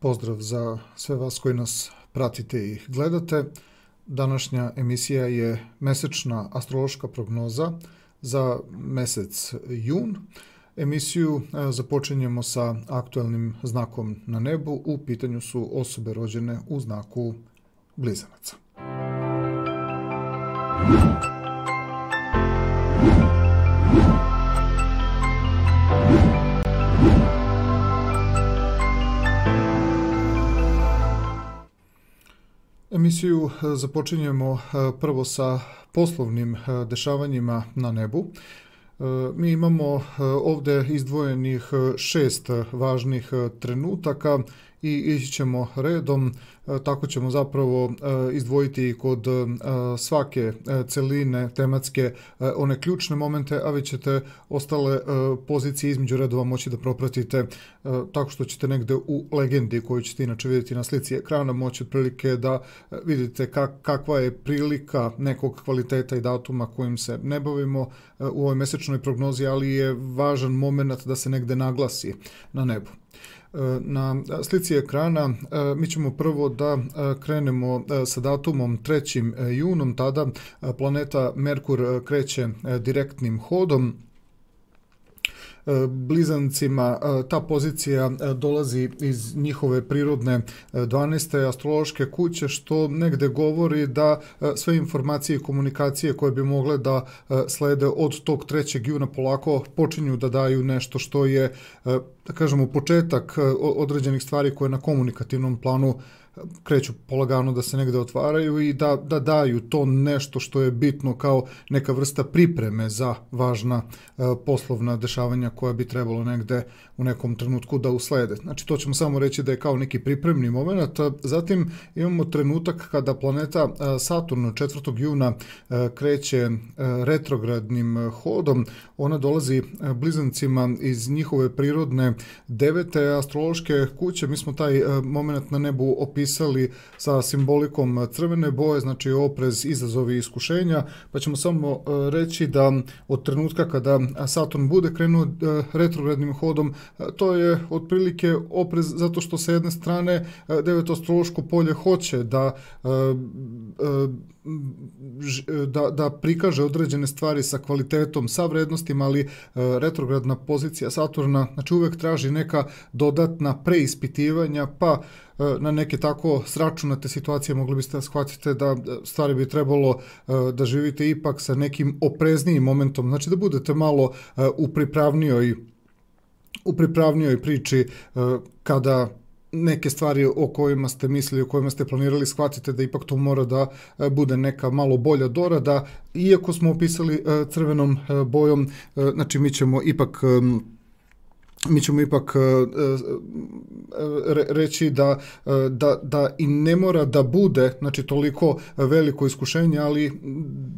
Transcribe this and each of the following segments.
Pozdrav za sve vas koji nas pratite i gledate. Današnja emisija je mesečna astrološka prognoza za mesec jun. Emisiju započinjemo sa aktuelnim znakom na nebu. U pitanju su osobe rođene u znaku Blizanaca. Emisiju započinjemo prvo sa poslovnim dešavanjima na nebu. Mi imamo ovdje izdvojenih 6 važnih trenutaka i ići ćemo redom, tako ćemo zapravo izdvojiti kod svake celine tematske one ključne momente, a vi ćete ostale pozicije između redova moći da propratite tako što ćete negde u legendi koju ćete inače vidjeti na slici ekrana moći otprilike da vidite kakva je prilika nekog kvaliteta i datuma kojim se ne bavimo u ovoj mesečnoj prognozi, ali je važan moment da se negde naglasi na nebu. Na slici ekrana mi ćemo prvo da krenemo sa datumom 3. junom, tada planeta Merkur kreće direktnim hodom. Blizancima ta pozicija dolazi iz njihove prirodne 12. astrološke kuće, što negde govori da sve informacije i komunikacije koje bi mogle da slede od tog 3. juna polako počinju da daju nešto što je, da kažemo, početak određenih stvari koje na komunikativnom planu kreću polagano da se negde otvaraju i da daju to nešto što je bitno kao neka vrsta pripreme za važna poslovna dešavanja koja bi trebalo negde u nekom trenutku da uslede. Znači to ćemo samo reći da je kao neki pripremni moment. Zatim imamo trenutak kada planeta Saturn 4. juna kreće retrogradnim hodom. Ona dolazi Blizancima iz njihove prirodne 9. astrološke kuće. Mi smo taj moment na nebu opisali sa simbolikom crvene boje, znači oprez, izazovi i iskušenja, pa ćemo samo reći da od trenutka kada Saturn bude krenuo retrogradnim hodom, to je otprilike oprez zato što sa jedne strane 9. astrološko polje hoće da prikaže određene stvari sa kvalitetom, sa vrednostima, ali retrogradna pozicija Saturna znači uvek traži neka dodatna preispitivanja, pa na neke tako sračunate situacije mogli biste da shvatite da stvari bi trebalo da živite ipak sa nekim opreznijim momentom, znači da budete malo u pripravnijoj priči kada neke stvari o kojima ste mislili, o kojima ste planirali, shvatite da ipak to mora da bude neka malo bolja dorada. Iako smo opisali crvenom bojom, znači mi ćemo ipak reći da i ne mora da bude znači toliko veliko iskušenje, ali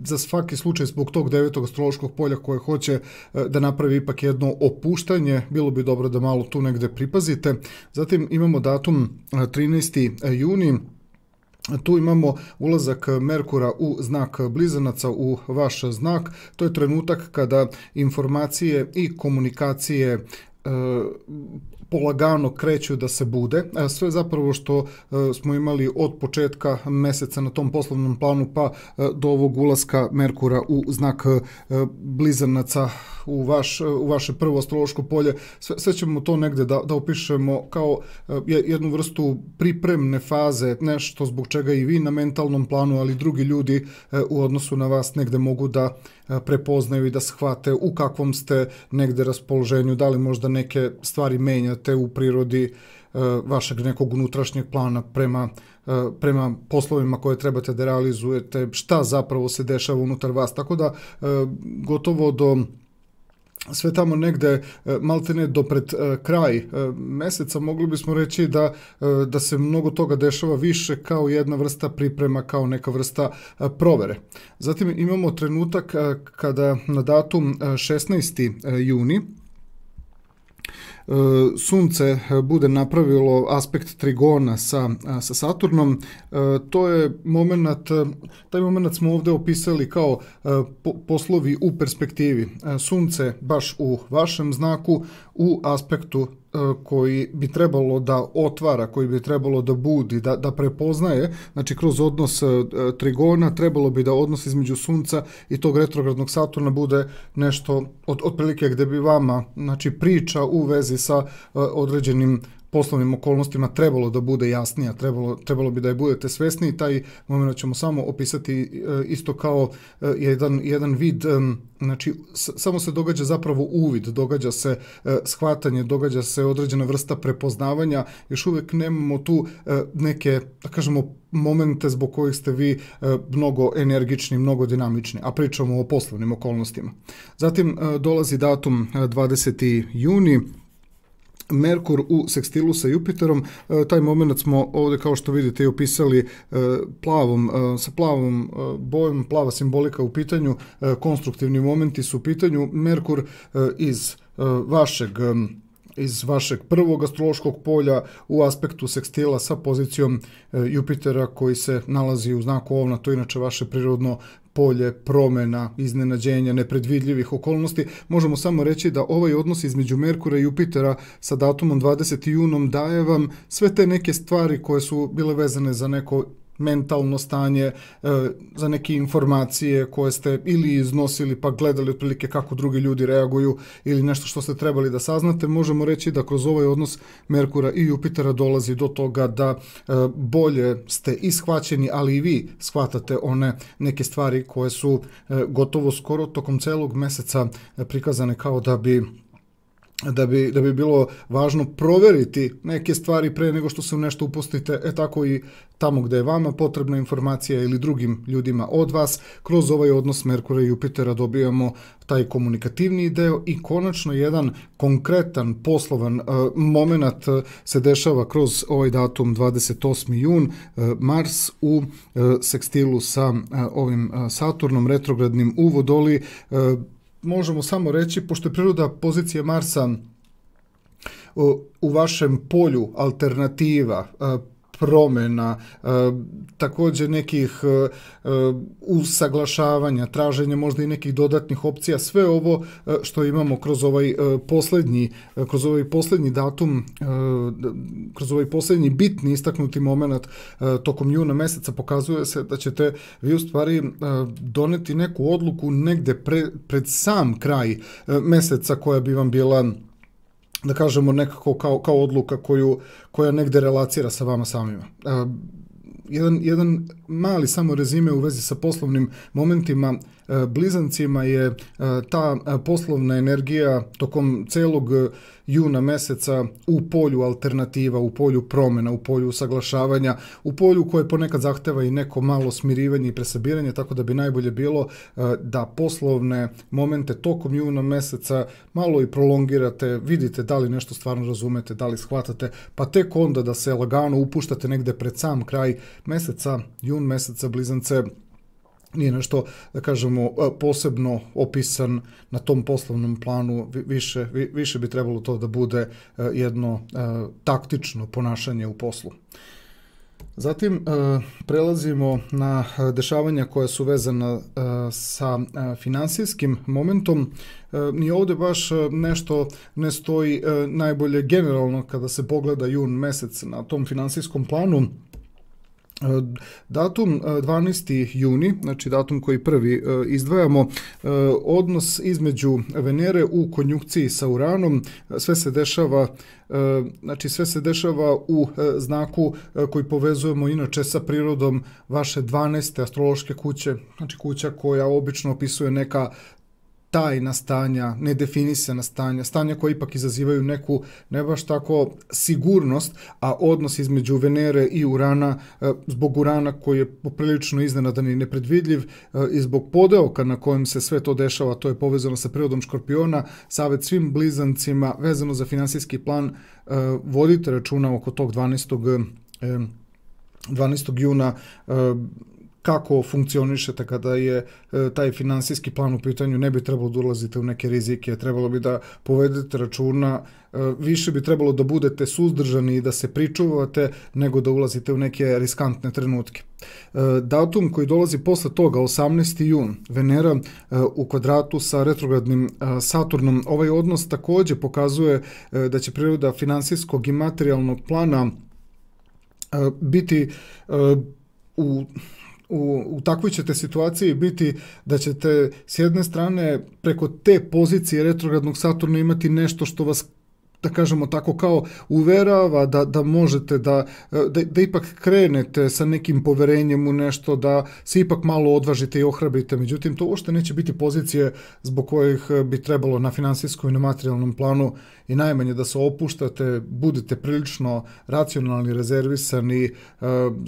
za svaki slučaj zbog tog 9. astrološkog polja koje hoće da napravi ipak jedno opuštanje, bilo bi dobro da malo tu negde pripazite. Zatim imamo datum 13. juni. Tu imamo ulazak Merkura u znak Blizanaca, u vaš znak. To je trenutak kada informacije i komunikacije polagano kreću da se bude. Sve zapravo što smo imali od početka meseca na tom poslovnom planu pa do ovog ulaska Merkura u znak Blizanaca u vaše prvo astrološko polje, sve ćemo to negde da opišemo kao jednu vrstu pripremne faze, nešto zbog čega i vi na mentalnom planu, ali drugi ljudi u odnosu na vas negde mogu da prepoznaju i da shvate u kakvom ste negde raspoloženju, da li možda neke stvari menjate u prirodi vašeg nekog unutrašnjeg plana prema poslovima koje trebate da realizujete, šta zapravo se dešava unutar vas, tako da gotovo do sve tamo negde maltene do pred kraj meseca mogli bismo reći da se mnogo toga dešava više kao jedna vrsta priprema, kao neka vrsta provere. Zatim imamo trenutak kada na datum 16. juni Sunce bude napravilo aspekt trigona sa Saturnom. To je taj moment smo ovdje opisali kao poslovi u perspektivi. Sunce baš u vašem znaku u aspektu koji bi trebalo da otvara, koji bi trebalo da budi, da prepoznaje, znači kroz odnos trigona trebalo bi da odnos između Sunca i tog retrogradnog Saturna bude nešto otprilike gde bi vama, znači priča u vezi sa određenim poslovnim okolnostima trebalo da bude jasnija, trebalo bi da je budete svesni i taj moment ćemo samo opisati isto kao jedan vid, znači samo se događa zapravo uvid, događa se shvatanje, događa se određena vrsta prepoznavanja, još uvek nemamo tu neke, da kažemo, momente zbog kojih ste vi mnogo energični, mnogo dinamični, a pričamo o poslovnim okolnostima. Zatim dolazi datum 20. juni, Merkur u sekstilu sa Jupiterom, taj moment smo ovdje kao što vidite i opisali sa plavom bojom, plava simbolika u pitanju, konstruktivni momenti su u pitanju, Merkur iz vašeg prvog astrološkog polja u aspektu sekstila sa pozicijom Jupitera koji se nalazi u znaku Ovna, to je inače vaše prirodno polje promjena, iznenađenja, nepredvidljivih okolnosti. Možemo samo reći da ovaj odnos između Merkura i Jupitera sa datumom 20. junom daje vam sve te neke stvari koje su bile vezane za neko mentalno stanje, za neke informacije koje ste ili iznosili pa gledali otprilike kako drugi ljudi reaguju ili nešto što ste trebali da saznate. Možemo reći da kroz ovaj odnos Merkura i Jupitera dolazi do toga da bolje ste ishvaćeni, ali i vi shvatate one neke stvari koje su gotovo skoro tokom celog meseca prikazane kao da bi bilo važno proveriti neke stvari pre nego što se u nešto upustite, tako i tamo gde je vama potrebna informacija ili drugim ljudima od vas. Kroz ovaj odnos Merkura i Jupitera dobijamo taj komunikativni deo i konačno jedan konkretan poslovan moment se dešava kroz ovaj datum 28. jun, Mars u sekstilu sa ovim Saturnom retrogradnim u Vodoliji. Možemo samo reći, pošto je priroda pozicije Marsa u vašem polju alternativa, promjena, također nekih usaglašavanja, traženja možda i nekih dodatnih opcija, sve ovo što imamo kroz ovaj poslednji datum, kroz ovaj poslednji bitni istaknuti moment tokom juna meseca pokazuje se da ćete vi u stvari doneti neku odluku negde pred sam kraj meseca koja bi vam bila, da kažemo, nekako kao odluka koja negde relacira sa vama samima. Jedan mali samo rezime u vezi sa poslovnim momentima. Blizancima je ta poslovna energija tokom celog juna meseca u polju alternativa, u polju promjena, u polju usaglašavanja, u polju koje ponekad zahteva i neko malo smirivanje i presabiranje, tako da bi najbolje bilo da poslovne momente tokom juna meseca malo i prolongirate, vidite da li nešto stvarno razumete, da li shvatate, pa tek onda da se lagano upuštate negde pred sam kraj meseca, jun meseca, blizance, nije nešto, da kažemo, posebno opisan na tom poslovnom planu, više bi trebalo to da bude jedno taktično ponašanje u poslu. Zatim prelazimo na dešavanja koja su vezana sa finansijskim momentom. Ni ovdje baš nešto ne stoji najbolje generalno kada se pogleda jun mesec na tom finansijskom planu. Datum 12. juni, znači datum koji prvi izdvajamo, odnos između Venere u konjunkciji sa Uranom, sve se dešava u znaku koji povezujemo inače sa prirodom vaše 12. astrološke kuće, znači kuća koja obično opisuje neka tajna stanja, nedefinisana stanja koja ipak izazivaju neku ne baš tako sigurnost, a odnos između Venere i Urana, zbog Urana koji je poprilično iznenadan i nepredvidljiv i zbog podeoka na kojem se sve to dešava, to je povezano sa prirodom Škorpiona, savjet svim blizancima vezano za finansijski plan, vodite računa oko tog 12. juna, kako funkcionišete kada je taj finansijski plan u pitanju, ne bi trebalo da ulazite u neke rizike, trebalo bi da povedete računa, više bi trebalo da budete suzdržani i da se pričuvate nego da ulazite u neke riskantne trenutke. Datum koji dolazi posle toga, 18. jun, Venera u kvadratu sa retrogradnim Saturnom, ovaj odnos takođe pokazuje da će priroda finansijskog i materijalnog plana biti u takvoj ćete situaciji biti da ćete s jedne strane preko te pozicije retrogradnog Saturna imati nešto što vas, da kažemo tako, kao uverava da možete da ipak krenete sa nekim poverenjem u nešto, da se ipak malo odvažite i ohrabrite. Međutim, to uopšte neće biti pozicije zbog kojih bi trebalo na finansijskom i na materijalnom planu i najmanje da se opuštate, budete prilično racionalni, rezervisani,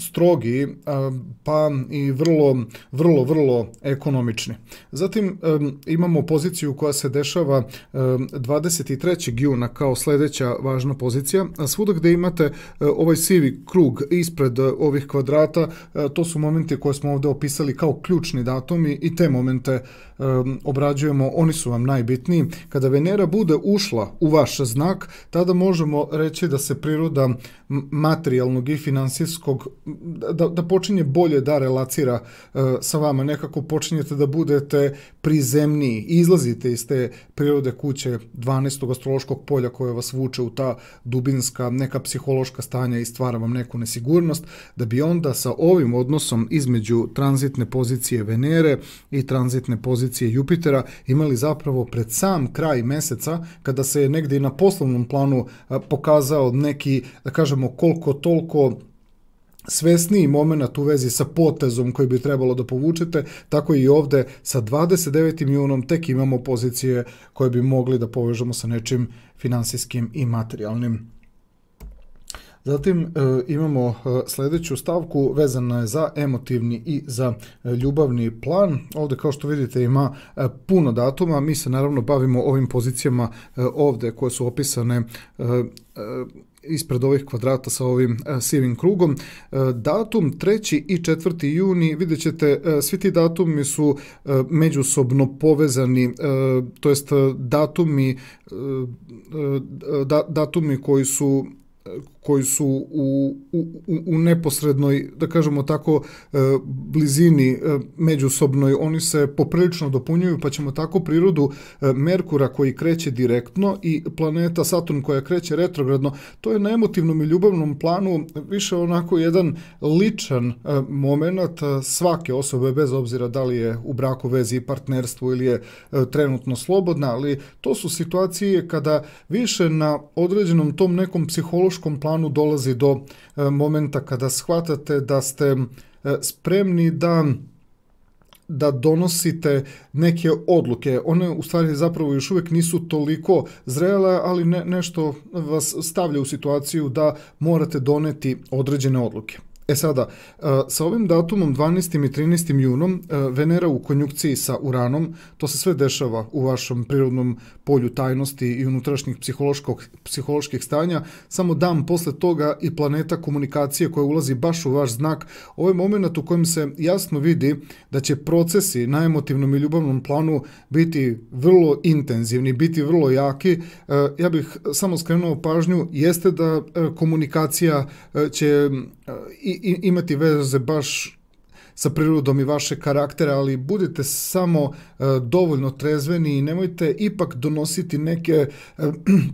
strogi, pa i vrlo ekonomični. Zatim imamo poziciju koja se dešava 23. juna kao sljedeća važna pozicija. Svuda gde imate ovaj sivi krug ispred ovih kvadrata, to su momenti koje smo ovdje opisali kao ključni datumi i te momente obrađujemo, oni su vam najbitniji. Kada Venera bude ušla u vaš znak, tada možemo reći da se priroda materijalnog i finansijskog, da počinje bolje da relacira sa vama, nekako počinjete da budete prizemniji, izlazite iz te prirode kuće 12. astrološkog polja koje vas vuče u ta dubinska, neka psihološka stanja i stvara vam neku nesigurnost, da bi onda sa ovim odnosom između tranzitne pozicije Venere i tranzitne pozicije Jupitera imali zapravo pred sam kraj meseca, kada se je negdje i na poslovnom planu pokazao neki, da kažemo, koliko toliko svesniji moment u vezi sa potezom koji bi trebalo da povučete, tako i ovdje sa 29. junom tek imamo pozicije koje bi mogli da povežemo sa nečim finansijskim i materijalnim. Zatim imamo sljedeću stavku, vezana je za emotivni i za ljubavni plan. Ovdje, kao što vidite, ima puno datuma. Mi se naravno bavimo ovim pozicijama ovdje koje su opisane ispred ovih kvadrata sa ovim sivim krugom. Datum 3. i 4. juni, vidjet ćete, svi ti datumi su međusobno povezani, to jest datumi koji su u neposrednoj, da kažemo tako, blizini međusobnoj, oni se poprilično dopunjuju, pa ćemo tako prirodu Merkura koji kreće direktno i planeta Saturn koja kreće retrogradno, to je na emotivnom i ljubavnom planu više onako jedan ličan moment svake osobe, bez obzira da li je u braku, vezi i partnerstvu ili je trenutno slobodna, ali to su situacije kada više na određenom tom nekom psihološkom planu dolazi do momenta kada shvatate da ste spremni da donosite neke odluke. One u stvari zapravo još uvijek nisu toliko zrele, ali nešto vas stavlja u situaciju da morate doneti određene odluke. Sada, sa ovim datumom 12. i 13. junom, Venera u konjunkciji sa Uranom, to se sve dešava u vašem prirodnom polju tajnosti i unutrašnjih psiholoških stanja, samo dan posle toga i planeta komunikacije koja ulazi baš u vaš znak, ovo je moment u kojem se jasno vidi da će procesi na emotivnom i ljubavnom planu biti vrlo intenzivni, biti vrlo jaki. Ja bih samo skrenuo pažnju, jeste da komunikacija će imati veze baš sa prirodom i vašeg karaktera, ali budite samo dovoljno trezveni i nemojte ipak donositi neke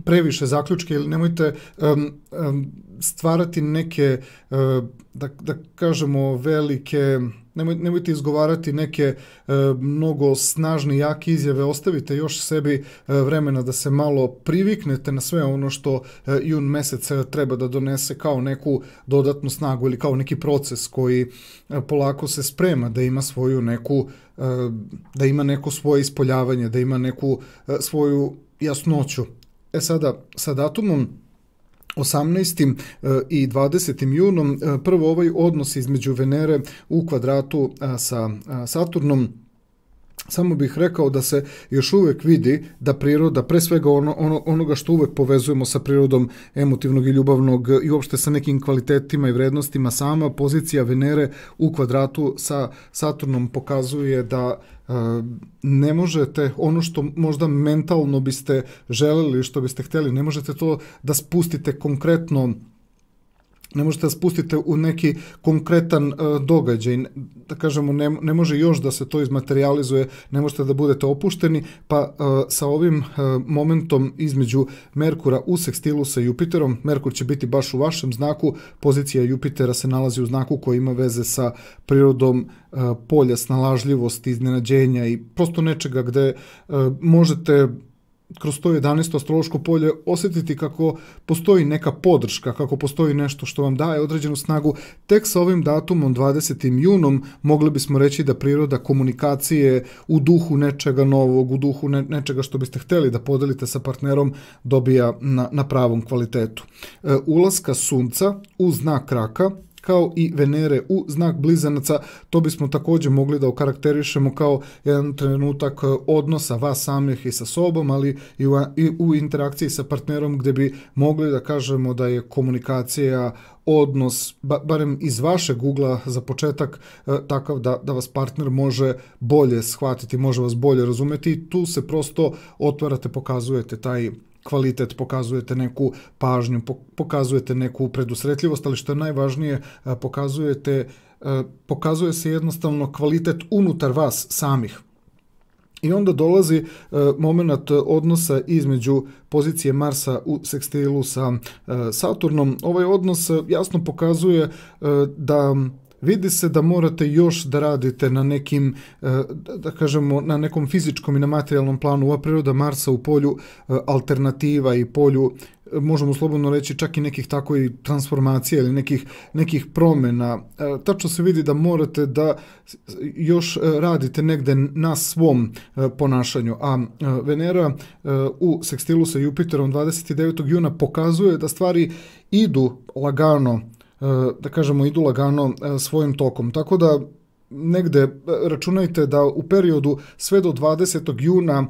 previše zaključke ili nemojte stvarati neke, da kažemo, velike, nemojte izgovarati neke mnogo snažne, jake izjave, ostavite još sebi vremena da se malo priviknete na sve ono što jun mesec treba da donese kao neku dodatnu snagu ili kao neki proces koji polako se sprema da ima svoju neku, da ima neko svoje ispoljavanje, da ima neku svoju jasnoću. Sada, sa datumom 18. i 20. junom, prvo ovaj odnos između Venere u kvadratu sa Saturnom Samo bih rekao da se još uvijek vidi da priroda, pre svega onoga što uvijek povezujemo sa prirodom emotivnog i ljubavnog i uopšte sa nekim kvalitetima i vrednostima, sama pozicija Venere u kvadratu sa Saturnom pokazuje da ne možete ono što možda mentalno biste želeli, što biste htjeli, ne možete to da spustite konkretno, ne možete da spustite u neki konkretan događaj, da kažemo ne može još da se to izmaterializuje, ne možete da budete opušteni, pa sa ovim momentom između Merkura u sekstilu sa Jupiterom, Merkur će biti baš u vašem znaku, pozicija Jupitera se nalazi u znaku koji ima veze sa prirodom polja, snalažljivosti, iznenađenja i prosto nečega gde možete kroz to 11. astrološko polje osjetiti kako postoji neka podrška, kako postoji nešto što vam daje određenu snagu. Tek sa ovim datumom 20. junom mogli bismo reći da priroda komunikacije u duhu nečega novog, u duhu nečega što biste htjeli da podelite sa partnerom dobija na pravom kvalitetu. Ulaska Sunca u znak Raka kao i Venere u znak Blizanaca, to bismo također mogli da okarakterišemo kao jedan trenutak odnosa vas samih i sa sobom, ali i u interakciji sa partnerom gdje bi mogli da kažemo da je komunikacija, odnos, barem iz vašeg ugla za početak, takav da vas partner može bolje shvatiti, može vas bolje razumjeti i tu se prosto otvarate, pokazujete taj kvalitet, pokazujete neku pažnju, pokazujete neku predusretljivost, ali što je najvažnije, pokazuje se jednostavno kvalitet unutar vas samih. I onda dolazi moment odnosa između pozicije Marsa u sekstilu sa Saturnom. Ovaj odnos jasno pokazuje da vidi se da morate još da radite na nekim, da kažemo, na nekom fizičkom i na materijalnom planu. Ova priroda Marsa u polju alternativa i polju, možemo slobodno reći, čak i nekih tako i transformacija ili nekih promjena. Tačno se vidi da morate da još radite negde na svom ponašanju, a Venera u sekstilu sa Jupiterom 29. juna pokazuje da stvari idu lagano, da kažemo, idu lagano svojim tokom. Tako da negde računajte da u periodu sve do 20. juna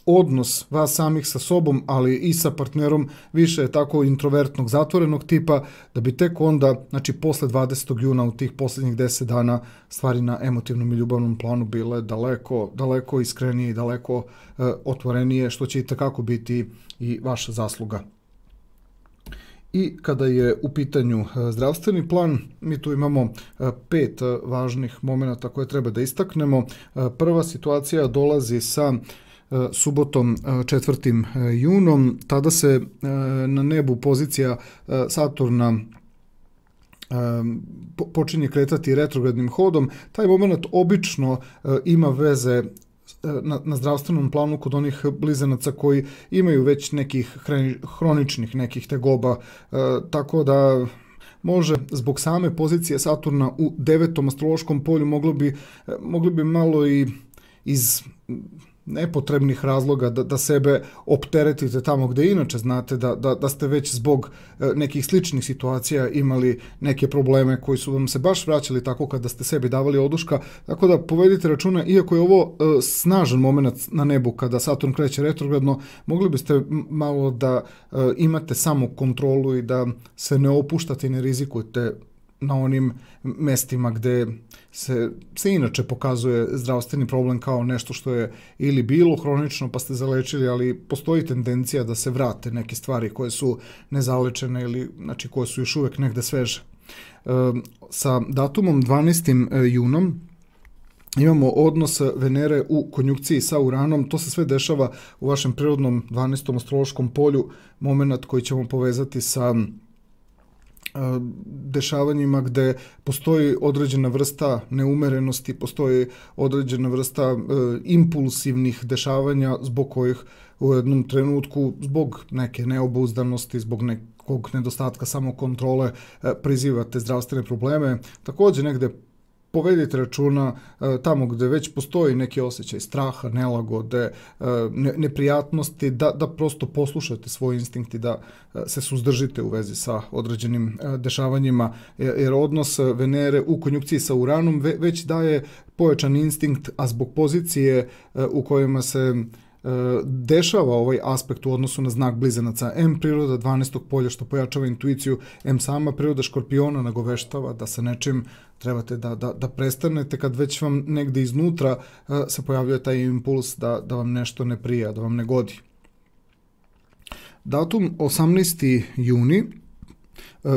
odnos vas samih sa sobom, ali i sa partnerom više je tako introvertnog, zatvorenog tipa, da bi tek onda, znači posle 20. juna u tih posljednjih 10 dana stvari na emotivnom i ljubavnom planu bile daleko iskrenije i daleko otvorenije, što će i takako biti i vaša zasluga. I kada je u pitanju zdravstveni plan, mi tu imamo 5 važnih momenata koje treba da istaknemo. Prva situacija dolazi sa subotom 4. junom, tada se na nebu pozicija Saturna počinje kretati retrogradnim hodom. Taj moment obično ima veze na zdravstvenom planu kod onih blizanaca koji imaju već nekih hroničnih nekih tegoba, tako da može zbog same pozicije Saturna u 9. astrološkom polju mogli bi malo i iz nepotrebnih razloga da sebe opteretite tamo gdje inače znate da ste već zbog nekih sličnih situacija imali neke probleme koji su vam se baš vraćali tako kada ste sebi davali oduška, tako da povedite računa, iako je ovo snažan moment na nebu kada Saturn kreće retrogradno, mogli biste malo da imate samo kontrolu i da se ne opuštate i ne rizikujete na onim mestima gde se inače pokazuje zdravstveni problem kao nešto što je ili bilo hronično pa ste zalečili, ali postoji tendencija da se vrate neke stvari koje su nezalečene ili znači koje su još uvijek negde sveže. Sa datumom 12. junom imamo odnos Venere u konjunkciji sa Uranom, to se sve dešava u vašem prirodnom 12. astrološkom polju, moment koji ćemo povezati sa dešavanjima gde postoji određena vrsta neumerenosti, postoji određena vrsta impulsivnih dešavanja zbog kojih u jednom trenutku, zbog neke neobouzdanosti, zbog nekog nedostatka samokontrole prizivate zdravstvene probleme. Također negde povedite računa tamo gde već postoji neki osjećaj straha, nelagode, neprijatnosti, da prosto poslušate svoj instinkt i da se suzdržite u vezi sa određenim dešavanjima, jer odnos Venere u konjunkciji sa Uranom već daje pojačan instinkt, a zbog pozicije u kojima se dešava ovaj aspekt u odnosu na znak Blizanaca, M priroda 12. polja što pojačava intuiciju, M sama priroda Škorpiona nagoveštava da sa nečim trebate da prestanete kad već vam negde iznutra se pojavljuje taj impuls da vam nešto ne prija, da vam ne godi. Datum 18. juni,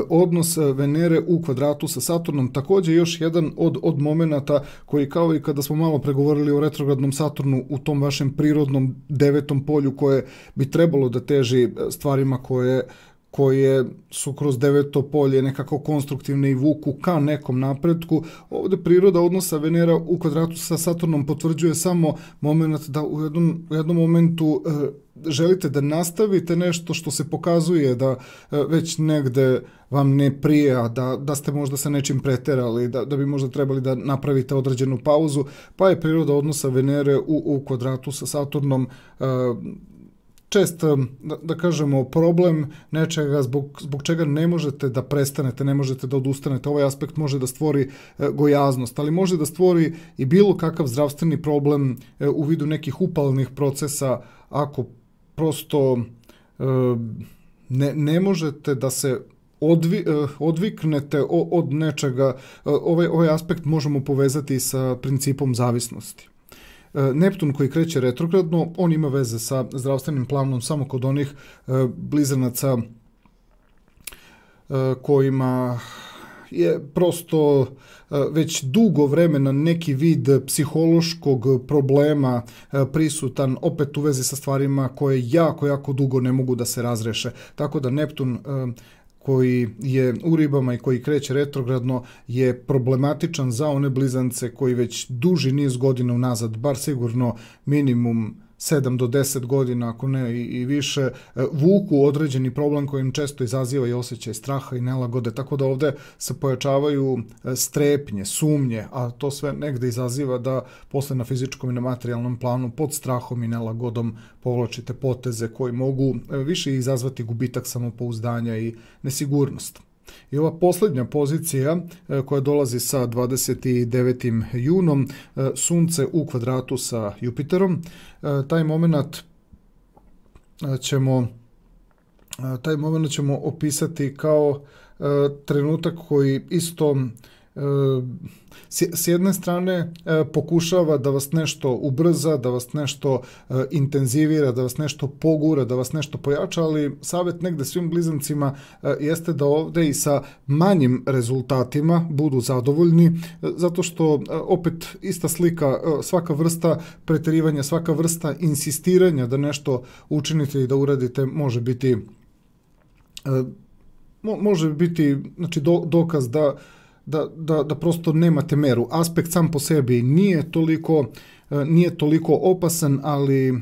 odnos Venere u kvadratu sa Saturnom, također još jedan od momenata koji, kao i kada smo malo pregovorili o retrogradnom Saturnu, u tom vašem prirodnom 9. polju koje bi trebalo da teži stvarima koje su kroz 9. polje nekako konstruktivne i vuku ka nekom napretku. Ovde priroda odnosa Venera u kvadratu sa Saturnom potvrđuje samo moment da u jednom momentu želite da nastavite nešto što se pokazuje da već negde vam ne prija, da ste možda sa nečim preterali, da bi možda trebali da napravite određenu pauzu, pa je priroda odnosa Venere u kvadratu sa Saturnom čest, da kažemo, problem nečega zbog čega ne možete da prestanete, ne možete da odustanete. Ovaj aspekt može da stvori gojaznost, ali može da stvori i bilo kakav zdravstveni problem u vidu nekih upalnih procesa ako prosto ne možete da se odviknete od nečega. Ovaj aspekt možemo povezati sa principom zavisnosti. Neptun koji kreće retrogradno, on ima veze sa zdravstvenim planom samo kod onih blizanaca kojima je prosto već dugo vremena neki vid psihološkog problema prisutan, opet u vezi sa stvarima koje jako dugo ne mogu da se razreše. Tako da Neptun koji je u ribama i koji kreće retrogradno je problematičan za one blizance koji već duži niz godina unazad, bar sigurno minimum 7 do 10 godina, ako ne i više, vuku određeni problem kojim često izaziva i osjećaj straha i nelagode, tako da ovde se pojačavaju strepnje, sumnje, a to sve negde izaziva da posle na fizičkom i na materijalnom planu pod strahom i nelagodom povlačite poteze koji mogu više izazvati gubitak samopouzdanja i nesigurnost. I ova posljednja pozicija koja dolazi sa 29. junom, Sunce u kvadratu sa Jupiterom, taj moment ćemo opisati kao trenutak koji isto s jedne strane pokušava da vas nešto ubrza, da vas nešto intenzivira, da vas nešto pogura, da vas nešto pojača, ali savjet negde svim blizancima jeste da ovde i sa manjim rezultatima budu zadovoljni, zato što opet ista slika, svaka vrsta preterivanja, svaka vrsta insistiranja da nešto učinite i da uradite može biti znači, dokaz da prosto nemate meru. Aspekt sam po sebi nije toliko opasan, ali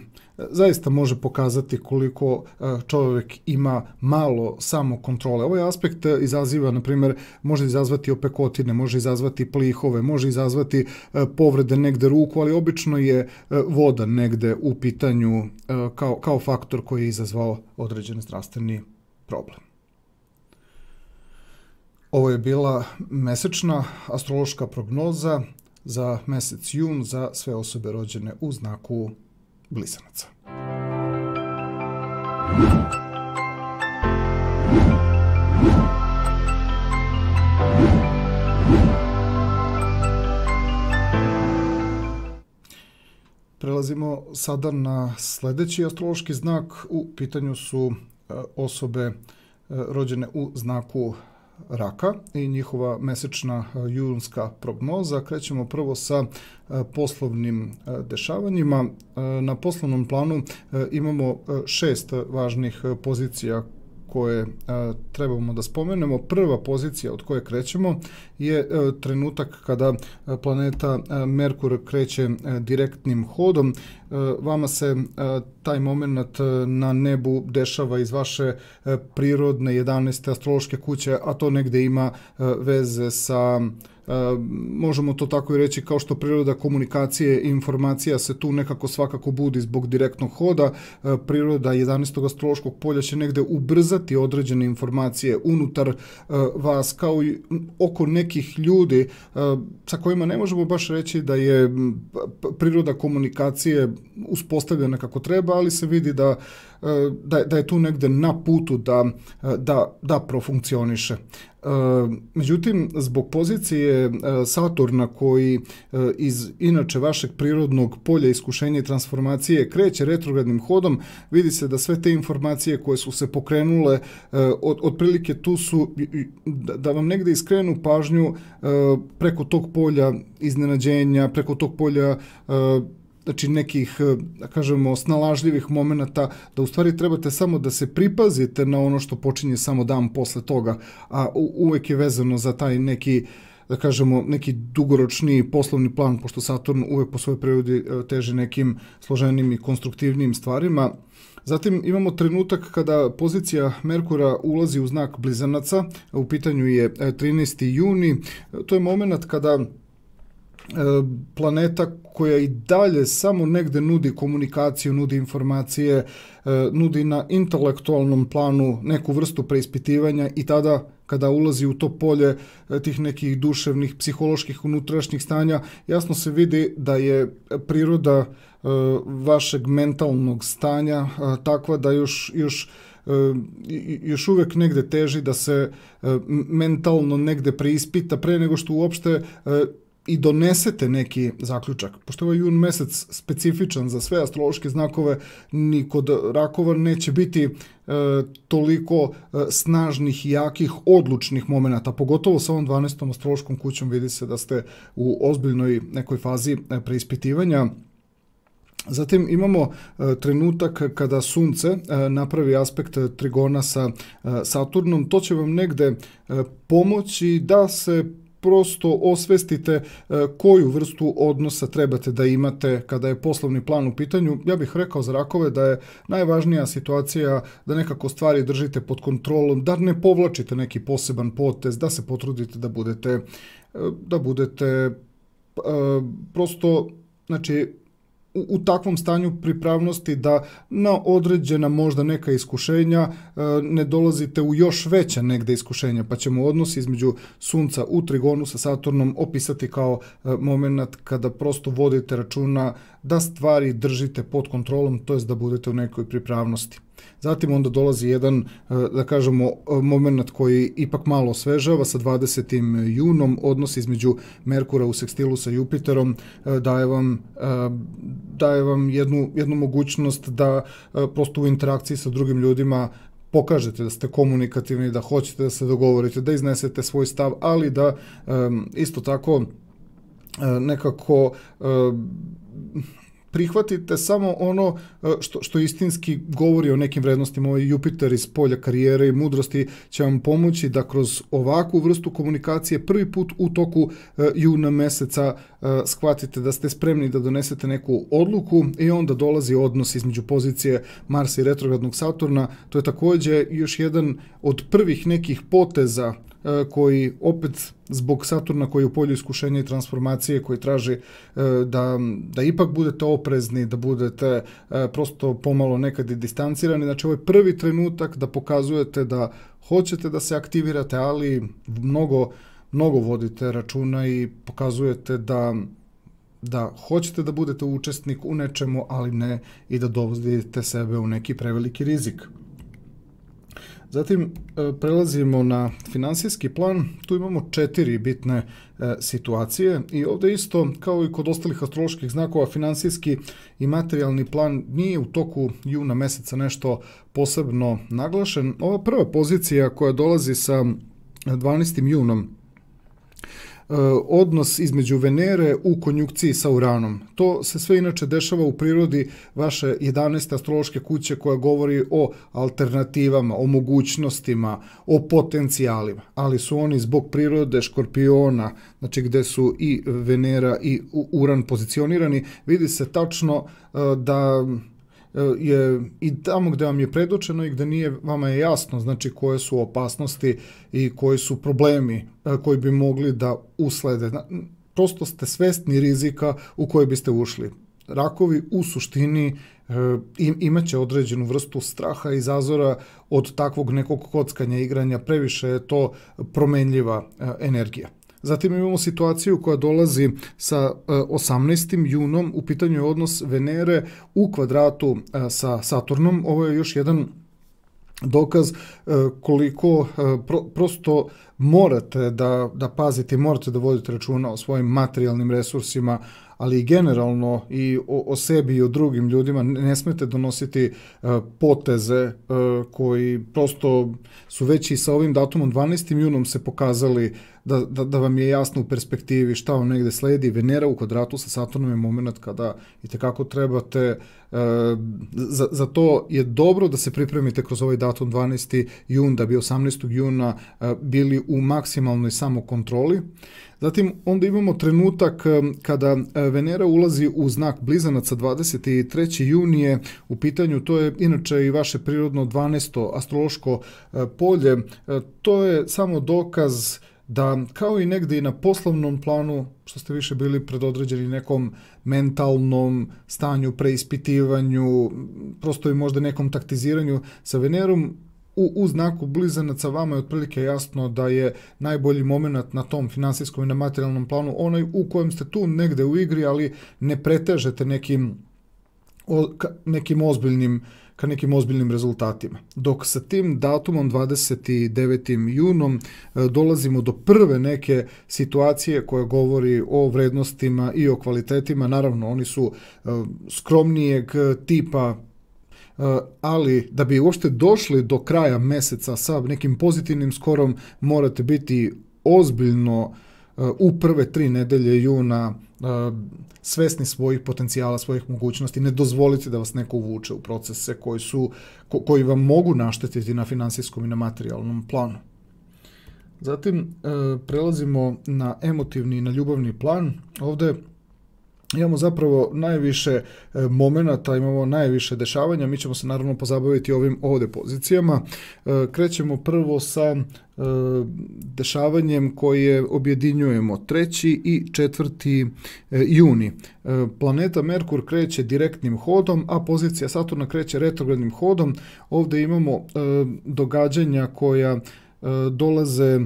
zaista može pokazati koliko čovjek ima malo samokontrole. Ovaj aspekt izaziva, na primjer, može izazvati opekotine, može izazvati plihove, može izazvati povrede negde ruku, ali obično je voda negde u pitanju kao faktor koji je izazvao određeni zdravstveni problem. Ovo je bila mesečna astrološka prognoza za mesec jun za sve osobe rođene u znaku Blizanaca. Prelazimo sada na sljedeći astrološki znak. U pitanju su osobe rođene u znaku Raka i njihova mesečna junska prognoza. Krećemo prvo sa poslovnim dešavanjima. Na poslovnom planu imamo 6 važnih pozicija koje trebamo da spomenemo. Prva pozicija od koje krećemo je trenutak kada planeta Merkur kreće direktnim hodom. Vama se taj moment na nebu dešava iz vaše prirodne 11. astrološke kuće, a to negde ima veze sa možemo to tako i reći, kao što priroda komunikacije i informacija se tu nekako svakako budi zbog direktnog hoda, priroda 11. astrološkog polja će negde ubrzati određene informacije unutar vas, kao i oko nekih ljudi sa kojima ne možemo baš reći da je priroda komunikacije uspostavljena kako treba, ali se vidi da je tu negde na putu da profunkcioniše. Međutim, zbog pozicije Saturna koji iz inače vašeg prirodnog polja iskušenja i transformacije kreće retrogradnim hodom, vidi se da sve te informacije koje su se pokrenule otprilike tu su da vam negde iskrenu pažnju preko tog polja iznenađenja, preko tog polja znači nekih, da kažemo, snalažljivih momenata, da u stvari trebate samo da se pripazite na ono što počinje samo dan posle toga, a uvek je vezano za taj neki, da kažemo, neki dugoročni poslovni plan, pošto Saturn uvek po svojoj prirodi teži nekim složenim i konstruktivnim stvarima. Zatim imamo trenutak kada pozicija Merkura ulazi u znak Blizanaca, u pitanju je 13. juni, to je moment kada planeta koja i dalje samo negde nudi komunikaciju, nudi informacije, nudi na intelektualnom planu neku vrstu preispitivanja i tada kada ulazi u to polje tih nekih duševnih, psiholoških, unutrašnjih stanja, jasno se vidi da je priroda vašeg mentalnog stanja takva da još uvek negde teži da se mentalno negde preispita pre nego što uopšte i donesete neki zaključak. Pošto je ovaj jun mesec specifičan za sve astrološke znakove, ni kod rakova neće biti toliko snažnih i jakih odlučnih momenata, pogotovo sa ovom 12. astrološkom kućom vidi se da ste u ozbiljnoj nekoj fazi preispitivanja. Zatim imamo trenutak kada Sunce napravi aspekt trigona sa Saturnom. To će vam negde pomoći da se prosto osvestite koju vrstu odnosa trebate da imate kada je poslovni plan u pitanju. Ja bih rekao za rakove da je najvažnija situacija da nekako stvari držite pod kontrolom, da ne povlačite neki poseban potez, da se potrudite da budete prosto, znači, u takvom stanju pripravnosti da na određena možda neka iskušenja ne dolazite u još veća negde iskušenja, pa ćemo odnos između Sunca u trigonu sa Saturnom opisati kao moment kada prosto vodite računa da stvari držite pod kontrolom, to jest da budete u nekoj pripravnosti. Zatim onda dolazi jedan, da kažemo, moment koji ipak malo osvežava sa 20. junom, odnos između Merkura u sekstilu sa Jupiterom, daje vam jednu mogućnost da prosto u interakciji sa drugim ljudima pokažete da ste komunikativni, da hoćete da se dogovorite, da iznesete svoj stav, ali da isto tako nekako prihvatite samo ono što istinski govori o nekim vrednostima. Ovaj Jupiter iz polja karijere i mudrosti će vam pomoći da kroz ovakvu vrstu komunikacije prvi put u toku juna meseca shvatite da ste spremni da donesete neku odluku i onda dolazi odnos između pozicije Marsa i retrogradnog Saturna. To je takođe još jedan od prvih nekih poteza koji opet zbog Saturna koji je u polju iskušenja i transformacije, koji traži da ipak budete oprezni, da budete prosto pomalo nekad i distancirani. Znači, ovo je prvi trenutak da pokazujete da hoćete da se aktivirate, ali mnogo vodite računa i pokazujete da hoćete da budete učesnik u nečemu, ali ne i da dovodite sebe u neki preveliki rizik. Zatim prelazimo na finansijski plan, tu imamo 4 bitne situacije i ovdje isto, kao i kod ostalih astroloških znakova, finansijski i materijalni plan nije u toku juna meseca nešto posebno naglašen. Ova prva pozicija koja dolazi sa 12. junom, odnos između Venere u konjunkciji sa Uranom. To se sve inače dešava u prirodi vaše 11. astrološke kuće koja govori o alternativama, o mogućnostima, o potencijalima, ali su oni zbog prirode Škorpiona, znači gde su i Venera i Uran pozicionirani, vidi se tačno da je i tamo gde vam je predočeno i gde nije, vama je jasno, znači koje su opasnosti i koji su problemi koji bi mogli da uslede. Prosto ste svesni rizika u koje biste ušli. Rakovi u suštini imaće određenu vrstu straha i zazora od takvog nekog kockanja, igranja, previše je to promenljiva energija. Zatim imamo situaciju koja dolazi sa 18. junom, u pitanju je odnos Venere u kvadratu sa Saturnom. Ovo je još jedan dokaz koliko prosto morate da pazite, morate da vodite računa o svojim materijalnim resursima, ali i generalno i o sebi i o drugim ljudima. Ne smete donositi poteze koji prosto su već i sa ovim datumom 12. junom se pokazali da vam je jasno u perspektivi šta vam negde sledi. Venera u kvadratu sa Saturnom je moment kada itekako trebate, za to je dobro da se pripremite kroz ovaj datum 12. jun, da bi 18. juna bili u maksimalnoj samokontroli. Zatim onda imamo trenutak kada Venera ulazi u znak Blizanaca, 23. junije, u pitanju to je inače i vaše prirodno 12. astrološko polje. To je samo dokaz da kao i negde i na poslovnom planu, što ste više bili predodređeni nekom mentalnom stanju, preispitivanju, prosto i možda nekom taktiziranju sa Venerom, u znaku Blizanaca vama je otprilike jasno da je najbolji moment na tom finansijskom i na materijalnom planu onaj u kojem ste tu negde u igri, ali ne pretežete nekim ozbiljnim rezultatima. Dok sa tim datumom 29. junom dolazimo do prve neke situacije koja govori o vrednostima i o kvalitetima. Naravno, oni su skromnijeg tipa, ali da bi uopšte došli do kraja meseca sa nekim pozitivnim skorom, morate biti ozbiljno u prve 3 nedelje juna svesni svojih potencijala, svojih mogućnosti. Ne dozvolite da vas neko uvuče u procese koji vam mogu naštetiti na finansijskom i na materijalnom planu. Zatim prelazimo na emotivni i na ljubavni plan. Ovde imamo zapravo najviše momenata, imamo najviše dešavanja. Mi ćemo se naravno pozabaviti ovim ovde pozicijama. Krećemo prvo sa dešavanjem koje objedinjujemo 3. i 4. juni. Planeta Merkur kreće direktnim hodom, a pozicija Saturna kreće retrogradnim hodom. Ovde imamo događanja koja dolaze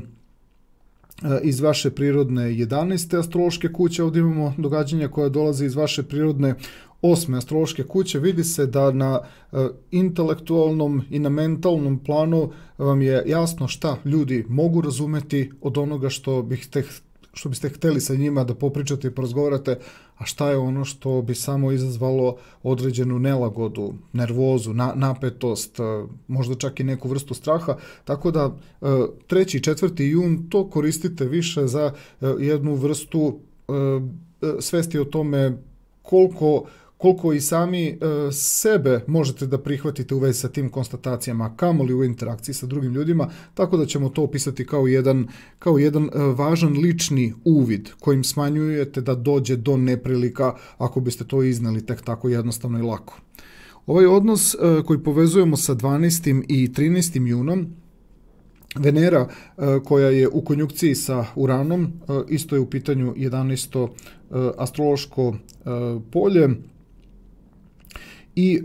iz vaše prirodne 11. astrološke kuće, ovdje imamo događanja koja dolaze iz vaše prirodne 8. astrološke kuće. Vidi se da na intelektualnom i na mentalnom planu vam je jasno šta ljudi mogu razumeti od onoga što biste hteli sa njima da popričate i porazgovarate, a šta je ono što bi samo izazvalo određenu nelagodu, nervozu, napetost, možda čak i neku vrstu straha. Tako da 3. i 4. jun to koristite više za jednu vrstu svesti o tome koliko i sami sebe možete da prihvatite u vezi sa tim konstatacijama, kamoli u interakciji sa drugim ljudima, tako da ćemo to opisati kao jedan važan lični uvid kojim smanjujete da dođe do neprilika ako biste to izneli tek tako jednostavno i lako. Ovaj odnos koji povezujemo sa 12. i 13. junom, Venera koja je u konjukciji sa Uranom, isto je u pitanju 11. astrološko polje, i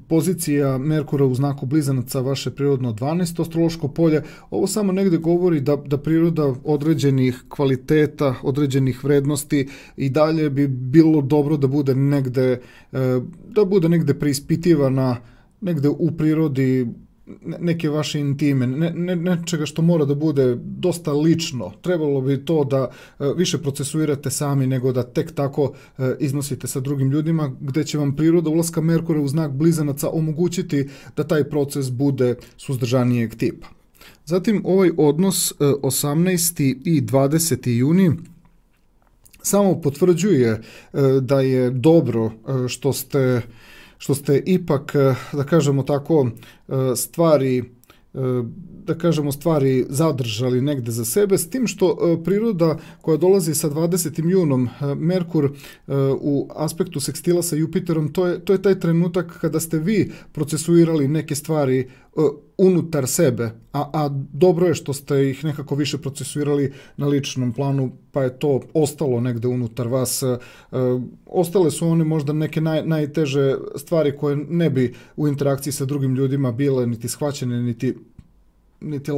pozicija Merkura u znaku Blizanaca, vaše prirodno 12. astrološko polje. Ovo samo negde govori da priroda određenih kvaliteta, određenih vrednosti i dalje bi bilo dobro da bude negde preispitivana, negde u prirodi neke vaše intime, nečega što mora da bude dosta lično. Trebalo bi to da više procesuirate sami nego da tek tako iznosite sa drugim ljudima, gde će vam priroda ulaska Merkura u znak Blizanaca omogućiti da taj proces bude suzdržanijeg tipa. Zatim ovaj odnos 18. i 20. juni samo potvrđuje da je dobro što ste ipak, da kažemo tako, stvari da kažemo, stvari zadržali negde za sebe, s tim što priroda koja dolazi sa 20. junom, Merkur u aspektu sekstila sa Jupiterom, to je taj trenutak kada ste vi procesuirali neke stvari unutar sebe, a dobro je što ste ih nekako više procesuirali na ličnom planu, pa je to ostalo negde unutar vas. Ostale su one možda neke najteže stvari koje ne bi u interakciji sa drugim ljudima bile niti shvaćene, niti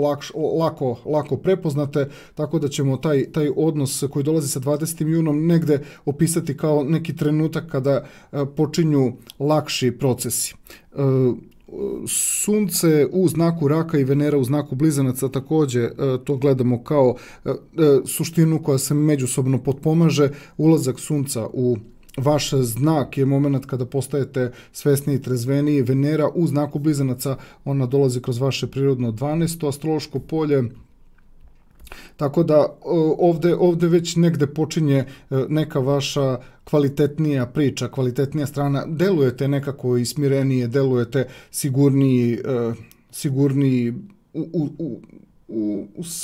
lako prepoznate, tako da ćemo taj odnos koji dolazi sa 20. junom negde opisati kao neki trenutak kada počinju lakši procesi. Sunce u znaku Raka i Venera u znaku Blizanaca takođe to gledamo kao suštinu koja se međusobno potpomaže. Ulazak Sunca u vaš znak je moment kada postajete svesniji i trezveniji. Venera u znaku Blizanaca, ona dolazi kroz vaše prirodno 12. astrološko polje. Tako da ovde već negde počinje neka vaša kvalitetnija priča, kvalitetnija strana. Delujete nekako i smirenije, delujete sigurniji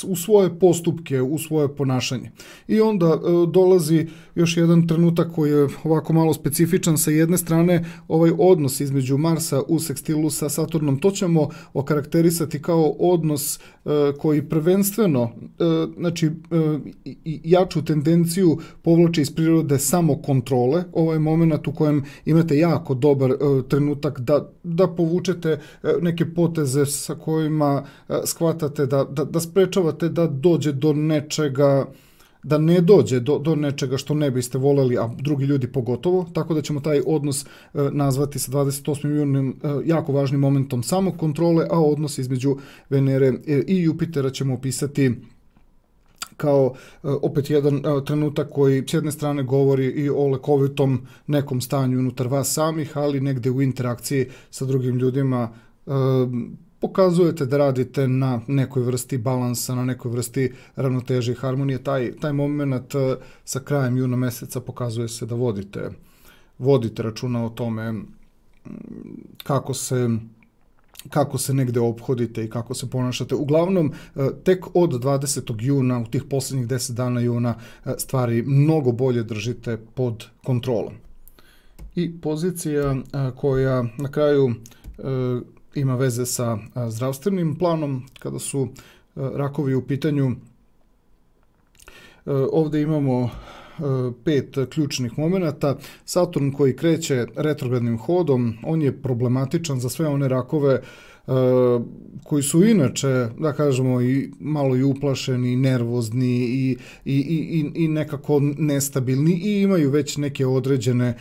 u svoje postupke, u svoje ponašanje. I onda dolazi još jedan trenutak koji je ovako malo specifičan. Sa jedne strane, ovaj odnos između Marsa u sekstilu sa Saturnom, to ćemo okarakterisati kao odnos koji prvenstveno, znači, jaču tendenciju povlači iz prirode samokontrole. Ovo je moment u kojem imate jako dobar trenutak da povučete neke poteze sa kojima shvatate da sprečavate da dođe do nečega, da ne dođe do nečega što ne biste voleli, a drugi ljudi pogotovo, tako da ćemo taj odnos nazvati sa 28. junom jako važnim momentom samokontrole, a odnos između Venere i Jupitera ćemo opisati kao opet jedan trenutak koji s jedne strane govori i o lekovitom nekom stanju unutar vas samih, ali negde u interakciji sa drugim ljudima pokazujete da radite na nekoj vrsti balansa, na nekoj vrsti ravnoteže i harmonije. Taj moment sa krajem juna meseca pokazuje se da vodite računa o tome kako se negde ophodite i kako se ponašate. Uglavnom, tek od 20. juna, u tih posljednjih 10 dana juna, stvari mnogo bolje držite pod kontrolom. I pozicija koja na kraju ima veze sa zdravstvenim planom, kada su rakovi u pitanju. Ovde imamo 5 ključnih momenata. Saturn koji kreće retrogradnim hodom, on je problematičan za sve one rakove koji su inače, da kažemo, i malo i uplašeni, i nervozni i nekako nestabilni i imaju već neke određene,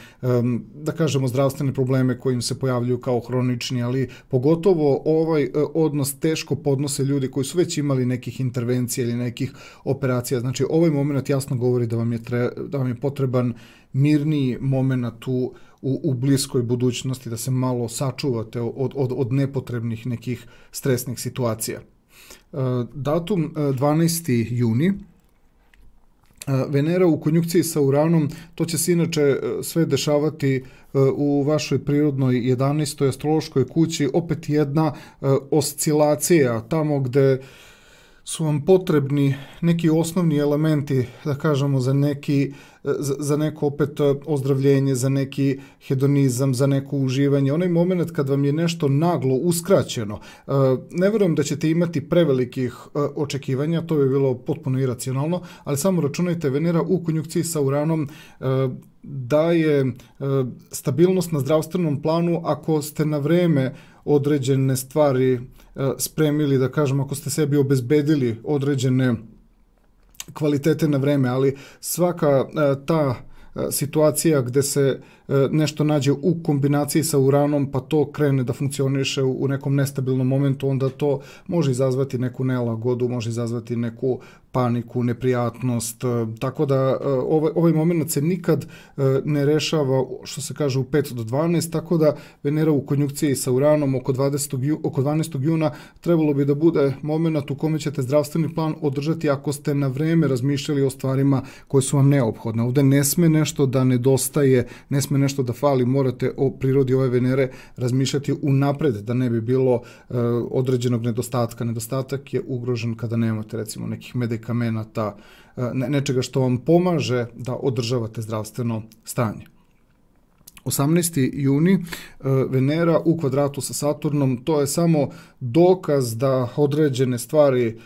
da kažemo, zdravstvene probleme koji im se pojavljuju kao hronični, ali pogotovo ovaj odnos teško podnose ljudi koji su već imali nekih intervencija ili nekih operacija. Znači, ovaj moment jasno govori da vam je potreban mirniji moment u bliskoj budućnosti, da se malo sačuvate od nepotrebnih nekih stresnih situacija. Datum 12. juni, Venera u konjunkciji sa Uranom, to će se inače sve dešavati u vašoj prirodnoj 11. astrološkoj kući, opet jedna oscilacija, tamo gde su vam potrebni neki osnovni elementi, da kažemo, za neko opet ozdravljenje, za neki hedonizam, za neko uživanje. Onaj moment kad vam je nešto naglo uskraćeno. Ne verujem da ćete imati prevelikih očekivanja, to bi bilo potpuno iracionalno, ali samo računajte, Venera u konjunkciji sa Uranom daje stabilnost na zdravstvenom planu ako ste na vreme određene stvari spremili, da kažem, ako ste sebi obezbedili određene kvalitete na vreme, ali svaka ta situacija gde se nešto nađe u kombinaciji sa Uranom, pa to krene da funkcioniše u nekom nestabilnom momentu, onda to može izazvati neku nelagodu, može izazvati neku paniku, neprijatnost, tako da ovaj moment se nikad ne rešava, što se kaže, u 5 do 12, tako da Venera u konjunkciji sa Uranom oko 12. juna trebalo bi da bude moment u kome ćete zdravstveni plan održati ako ste na vreme razmišljali o stvarima koje su vam neophodne. Ovde ne sme nešto da nedostaje, ne sme nešto da fali, morate o prirodi ove Venere razmišljati unapred da ne bi bilo određenog nedostatka. Nedostatak je ugrožen kada nemate recimo nekih medikamenata, nečega što vam pomaže da održavate zdravstveno stanje. 18. juni, Venera u kvadratu sa Saturnom, to je samo dokaz da određene stvari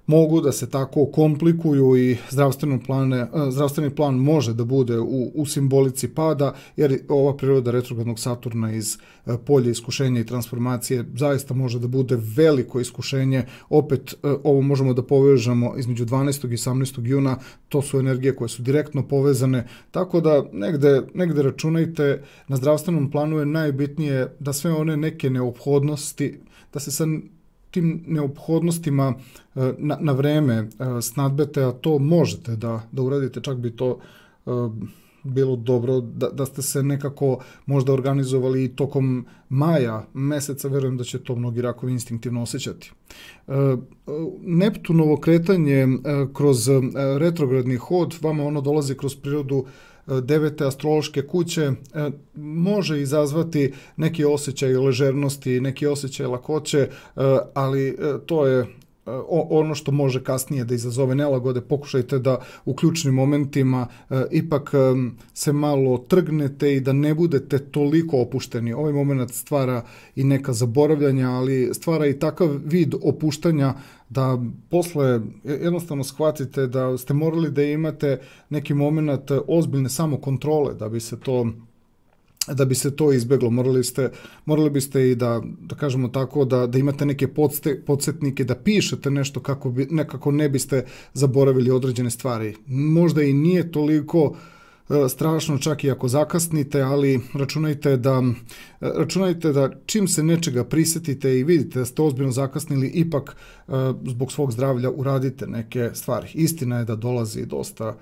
mogu da se tako komplikuju i zdravstveni plan može da bude u simbolici pada, jer ova priroda retrogradnog Saturna iz polja iskušenja i transformacije zaista može da bude veliko iskušenje. Opet ovo možemo da povežemo između 12. i 18. juna, to su energije koje su direktno povezane, tako da negde računajte, na zdravstvenom planu je najbitnije da sve one neke neophodnosti, da se sa tim neophodnostima na vreme snadbete, a to možete da uradite, čak bi to bilo dobro da ste se nekako možda organizovali i tokom maja meseca, verujem da će to mnogi rakovi instinktivno osjećati. Neptunovo kretanje kroz retrogradni hod, vama ono dolazi kroz prirodu 9. astrološke kuće, može izazvati neki osjećaj ležernosti, neki osjećaj lakoće, ali to je ono što može kasnije da izazove nelagode. Pokušajte da u ključnim momentima ipak se malo trgnete i da ne budete toliko opušteni. Ovaj moment stvara i neka zaboravljanja, ali stvara i takav vid opuštanja da posle jednostavno shvatite da ste morali da imate neki moment ozbiljne samokontrole da bi se to izbeglo. Morali biste i da kažemo tako, da imate neke podsjetnike, da pišete nešto kako nekako ne biste zaboravili određene stvari. Možda i nije toliko strašno čak i ako zakasnite, ali računajte da čim se nečega prisjetite i vidite da ste ozbiljno zakasnili, ipak zbog svog zdravlja uradite neke stvari. Istina je da dolazi dosta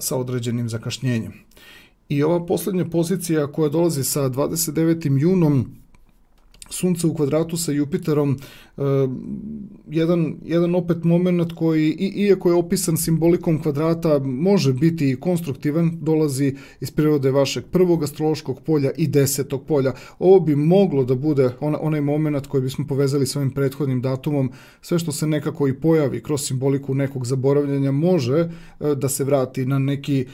sa određenim zakašnjenjem. I ova posljednja pozicija koja dolazi sa 29. junom, Sunce u kvadratu sa Jupiterom, jedan opet moment koji, iako je opisan simbolikom kvadrata, može biti i konstruktivan, dolazi iz prirode vašeg prvog astrološkog polja i 10. polja. Ovo bi moglo da bude onaj moment koji bismo povezali s ovim prethodnim datumom. Sve što se nekako i pojavi kroz simboliku nekog zaboravljanja može da se vrati na neki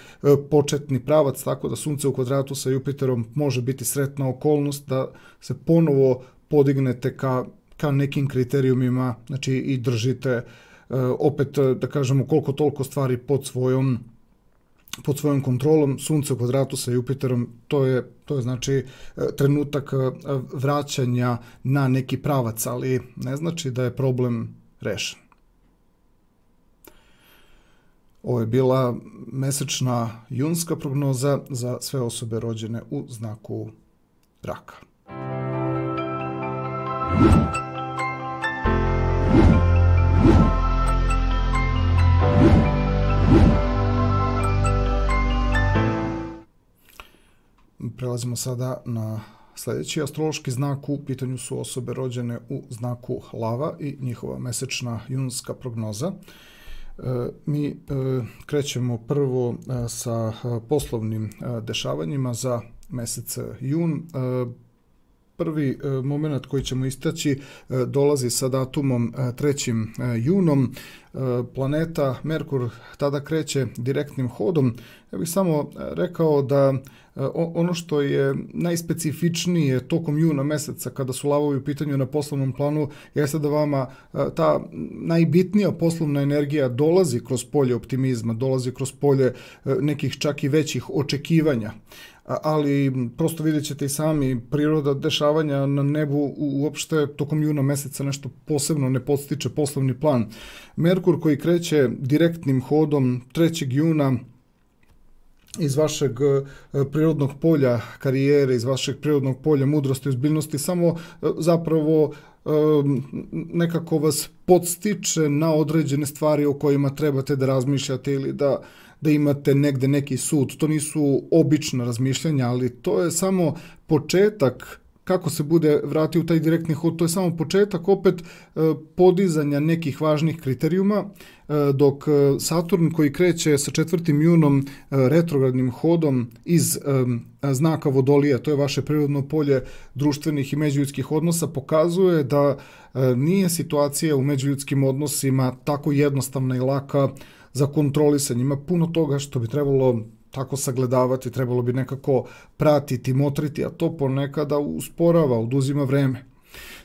početni pravac, tako da Sunce u kvadratu sa Jupiterom može biti sretna okolnost da se ponovo podignete ka nekim kriterijumima, znači i držite opet, da kažemo, koliko toliko stvari pod svojom kontrolom. Sunce u kvadratu sa Jupiterom, to je znači trenutak vraćanja na neki pravac, ali ne znači da je problem rešen. Ovo je bila mesečna junska prognoza za sve osobe rođene u znaku raka. Prelazimo sada na sljedeći astrološki znak. U pitanju su osobe rođene u znaku lava i njihova mesečna junska prognoza. Mi krećemo prvo sa poslovnim dešavanjima za mesec jun. Prvi moment koji ćemo istaći dolazi sa datumom 3. junom. Planeta Merkur tada kreće direktnim hodom. Ja bih samo rekao da ono što je najspecifičnije tokom juna meseca kada su lavovi u pitanju na poslovnom planu jeste da vama ta najbitnija poslovna energija dolazi kroz polje optimizma, dolazi kroz polje nekih čak i većih očekivanja. Ali prosto vidjet ćete i sami, priroda dešavanja na nebu uopšte tokom juna meseca nešto posebno ne podstiče poslovni plan. Merkur koji kreće direktnim hodom 3. juna iz vašeg prirodnog polja karijere, iz vašeg prirodnog polja mudrosti i ozbiljnosti, samo zapravo nekako vas podstiče na određene stvari o kojima trebate da razmišljate ili da imate negde neki sud. To nisu obična razmišljanja, ali to je samo početak kako se bude vratio u taj direktni hod, to je samo početak opet podizanja nekih važnih kriterijuma, dok Saturn koji kreće sa 4. junom retrogradnim hodom iz znaka Vodolija, to je vaše prirodno polje društvenih i međuljudskih odnosa, pokazuje da nije situacija u međuljudskim odnosima tako jednostavna i laka za kontrolisanje. Ima puno toga što bi trebalo tako sagledavati, trebalo bi nekako pratiti, motriti, a to ponekada usporava, oduzima vreme.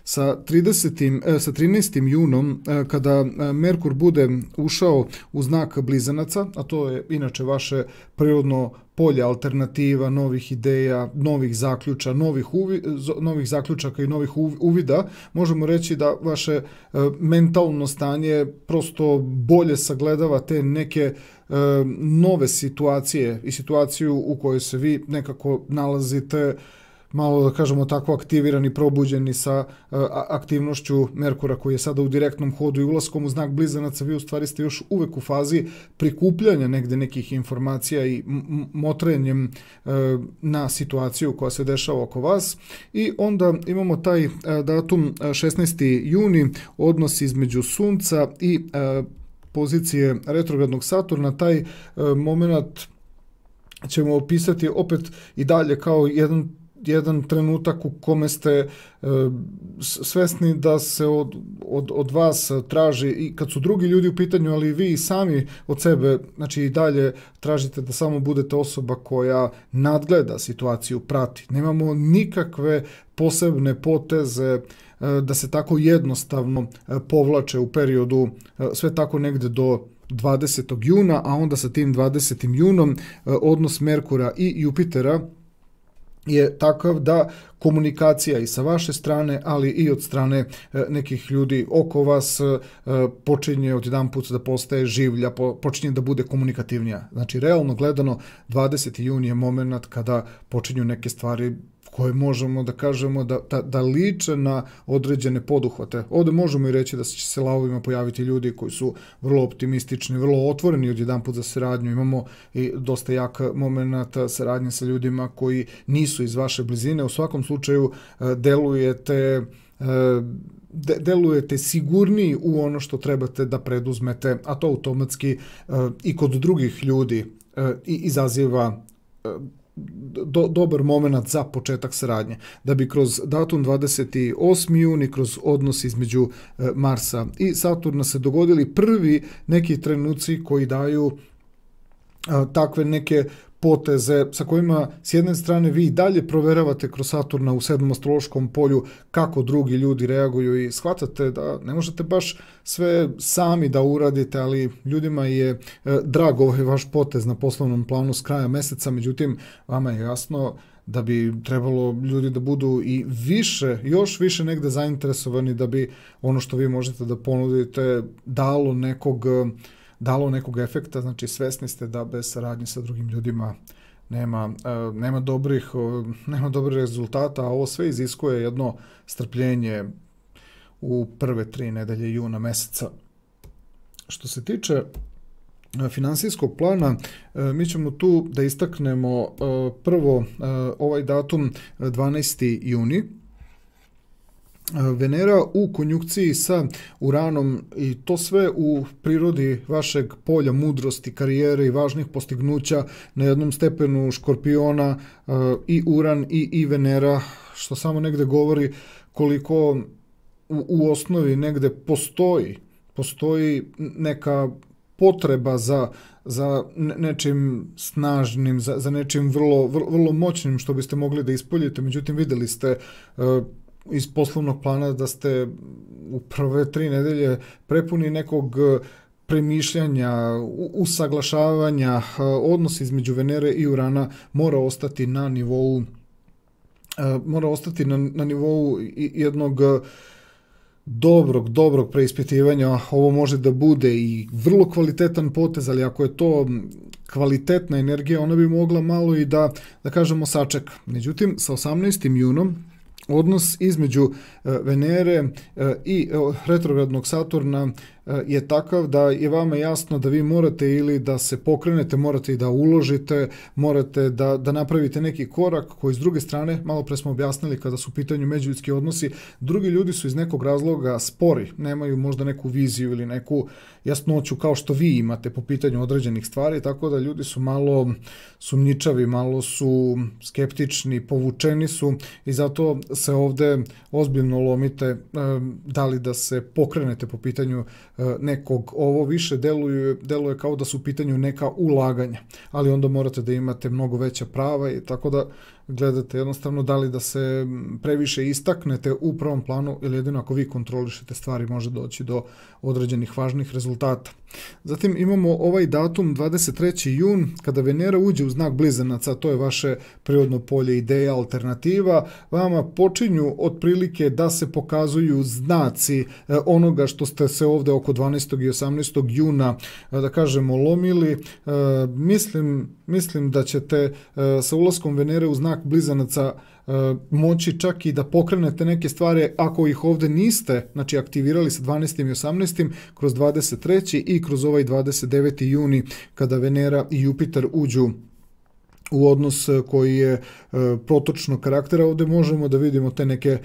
Sa 13. junom, kada Merkur bude ušao u znak Blizanaca, a to je inače vaše prirodno polje alternativa, novih ideja, novih zaključaka i novih uvida, možemo reći da vaše mentalno stanje prosto bolje sagledava te neke nove situacije i situaciju u kojoj se vi nekako nalazite malo, da kažemo tako, aktivirani, probuđeni sa aktivnošću Merkura koji je sada u direktnom hodu i ulaskom u znak Blizanaca. Vi u stvari ste još uvek u fazi prikupljanja negde nekih informacija i motrenjem na situaciju koja se dešava oko vas. I onda imamo taj datum 16. juni, odnos između Sunca i pozicije retrogradnog Saturna. Taj moment ćemo opisati opet i dalje kao jedan trenutak u kome ste svesni da se od vas traži, i kad su drugi ljudi u pitanju, ali vi sami od sebe, znači i dalje tražite da samo budete osoba koja nadgleda situaciju, prati. Nemamo nikakve posebne poteze da se tako jednostavno povlače u periodu, sve tako negde do 20. juna, a onda sa tim 20. junom odnos Merkura i Jupitera je takav da komunikacija i sa vaše strane, ali i od strane nekih ljudi oko vas počinje odjedanput da postaje življa, počinje da bude komunikativnija. Znači, realno gledano, 20. jun je moment kada počinju neke stvari koje možemo da kažemo da liče na određene poduhvate. Ovde možemo i reći da će se lavovima pojaviti ljudi koji su vrlo optimistični, vrlo otvoreni odjedanput za saradnju. Imamo i dosta jak moment saradnje sa ljudima koji nisu iz vaše blizine. U svakom slučaju delujete sigurniji u ono što trebate da preduzmete, a to automatski i kod drugih ljudi izaziva dobar moment za početak saradnje, da bi kroz datum 28. juni, kroz odnos između Marsa i Saturna se dogodili prvi neki trenuci koji daju takve neke poteze sa kojima s jedne strane vi dalje proveravate kroz Saturna u 7. astrološkom polju kako drugi ljudi reaguju i shvatate da ne možete baš sve sami da uradite, ali ljudima je drag ovaj vaš potez na poslovnom planu s kraja meseca, međutim vama je jasno da bi trebalo ljudi da budu i više, još više negde zainteresovani da bi ono što vi možete da ponudite dalo nekog efekta. Znači svesni ste da bez saradnje sa drugim ljudima nema dobrih rezultata, a ovo sve iziskuje jedno strpljenje u prve 3 nedelje juna meseca. Što se tiče finansijskog plana, mi ćemo tu da istaknemo prvo ovaj datum 12. juni, Venera u konjunkciji sa Uranom, i to sve u prirodi vašeg polja mudrosti, karijere i važnih postignuća na jednom stepenu Škorpiona, i Uran i Venera, što samo negde govori koliko u osnovi negde postoji neka potreba za nečim snažnim, za nečim vrlo moćnim što biste mogli da ispoljite. Međutim, videli ste iz poslovnog plana da ste u prve 3 nedelje prepuni nekog premišljanja, usaglašavanja. Odnos između Venere i Urana mora ostati na nivou jednog dobrog preispitivanja. Ovo može da bude i vrlo kvalitetan potez, ali ako je to kvalitetna energija, ona bi mogla malo i da kažemo sačeka. Međutim, sa 18. junom odnos između Venere i retrogradnog Saturna je takav da je vama jasno da vi morate ili da se pokrenete, morate i da uložite, morate da napravite neki korak koji s druge strane, malo pre smo objasnili kada su u pitanju međuljudski odnosi, drugi ljudi su iz nekog razloga spori, nemaju možda neku viziju ili neku jasnoću kao što vi imate po pitanju određenih stvari, tako da ljudi su malo sumnjičavi, malo su skeptični, povučeni su i zato se ovde ozbiljno lomite da li da se pokrenete po pitanju nekog. Ovo više deluje kao da su u pitanju neka ulaganja, ali onda morate da imate mnogo veća prava i tako da gledate jednostavno da li da se previše istaknete u prvom planu ili jedino ako vi kontrolišete stvari može doći do određenih važnih rezultata. Zatim imamo ovaj datum 23. jun kada Venera uđe u znak blizanaca, to je vaše prirodno polje ideja, alternativa, vama počinju otprilike da se pokazuju znaci onoga što ste se ovde oko 12. i 18. juna, da kažemo, lomili. Mislim da ćete sa ulaskom Venere u znak blizanaca moći čak i da pokrenete neke stvari ako ih ovde niste, znači aktivirali sa 12. i 18. kroz 23. i kroz ovaj 29. juni kada Venera i Jupiter uđu u odnos koji je protočnog karaktera. Ovde možemo da vidimo te neke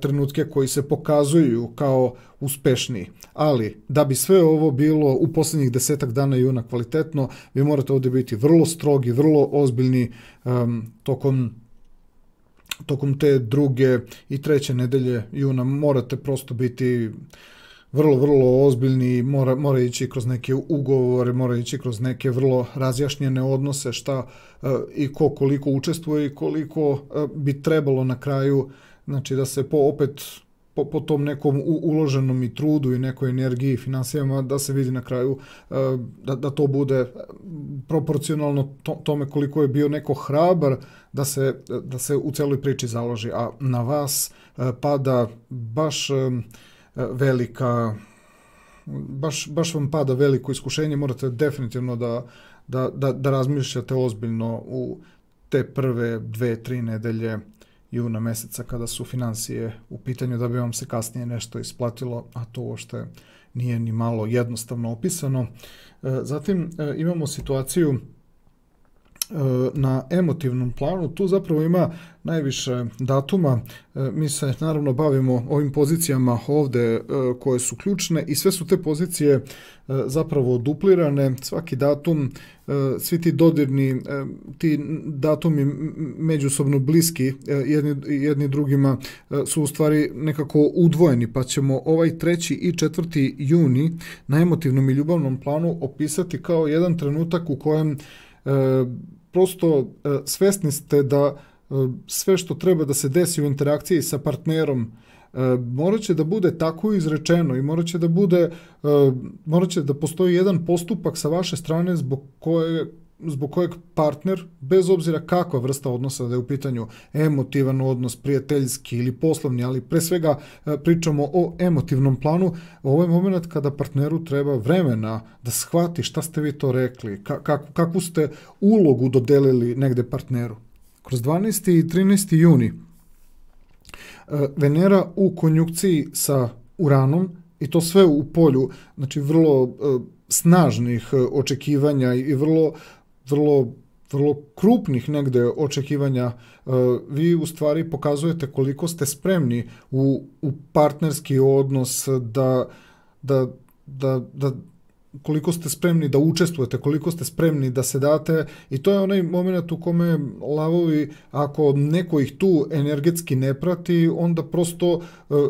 trenutke koji se pokazuju kao uspešniji. Ali, da bi sve ovo bilo u posljednjih 10 dana juna kvalitetno, vi morate ovde biti vrlo strogi, vrlo ozbiljni tokom te druge i treće nedelje juna. Morate prosto biti vrlo ozbiljni, mora ići kroz neke ugovore, mora ići kroz neke vrlo razjašnjene odnose, šta i koliko učestvuje i koliko bi trebalo na kraju, znači da se po tom nekom uloženom i trudu i nekoj energiji i finansijama da se vidi na kraju da to bude proporcionalno tome koliko je bio neko hrabar da se u celoj priči založi, a na vas pada baš baš vam pada veliko iskušenje, morate definitivno da razmišljate ozbiljno u te prve 2-3 nedelje juna meseca kada su finansije u pitanju da bi vam se kasnije nešto isplatilo, a to uopšte nije ni malo jednostavno opisano. Zatim imamo situaciju na emotivnom planu, tu zapravo ima najviše datuma, mi se naravno bavimo ovim pozicijama ovde koje su ključne i sve su te pozicije zapravo duplirane, svaki datum, svi ti dodirni, ti datumi međusobno bliski jedni drugima su u stvari nekako udvojeni, pa ćemo ovaj 3. i 4. juni na emotivnom i ljubavnom planu opisati kao jedan trenutak u kojem prosto svesni ste da sve što treba da se desi u interakciji sa partnerom morat će da bude tako izrečeno i morat će da postoji jedan postupak sa vaše strane zbog kojeg partner, bez obzira kakva vrsta odnosa, da je u pitanju emotivan odnos, prijateljski ili poslovni, ali pre svega pričamo o emotivnom planu, ovo je moment kada partneru treba vremena da shvati šta ste vi to rekli, kakvu ste ulogu dodelili negde partneru. Kroz 12. i 13. juni Venera u konjunkciji sa Uranom i to sve u polju, znači vrlo snažnih očekivanja i vrlo krupnih negde očekivanja, vi u stvari pokazujete koliko ste spremni u partnerski odnos, koliko ste spremni da učestvujete, koliko ste spremni da se date i to je onaj moment u kome lavovi, ako neko ih tu energetski ne prati, onda prosto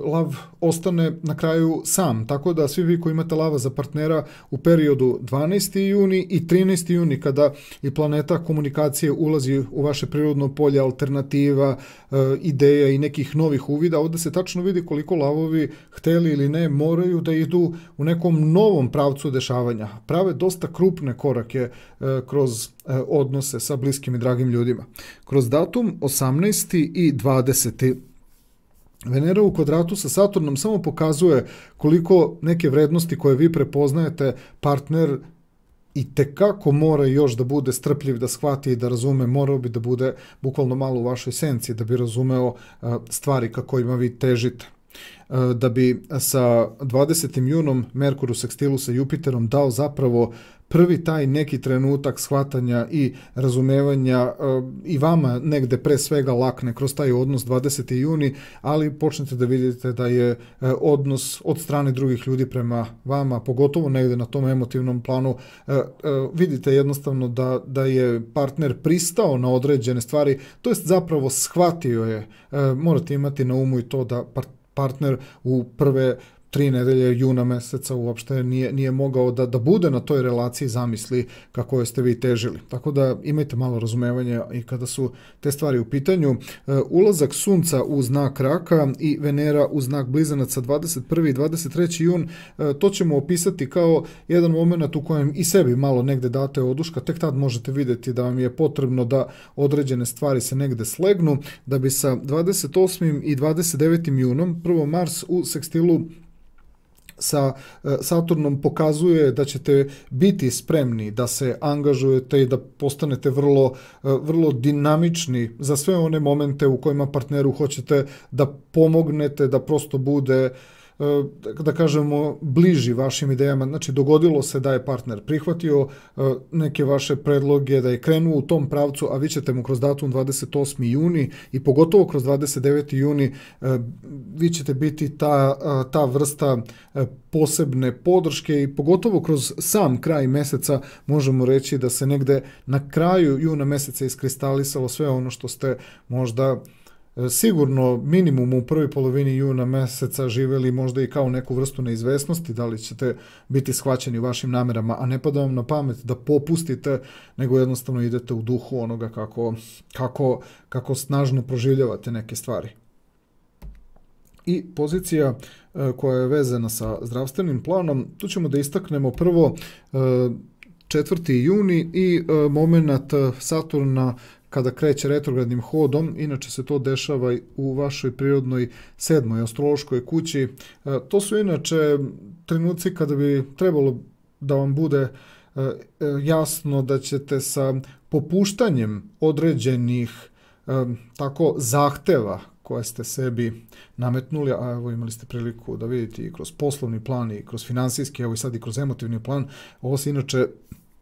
lav ostane na kraju sam. Tako da svi vi koji imate lava za partnera u periodu 12. juni i 13. juni kada i planeta komunikacije ulazi u vaše prirodno polje alternativa, ideja i nekih novih uvida, ovde se tačno vidi koliko lavovi, hteli ili ne, moraju da idu u nekom novom pravcu dešavanja. Prave dosta krupne korake kroz odnose sa bliskim i dragim ljudima. Kroz datum 18. i 20. Venera u kvadratu sa Saturnom samo pokazuje koliko neke vrednosti koje vi prepoznajete partner i tekako mora još da bude strpljiv, da shvati i da razume, morao bi da bude bukvalno malo u vašoj senci da bi razumeo stvari ka kojima vi težite. da bi sa 20. junom Merkur u sekstilu sa Jupiterom dao zapravo prvi taj neki trenutak shvatanja i razumevanja i vama negde pre svega lakne kroz taj odnos 20. juni, ali počnete da vidite da je odnos od strane drugih ljudi prema vama, pogotovo negde na tom emotivnom planu, vidite jednostavno da je partner pristao na određene stvari, to jest zapravo shvatio je. Morate imati na umu i to da partner u prve 3 nedelje juna meseca uopšte nije mogao da bude na toj relaciji zamisli kako ste vi težili. Tako da imajte malo razumevanja i kada su te stvari u pitanju. Ulazak Sunca u znak Raka i Venera u znak Blizanaca 21. i 23. jun, to ćemo opisati kao jedan moment u kojem i sebi malo negde date oduška, tek tad možete vidjeti da vam je potrebno da određene stvari se negde slegnu, da bi sa 28. i 29. junom, prvo Mars u sekstilu sa Saturnom pokazuje da ćete biti spremni da se angažujete i da postanete vrlo dinamični za sve one momente u kojima partneru hoćete da pomognete, da prosto bude, da kažemo, bliži vašim idejama. Znači, dogodilo se da je partner prihvatio neke vaše predloge, da je krenuo u tom pravcu, a vi ćete mu kroz datum 28. juni i pogotovo kroz 29. juni vi ćete biti ta vrsta posebne podrške i pogotovo kroz sam kraj meseca možemo reći da se negde na kraju juna meseca iskristalisalo sve ono što ste možda sigurno minimum u prvoj polovini juna meseca živeli možda i kao neku vrstu neizvesnosti, da li ćete biti shvaćeni vašim namerama, a ne pada vam na pamet da popustite, nego jednostavno idete u duhu onoga kako snažno proživljavate neke stvari. I pozicija koja je vezana sa zdravstvenim planom, tu ćemo da istaknemo prvo 4. juni i moment Saturna kada kreće retrogradnim hodom, inače se to dešava u vašoj prirodnoj 7. astrološkoj kući. To su inače trenuci kada bi trebalo da vam bude jasno da ćete sa popuštanjem određenih tako zahteva koje ste sebi nametnuli, a evo imali ste priliku da vidite i kroz poslovni plan i kroz finansijski, evo i sad i kroz emotivni plan. Ovo se inače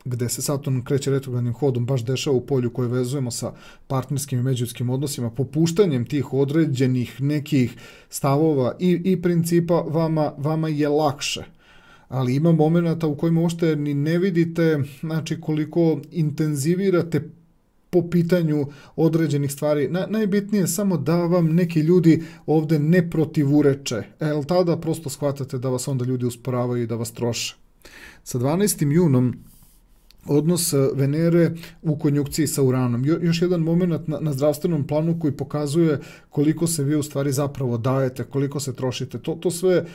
gde se Saturn kreće retrogradnim hodom baš dešava u polju koje vezujemo sa partnerskim i međuljudskim odnosima, popuštanjem tih određenih nekih stavova i principa vama je lakše. Ali ima momenata u kojima uopšte ni ne vidite, znači, koliko intenzivirate po pitanju određenih stvari. Najbitnije je samo da vam neki ljudi ovde ne protivureče, jer tada prosto shvatate da vas onda ljudi usporavaju i da vas troše. Sa 12. junom odnos Venere u konjunkciji sa Uranom. Još jedan moment na zdravstvenom planu koji pokazuje koliko se vi u stvari zapravo dajete, koliko se trošite. To sve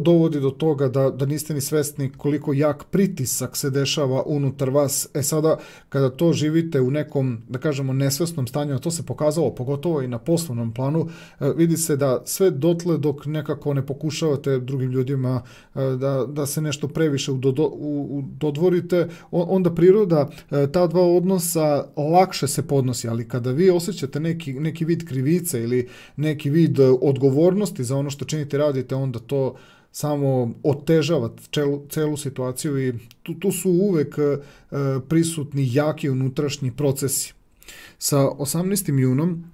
dovodi do toga da niste ni svesni koliko jak pritisak se dešava unutar vas. Sada, kada to živite u nekom, da kažemo, nesvesnom stanju, a to se pokazalo pogotovo i na poslovnom planu, vidi se da sve dotle dok nekako ne pokušavate drugim ljudima da se nešto previše dodvorite, onda priroda ta dva odnosa lakše se podnosi, ali kada vi osjećate neki vid krivice ili neki vid odgovornosti za ono što činite, radite, onda to samo otežava celu situaciju i tu su uvek prisutni jaki unutrašnji procesi. Sa 18. junom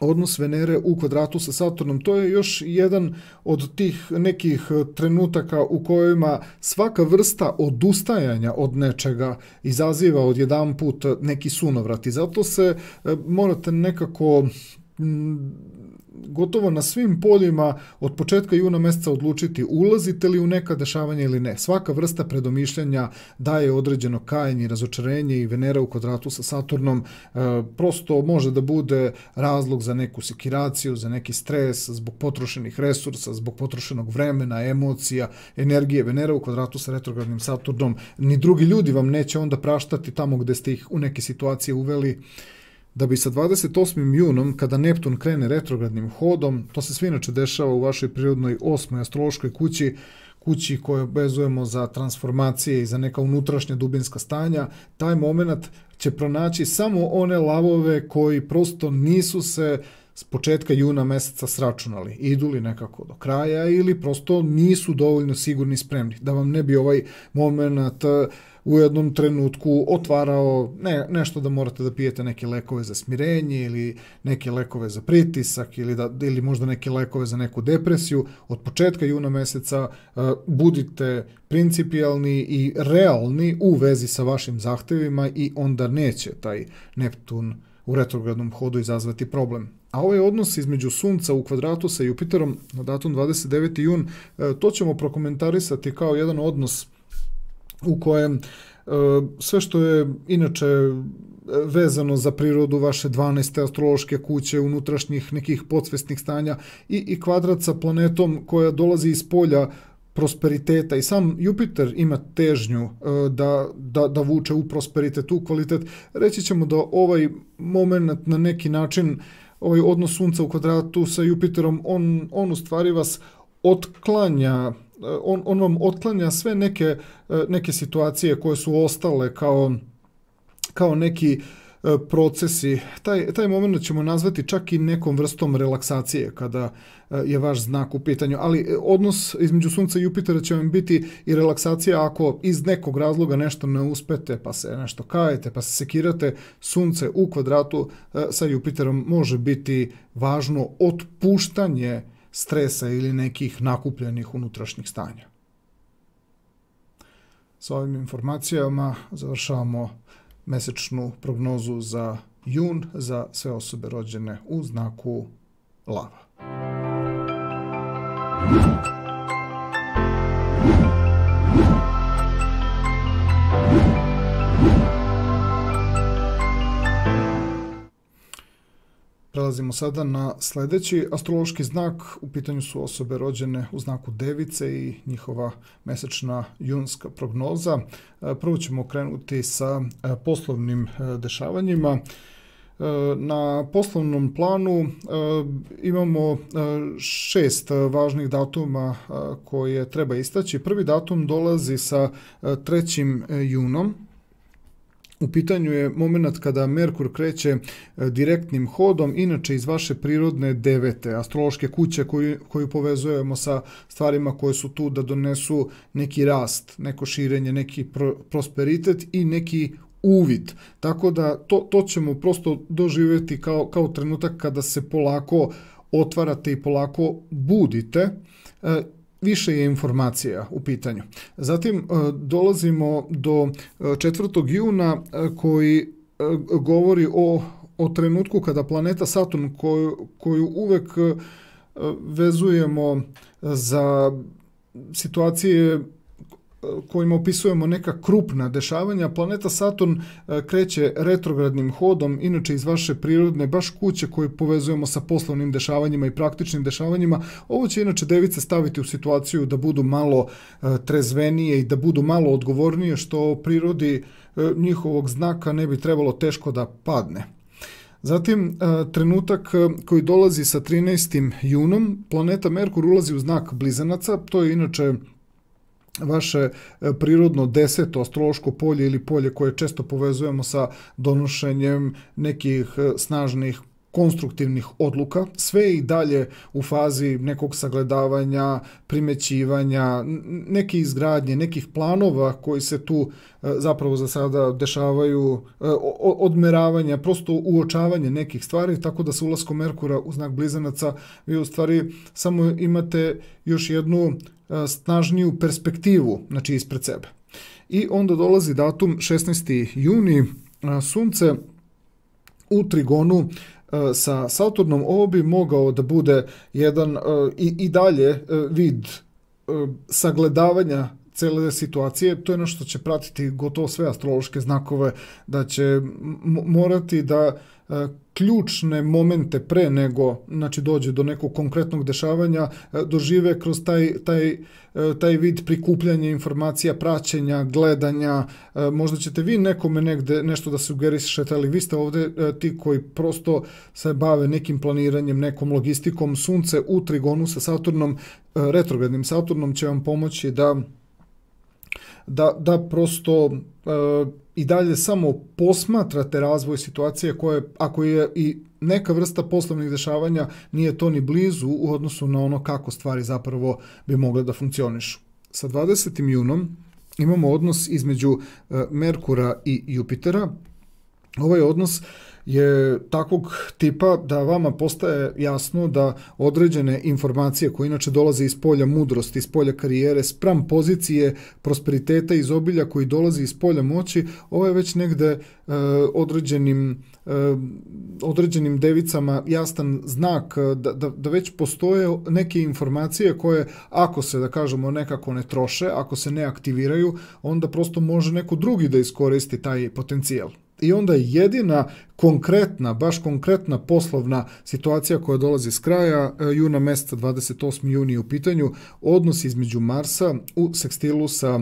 odnos Venere u kvadratu sa Saturnom, to je još jedan od tih nekih trenutaka u kojima svaka vrsta odustajanja od nečega izaziva odjedanput neki sunovrat i zato se morate nekako gotovo na svim poljima od početka juna meseca odlučiti ulazite li u neka dešavanja ili ne. Svaka vrsta predomišljanja daje određeno kajanje i razočarenje i Venera u kvadratu sa Saturnom prosto može da bude razlog za neku sekiraciju, za neki stres, zbog potrošenih resursa, zbog potrošenog vremena, emocija, energije. Venera u kvadratu sa retrogradnim Saturnom, ni drugi ljudi vam neće onda praštati tamo gde ste ih u neke situacije uveli, da bi sa 28. junom, kada Neptun krene retrogradnim hodom, to se sve inače dešava u vašoj prirodnoj 8. astrološkoj kući koju vezujemo za transformacije i za neka unutrašnja dubinska stanja, taj moment će pronaći samo one lavove koji prosto nisu se s početka juna meseca sračunali, idu li nekako do kraja ili prosto nisu dovoljno sigurni i spremni, da vam ne bi ovaj moment u jednom trenutku otvarao nešto da morate da pijete neke lekove za smirenje ili neke lekove za pritisak ili možda neke lekove za neku depresiju. Od početka juna meseca budite principijalni i realni u vezi sa vašim zahtevima i onda neće taj Neptun u retrogradnom hodu izazvati problem. A ovaj odnos između Sunca u kvadratu sa Jupiterom na datum 29. jun, to ćemo prokomentarisati kao jedan odnos u kojem sve što je inače vezano za prirodu vaše 12. astrološke kuće, unutrašnjih nekih podsvesnih stanja i kvadrat sa planetom koja dolazi iz polja prosperiteta i sam Jupiter ima težnju da vuče u prosperitet, u kvalitet. Reći ćemo da ovaj moment na neki način, ovaj odnos Sunca u kvadratu sa Jupiterom, on u stvari vas otklanja, on vam otklanja sve neke situacije koje su ostale kao neki procesi. Taj moment ćemo nazvati čak i nekom vrstom relaksacije kada je vaš znak u pitanju, ali odnos između Sunca i Jupitera će vam biti i relaksacija ako iz nekog razloga nešto ne uspete, pa se nešto kajete, pa se sekirate. Sunce u kvadratu sa Jupiterom može biti važno otpuštanje stresa ili nekih nakupljenih unutrašnjih stanja. Sa ovim informacijama završavamo mesečnu prognozu za jun za sve osobe rođene u znaku Lava. Prelazimo sada na sljedeći astrološki znak. U pitanju su osobe rođene u znaku Device i njihova mesečna junska prognoza. Prvo ćemo krenuti sa poslovnim dešavanjima. Na poslovnom planu imamo 6 važnih datuma koje treba istaći. Prvi datum dolazi sa 3. junom. U pitanju je moment kada Merkur kreće direktnim hodom, inače iz vaše prirodne 9. astrološke kuće koju povezujemo sa stvarima koje su tu da donesu neki rast, neko širenje, neki prosperitet i neki uvid. Tako da to ćemo prosto doživjeti kao trenutak kada se polako otvarate i polako budite. Više je informacija u pitanju. Zatim dolazimo do 4. juna koji govori o trenutku kada planeta Saturn koju uvek vezujemo za situacije kojima opisujemo neka krupna dešavanja. Planeta Saturn kreće retrogradnim hodom, inače iz vaše prirodne baš kuće koju povezujemo sa poslovnim dešavanjima i praktičnim dešavanjima. Ovo će inače device staviti u situaciju da budu malo trezvenije i da budu malo odgovornije, što prirodi njihovog znaka ne bi trebalo teško da padne. Zatim, trenutak koji dolazi sa 13. junom, planeta Merkur ulazi u znak Blizanaca, to je inače vaše prirodno 10. astrološko polje ili polje koje često povezujemo sa donošenjem nekih snažnih konstruktivnih odluka, sve i dalje u fazi nekog sagledavanja, primećivanja, neke izgradnje, nekih planova koji se tu zapravo za sada dešavaju, odmeravanja, prosto uočavanje nekih stvari, tako da sa ulaskom Merkura u znak Blizanaca vi u stvari samo imate još jednu snažniju perspektivu, znači ispred sebe. I onda dolazi datum 16. juni, Sunce u trigonu sa Saturnom. Ovo bi mogao da bude jedan i dalje vid sagledavanja cele situacije. To je nešto što će pratiti gotovo sve astrološke znakove, da će morati da ključne momente pre nego dođe do nekog konkretnog dešavanja dožive kroz taj vid prikupljanja informacija, praćenja, gledanja. Možda ćete vi nekome negde nešto da sugerišete, ali vi ste ovde ti koji prosto se bave nekim planiranjem, nekom logistikom. Sunce u trigonu sa Saturnom, retrogradnim Saturnom, će vam pomoći da da prosto i dalje samo posmatrate razvoj situacije koje, ako je i neka vrsta poslovnih dešavanja, nije to ni blizu u odnosu na ono kako stvari zapravo bi mogle da funkcionišu. Sa 20. junom imamo odnos između Merkura i Jupitera. Ovaj odnos je takvog tipa da vama postaje jasno da određene informacije koje inače dolaze iz polja mudrosti, iz polja karijere, spram pozicije prosperiteta i izobilja koji dolazi iz polja moći, ovo je već negde određenim devicama jasan znak da već postoje neke informacije koje, ako se, da kažemo, nekako ne troše, ako se ne aktiviraju, onda prosto može neko drugi da iskoristi taj potencijal. I onda jedina konkretna, baš konkretna poslovna situacija koja dolazi s kraja juna meseca, 28. juni u pitanju, odnos između Marsa u sekstilu sa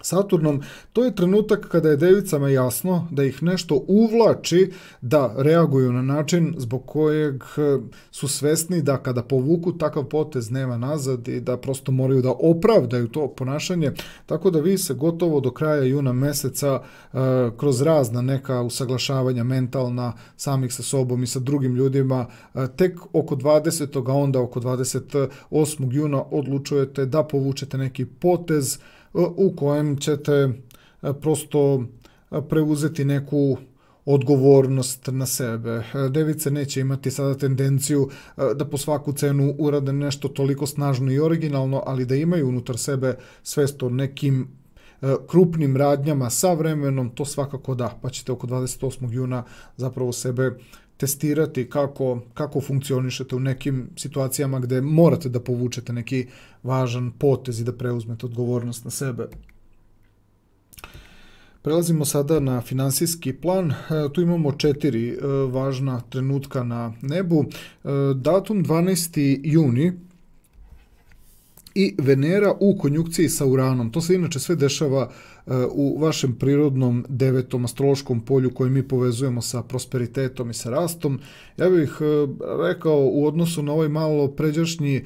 Saturnom, to je trenutak kada je devicama jasno da ih nešto uvlači da reaguju na način zbog kojeg su svesni da kada povuku takav potez nema nazad i da prosto moraju da opravdaju to ponašanje, tako da vi se gotovo do kraja juna meseca kroz razna neka usaglašavanja mentalna samih sa sobom i sa drugim ljudima, tek oko 20. a onda oko 28. juna odlučujete da povučete neki potez u kojem ćete prosto preuzeti neku odgovornost na sebe. Device neće imati sada tendenciju da po svaku cenu urade nešto toliko snažno i originalno, ali da imaju unutar sebe svest o nekim krupnim radnjama sa vremenom, to svakako da, pa ćete oko 28. juna zapravo sebe testirati kako funkcionišete u nekim situacijama gde morate da povučete neki važan potez i da preuzmete odgovornost na sebe. Prelazimo sada na finansijski plan. Tu imamo 4 važna trenutka na nebu. Datum 12. juni i Venera u konjunkciji sa Uranom. To se inače sve dešava u vašem prirodnom 9. astrološkom polju koje mi povezujemo sa prosperitetom i sa rastom. Ja bih rekao u odnosu na ovaj malo pređašnji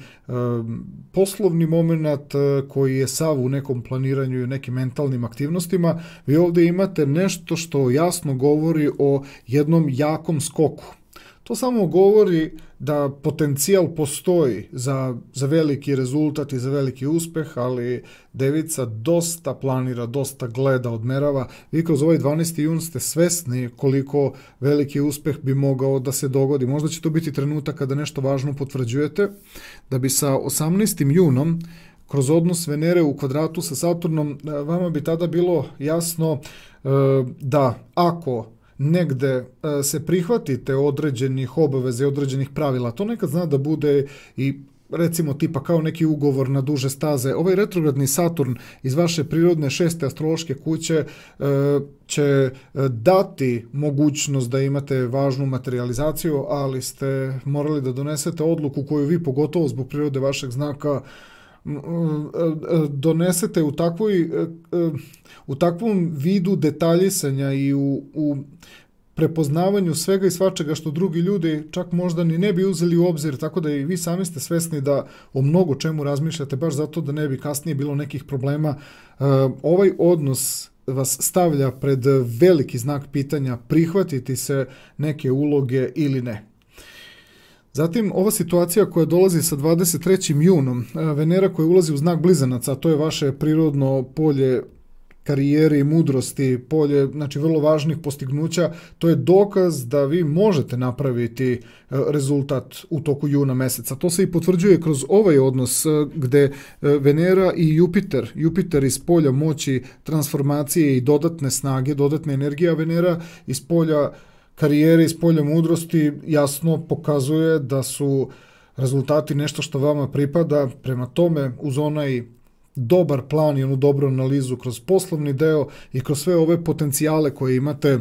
poslovni moment koji je sav u nekom planiranju i nekim mentalnim aktivnostima, vi ovdje imate nešto što jasno govori o jednom jakom skoku. To samo govori da potencijal postoji za veliki rezultat i za veliki uspeh, ali devica dosta planira, dosta gleda, odmerava. Vi kroz ovaj 12. jun ste svesni koliko veliki uspeh bi mogao da se dogodi. Možda će to biti trenutak kada nešto važno potvrđujete, da bi sa 18. junom kroz odnos Venere u kvadratu sa Saturnom, vama bi tada bilo jasno da ako negde se prihvatite određenih obaveza i određenih pravila, to nekad zna da bude i recimo tipa kao neki ugovor na duže staze. Ovaj retrogradni Saturn iz vaše prirodne 6. astrološke kuće će dati mogućnost da imate važnu materializaciju, ali ste morali da donesete odluku koju vi, pogotovo zbog prirode vašeg znaka, donesete u takvom vidu detaljisanja i u prepoznavanju svega i svačega što drugi ljudi čak možda ni ne bi uzeli u obzir, tako da i vi sami ste svesni da o mnogo čemu razmišljate, baš zato da ne bi kasnije bilo nekih problema. Ovaj odnos vas stavlja pred veliki znak pitanja, prihvatiti se neke uloge ili ne. Zatim, ova situacija koja dolazi sa 23. junom, Venera koja ulazi u znak Blizanaca, a to je vaše prirodno polje karijere i mudrosti, polje, znači, vrlo važnih postignuća, to je dokaz da vi možete napraviti rezultat u toku juna meseca. To se i potvrđuje kroz ovaj odnos gde Venera i Jupiter iz polja moći, transformacije i dodatne snage, dodatne energije, a Venera iz polja karijere, iz polja mudrosti jasno pokazuje da su rezultati nešto što vama pripada. Prema tome, uz onaj dobar plan i onu dobru analizu kroz poslovni deo i kroz sve ove potencijale koje imate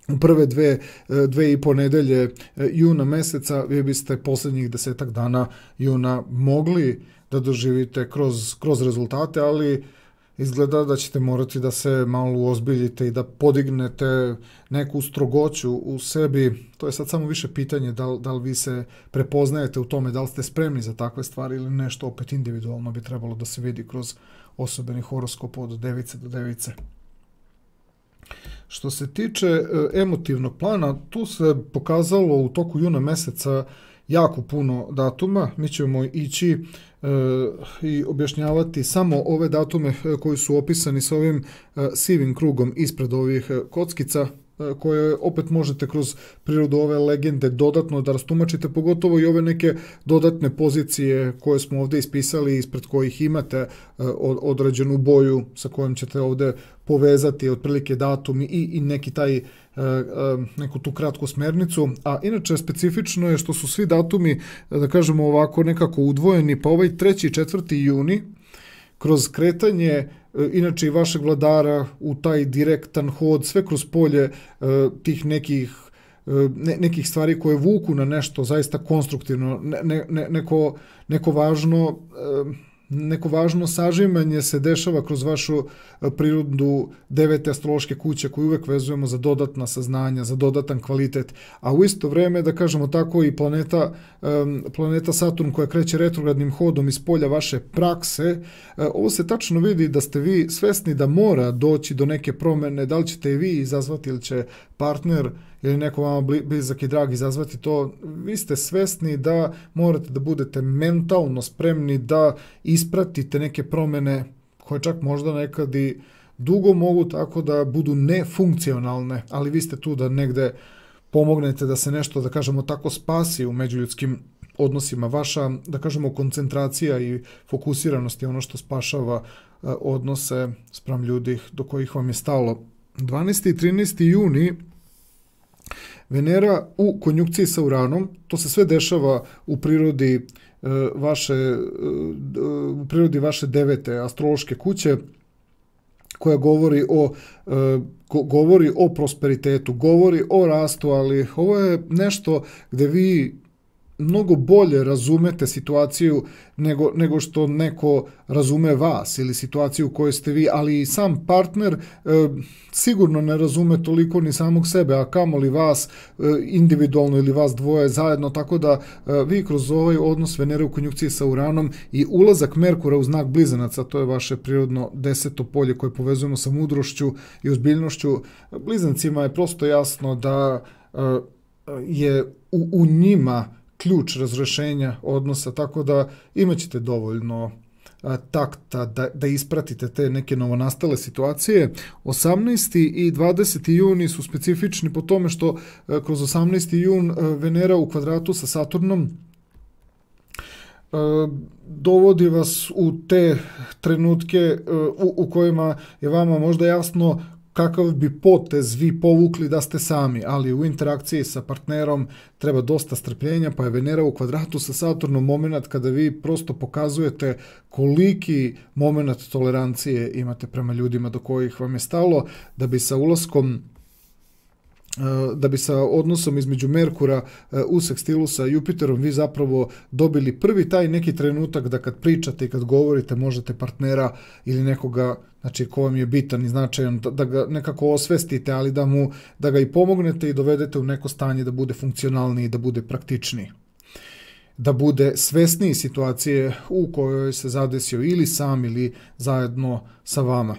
u prve dve i po nedelje juna meseca, vi biste posljednjih 10 dana juna mogli da doživite kroz rezultate, ali izgleda da ćete morati da se malo uozbiljite i da podignete neku strogoću u sebi. To je sad samo više pitanje da li vi se prepoznajete u tome, da li ste spremni za takve stvari ili nešto opet individualno bi trebalo da se vidi kroz osobeni horoskop od device do device. Što se tiče emotivnog plana, tu se pokazalo u toku juna meseca jako puno datuma. Mi ćemo ići i objašnjavati samo ove datume koji su opisani s ovim sivim krugom ispred ovih kockica, koje opet možete kroz prirodu ove legende dodatno da rastumačite, pogotovo i ove neke dodatne pozicije koje smo ovdje ispisali, ispred kojih imate određenu boju sa kojom ćete ovdje povezati otprilike datum i neki taj neku tu kratku smernicu. A inače specifično je što su svi datumi, da kažemo ovako, nekako udvojeni, pa ovaj 3. i 4. juni kroz kretanje inače i vašeg vladara u taj direktan hod, sve kroz polje tih nekih stvari koje vuku na nešto zaista konstruktivno, neko važno sažimanje se dešava kroz vašu prirodu devete astrološke kuće koju uvek vezujemo za dodatna saznanja, za dodatan kvalitet, a u isto vreme, da kažemo tako, i planeta Saturn koja kreće retrogradnim hodom iz polja vaše prakse. Ovo se tačno vidi da ste vi svesni da mora doći do neke promene, da li ćete i vi izazvati ili će partner ili neko vama blizak i drag izazvati to. Vi ste svesni da morate da budete mentalno spremni da ispratite neke promene koje čak možda nekad i dugo mogu tako da budu nefunkcionalne, ali vi ste tu da negde pomognete da se nešto, da kažemo tako, spasi u međuljudskim odnosima. Vaša, da kažemo, koncentracija i fokusiranost je ono što spašava odnose spram ljudi do kojih vam je stalo. 12. i 13. juni Venera u konjunkciji sa Uranom, to se sve dešava u prirodi vaše devete astrološke kuće, koja govori o prosperitetu, govori o rastu, ali ovo je nešto gde vi mnogo bolje razumete situaciju nego što neko razume vas ili situaciju u kojoj ste vi, ali i sam partner sigurno ne razume toliko ni samog sebe, a kamoli vas individualno ili vas dvoje zajedno, tako da vi kroz ovaj odnos Venere u konjunkciji sa Uranom i ulazak Merkura u znak Blizanaca, to je vaše prirodno 10. polje koje povezujemo sa mudrošću i ozbiljnošću, Blizancima je prosto jasno da je u njima ključ razrešenja odnosa, tako da imaćete dovoljno takta da ispratite te neke novonastale situacije. 18. i 20. juni su specifični po tome što kroz 18. jun Venera u kvadratu sa Saturnom dovodi vas u te trenutke u kojima je vama možda jasno kakav bi potez vi povukli da ste sami, ali u interakciji sa partnerom treba dosta strpljenja, pa je Venera u kvadratu sa Saturnom moment kada vi prosto pokazujete koliki moment tolerancije imate prema ljudima do kojih vam je stalo, da bi sa odnosom između Merkura u sekstilu sa Jupiterom vi zapravo dobili prvi taj neki trenutak da kad pričate i kad govorite možete partnera ili nekoga, znači ko vam je bitan i značajan, da ga nekako osvestite, ali da ga i pomognete i dovedete u neko stanje da bude funkcionalniji, da bude praktičniji, da bude svesniji situacije u kojoj se zadesio ili sam ili zajedno sa vama.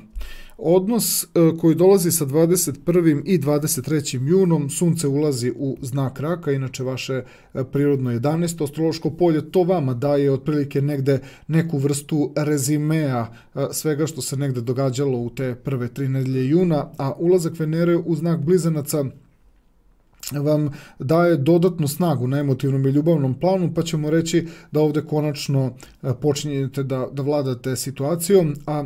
Odnos koji dolazi sa 21. i 23. junom, Sunce ulazi u znak Raka, inače vaše prirodno 11. astrološko polje, to vama daje otprilike negde neku vrstu rezimea svega što se negde događalo u te prve 3 nedelje juna, a ulazak Venere u znak Blizanaca vam daje dodatnu snagu na emotivnom i ljubavnom planu, pa ćemo reći da ovdje konačno počinjete da vladate situacijom, a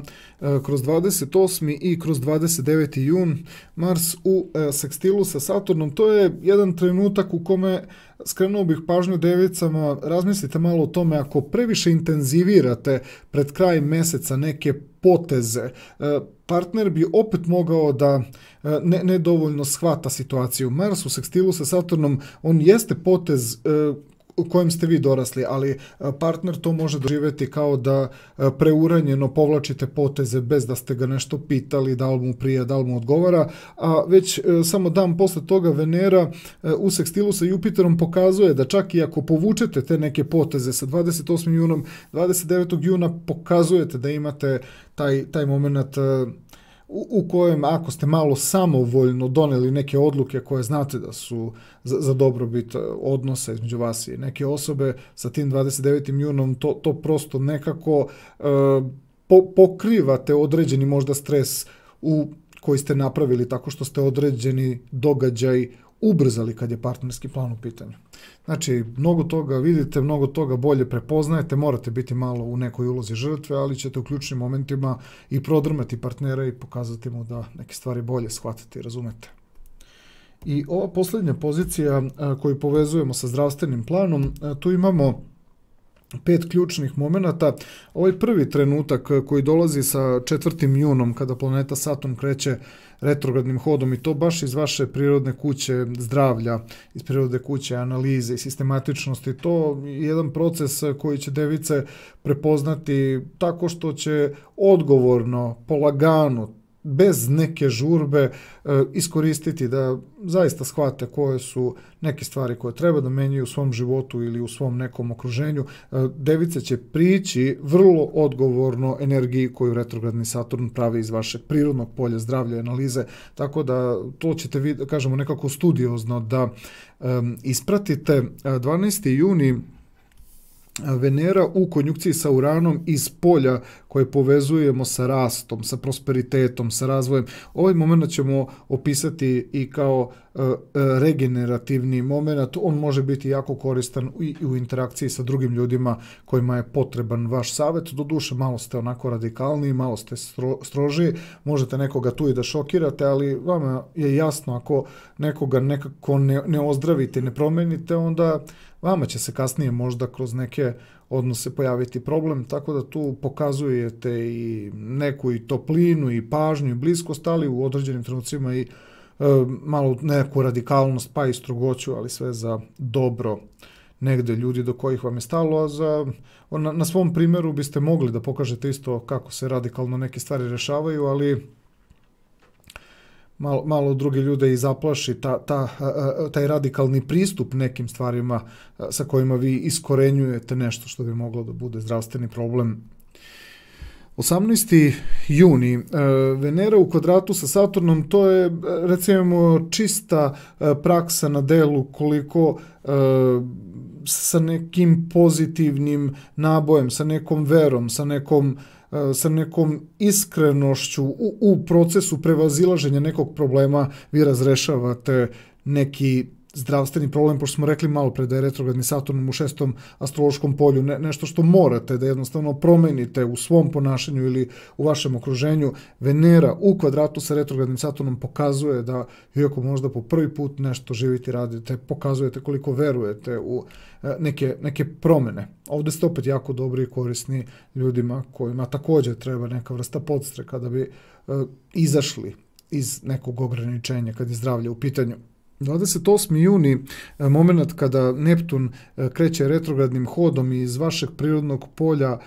kroz 28. i kroz 29. jun Mars u sekstilu sa Saturnom, to je jedan trenutak u kome skrenuo bih pažnju devicama, razmislite malo o tome, ako previše intenzivirate pred kraj meseca neke poteze, partner bi opet mogao da nedovoljno shvata situaciju. Mars u sekstilu sa Saturnom, on jeste potez u kojem ste vi dorasli, ali partner to može doživjeti kao da preuranjeno povlačite poteze bez da ste ga nešto pitali, da li mu prija, da li mu odgovara, a već samo dan posle toga Venera u sekstilu sa Jupiterom pokazuje da čak i ako povučete te neke poteze sa 28. junom, 29. juna pokazujete da imate taj moment u kojem ako ste malo samovoljno doneli neke odluke koje znate da su za dobrobit odnosa između vas i neke osobe, sa tim 29. junom to prosto nekako pokrivate određeni možda stres koji ste napravili tako što ste određeni događaj ubrzali kad je partnerski plan u pitanju. Znači, mnogo toga vidite, mnogo toga bolje prepoznajete, morate biti malo u nekoj ulozi žrtve, ali ćete u ključnim momentima i prodrmati partnera i pokazati mu da neke stvari bolje shvatite i razumete. I ova posljednja pozicija koju povezujemo sa zdravstvenim planom, tu imamo 5 ključnih momenata. Ovaj prvi trenutak koji dolazi sa 4. junom kada planeta Saturn kreće retrogradnim hodom i to baš iz vaše prirodne kuće zdravlja, iz prirodne kuće analize i sistematičnosti, to je jedan proces koji će device prepoznati tako što će odgovorno, polagano, bez neke žurbe iskoristiti da zaista shvate koje su neke stvari koje treba da menjaju u svom životu ili u svom nekom okruženju. Device će prići vrlo odgovorno energiji koju retrogradni Saturn pravi iz vašeg prirodnog polja zdravlja i analize, tako da to ćete vi, kažemo, nekako studiozno da ispratite. 12. juni Venera u konjunkciji sa Uranom iz polja koje povezujemo sa rastom, sa prosperitetom, sa razvojem. Ovaj moment ćemo opisati i kao regenerativni moment. On može biti jako koristan i u interakciji sa drugim ljudima kojima je potreban vaš savjet. Doduše, malo ste onako radikalni, malo ste stroži, možete nekoga tu i da šokirate, ali vama je jasno ako nekoga nekako ne ozdravite, ne promenite, onda vama će se kasnije možda kroz neke odnose pojaviti problem, tako da tu pokazujete i neku i toplinu i pažnju i bliskost, ali u određenim trenucima i malo neku radikalnost pa i strogoću, ali sve za dobro negde ljudi do kojih vam je stalo, a na svom primjeru biste mogli da pokažete isto kako se radikalno neke stvari rešavaju, ali malo druge ljude i zaplaši taj radikalni pristup nekim stvarima sa kojima vi iskorenjujete nešto što bi moglo da bude zdravstveni problem. 18. juni, Venera u kvadratu sa Saturnom, to je recimo čista praksa na delu koliko sa nekim pozitivnim nabojem, sa nekom verom, sa nekom iskrenošću u procesu prevazilaženja nekog problema vi razrešavate neki zdravstveni problem, pošto smo rekli malo pre da je retrogradni Saturn u 6. astrološkom polju, nešto što morate da jednostavno promenite u svom ponašanju ili u vašem okruženju. Venera u kvadratu sa retrogradnim Saturnom pokazuje da, iako možda po prvi put nešto živite i radite, pokazujete koliko verujete u neke promene. Ovdje ste opet jako dobri i korisni ljudima kojima također treba neka vrsta podstreka da bi izašli iz nekog ograničenja kad je zdravlje u pitanju. 28. juni, moment kada Neptun kreće retrogradnim hodom iz vašeg prirodnog polja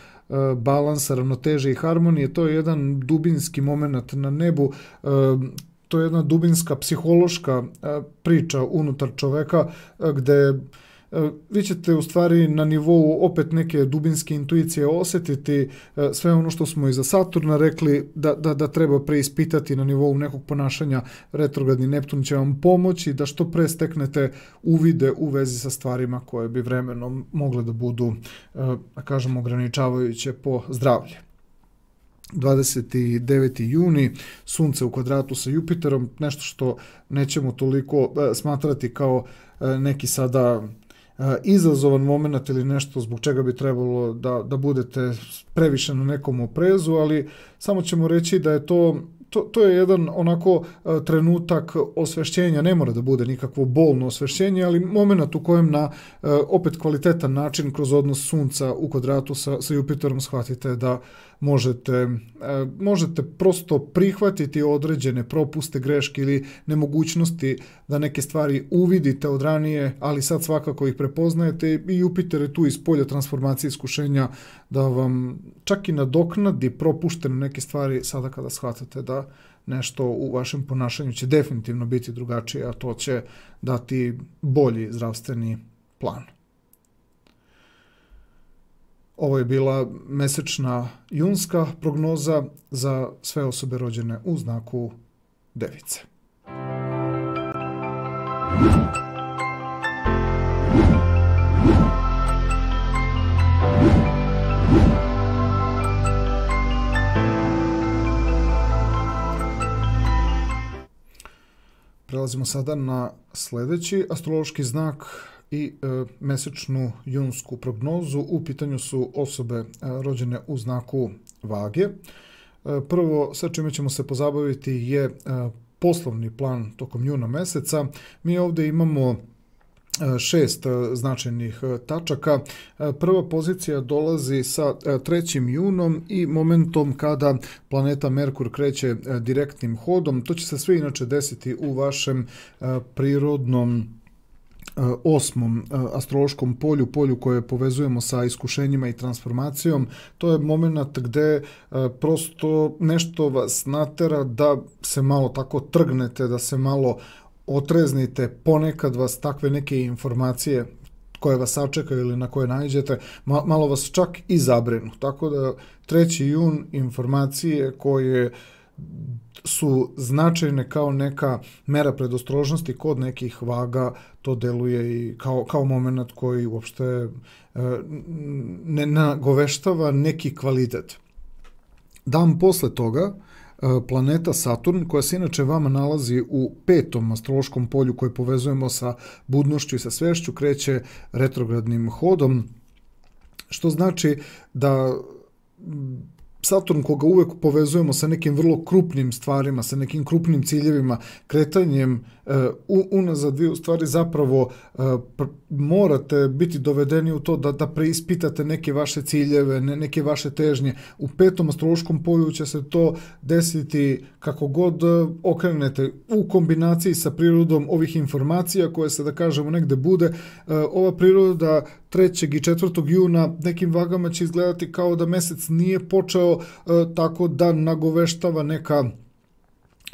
balansa, ravnoteže i harmonije, to je jedan dubinski moment na nebu, to je jedna dubinska psihološka priča unutar čoveka gde vi ćete u stvari na nivou opet neke dubinske intuicije osjetiti sve ono što smo i za Saturna rekli da treba preispitati na nivou nekog ponašanja. Retrogradni Neptun će vam pomoći da što pre steknete uvide u vezi sa stvarima koje bi vremenom mogle da budu, da kažemo, ograničavajuće po zdravlje. 29. juni, Sunce u kvadratu sa Jupiterom, nešto što nećemo toliko smatrati kao neki sada izazovan moment ili nešto zbog čega bi trebalo da budete previše na nekom oprezu, ali samo ćemo reći da je to je jedan onako trenutak osvešćenja, ne mora da bude nikakvo bolno osvešćenje, ali moment u kojem na opet kvalitetan način kroz odnos Sunca u kvadratu sa Jupiterom shvatite da možete prosto prihvatiti određene propuste, greške ili nemogućnosti da neke stvari uvidite od ranije, ali sad svakako ih prepoznajete i Jupiter je tu iz polja transformacije iskušenja da vam čak i nadoknadi propuštene neke stvari sada kada shvatate da nešto u vašem ponašanju će definitivno biti drugačije, a to će dati bolji zdravstveni plan. Ovo je bila mesečna junska prognoza za sve osobe rođene u znaku Device. Prelazimo sada na sljedeći astrološki znak i mesečnu junsku prognozu. U pitanju su osobe rođene u znaku Vage. Prvo, sa čime ćemo se pozabaviti je poslovni plan tokom juna meseca. Mi ovdje imamo 6 značajnih tačaka. Prva pozicija dolazi sa 3. junom i momentom kada planeta Merkur kreće direktnim hodom. To će se sve inače desiti u vašem prirodnom 8. astrološkom polju koje povezujemo sa iskušenjima i transformacijom. To je moment gde prosto nešto vas natera da se malo tako trgnete, da se malo otreznite, ponekad vas takve neke informacije koje vas sačekaju ili na koje naiđete, malo vas čak i zabrinu. Tako da 3. jun informacije koje su značajne kao neka mera predostrožnosti kod nekih vaga, to deluje i kao moment koji uopšte ne nagoveštava neki kvalitet. Dan posle toga planeta Saturn, koja se inače vama nalazi u 5. astrološkom polju koje povezujemo sa budnošću i sa svešću, kreće retrogradnim hodom, što znači da Saturn, koga uvek povezujemo sa nekim vrlo krupnim stvarima, sa nekim krupnim ciljevima, kretanjem unazad, vi u stvari zapravo morate biti dovedeni u to da preispitate neke vaše ciljeve, neke vaše težnje. U 5. astrološkom polju će se to desiti kako god okrenete u kombinaciji sa prirodom ovih informacija koje se, da kažemo, negde bude. Ova priroda 3. i 4. juna nekim vagama će izgledati kao da mesec nije počeo, tako da nagoveštava neka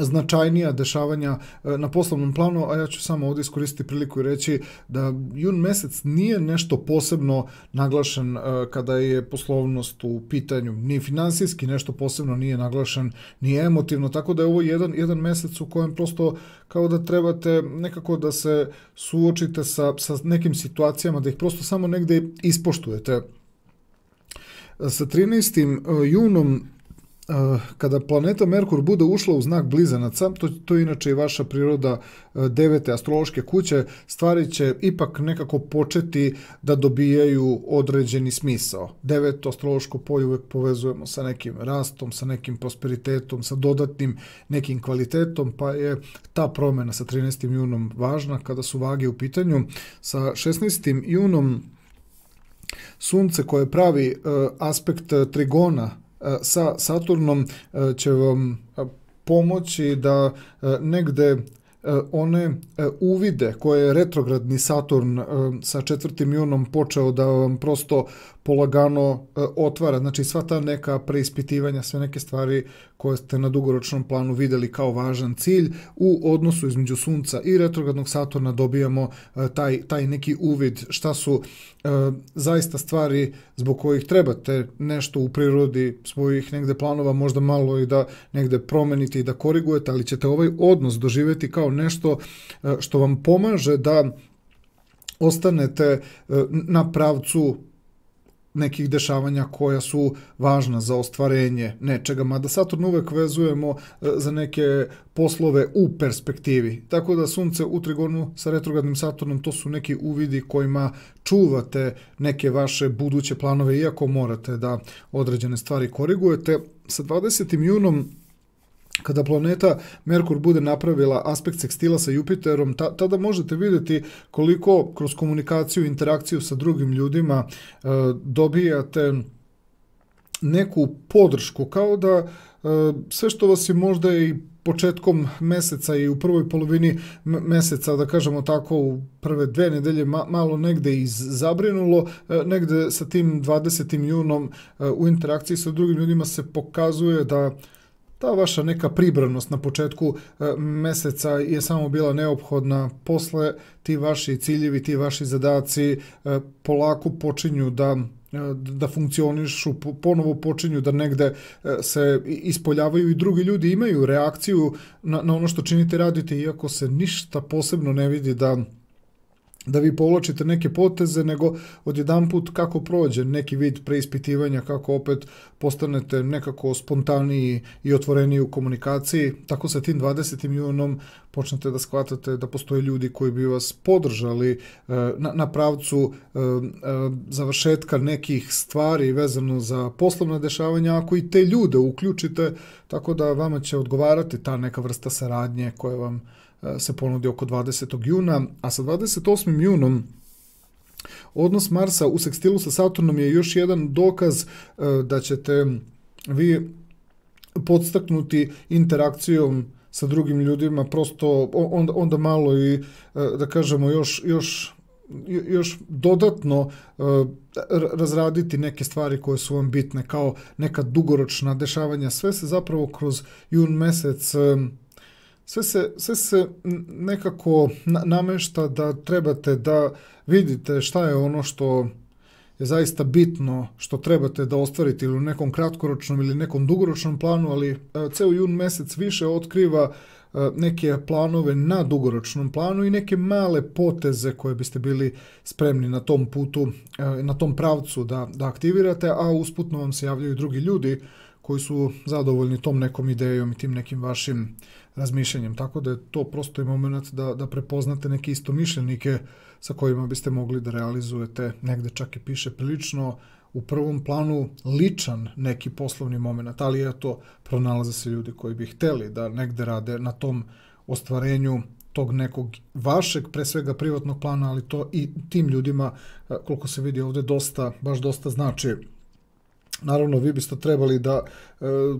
značajnija dešavanja na poslovnom planu, a ja ću samo ovdje iskoristiti priliku i reći da jun mesec nije nešto posebno naglašen kada je poslovnost u pitanju, ni finansijski nešto posebno nije naglašen, ni emotivno, tako da je ovo jedan mesec u kojem prosto kao da trebate nekako da se suočite sa nekim situacijama, da ih prosto samo negde ispoštujete. Sa 13. junom kada planeta Merkur bude ušla u znak Blizanaca, to je inače i vaša priroda 9. astrološke kuće, stvari će ipak nekako početi da dobijaju određeni smisao. 9. astrološko polje uvek povezujemo sa nekim rastom, sa nekim prosperitetom, sa dodatnim nekim kvalitetom, pa je ta promjena sa 13. junom važna kada su vage u pitanju. Sa 16. junom Sunce koje pravi aspekt trigona sa Saturnom će vam pomoći da negde one uvide koje je retrogradni Saturn sa 4. junom počeo da vam prosto polagano otvara, znači sva ta neka preispitivanja, sve neke stvari koje ste na dugoročnom planu videli kao važan cilj, u odnosu između Sunca i retrogradnog Saturna dobijamo taj neki uvid šta su zaista stvari zbog kojih trebate nešto u prirodi svojih negde planova možda malo i da negde promenite i da korigujete, ali ćete ovaj odnos doživjeti kao nešto što vam pomaže da ostanete na pravcu nekih dešavanja koja su važna za ostvarenje nečega, mada Saturn uvek vezujemo za neke poslove u perspektivi. Tako da Sunce u trigonu sa retrogradnim Saturnom to su neki uvidi kojima čuvate neke vaše buduće planove, iako morate da određene stvari korigujete. Sa 20. junom kada planeta Merkur bude napravila aspekt sekstila sa Jupiterom, tada možete vidjeti koliko kroz komunikaciju i interakciju sa drugim ljudima dobijate neku podršku, kao da sve što vas je možda i početkom meseca i u prvoj polovini meseca, da kažemo tako, u prve 2 nedelje malo negde zabrinulo, negde sa tim 20. junom u interakciji sa drugim ljudima se pokazuje da ta vaša neka pribranost na početku meseca je samo bila neophodna. Posle ti vaši ciljevi, ti vaši zadaci polako počinju da funkcionišu, ponovo počinju da negde se ispoljavaju i drugi ljudi imaju reakciju na ono što činite, radite, iako se ništa posebno ne vidi da vi povlačite neke poteze, nego odjedanput kako prođe neki vid preispitivanja, kako opet postanete nekako spontaniji i otvoreniji u komunikaciji, tako sa tim 20. junom počnete da shvatate da postoje ljudi koji bi vas podržali na pravcu završetka nekih stvari vezano za poslovna dešavanja, ako i te ljude uključite, tako da vama će odgovarati ta neka vrsta saradnje koja vam se ponudi oko 20. juna, a sa 28. junom odnos Marsa u sekstilu sa Saturnom je još jedan dokaz da ćete vi podstaknuti interakcijom sa drugim ljudima, prosto onda malo i, da kažemo, još dodatno razraditi neke stvari koje su vam bitne, kao neka dugoročna dešavanja. Sve se zapravo kroz jun mesec sve se nekako namešta da trebate da vidite šta je ono što je zaista bitno, što trebate da ostvarite ili u nekom kratkoročnom ili nekom dugoročnom planu, ali ceo jun mesec više otkriva neke planove na dugoročnom planu i neke male poteze koje biste bili spremni na tom putu, na tom pravcu da aktivirate, a usputno vam se javljaju drugi ljudi koji su zadovoljni tom nekom idejom i tim nekim vašim razmišljanjem. Tako da je to prosto i moment da prepoznate neke istomišljenike sa kojima biste mogli da realizujete, negde čak i piše prilično u prvom planu ličan neki poslovni moment, ali eto, pronalaze se ljudi koji bi hteli da negde rade na tom ostvarenju tog nekog vašeg, pre svega privatnog plana, ali to i tim ljudima, koliko se vidi ovde, baš dosta znači. Naravno, vi biste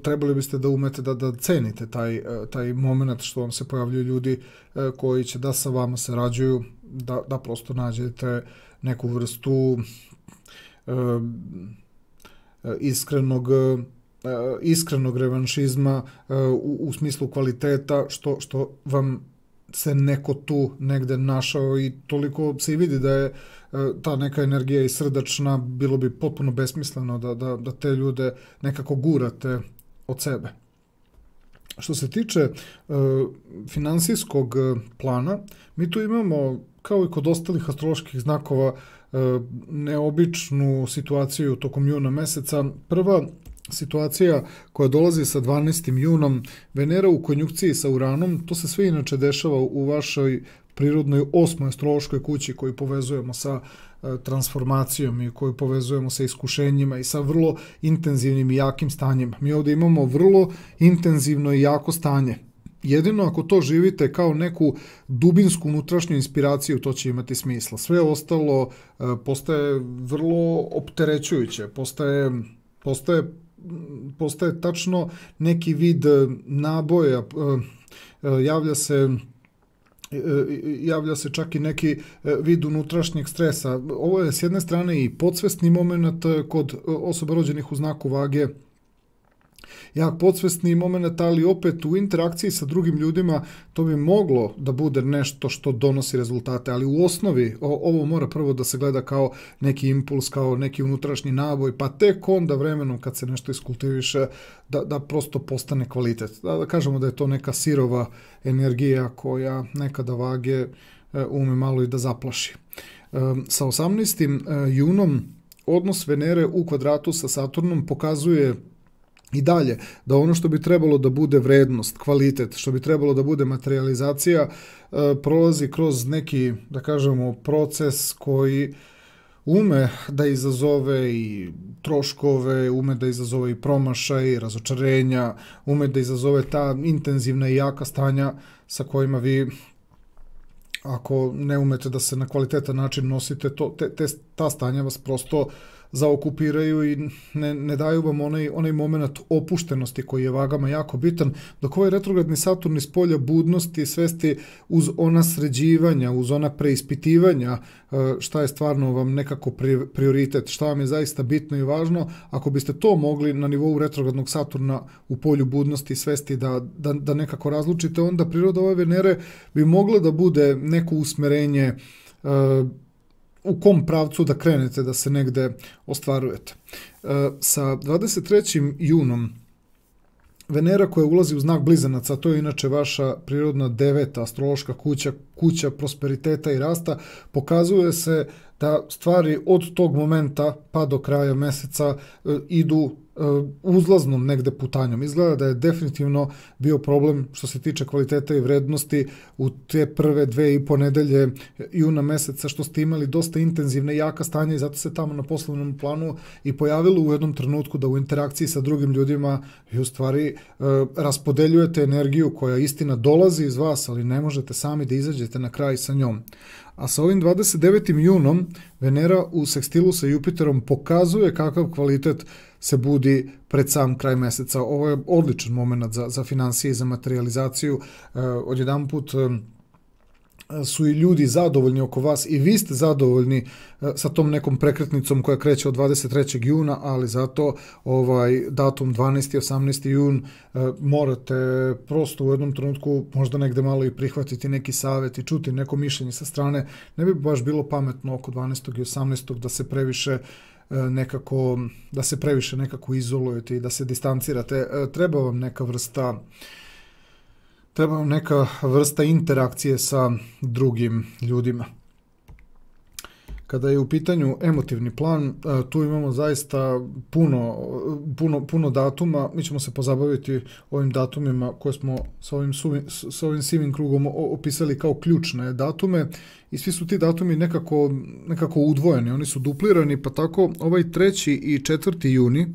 trebali biste da umete da cenite taj moment što vam se pojavljuju ljudi koji će da sa vama sarađuju, da prosto nađete neku vrstu iskrenog revanšizma u smislu kvaliteta, što vam se neko tu negde našao i toliko se i vidi da je ta neka energija i srdačna, bilo bi potpuno besmisleno da te ljude nekako gurate od sebe. Što se tiče finansijskog plana, mi tu imamo, kao i kod ostalih astroloških znakova, neobičnu situaciju tokom juna meseca. Prva situacija koja dolazi sa 12. junom, Venera u konjunkciji sa Uranom, to se sve inače dešava u vašoj prirodnoj 8. astrološkoj kući koju povezujemo sa transformacijom i koju povezujemo sa iskušenjima i sa vrlo intenzivnim i jakim stanjima. Mi ovdje imamo vrlo intenzivno i jako stanje. Jedino ako to živite kao neku dubinsku unutrašnju inspiraciju, to će imati smisla. Sve ostalo postaje vrlo opterećujuće, postaje tačno neki vid naboja, javlja se čak i neki vid unutrašnjeg stresa. Ovo je s jedne strane i podsvesni moment kod osoba rođenih u znaku vage, jak podsvesni moment, ali opet u interakciji sa drugim ljudima to bi moglo da bude nešto što donosi rezultate, ali u osnovi ovo mora prvo da se gleda kao neki impuls, kao neki unutrašnji naboj, pa tek onda vremenom kad se nešto iskultiviše da prosto postane kvalitet. Da kažemo da je to neka sirova energija koja nekada vage ume malo i da zaplaši. Sa 18. junom odnos Venere u kvadratu sa Saturnom pokazuje i dalje da ono što bi trebalo da bude vrednost, kvalitet, što bi trebalo da bude materializacija, prolazi kroz neki, da kažemo, proces koji ume da izazove i troškove, ume da izazove i promašaj, razočarenja, ume da izazove ta intenzivna i jaka stanja sa kojima vi, ako ne umete da se na kvalitetan način nosite, ta stanja vas prosto zaokupiraju i ne daju vam onaj moment opuštenosti koji je vagama jako bitan, dok ovaj retrogradni Saturn iz polja budnosti, svesti uz ona sređivanja, uz ona preispitivanja šta je stvarno vam nekako prioritet, šta vam je zaista bitno i važno, ako biste to mogli na nivou retrogradnog Saturna u polju budnosti svesti da nekako razlučite, onda priroda ove Venere bi mogla da bude neko usmerenje u kom pravcu da krenete, da se negde ostvarujete. Sa 23. junom Venera koja ulazi u znak Blizanaca, to je inače vaša prirodna 9. astrološka kuća prosperiteta i rasta, pokazuje se da stvari od tog momenta pa do kraja meseca idu uzlaznom negde putanjom. Izgleda da je definitivno bio problem što se tiče kvaliteta i vrednosti u te prve 2,5 nedelje juna meseca, što ste imali dosta intenzivne i jaka stanja i zato se tamo na poslovnom planu i pojavilo u jednom trenutku da u interakciji sa drugim ljudima vi u stvari raspodeljujete energiju koja istina dolazi iz vas, ali ne možete sami da izađete na kraj sa njom. A sa ovim 29. junom Venera u sekstilu sa Jupiterom pokazuje kakav kvalitet se budi pred sam kraj meseca. Ovo je odličan moment za finansije i za materializaciju. Odjedanput su i ljudi zadovoljni oko vas i vi ste zadovoljni sa tom nekom prekretnicom koja kreće od 23. juna, ali zato datum 12. 18. jun morate prosto u jednom trenutku možda negde malo i prihvatiti neki savjet i čuti neko mišljenje sa strane. Ne bi baš bilo pametno oko 12. i 18. da se previše nekako izolujete i da se distancirate. Treba vam neka vrsta interakcije sa drugim ljudima. Kada je u pitanju emotivni plan, tu imamo zaista puno datuma. Mi ćemo se pozabaviti ovim datumima koje smo sa ovim sivim krugom opisali kao ključne datume i svi su ti datumi nekako udvojeni, oni su duplirani, pa tako ovaj 3. i 4. juni,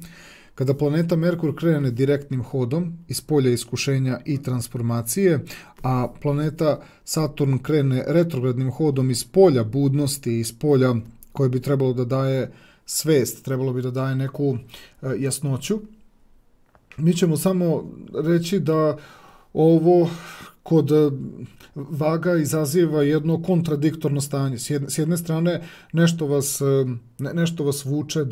kada planeta Merkur krene direktnim hodom iz polja iskušenja i transformacije, a planeta Saturn krene retrogradnim hodom iz polja budnosti, iz polja koje bi trebalo da daje svest, trebalo bi da daje neku jasnoću. Mi ćemo samo reći da ovo kod vaga izaziva jedno kontradiktorno stanje. S jedne strane nešto vas vuče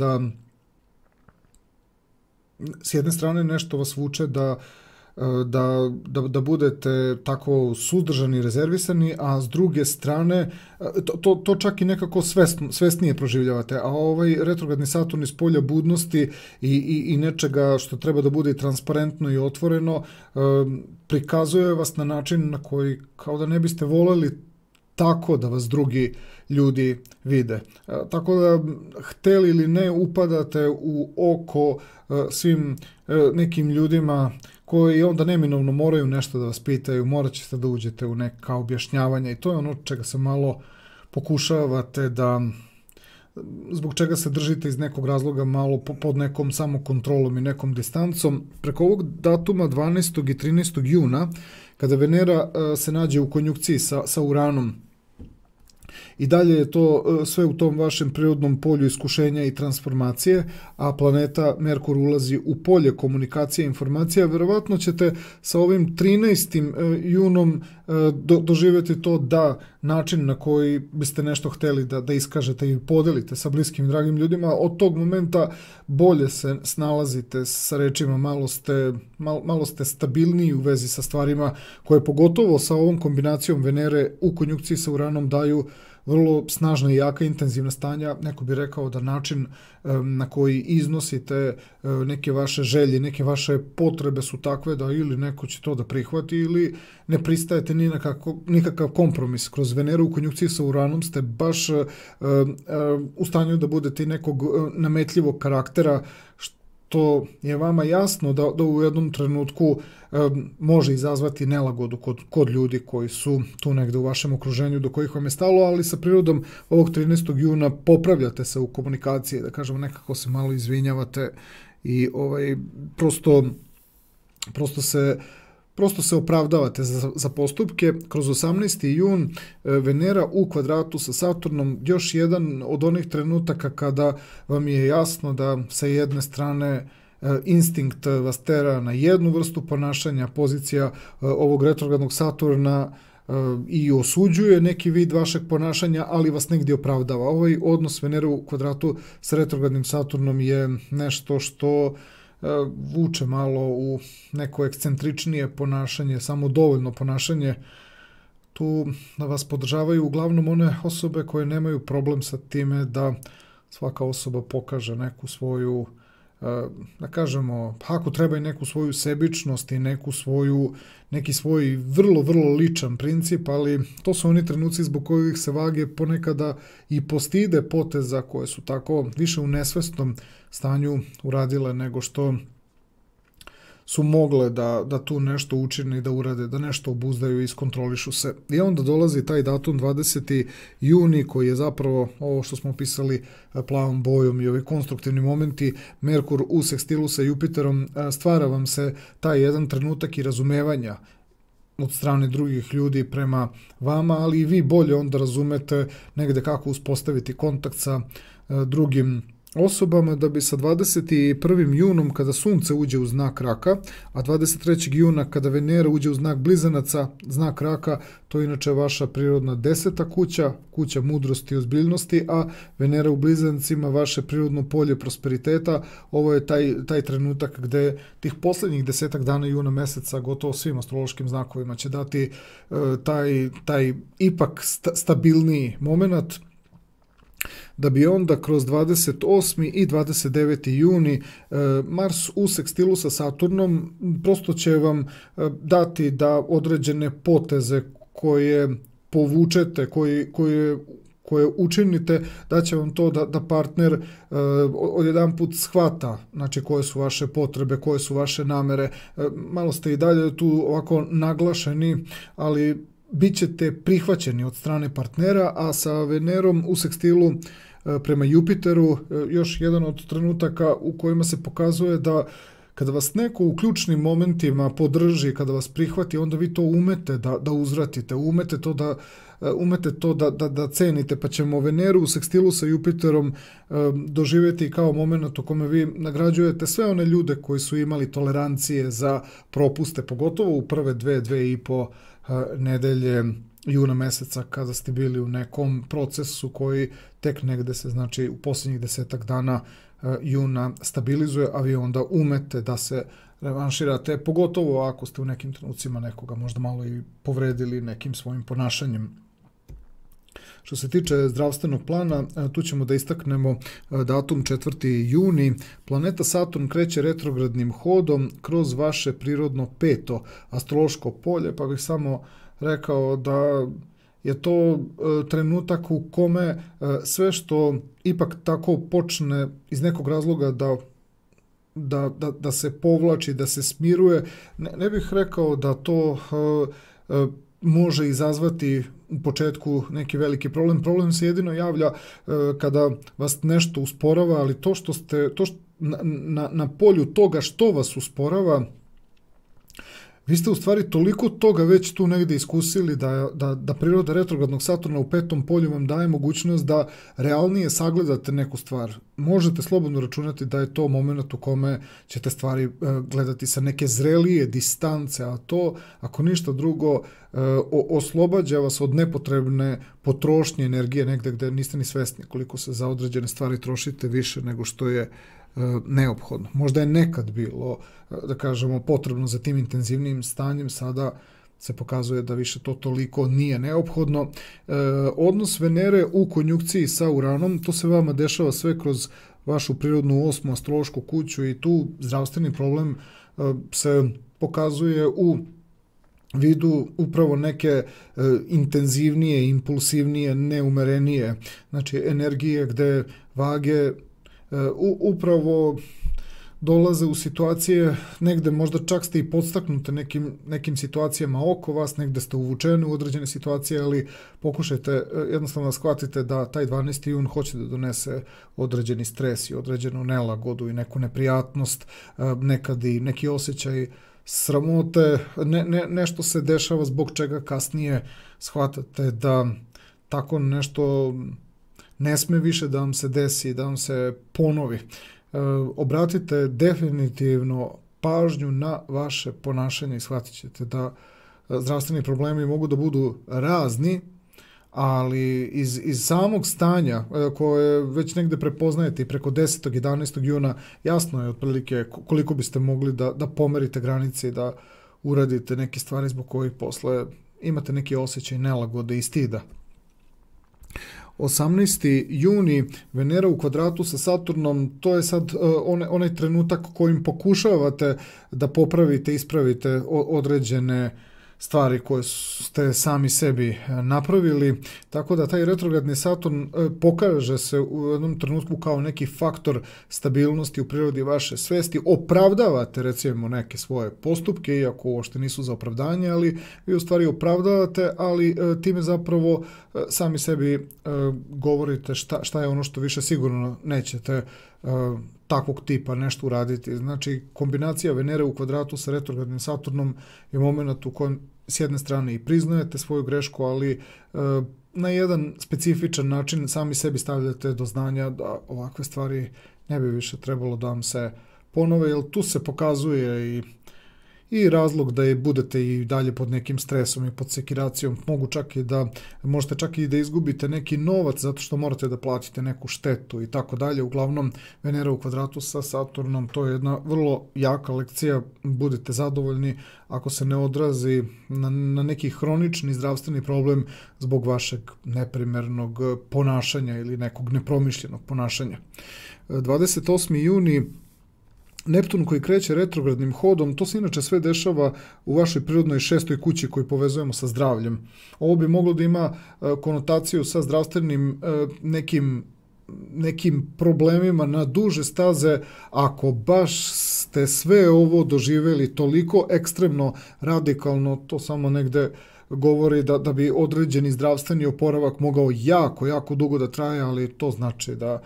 da budete tako suzdržani i rezervisani, a s druge strane to čak i nekako svesnije proživljavate, a ovaj retrogradni Saturn iz polja budnosti i nečega što treba da bude i transparentno i otvoreno prikazuje vas na način na koji kao da ne biste voleli tako da vas drugi ljudi vide. Tako da, hteli ili ne, upadate u oko svim nekim ljudima koji onda neminovno moraju nešto da vas pitaju, morat ćete da uđete u neka objašnjavanja i to je ono čega se malo pokušavate zbog čega se držite iz nekog razloga malo pod nekom samokontrolom i nekom distancom. Preko ovog datuma 12. i 13. juna, kada Venera se nađe u konjunkciji sa Uranom, i dalje je to sve u tom vašem prirodnom polju iskušenja i transformacije, a planeta Merkur ulazi u polje komunikacije i informacija, verovatno ćete sa ovim 13. junom doživjeti to da način na koji biste nešto hteli da iskažete i podelite sa bliskim i dragim ljudima, od tog momenta bolje se snalazite sa rečima, malo ste stabilniji u vezi sa stvarima koje pogotovo sa ovom kombinacijom Venere u konjunkciji sa Uranom daju vrlo snažna i jaka intenzivna stanja. Neko bi rekao da način na koji iznosite neke vaše želje, neke vaše potrebe su takve da ili neko će to da prihvati ili ne pristajete ni na nikakav kompromis. Kroz Veneru u konjunkciji sa Uranom ste baš u stanju da budete nekog nametljivog karaktera, što je vama jasno da u jednom trenutku može izazvati nelagodu kod ljudi koji su tu negde u vašem okruženju do kojih vam je stalo, ali sa prirodom ovog 13. juna popravljate se u komunikaciji, da kažemo nekako se malo izvinjavate i prosto se prosto se opravdavate za postupke. Kroz 18. jun Venera u kvadratu sa Saturnom, još jedan od onih trenutaka kada vam je jasno da sa jedne strane instinkt vas tera na jednu vrstu ponašanja, pozicija ovog retrogradnog Saturna i osuđuje neki vid vašeg ponašanja, ali vas negdje opravdava. Ovaj odnos Venere u kvadratu s retrogradnim Saturnom je nešto što vuče malo u neko ekscentričnije ponašanje, samo dovoljno ponašanje. Tu vas podržavaju uglavnom one osobe koje nemaju problem sa time da svaka osoba pokaže neku svoju, da kažemo, ako treba i neku svoju sebičnost i neki svoj vrlo ličan princip, ali to su oni trenuci zbog kojih se vage ponekada i postide poteza koje su tako više u nesvesnom stanju uradile nego što su mogle da tu nešto učine i da urade, da nešto obuzdaju i iskontrolišu se. I onda dolazi taj datum 20. juni koji je zapravo ovo što smo opisali plavom bojom i ovi konstruktivni momenti. Merkur u sekstilu sa Jupiterom, stvara vam se taj jedan trenutak i razumevanja od strane drugih ljudi prema vama, ali i vi bolje onda razumete negde kako uspostaviti kontakt sa drugim osobama, da bi sa 21. junom kada Sunce uđe u znak Raka, a 23. juna kada Venera uđe u znak Blizanaca, znak Raka, to je inače vaša prirodna 10. kuća, kuća mudrosti i ozbiljnosti, a Venera u Blizancima vaše prirodno polje prosperiteta. Ovo je taj trenutak gde tih posljednjih 10 dana juna meseca gotovo svim astrološkim znakovima će dati taj ipak stabilniji moment, da bi onda kroz 28. i 29. juni Mars u sekstilu sa Saturnom prosto će vam dati da određene poteze koje povučete, koje učinite, da će vam to da partner odjedan put shvata, znači koje su vaše potrebe, koje su vaše namere. Malo ste i dalje tu ovako naglašeni, ali bit ćete prihvaćeni od strane partnera, a sa Venerom u sekstilu prema Jupiteru još jedan od trenutaka u kojima se pokazuje da kada vas neko u ključnim momentima podrži, kada vas prihvati, onda vi to umete da uzvratite, umete to da cenite, pa ćemo Veneru u sekstilu sa Jupiterom doživjeti kao moment u kome vi nagrađujete sve one ljude koji su imali tolerancije za propuste, pogotovo u prve 2,5 nedelje juna meseca kada ste bili u nekom procesu koji tek negde se, znači u posljednjih 10 dana juna stabilizuje, a vi onda umete da se revanširate, pogotovo ako ste u nekim trenucima nekoga možda malo i povredili nekim svojim ponašanjem. Što se tiče zdravstvenog plana, tu ćemo da istaknemo datum 4. juni. Planeta Saturn kreće retrogradnim hodom kroz vaše prirodno 5. astrološko polje, pa bih samo rekao da je to trenutak u kome sve što ipak tako počne iz nekog razloga da se povlači, da se smiruje, ne bih rekao da to može izazvati u početku neki veliki problem. Problem se jedino javlja kada vas nešto usporava, ali to što ste na polju toga što vas usporava, vi ste u stvari toliko toga već tu negdje iskusili da priroda retrogradnog Saturna u 5. polju vam daje mogućnost da realnije sagledate neku stvar. Možete slobodno računati da je to moment u kome ćete stvari gledati sa neke zrelije distance, a to, ako ništa drugo, oslobađa vas od nepotrebne potrošnje energije negdje gdje niste ni svesni koliko se za određene stvari trošite više nego što je neophodno. Možda je nekad bilo, da kažemo, potrebno za tim intenzivnim stanjem, sada se pokazuje da više to toliko nije neophodno. Odnos Venere u konjunkciji sa Uranom, to se vama dešava sve kroz vašu prirodnu 8. astrološku kuću i tu zdravstveni problem se pokazuje u vidu upravo neke intenzivnije, impulsivnije, neumerenije, znači energije gde vage upravo dolaze u situacije, negde možda čak ste i podstaknute nekim situacijama oko vas, negde ste uvučeni u određene situacije, ali pokušajte jednostavno da shvatite da taj 12. jun hoće da donese određeni stres i određenu nelagodu i neku neprijatnost, nekad i neki osjećaj sramote, nešto se dešava zbog čega kasnije shvatate da tako nešto ne sme više da vam se desi, da vam se ponovi. Obratite definitivno pažnju na vaše ponašanje i shvatit ćete da zdravstveni problemi mogu da budu razni, ali iz samog stanja koje već negde prepoznajete i preko 10. 11. juna jasno je otprilike koliko biste mogli da pomerite granice i da uradite neke stvari zbog kojih posle imate neki osjećaj nelagode i stida. 18. juni, Venera u kvadratu sa Saturnom, to je sad onaj trenutak kojim pokušavate da popravite, ispravite određene stvari koje ste sami sebi napravili, tako da taj retrogradni Saturn pokaže se u jednom trenutku kao neki faktor stabilnosti u prirodi vaše svesti, opravdavate recimo neke svoje postupke, iako uopšte nisu za opravdanje, ali vi u stvari opravdavate, ali time zapravo sami sebi govorite šta je ono što više sigurno nećete takvog tipa nešto uraditi. Znači, kombinacija Venere u kvadratu sa retrogradnim Saturnom je moment u kojem s jedne strane i priznajete svoju grešku, ali na jedan specifičan način sami sebi stavljate do znanja da ovakve stvari ne bi više trebalo da vam se ponove, jer tu se pokazuje i razlog da budete i dalje pod nekim stresom i pod sekiracijom. Možete čak i da izgubite neki novac zato što morate da platite neku štetu i tako dalje. Uglavnom, Venera u kvadratu sa Saturnom, to je jedna vrlo jaka lekcija. Budite zadovoljni ako se ne odrazi na neki hronični zdravstveni problem zbog vašeg neprimernog ponašanja ili nekog nepromišljenog ponašanja. 28. juni, Neptun koji kreće retrogradnim hodom, to se inače sve dešava u vašoj prirodnoj 6. kući koju povezujemo sa zdravljem. Ovo bi moglo da ima konotaciju sa zdravstvenim nekim problemima na duže staze, ako baš ste sve ovo doživjeli toliko ekstremno radikalno, to samo negde govori da bi određeni zdravstveni oporavak mogao jako dugo da traje, ali to znači da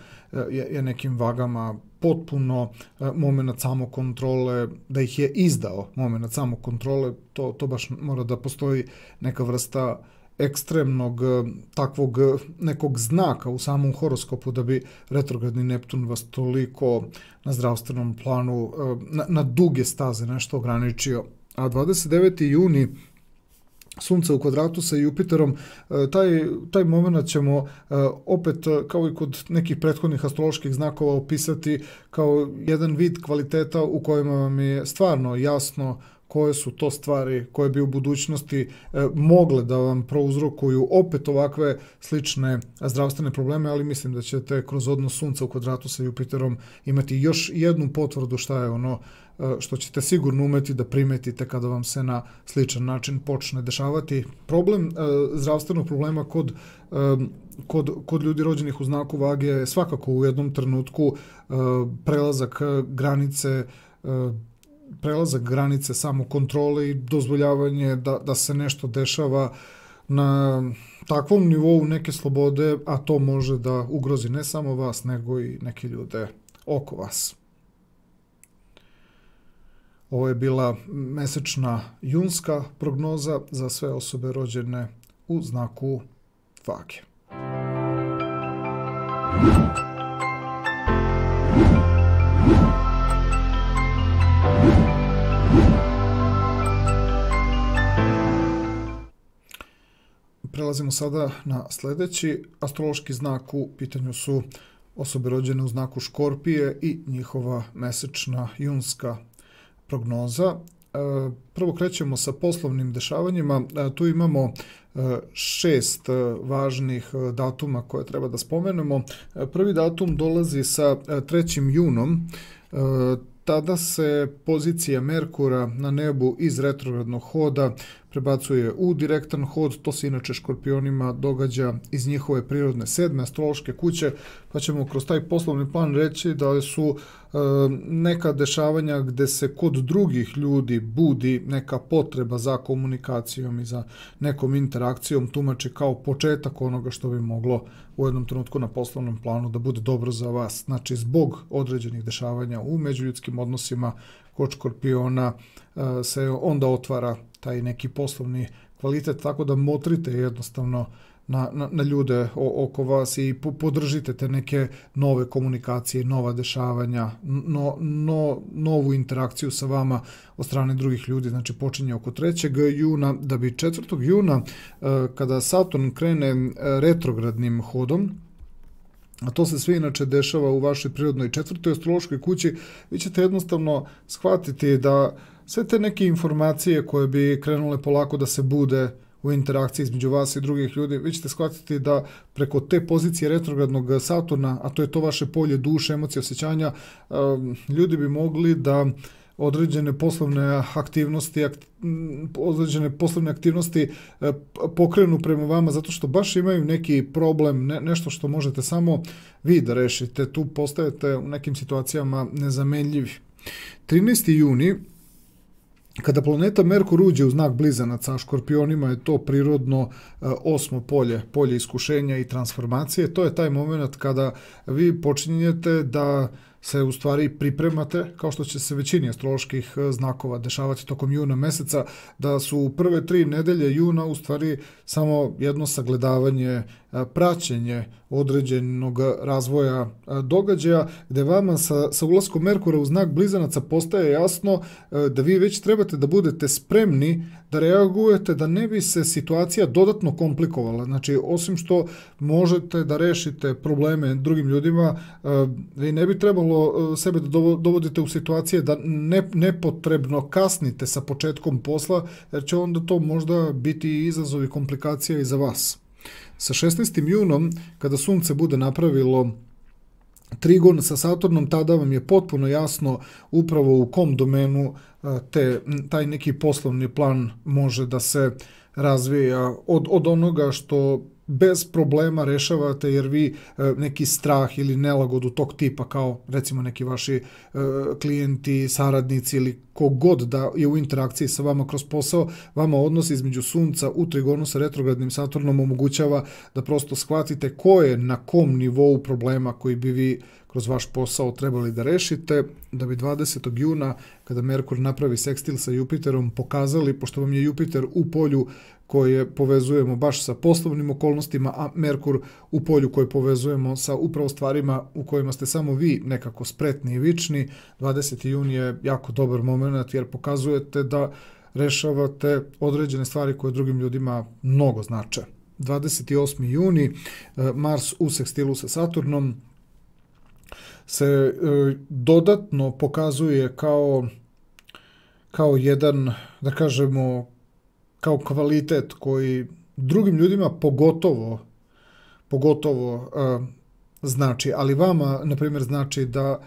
je nekim vagama potpuno moment samokontrole, da ih je izdao moment samokontrole, to baš mora da postoji neka vrsta ekstremnog takvog nekog znaka u samom horoskopu da bi retrogradni Neptun vas toliko na zdravstvenom planu na duge staze nešto ograničio. A 29. juni, Sunce u kvadratu sa Jupiterom, taj moment ćemo opet, kao i kod nekih prethodnih astroloških znakova, opisati kao jedan vid kvaliteta u kojima vam je stvarno jasno koje su to stvari koje bi u budućnosti mogle da vam prouzrokuju opet ovakve slične zdravstvene probleme, ali mislim da ćete kroz odnos Sunca u kvadratu sa Jupiterom imati još jednu potvrdu šta je ono što ćete sigurno umeti da primetite kada vam se na sličan način počne dešavati. Problem zdravstvenog problema kod ljudi rođenih u znaku vage je svakako u jednom trenutku prelazak granice samokontrole i dozvoljavanje da se nešto dešava na takvom nivou neke slobode, a to može da ugrozi ne samo vas, nego i neke ljude oko vas. Ovo je bila mesečna junska prognoza za sve osobe rođene u znaku vage. Prelazimo sada na sljedeći astrološki znak. U pitanju su osobe rođene u znaku Škorpije i njihova mesečna junska prognoza. Prvo krećemo sa poslovnim dešavanjima. Tu imamo 6 važnih datuma koje treba da spomenemo. Prvi datum dolazi sa 3. junom. Tada se pozicija Merkura na nebu iz retrogradnog hoda prebacuje u direktan hod. To se inače Škorpionima događa iz njihove prirodne 7. astrološke kuće, pa ćemo kroz taj poslovni plan reći da su neka dešavanja gde se kod drugih ljudi budi neka potreba za komunikacijom i za nekom interakcijom tumači kao početak onoga što bi moglo u jednom trenutku na poslovnom planu da bude dobro za vas. Znači, zbog određenih dešavanja u međuljudskim odnosima kod Škorpiona se onda otvara taj neki poslovni kvalitet, tako da motrite jednostavno na ljude oko vas i podržite te neke nove komunikacije, nova dešavanja, novu interakciju sa vama od strane drugih ljudi. Znači počinje oko 3. juna, da bi 4. juna, kada Saturn krene retrogradnim hodom, a to se sve inače dešava u vašoj prirodnoj 4. astrološkoj kući, vi ćete jednostavno shvatiti da sve te neke informacije koje bi krenule polako da se bude u interakciji između vas i drugih ljudi, vi ćete shvatiti da preko te pozicije retrogradnog Saturna, a to je to vaše polje duše, emocije, osjećanja, ljudi bi mogli da određene poslovne aktivnosti pokrenu prema vama, zato što baš imaju neki problem, nešto što možete samo vi da rešite. Tu postajete u nekim situacijama nezamenljivi. 13. juni, kada planeta Merkur uđe u znak Blizanaca, a Škorpionima je to prirodno 8. polje iskušenja i transformacije, to je taj moment kada vi počinjete da se u stvari pripremate, kao što će se većini astroloških znakova dešavati tokom juna meseca, da su u prve 3 nedelje juna u stvari samo jedno sagledavanje, praćenje određenog razvoja događaja, gde vama sa ulaskom Merkura u znak Blizanaca postaje jasno da vi već trebate da budete spremni da reagujete, da ne bi se situacija dodatno komplikovala. Znači, osim što možete da rešite probleme drugim ljudima, vi ne bi trebalo sebe da dovodite u situacije da nepotrebno kasnite sa početkom posla, jer će onda to možda biti izazov i komplikacija i za vas. Sa 16. junom, kada Sunce bude napravilo trigon sa Saturnom, tada vam je potpuno jasno upravo u kom domenu taj neki poslovni plan može da se razvija od onoga što bez problema rešavate, jer vi neki strah ili nelagodu tog tipa, kao recimo neki vaši klijenti, saradnici ili kogod da je u interakciji sa vama kroz posao, vama odnos između Sunca u trigonu sa retrogradnim Saturnom omogućava da prosto shvatite ko je na kom nivou problema koji bi vi kroz vaš posao trebali da rešite, da bi 20. juna, kada Merkur napravi sekstil sa Jupiterom, pokazali, pošto vam je Jupiter u polju koje povezujemo baš sa poslovnim okolnostima, a Merkur u polju koje povezujemo sa upravo stvarima u kojima ste samo vi nekako spretni i vični, 20. jun je jako dobar moment, jer pokazujete da rešavate određene stvari koje drugim ljudima mnogo znače. 28. juni, Mars u sekstilu sa Saturnom se dodatno pokazuje kao jedan, da kažemo, kao kvalitet koji drugim ljudima pogotovo znači, ali vama, na primjer, znači da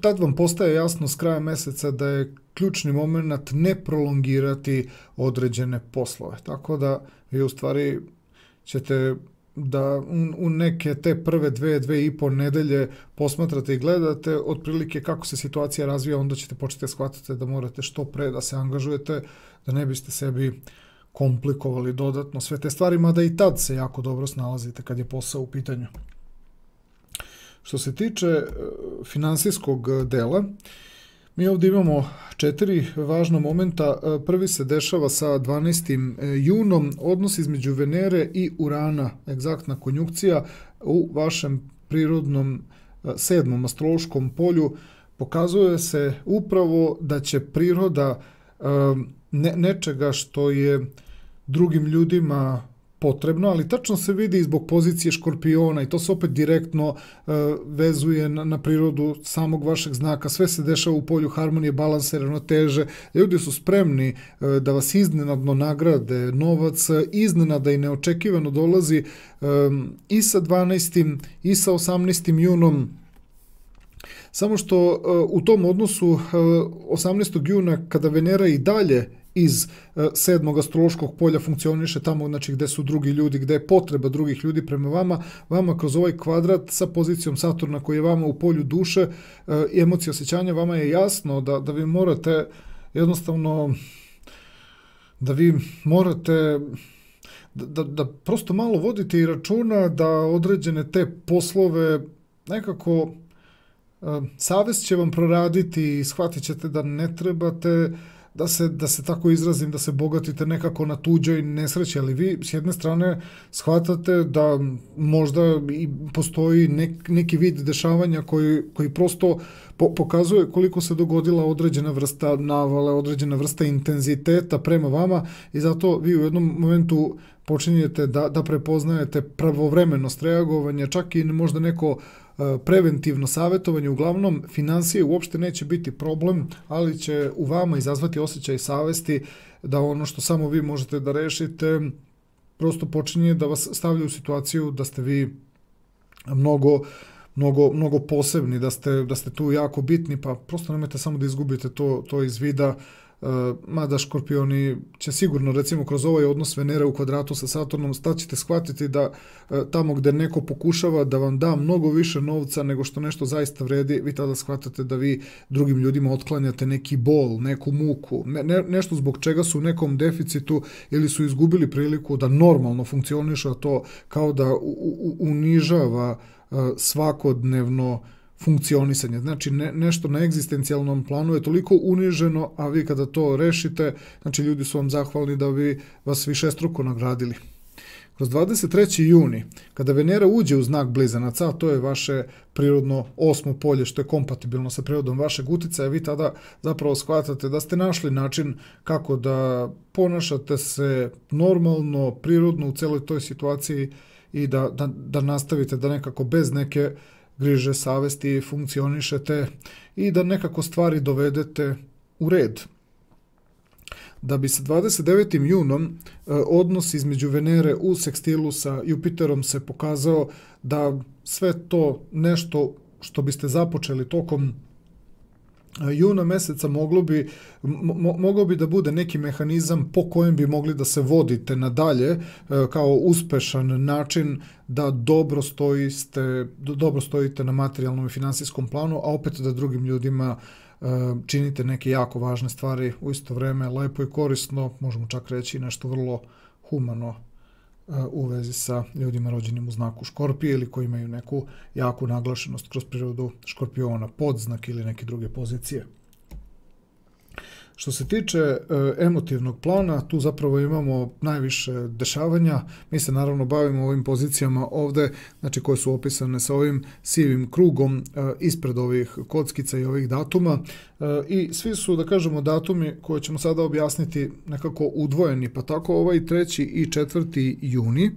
tad vam postaje jasno s kraja meseca da je ključni moment ne prolongirati određene poslove. Tako da vi u stvari ćete da u neke te prve 2,5 nedelje posmatrate i gledate otprilike kako se situacija razvija, onda ćete početi shvatiti da morate što pre da se angažujete, da ne biste sebi komplikovali dodatno sve te stvari, mada i tad se jako dobro snalazite kad je posao u pitanju. Što se tiče finansijskog dela, mi ovdje imamo 4 važna momenta. Prvi se dešava sa 12. junom, odnos između Venere i Urana, egzaktna konjunkcija u vašem prirodnom 7. astrološkom polju. Pokazuje se upravo da će priroda nečega što je drugim ljudima potrebno, ali tačno se vidi zbog pozicije Škorpiona i to se opet direktno vezuje na prirodu samog vašeg znaka. Sve se dešava u polju harmonije, balansa, ravnoteže. Ljudi su spremni da vas iznenadno nagrade, novac iznenada i neočekivano dolazi i sa 12. i sa 18. junom. Samo što u tom odnosu 18. juna, kada Venera i dalje iz 7. astrološkog polja funkcioniše tamo, znači gde su drugi ljudi, gde je potreba drugih ljudi prema vama kroz ovaj kvadrat sa pozicijom Saturna koji je vama u polju duše i emocije, osjećanja, vama je jasno da vi morate jednostavno, da vi morate da prosto malo vodite i računa da određene te poslove nekako savest će vam proraditi i shvatit ćete da ne trebate da se tako izrazim, da se bogatite nekako na tuđoj nesreći, ali vi s jedne strane shvatate da možda i postoji neki vid dešavanja koji prosto pokazuje koliko se dogodila određena vrsta navale, određena vrsta intenziteta prema vama i zato vi u jednom momentu počinjete da prepoznajete pravovremenost reagovanja, čak i možda neko preventivno savjetovanje. Uglavnom, financije uopšte neće biti problem, ali će u vama izazvati osjećaj savesti da ono što samo vi možete da rešite prosto počinje da vas stavlja u situaciju da ste vi mnogo posebni, da ste tu jako bitni, pa prosto nemojte samo da izgubite to iz vida. Mada Škorpioni će sigurno, recimo kroz ovaj odnos Venere u kvadratu sa Saturnom, ćete shvatiti da tamo gde neko pokušava da vam da mnogo više novca nego što nešto zaista vredi, vi tada shvatate da vi drugim ljudima otklanjate neki bol, neku muku, nešto zbog čega su u nekom deficitu ili su izgubili priliku da normalno funkcioniše, a to kao da unižava svakodnevno funkcionisanje. Znači, nešto na egzistencijalnom planu je toliko uniženo, a vi kada to rešite, znači ljudi su vam zahvalni da bi vas višestruko nagradili. Kroz 23. juni, kada Venera uđe u znak Blizanaca, a to je vaše prirodno 8. polje, što je kompatibilno sa prirodom vašeg uticaja, vi tada zapravo shvatate da ste našli način kako da ponašate se normalno, prirodno u celoj toj situaciji i da nastavite da nekako bez neke griže savesti funkcionišete i da nekako stvari dovedete u red. Da bi sa 29. junom odnos između Venere u sekstilu sa Jupiterom se pokazao da sve to nešto što biste započeli tokom juna meseca moglo bi da bude neki mehanizam po kojem bi mogli da se vodite nadalje kao uspešan način da dobro stojite na materijalnom i finansijskom planu, a opet da drugim ljudima činite neke jako važne stvari u isto vreme, lepo i korisno, možemo čak reći nešto vrlo humano u vezi sa ljudima rođenim u znaku Škorpije ili koji imaju neku jaku naglašenost kroz prirodu Škorpiona, podznak ili neke druge pozicije. Što se tiče emotivnog plana, tu zapravo imamo najviše dešavanja. Mi se naravno bavimo ovim pozicijama ovde, znači koje su opisane sa ovim sivim krugom ispred ovih kockica i ovih datuma. I svi su, da kažemo, datumi koje ćemo sada objasniti nekako udvojeni, pa tako ovaj 3. i 4. juni,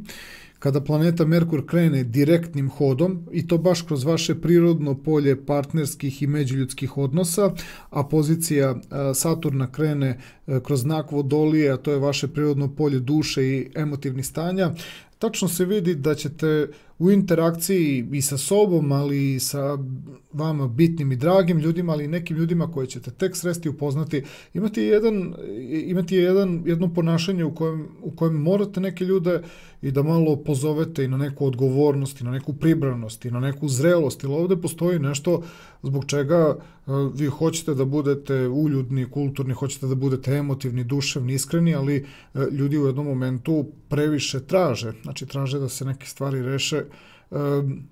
kada planeta Merkur krene direktnim hodom i to baš kroz vaše prirodno polje partnerskih i međuljudskih odnosa, a pozicija Saturna krene kroz znak Vodolije, a to je vaše prirodno polje duše i emotivnih stanja, tačno se vidi da ćete u interakciji i sa sobom, ali i sa vama bitnim i dragim ljudima, ali i nekim ljudima koje ćete tek sresti upoznati, imati jedno ponašanje u kojem morate neke ljude i da malo pozovete i na neku odgovornost, i na neku pribranost, i na neku zrelost, jer ovde postoji nešto zbog čega vi hoćete da budete uljudni, kulturni, hoćete da budete emotivni, duševni, iskreni, ali ljudi u jednom momentu previše traže, znači traže da se neke stvari reše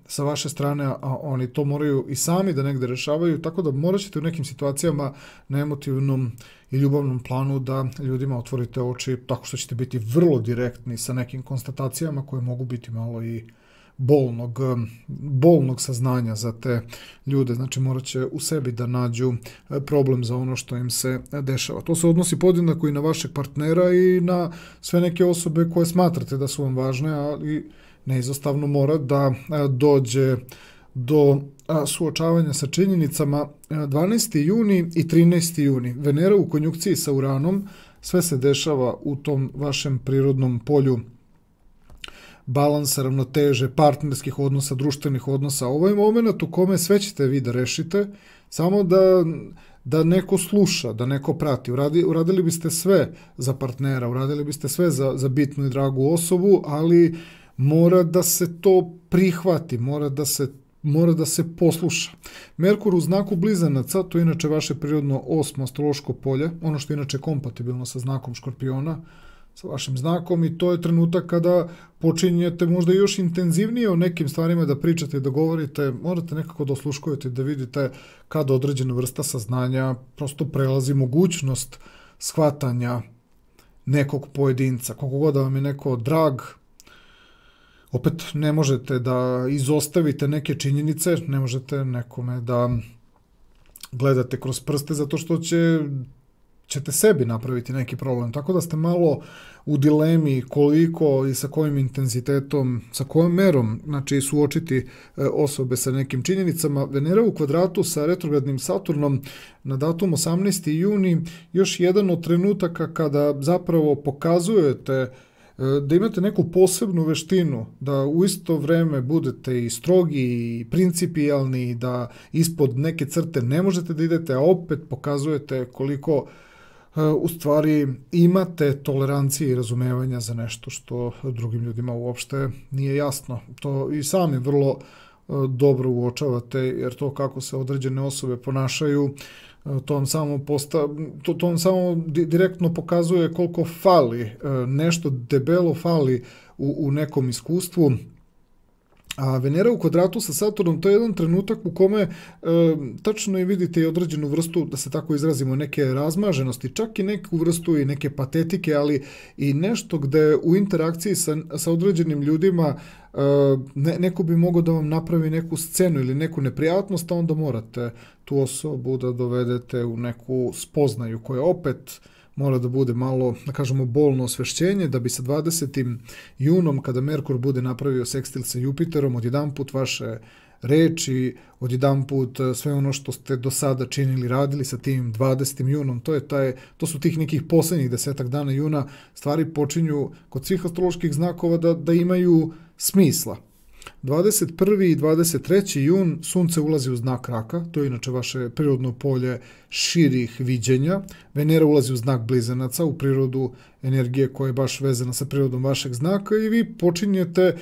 sa vaše strane, a oni to moraju i sami da negde rešavaju, tako da morat ćete u nekim situacijama na emotivnom i ljubavnom planu da ljudima otvorite oči tako što ćete biti vrlo direktni sa nekim konstatacijama koje mogu biti malo i bolnog saznanja za te ljude, znači morat će u sebi da nađu problem za ono što im se dešava. To se odnosi podjednako i na vašeg partnera i na sve neke osobe koje smatrate da su vam važne, ali neizostavno mora da dođe do suočavanja sa činjenicama. 12. juni i 13. juni, Venera u konjunkciji sa Uranom, sve se dešava u tom vašem prirodnom polju balansa, ravnoteže, partnerskih odnosa, društvenih odnosa. Ovo je moment u kome sve ćete vi da rešite, samo da neko sluša, da neko prati. Uradili biste sve za partnera, uradili biste sve za bitnu i dragu osobu, ali mora da se to prihvati, mora da se posluša. Merkur u znaku Blizanaca, to je inače vaše prirodno 8. astrološko polje, ono što je inače kompatibilno sa znakom Škorpiona, sa vašim znakom i to je trenutak kada počinjete možda još intenzivnije o nekim stvarima da pričate i da govorite, morate nekako da osluškujete, da vidite kada određena vrsta saznanja prosto prelazi mogućnost shvatanja nekog pojedinca. Koliko god da vam je neko drag, opet ne možete da izostavite neke činjenice, ne možete nekome da gledate kroz prste zato što ćete sebi napraviti neki problem. Tako da ste malo u dilemi koliko i sa kojim intenzitetom, sa kojom merom, znači suočiti osobe sa nekim činjenicama. Venera u kvadratu sa retrogradnim Saturnom na datum 18. juni, još jedan od trenutaka kada zapravo pokazujete da imate neku posebnu veštinu, da u isto vreme budete i strogi i principijalni, da ispod neke crte ne možete da idete, a opet pokazujete koliko u stvari imate tolerancije i razumevanja za nešto što drugim ljudima uopšte nije jasno. To i sami vrlo dobro uočavate, jer to kako se određene osobe ponašaju, to vam samo direktno pokazuje koliko fali, nešto debelo fali u nekom iskustvu. A Venera u kvadratu sa Saturnom, to je jedan trenutak u kome tačno i vidite i određenu vrstu, da se tako izrazimo, neke razmaženosti, čak i neku vrstu i neke patetike, ali i nešto gde u interakciji sa određenim ljudima neko bi mogao da vam napravi neku scenu ili neku neprijatnost, a onda morate tu osobu da dovedete u neku spoznaju koja opet mora da bude malo, da kažemo, bolno osvešćenje, da bi sa 20. junom, kada Merkur bude napravio sekstil sa Jupiterom, odjedanput vaše reči, odjedanput sve ono što ste do sada činili, radili sa tim 20. junom, to su tih nekih poslednjih 10 dana juna, stvari počinju kod svih astroloških znakova da imaju smisla. 21. i 23. jun Sunce ulazi u znak Raka, to je inače vaše prirodno polje širih viđenja. Venera ulazi u znak Blizanaca, u prirodu energije koja je baš vezana sa prirodom vašeg znaka i vi počinjete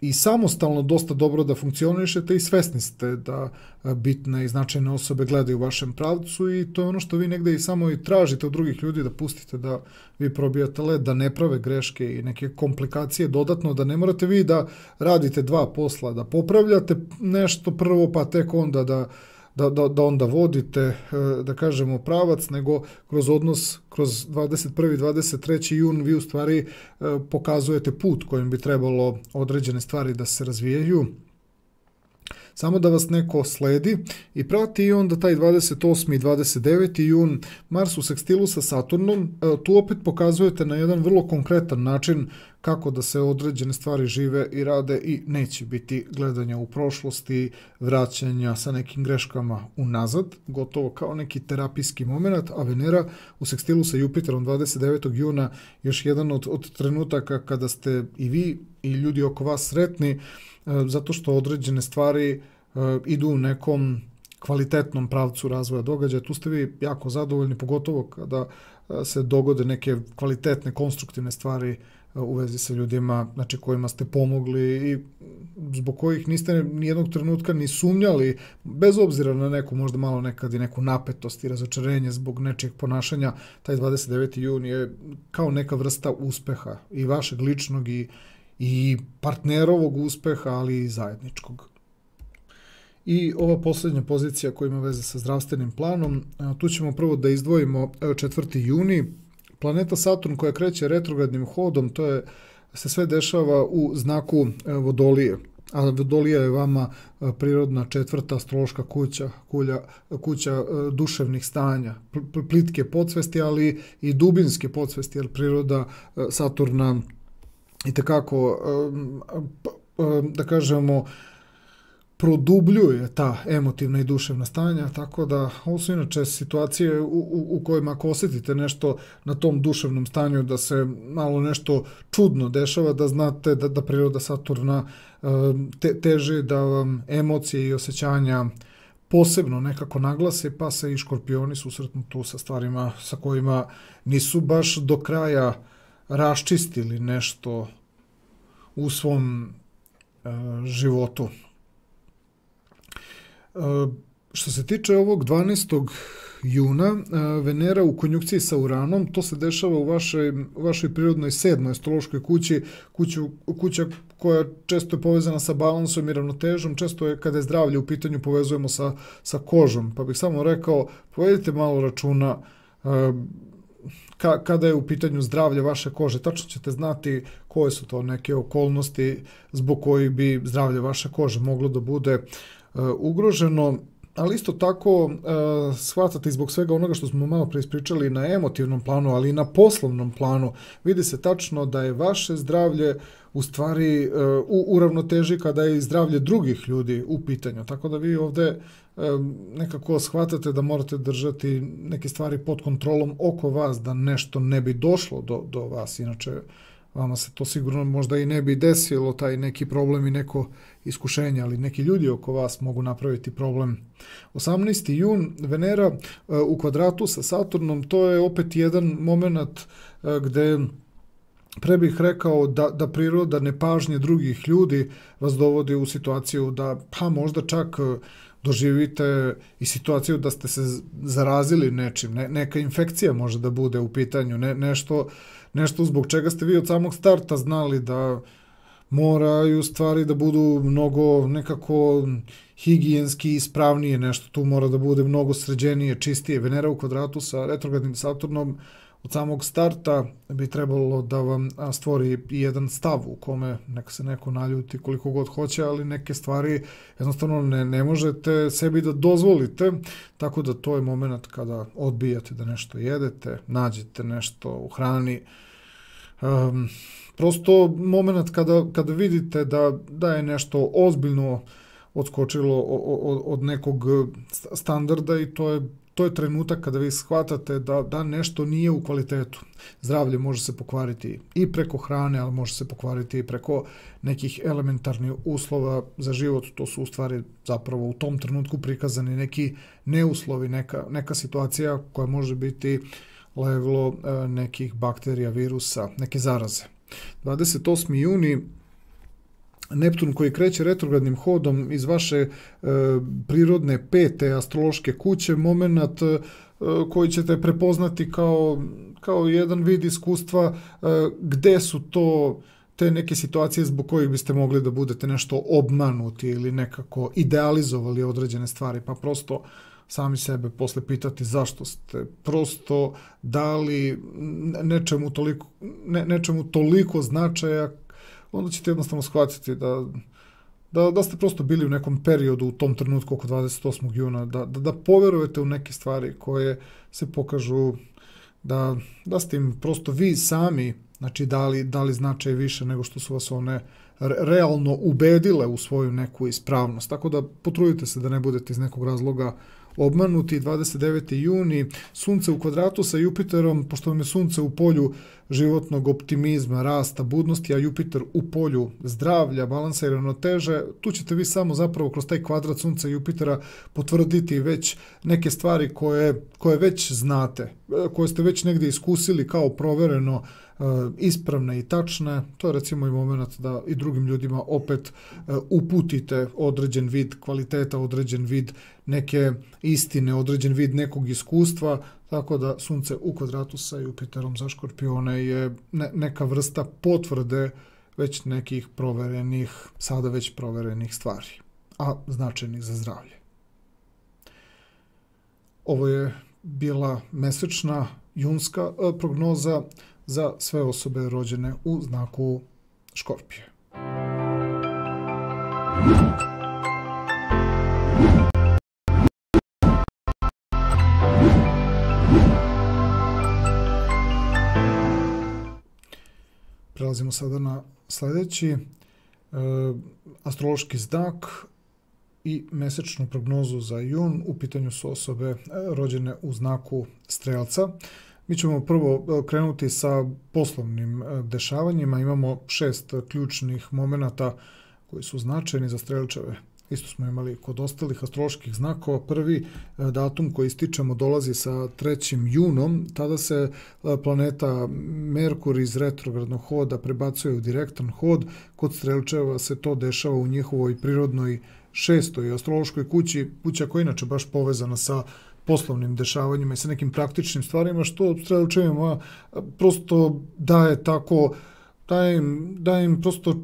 i samostalno dosta dobro da funkcionišete i svesni ste da bitne i značajne osobe gledaju u vašem pravcu i to je ono što vi negde i samo i tražite od drugih ljudi, da pustite da vi probijate led, da ne prave greške i neke komplikacije dodatno, da ne morate vi da radite dva posla, da popravljate nešto prvo pa tek onda da onda vodite, da kažemo, pravac, nego kroz odnos, kroz 21. i 23. jun vi u stvari pokazujete put kojim bi trebalo određene stvari da se razvijaju. Samo da vas neko sledi i prati i onda taj 28. i 29. jun Mars u sekstilu sa Saturnom, tu opet pokazujete na jedan vrlo konkretan način kako da se određene stvari žive i rade i neće biti gledanja u prošlosti, vraćanja sa nekim greškama unazad, gotovo kao neki terapijski moment, a Venera u sekstilu sa Jupiterom 29. juna još jedan od trenutaka kada ste i vi i ljudi oko vas sretni, zato što određene stvari idu u nekom kvalitetnom pravcu razvoja događaja. Tu ste vi jako zadovoljni, pogotovo kada se dogode neke kvalitetne, konstruktivne stvari u vezi sa ljudima, znači kojima ste pomogli i zbog kojih niste nijednog trenutka ni sumnjali, bez obzira na neku možda malo nekad i neku napetost i razočarenje zbog nečijeg ponašanja. Taj 29. jun je kao neka vrsta uspeha i vašeg ličnog i partnerovog uspeha, ali i zajedničkog. I ova posljednja pozicija koja ima veze sa zdravstvenim planom, tu ćemo prvo da izdvojimo 4. juni, planeta Saturn koja kreće retrogradnim hodom, se sve dešava u znaku Vodolije, a Vodolija je vama prirodna četvrta astrološka kuća duševnih stanja, plitke podsvesti, ali i dubinske podsvesti, jer priroda Saturna i tekako, da kažemo, produbljuje ta emotivna i duševna stanja, tako da ovo su inače situacije u kojima ako osjetite nešto na tom duševnom stanju, da se malo nešto čudno dešava, da znate da priroda Saturna teži da vam emocije i osjećanja posebno nekako naglase, pa se i škorpioni susretnu tu sa stvarima sa kojima nisu baš do kraja raščistili nešto u svom životu. Što se tiče ovog 12. juna, Venera u konjunkciji sa Uranom, to se dešava u vašoj prirodnoj 7. astrološkoj kući, kuća koja često je povezana sa balansom i ravnotežom, često je kada je zdravlje u pitanju povezujemo sa kožom, pa bih samo rekao, povedite malo računa kada je u pitanju zdravlje vaše kože, tačno ćete znati koje su to neke okolnosti zbog kojih bi zdravlje vaše kože moglo da bude ugroženo, ali isto tako shvatate zbog svega onoga što smo malo pre ispričali na emotivnom planu, ali i na poslovnom planu, vidi se tačno da je vaše zdravlje u stvari u ravnoteži kada je i zdravlje drugih ljudi u pitanju. Tako da vi ovde nekako shvatate da morate držati neke stvari pod kontrolom oko vas, da nešto ne bi došlo do vas. Inače, vama se to sigurno možda i ne bi desilo, taj neki problem i neko iskušenje, ali neki ljudi oko vas mogu napraviti problem. 18. jun, Venera u kvadratu sa Saturnom, to je opet jedan moment gde pre bih rekao da priroda nepažnje drugih ljudi vas dovodi u situaciju da pa možda čak doživite i situaciju da ste se zarazili nečim, neka infekcija može da bude u pitanju, nešto zbog čega ste vi od samog starta znali da moraju stvari da budu mnogo nekako higijenski ispravnije, nešto tu mora da bude mnogo sređenije, čistije. Venera u kvadratu sa retrogradnim Saturnom od samog starta bi trebalo da vam stvori jedan stav u kome neka se neko naljuti koliko god hoće, ali neke stvari jednostavno ne možete sebi da dozvolite, tako da to je moment kada odbijate da nešto jedete, nađete nešto u hrani, prosto moment kada vidite da je nešto ozbiljno odskočilo od nekog standarda i to je trenutak kada vi shvatate da nešto nije u kvalitetu. Zdravlje može se pokvariti i preko hrane, ali može se pokvariti i preko nekih elementarnih uslova za život. To su u stvari zapravo u tom trenutku prikazani neki neuslovi, neka situacija koja može biti leglo nekih bakterija, virusa, neke zaraze. 28. juni, Neptun koji kreće retrogradnim hodom iz vaše prirodne 5. astrološke kuće, moment koji ćete prepoznati kao jedan vid iskustva gde su to te neke situacije zbog kojih biste mogli da budete nešto obmanuti ili nekako idealizovali određene stvari, pa prosto sami sebe posle pitati zašto ste prosto dali nečemu toliko značaja, onda ćete jednostavno shvatiti da ste prosto bili u nekom periodu u tom trenutku oko 28. juna, da poverujete u neke stvari koje se pokažu da ste im prosto vi sami znači dali značaj više nego što su vas one realno ubedile u svoju neku ispravnost. Tako da potrudite se da ne budete iz nekog razloga obmanuti. 29. juni, Sunce u kvadratu sa Jupiterom, pošto vam je Sunce u polju životnog optimizma, rasta, budnosti, a Jupiter u polju zdravlja, balansa i ravnoteže, tu ćete vi samo zapravo kroz taj kvadrat Sunca i Jupitera potvrditi već neke stvari koje već znate, koje ste već negdje iskusili kao provereno, ispravne i tačne. To je recimo i moment da i drugim ljudima opet uputite određen vid kvaliteta, određen vid neke istine, određen vid nekog iskustva, tako da Sunce u kvadratu sa Jupiterom za Škorpione je neka vrsta potvrde već nekih proverenih, sada već proverenih stvari, a značajnih za zdravlje. Ovo je bila mesečna junska prognoza za sve osobe rođene u znaku Škorpije. Prelazimo sada na sljedeći astrološki znak i mesečnu prognozu za jun. U pitanju su osobe rođene u znaku Strelca. Mi ćemo prvo krenuti sa poslovnim dešavanjima. Imamo 6 ključnih momenata koji su značajni za Strelčeve. Isto smo imali kod ostalih astroloških znakova. Prvi datum koji ističemo dolazi sa 3. junom. Tada se planeta Merkur iz retrogradnog hoda prebacuje u direktan hod. Kod Strelčeva se to dešava u njihovoj prirodnoj šestoj astrološkoj kući, kuća koja je inače baš povezana sa poslovnim dešavanjima i sa nekim praktičnim stvarima, što strelčevima prosto daje tako, daje im prosto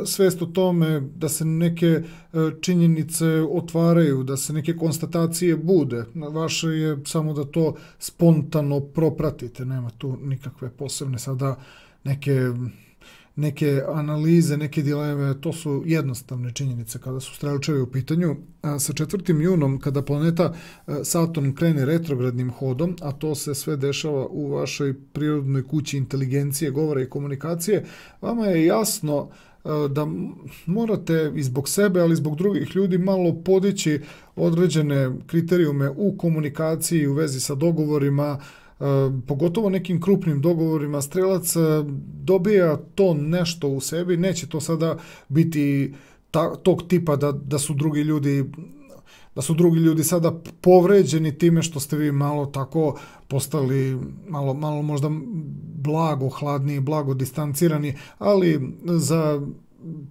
svest o tome da se neke činjenice otvaraju, da se neke konstatacije bude. Vaše je samo da to spontano propratite, nema tu nikakve posebne sada neke analize, neke dileme, to su jednostavne činjenice kada su strelčevi u pitanju. Sa 4. junom, kada planeta Saturn krene retrogradnim hodom, a to se sve dešava u vašoj prirodnoj kući inteligencije, govora i komunikacije, vama je jasno da morate i zbog sebe, ali i zbog drugih ljudi malo podići određene kriterijume u komunikaciji u vezi sa dogovorima, pogotovo nekim krupnim dogovorima. Strelac dobija to nešto u sebi, neće to sada biti tog tipa da su drugi ljudi sada povređeni time što ste vi malo tako postali malo možda blago hladniji, blago distancirani, ali za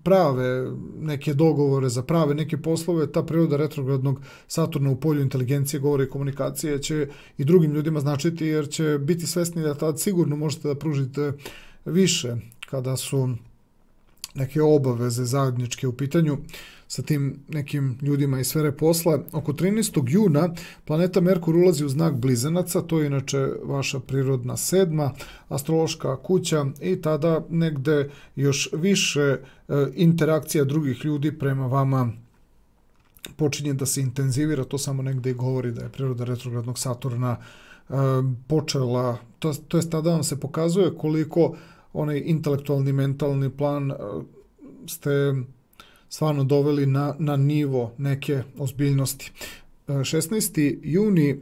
prave neke dogovore, za prave neke poslove, ta priroda retrogradnog Saturna u polju inteligencije, govora i komunikacije će i drugim ljudima značiti, jer će biti svesni da tad sigurno možete da pružite više kada su neke obaveze zajedničke u pitanju sa tim nekim ljudima iz sfere posla. Oko 13. juna planeta Merkur ulazi u znak Blizanaca, to je inače vaša prirodna 7. astrološka kuća i tada negde još više interakcija drugih ljudi prema vama počinje da se intenzivira. To samo negde i govori da je priroda retrogradnog Saturna počela, to jest tada vam se pokazuje koliko onaj intelektualni, mentalni plan ste stvarno doveli na nivo neke ozbiljnosti. 16. juni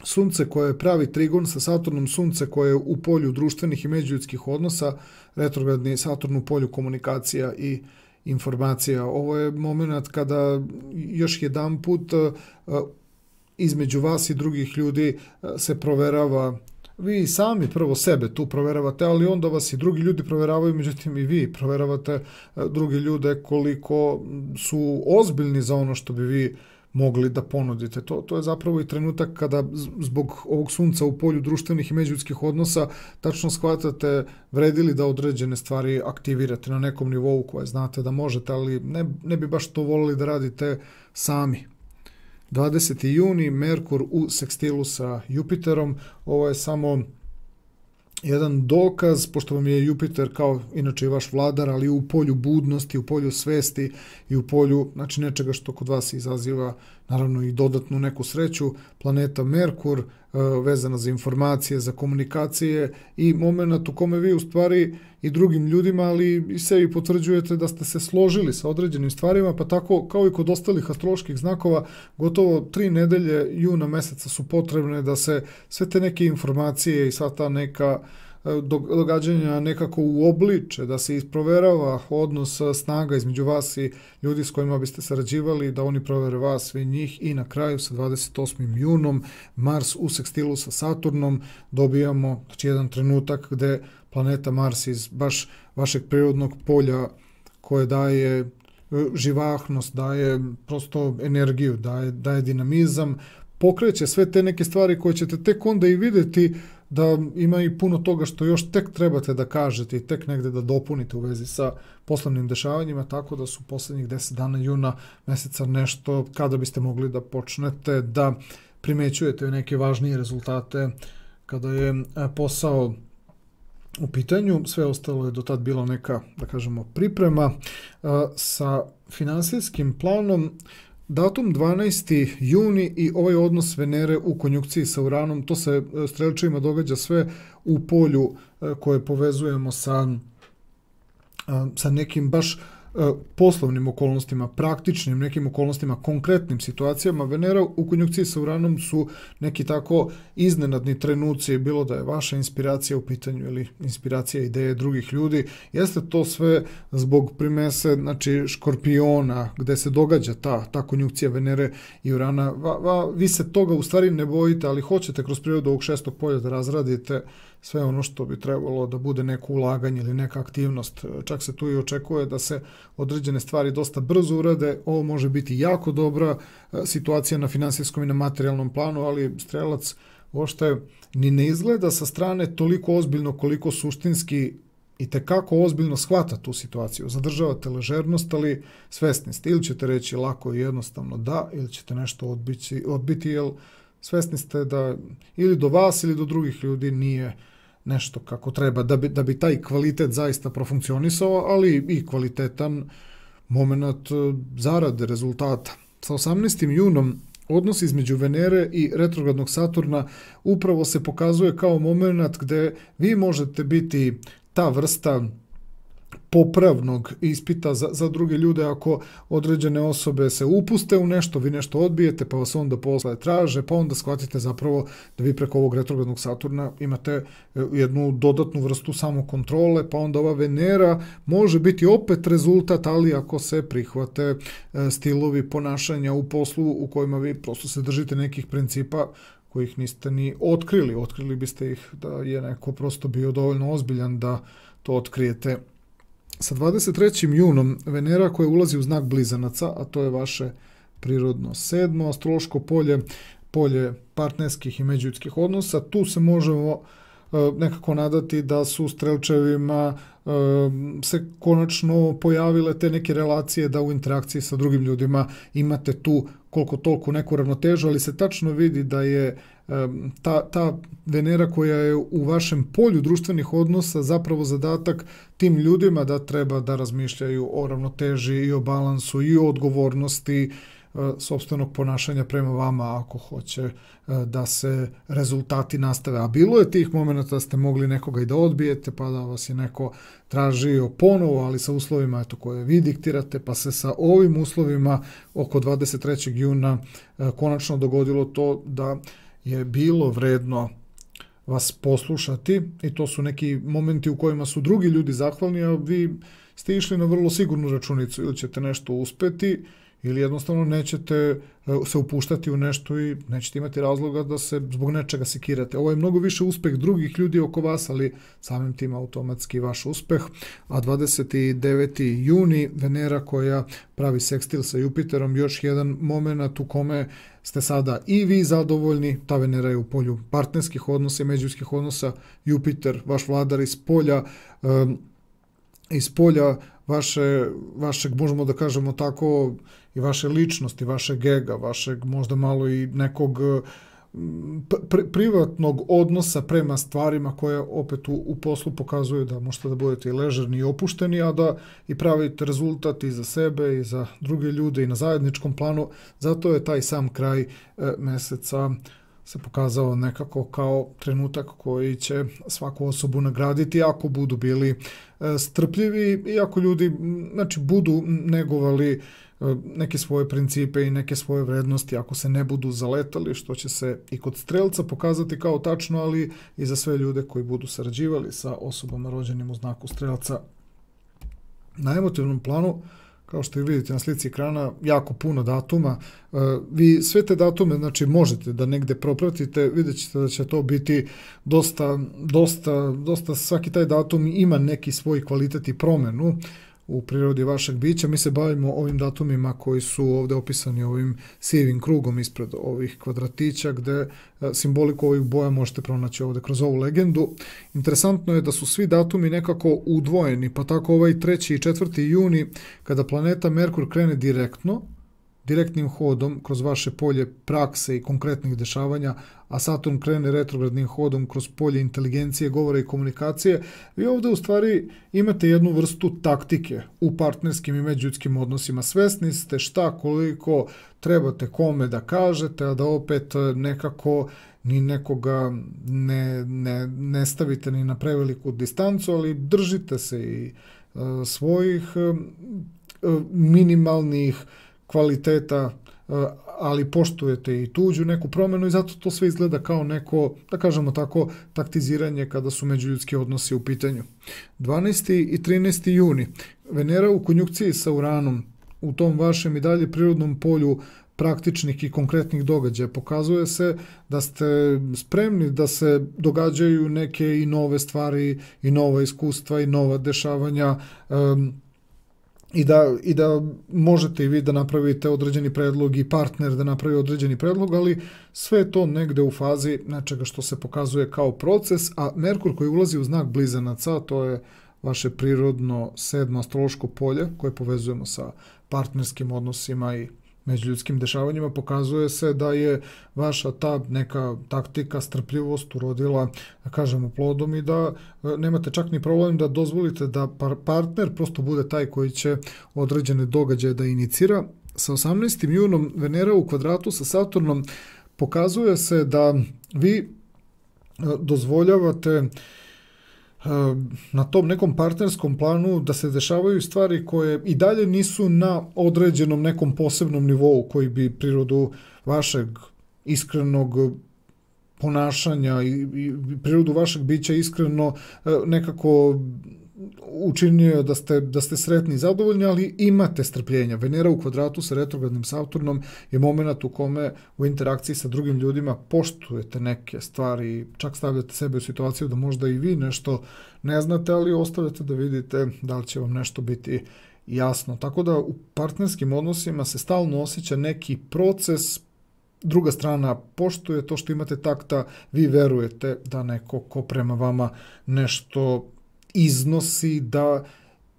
Sunce koje pravi trigon sa Saturnom, Sunce koje je u polju društvenih i međuljudskih odnosa, retrogradni Saturn u polju komunikacija i informacija. Ovo je moment kada još jedan put između vas i drugih ljudi se proverava. Vi sami prvo sebe tu proveravate, ali onda vas i drugi ljudi proveravaju, međutim i vi proveravate drugi ljude koliko su ozbiljni za ono što bi vi mogli da ponudite. To je zapravo i trenutak kada zbog ovog Sunca u polju društvenih i međuljudskih odnosa tačno shvatate vredi li da određene stvari aktivirate na nekom nivou koje znate da možete, ali ne bi baš to volili da radite sami. 20. juni, Merkur u sekstilu sa Jupiterom, ovo je samo jedan dokaz, pošto vam je Jupiter kao inače i vaš vladar, ali u polju budnosti, u polju svesti i u polju nečega što kod vas izaziva naravno i dodatnu neku sreću. Planeta Merkur vezana za informacije, za komunikacije i moment u kome vi u stvari i drugim ljudima, ali i sebi potvrđujete da ste se složili sa određenim stvarima, pa tako kao i kod ostalih astroloških znakova, gotovo 3 nedelje juna meseca su potrebne da se sve te neke informacije i sva ta neka događanja nekako uobliče, da se isproverava odnos snaga između vas i ljudi s kojima biste sarađivali, da oni provere vas, svi njih i na kraju sa 28. junom Mars u sekstilu sa Saturnom dobijamo jedan trenutak gde planeta Mars iz baš vašeg prirodnog polja koje daje živahnost, daje prosto energiju, daje dinamizam, pokreće sve te neke stvari koje ćete tek onda i vidjeti da ima i puno toga što još tek trebate da kažete i tek negde da dopunite u vezi sa poslovnim dešavanjima, tako da su poslednjih 10 dana juna meseca nešto kada biste mogli da počnete da primećujete neke važnije rezultate kada je posao u pitanju. Sve ostalo je do tad bilo neka, da kažemo, priprema. Sa finansijskim planom datum 12. juni i ovaj odnos Venere u konjunkciji sa Uranom, to se strelčevima događa sve u polju koje povezujemo sa nekim baš poslovnim okolnostima, praktičnim nekim okolnostima, konkretnim situacijama. Venera u konjunkciji sa Uranom su neki tako iznenadni trenuci, bilo da je vaša inspiracija u pitanju ili inspiracija ideje drugih ljudi. Jeste to sve zbog primese, Škorpiona, gde se događa ta konjunkcija Venere i Urana. Vi se toga u stvari ne bojite, ali hoćete kroz prirodu ovog šestog polja da razradite sve ono što bi trebalo da bude neko ulaganje ili neka aktivnost. Čak se tu i očekuje da se određene stvari dosta brzo urade. Ovo može biti jako dobra situacija na finansijskom i na materijalnom planu, ali strelac uopšte ni ne izgleda sa strane toliko ozbiljno koliko suštinski i tekako ozbiljno shvata tu situaciju. Zadržavate ležernost, ali svesni ste. Ili ćete reći lako i jednostavno da, ili ćete nešto odbiti, jer svesni ste da ili do vas ili do drugih ljudi nije nešto kako treba, da bi taj kvalitet zaista profunkcionisao, ali i kvalitetan moment zarade, rezultata. Sa 18. junom odnos između Venere i retrogradnog Saturna upravo se pokazuje kao moment gde vi možete biti ta vrsta popravnog ispita za druge ljude ako određene osobe se upuste u nešto, vi nešto odbijete, pa vas onda posle traže, pa onda shvatite zapravo da vi preko ovog retrogradnog Saturna imate jednu dodatnu vrstu samokontrole, pa onda ova Venera može biti opet rezultat, ali ako se prihvate stilovi ponašanja u poslu u kojima vi prosto se držite nekih principa kojih niste ni otkrili. Otkrili biste ih da je neko prosto bio dovoljno ozbiljan da to otkrijete. Sa 23. junom Venera koja ulazi u znak Blizanaca, a to je vaše prirodno 7. astrološko polje, polje partnerskih i međuljudskih odnosa, tu se možemo nekako nadati da su strelčevima se konačno pojavile te neke relacije da u interakciji sa drugim ljudima imate tu koliko toliko neku ravnotežu, ali se tačno vidi da je ta Venera koja je u vašem polju društvenih odnosa zapravo zadatak tim ljudima da treba da razmišljaju o ravnoteži i o balansu i o odgovornosti sopstvenog ponašanja prema vama ako hoće da se rezultati nastave. A bilo je tih momenta da ste mogli nekoga i da odbijete, pa da vas je neko tražio ponovo, ali sa uslovima koje vi diktirate, pa se sa ovim uslovima oko 23. juna konačno dogodilo to da je bilo vredno vas poslušati i to su neki momenti u kojima su drugi ljudi zahvalni, a vi ste išli na vrlo sigurnu računicu, ili ćete nešto uspeti ili jednostavno nećete se upuštati u nešto i nećete imati razloga da se zbog nečega sekirate. Ovo je mnogo više uspeh drugih ljudi oko vas, ali samim tim automatski vaš uspeh. A 29. juni Venera koja pravi sekstil sa Jupiterom, još jedan moment u kome ste sada i vi zadovoljni. Ta Venera je u polju partnerskih odnosa i međuljudskih odnosa. Jupiter, vaš vladar iz polja vašeg, možemo da kažemo tako, i vaše ličnosti, vašeg ega, vašeg možda malo i nekog privatnog odnosa prema stvarima koje opet u poslu pokazuju da možete da budete i ležerni i opušteni, a da i pravite rezultat i za sebe i za druge ljude i na zajedničkom planu. Zato je taj sam kraj meseca se pokazao nekako kao trenutak koji će svaku osobu nagraditi ako budu bili strpljivi i ako ljudi budu negovali neke svoje principe i neke svoje vrednosti, ako se ne budu zaletali, što će se i kod strelca pokazati kao tačno, ali i za sve ljude koji budu sarađivali sa osobama rođenim u znaku strelca. Na emotivnom planu, kao što vidite na slici ekrana, jako puno datuma. Vi sve te datume možete da negde propratite, vidjet ćete da će to biti dosta, svaki taj datum ima neki svoj kvalitet i promenu u prirodi vašeg bića. Mi se bavimo ovim datumima koji su ovde opisani ovim sivim krugom ispred ovih kvadratića, gde simboliku ovih boja možete pronaći ovde kroz ovu legendu. Interesantno je da su svi datumi nekako udvojeni, pa tako ovaj 3. i 4. juni, kada planeta Merkur krene direktnim hodom kroz vaše polje prakse i konkretnih dešavanja, a Saturn krene retrogradnim hodom kroz polje inteligencije, govora i komunikacije, vi ovde u stvari imate jednu vrstu taktike u partnerskim i međuljudskim odnosima. Svesni ste šta, koliko trebate kome da kažete, a da opet nekako ni nekoga ne stavite ni na preveliku distancu, ali držite se i svojih minimalnih kvaliteta, ali poštujete i tuđu neku promenu i zato to sve izgleda kao neko, da kažemo tako, taktiziranje kada su međuljudski odnosi u pitanju. 12. i 13. juni Venera u konjunkciji sa Uranom u tom vašem i dalje prirodnom polju praktičnih i konkretnih događaja. Pokazuje se da ste spremni da se događaju neke i nove stvari, i nova iskustva, i nova dešavanja, i da možete i vi da napravite određeni predlog i partner da napravi određeni predlog, ali sve je to negde u fazi nečega što se pokazuje kao proces, a Merkur koji ulazi u znak Blizanaca, to je vaše prirodno 7. astrološko polje koje povezujemo sa partnerskim odnosima i međuljudskim dešavanjima, pokazuje se da je vaša ta neka taktika, strpljivost urodila, da kažemo, plodom i da nemate čak ni problem da dozvolite da partner prosto bude taj koji će određene događaje da inicira. Sa 18. junom Venera u kvadratu sa Saturnom pokazuje se da vi dozvoljavate na tom nekom partnerskom planu da se dešavaju stvari koje i dalje nisu na određenom nekom posebnom nivou koji bi prirodu vašeg iskrenog ponašanja i prirodu vašeg bića iskreno nekako učinio da ste sretni i zadovoljni, ali imate strpljenja. Venera u kvadratu sa retrogradnim Saturnom je moment u kome u interakciji sa drugim ljudima poštujete neke stvari, čak stavljate sebe u situaciju da možda i vi nešto ne znate, ali ostavljate da vidite da li će vam nešto biti jasno. Tako da u partnerskim odnosima se stalno osjeća neki proces, druga strana poštuje to što imate takta, vi verujete da neko ko prema vama nešto iznosi, da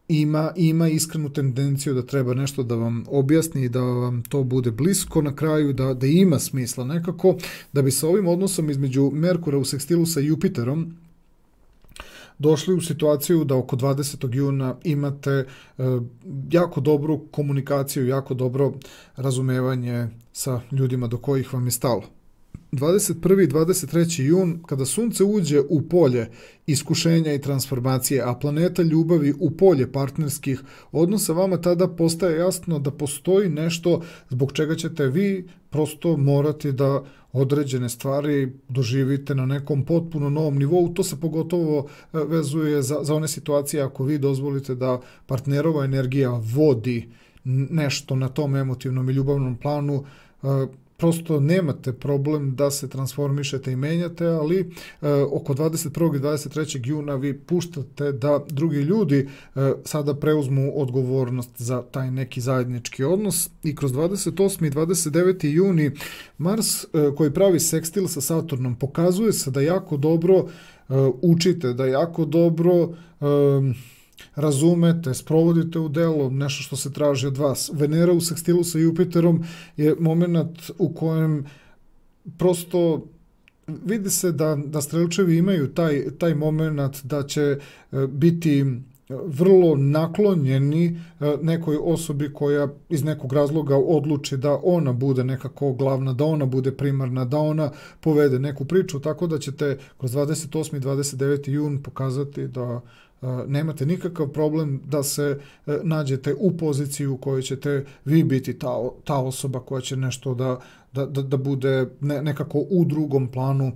ima iskrenu tendenciju da treba nešto da vam objasni i da vam to bude blisko na kraju, da ima smisla nekako, da bi sa ovim odnosom između Merkura u sekstilu sa Jupiterom došli u situaciju da oko 20. juna imate jako dobru komunikaciju, jako dobro razumevanje sa ljudima do kojih vam je stalo. 21. i 23. jun, kada sunce uđe u polje iskušenja i transformacije, a planeta ljubavi u polje partnerskih odnosa, vama tada postaje jasno da postoji nešto zbog čega ćete vi prosto morati da određene stvari doživite na nekom potpuno novom nivou. To se pogotovo vezuje za one situacije ako vi dozvolite da partnerova energija vodi nešto na tom emotivnom i ljubavnom planu, prosto nemate problem da se transformišete i menjate, ali oko 21. i 23. juna vi puštate da drugi ljudi sada preuzmu odgovornost za taj neki zajednički odnos i kroz 28. i 29. juni Mars koji pravi sekstil sa Saturnom pokazuje se da jako dobro učite, da jako dobro razumete, sprovodite u delo nešto što se traži od vas. Venera u sekstilu sa Jupiterom je moment u kojem prosto vidi se da strelčevi imaju taj moment da će biti vrlo naklonjeni nekoj osobi koja iz nekog razloga odluči da ona bude nekako glavna, da ona bude primarna, da ona povede neku priču, tako da ćete kroz 28. i 29. jun pokazati da nemate nikakav problem da se nađete u poziciji u kojoj ćete vi biti ta osoba koja će nešto da bude nekako u drugom planu,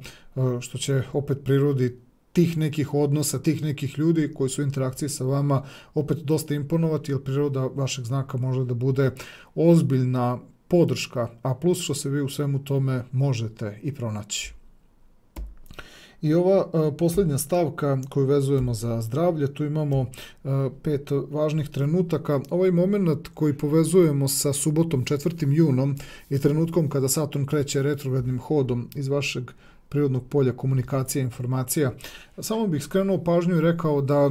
što će opet prirodi tih nekih odnosa, tih nekih ljudi koji su u interakciji sa vama opet dosta imponovati, jer priroda vašeg znaka može da bude ozbiljna podrška, a plus što se vi u svemu tome možete i pronaći. I ova posljednja stavka koju vezujemo za zdravlje, tu imamo 5 važnih trenutaka. Ovaj moment koji povezujemo sa subotom 4. junom i trenutkom kada Saturn kreće retrogradnim hodom iz vašeg prirodnog polja komunikacija i informacija. Samo bih skrenuo pažnju i rekao da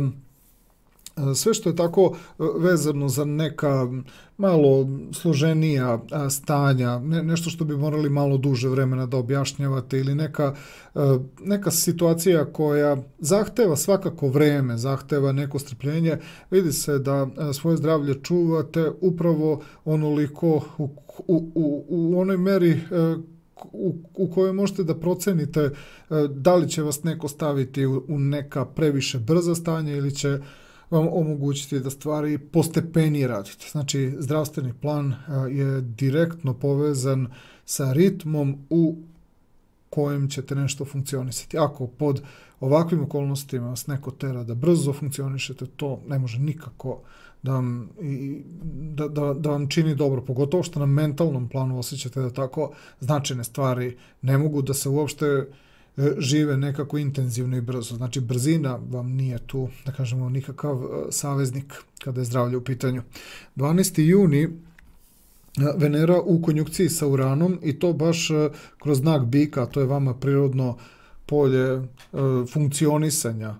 sve što je tako vezano za neka malo složenija stanja, nešto što bi morali malo duže vremena da objašnjavate ili neka situacija koja zahteva svakako vreme, zahteva neko strpljenje, vidi se da svoje zdravlje čuvate upravo onoliko u onoj meri u kojoj možete da procenite da li će vas neko staviti u neka previše brza stanja ili će vam omogućiti da stvari postepenije radite. Znači, zdravstveni plan je direktno povezan sa ritmom u kojem ćete nešto funkcionisati. Ako pod ovakvim okolnostima vas neko tera da brzo funkcionišete, to ne može nikako da vam čini dobro, pogotovo što na mentalnom planu osjećate da tako značajne stvari ne mogu da se uopšte žive nekako intenzivno i brzo. Znači, brzina vam nije tu, da kažemo, nikakav saveznik kada je zdravlje u pitanju. 12. juni Venera u konjunkciji sa Uranom i to baš kroz znak bika, to je vama prirodno polje funkcionisanja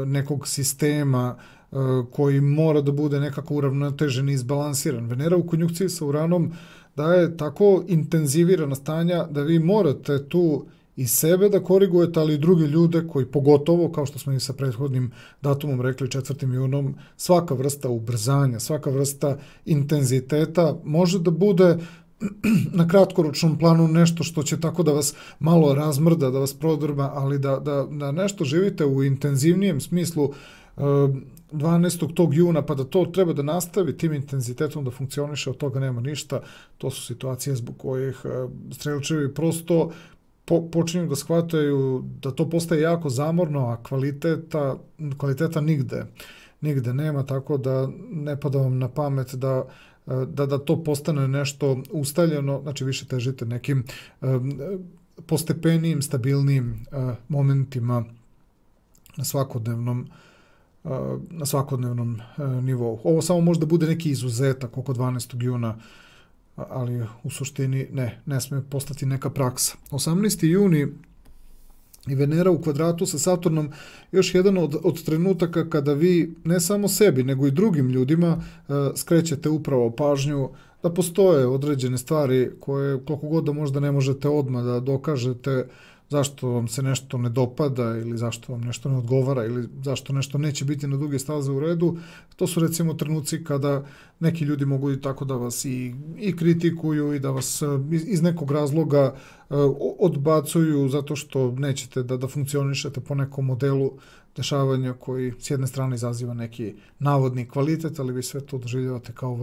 nekog sistema koji mora da bude nekako uravnotežen i izbalansiran. Venera u konjunkciji sa Uranom daje tako intenzivirana stanja da vi morate tu i sebe da korigujete, ali i druge ljude koji pogotovo, kao što smo i sa prethodnim datumom rekli 4. junom, svaka vrsta ubrzanja, svaka vrsta intenziteta može da bude na kratkoročnom planu nešto što će tako da vas malo razmrda, da vas prodrma, ali da nešto živite u intenzivnijem smislu 12. tog juna, pa da to treba da nastavi tim intenzitetom da funkcioniše, od toga nema ništa. To su situacije zbog kojih strelčevi prosto počinju da shvataju da to postaje jako zamorno, a kvaliteta nigde nema, tako da ne pada vam na pamet da to postane nešto ustaljeno, znači više težite nekim postepenijim, stabilnijim momentima na svakodnevnom nivou. Ovo samo može da bude neki izuzetak oko 12. juna, ali u suštini ne sme postati neka praksa. 18. juni i Venera u kvadratu sa Saturnom još jedan od trenutaka kada vi ne samo sebi, nego i drugim ljudima skrećete upravo pažnju da postoje određene stvari koje koliko god da možda ne možete odmah da dokažete zašto vam se nešto ne dopada ili zašto vam nešto ne odgovara ili zašto nešto neće biti na duge staze u redu. To su recimo trenuci kada neki ljudi mogu i tako da vas i kritikuju i da vas iz nekog razloga odbacuju zato što nećete da funkcionišete po nekom modelu dešavanja koji s jedne strane izaziva neki navodni kvalitet, ali vi sve to doživljavate kao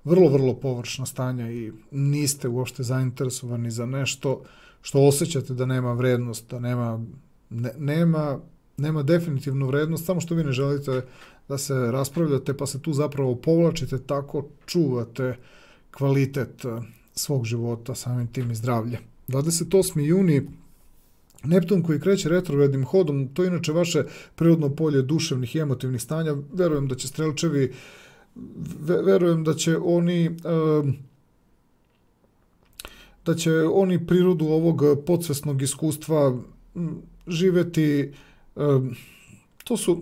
vrlo površna stanja i niste uopšte zainteresovani za nešto što osjećate da nema vrednost, da nema definitivnu vrednost, samo što vi ne želite da se raspravljate, pa se tu zapravo povlačite, tako čuvate kvalitet svog života, samim tim i zdravlje. 28. juni, Neptun koji kreće retrogradnim hodom, to je inače vaše prirodno polje duševnih i emotivnih stanja. Verujem da će strelčevi, verujem da će oni prirodu ovog podsvesnog iskustva živeti.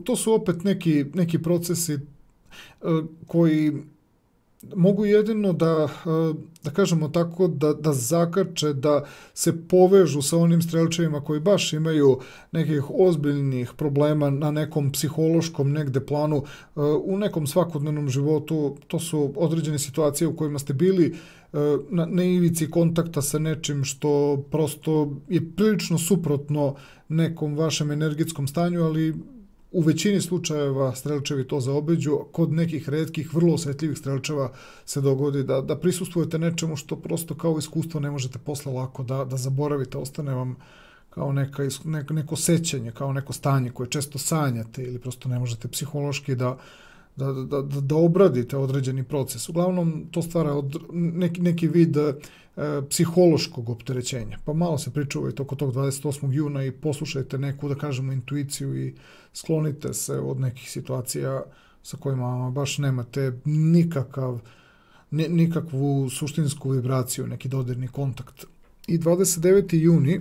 To su opet neki procesi koji mogu jedino da kažemo tako, da zakače, da se povežu sa onim strelčevima koji baš imaju nekih ozbiljnih problema na nekom psihološkom negde planu, u nekom svakodnevnom životu. To su određene situacije u kojima ste bili na ivici kontakta sa nečim što prosto je prilično suprotno nekom vašem energetskom stanju, ali u većini slučajeva strelčevi to zaobiđu. Kod nekih retkih, vrlo osjetljivih strelčeva se dogodi da prisustvujete nečemu što prosto kao iskustvo ne možete posle lako da zaboravite, ostane vam kao neko sećanje, kao neko stanje koje često sanjate ili prosto ne možete psihološki da obradite određeni proces. Uglavnom, to stvara neki vid psihološkog opterećenja. Pa malo se pričuvajte oko tog 28. juna i poslušajte neku, da kažemo, intuiciju i sklonite se od nekih situacija sa kojima baš nemate nikakvu suštinsku vibraciju, neki dodirni kontakt. I 29. juni,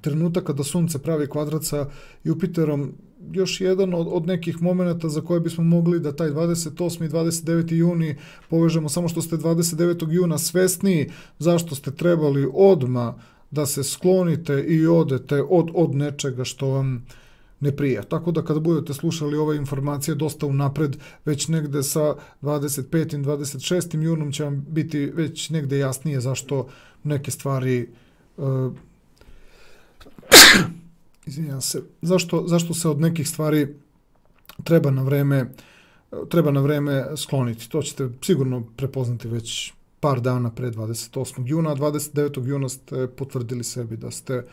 trenutak kada Sunce pravi kvadrat sa Jupiterom, još jedan od nekih momenata za koje bismo mogli da taj 28. i 29. juni povežemo, samo što ste 29. juna svesniji zašto ste trebali odmah da se sklonite i odete od nečega što vam ne prija. Tako da kada budete slušali ove informacije dosta unapred, već negde sa 25. i 26. junom će vam biti već negde jasnije zašto neke stvari izvinjam se, zašto se od nekih stvari treba na vreme skloniti. To ćete sigurno prepoznati već par dana pre 28. juna, a 29. juna ste potvrdili sebi da ste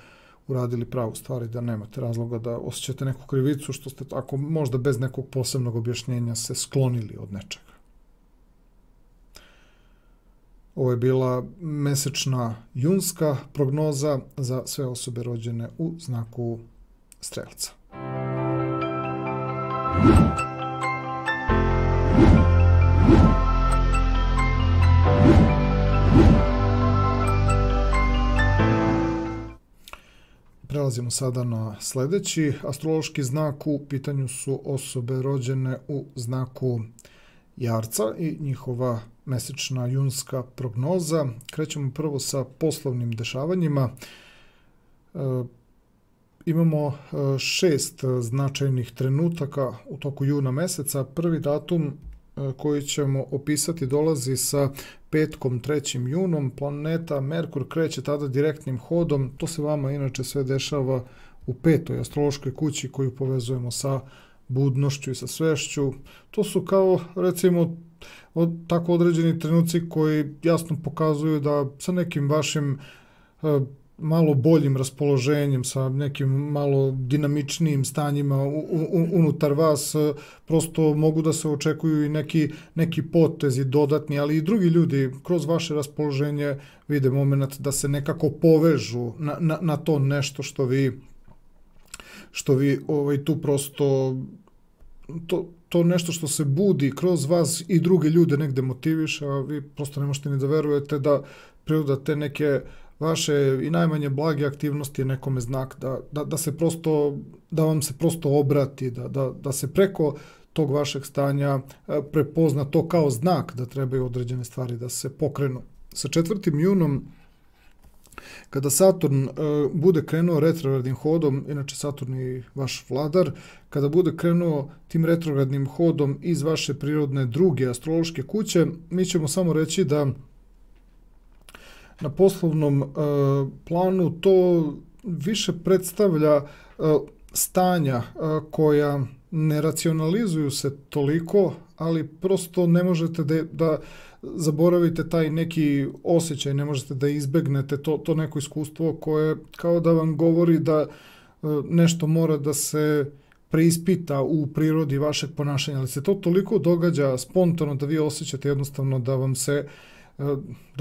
uradili pravu stvar i da nemate razloga da osjećate neku krivicu, što ste tako možda bez nekog posebnog objašnjenja se sklonili od nečega. Ovo je bila mesečna junska prognoza za sve osobe rođene u znaku Strelca. Prelazimo sada na sledeći astrološki znak. U pitanju su osobe rođene u znaku Jarca i njihova mesečna junska prognoza. Krećemo prvo sa poslovnim dešavanjima. Imamo 6 značajnih trenutaka u toku juna meseca. Prvi datum koji ćemo opisati dolazi sa petkom 3. junom. Planeta Merkur kreće tada direktnim hodom. To se vama inače sve dešava u 5. astrološkoj kući koju povezujemo sa budnošću i sa svešću. To su kao, recimo, tako određeni trenuci koji jasno pokazuju da sa nekim vašim malo boljim raspoloženjem, sa nekim malo dinamičnijim stanjima unutar vas, prosto mogu da se očekuju i neki potezi dodatni, ali i drugi ljudi kroz vaše raspoloženje vide moment da se nekako povežu na to nešto što vi tu prosto to nešto što se budi kroz vas i druge ljude negde motiviše, a vi prosto ne možete ni da verujete da priroda te neke vaše i najmanje blage aktivnosti nekome znak, da vam se prosto obrati, da se preko tog vašeg stanja prepozna to kao znak da trebaju određene stvari da se pokrenu. Sa 4. junom, kada Saturn bude krenuo retrogradnim hodom, inače Saturn je vaš vladar, kada bude krenuo tim retrogradnim hodom iz vaše prirodne druge astrološke kuće, mi ćemo samo reći da na poslovnom planu to više predstavlja stanja koja ne racionalizuju se toliko, ali prosto ne možete da zaboravite taj neki osjećaj, ne možete da izbegnete to neko iskustvo koje kao da vam govori da nešto mora da se preispita u prirodi vašeg ponašanja, ali se to toliko događa spontano da vi osjećate jednostavno da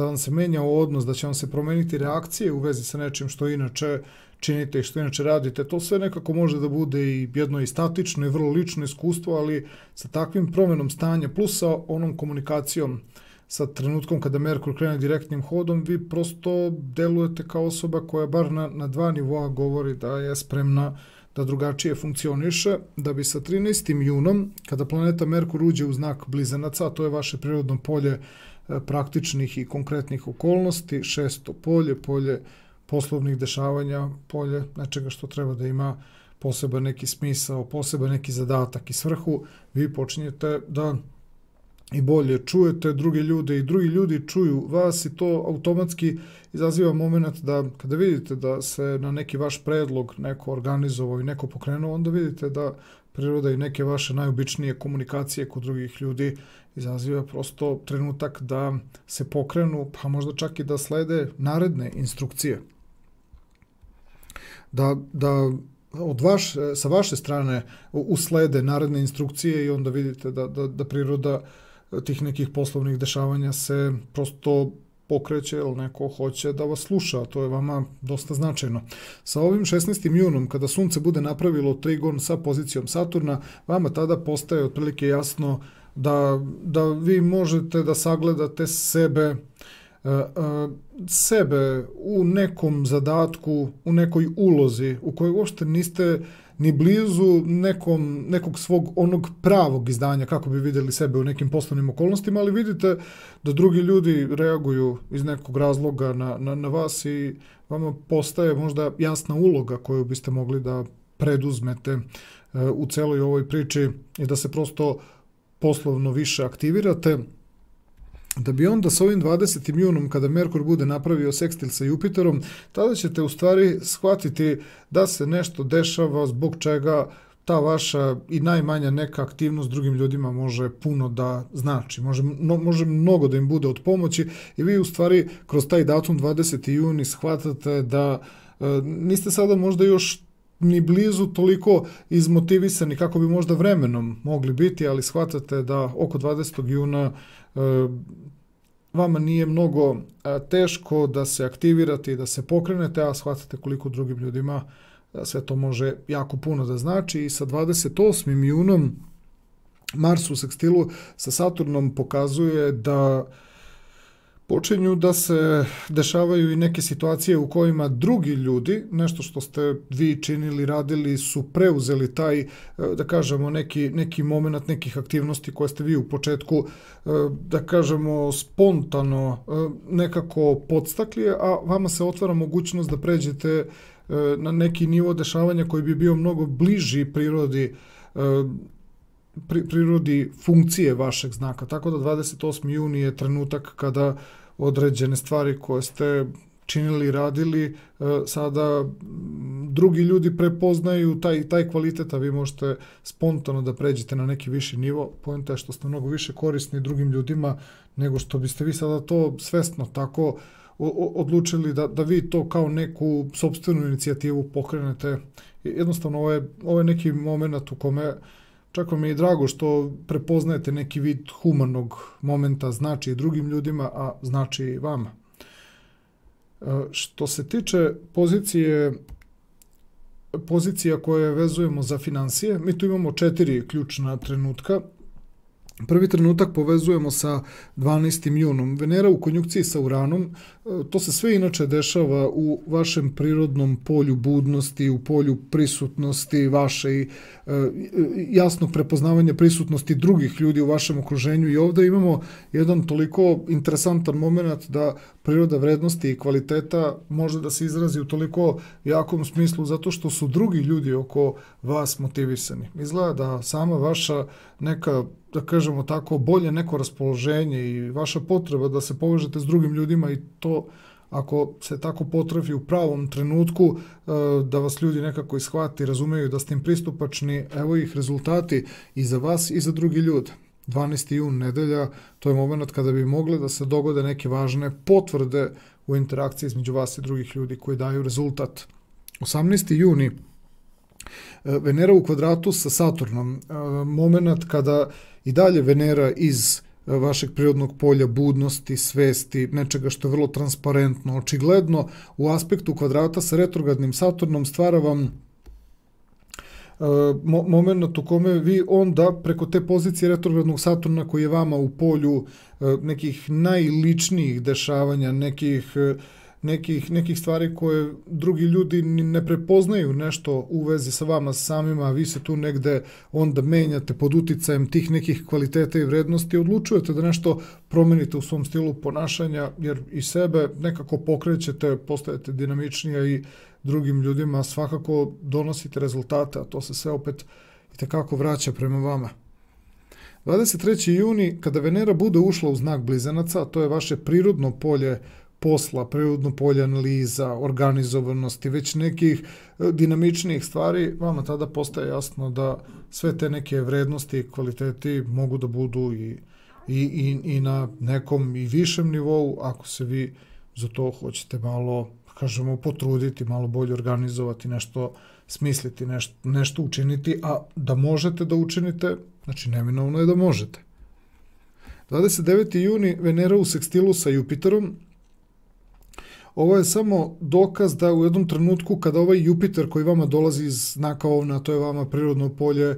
vam se menja odnos, da će vam se promeniti reakcije u vezi sa nečim što inače činite i što inače radite. To sve nekako može da bude i jedno i statično i vrlo lično iskustvo, ali sa takvim promenom stanja plus sa onom komunikacijom sa trenutkom kada Merkur krene direktnim hodom, vi prosto delujete kao osoba koja bar na 2 nivoa govori da je spremna da drugačije funkcioniše, da bi sa 13. junom, kada planeta Merkur uđe u znak Blizanaca, a to je vaše prirodno polje praktičnih i konkretnih okolnosti, 6. polje poslovnih dešavanja, polje nečega što treba da ima poseban neki smisao, poseban neki zadatak i svrhu, vi počinjete da i bolje čujete druge ljude i drugi ljudi čuju vas i to automatski izaziva moment da kada vidite da se na neki vaš predlog neko organizovao i neko pokrenuo, onda vidite da priroda i neke vaše najobičnije komunikacije kod drugih ljudi izaziva prosto trenutak da se pokrenu, pa možda čak i da slede naredne instrukcije. Da sa vaše strane uslede naredne instrukcije i onda vidite da priroda tih nekih poslovnih dešavanja se prosto pokreće, jer neko hoće da vas sluša, to je vama dosta značajno. Sa ovim 16. junom, kada Sunce bude napravilo trigon sa pozicijom Saturna, vama tada postaje otprilike jasno da vi možete da sagledate sebe u nekom zadatku, u nekoj ulozi u kojoj uopšte niste ni blizu nekog svog onog pravog izdanja, kako bi vidjeli sebe u nekim poslovnim okolnostima, ali vidite da drugi ljudi reaguju iz nekog razloga na vas i vama postaje možda jasna uloga koju biste mogli da preduzmete u celoj ovoj priči i da se prosto poslovno više aktivirate, da bi onda sa ovim 20. junom, kada Merkur bude napravio sekstil sa Jupiterom, tada ćete u stvari shvatiti da se nešto dešava zbog čega ta vaša i najmanja neka aktivnost drugim ljudima može puno da znači, može mnogo da im bude od pomoći i vi u stvari kroz taj datum 20. juni shvatate da niste sada možda još ni blizu toliko izmotivisani kako bi možda vremenom mogli biti, ali shvatate da oko 20. juna vama nije mnogo teško da se aktivirate i da se pokrenete, a shvatate koliko drugim ljudima sve to može jako puno da znači i sa 28. junom Mars u sekstilu sa Saturnom pokazuje da počinju da se dešavaju i neke situacije u kojima drugi ljudi, nešto što ste vi činili, radili, su preuzeli taj, da kažemo, neki moment nekih aktivnosti koje ste vi u početku, da kažemo, spontano nekako podstakli, a vama se otvara mogućnost da pređete na neki nivo dešavanja koji bi bio mnogo bliži prirodi funkcije vašeg znaka. Tako da 28. juni je trenutak kada određene stvari koje ste činili i radili, sada drugi ljudi prepoznaju taj kvalitet, a vi možete spontano da pređete na neki viši nivo. Poenta je što ste mnogo više korisni drugim ljudima nego što biste vi sada to svesno tako odlučili da vi to kao neku sopstvenu inicijativu pokrenete. Jednostavno, ovo je neki moment u kome čak vam je i drago što prepoznajete neki vid humanog momenta, znači i drugim ljudima, a znači i vama. Što se tiče pozicija koje vezujemo za financije, mi tu imamo 4 ključna trenutka. Prvi trenutak povezujemo sa 12. junom. Venera u konjunkciji sa Uranom, to se sve inače dešava u vašem prirodnom polju budnosti, u polju prisutnosti vaše i jasnog prepoznavanja prisutnosti drugih ljudi u vašem okruženju i ovdje imamo jedan toliko interesantan moment da priroda vrednosti i kvaliteta može da se izrazi u toliko jakom smislu zato što su drugi ljudi oko vas motivisani. Izgleda da sama vaša neka, da kažemo tako, bolje neko raspoloženje i vaša potreba da se povežete s drugim ljudima i to ako se tako potrefi u pravom trenutku da vas ljudi nekako ishvati, razumeju da ste im pristupačni, evo ih rezultati i za vas i za drugi ljude. 12. jun, nedelja, to je moment kada bi mogle da se dogode neke važne potvrde u interakciji između vas i drugih ljudi koji daju rezultat. 18. juni, Venera u kvadratu sa Saturnom, moment kada i dalje Venera iz vašeg prirodnog polja budnosti, svesti, nečega što je vrlo transparentno, očigledno u aspektu kvadrata sa retrogradnim Saturnom stvara vam moment u kome vi onda preko te pozicije retrogradnog Saturna koji je vama u polju nekih najličnijih dešavanja, nekih stvari koje drugi ljudi ne prepoznaju nešto u vezi sa vama samima, a vi se tu negde onda menjate pod uticajem tih nekih kvaliteta i vrednosti, odlučujete da nešto promenite u svom stilu ponašanja, jer i sebe nekako pokrećete, postajete dinamičnija i drugim ljudima svakako donosite rezultate, a to se sve opet itekako vraća prema vama. 23. juni, kada Venera bude ušla u znak Blizanaca, a to je vaše prirodno polje posla, prirodno polje analiza, organizovanosti, već nekih dinamičnijih stvari, vama tada postaje jasno da sve te neke vrednosti i kvaliteti mogu da budu i na nekom i višem nivou, ako se vi za to hoćete malo, kažemo, potruditi, malo bolje organizovati, nešto smisliti, nešto učiniti, a da možete da učinite, znači neminovno je da možete. 29. juni, Venera u sekstilu sa Jupiterom. Ovo je samo dokaz da u jednom trenutku kada ovaj Jupiter koji vama dolazi iz znaka Ovna, to je vama prirodno polje,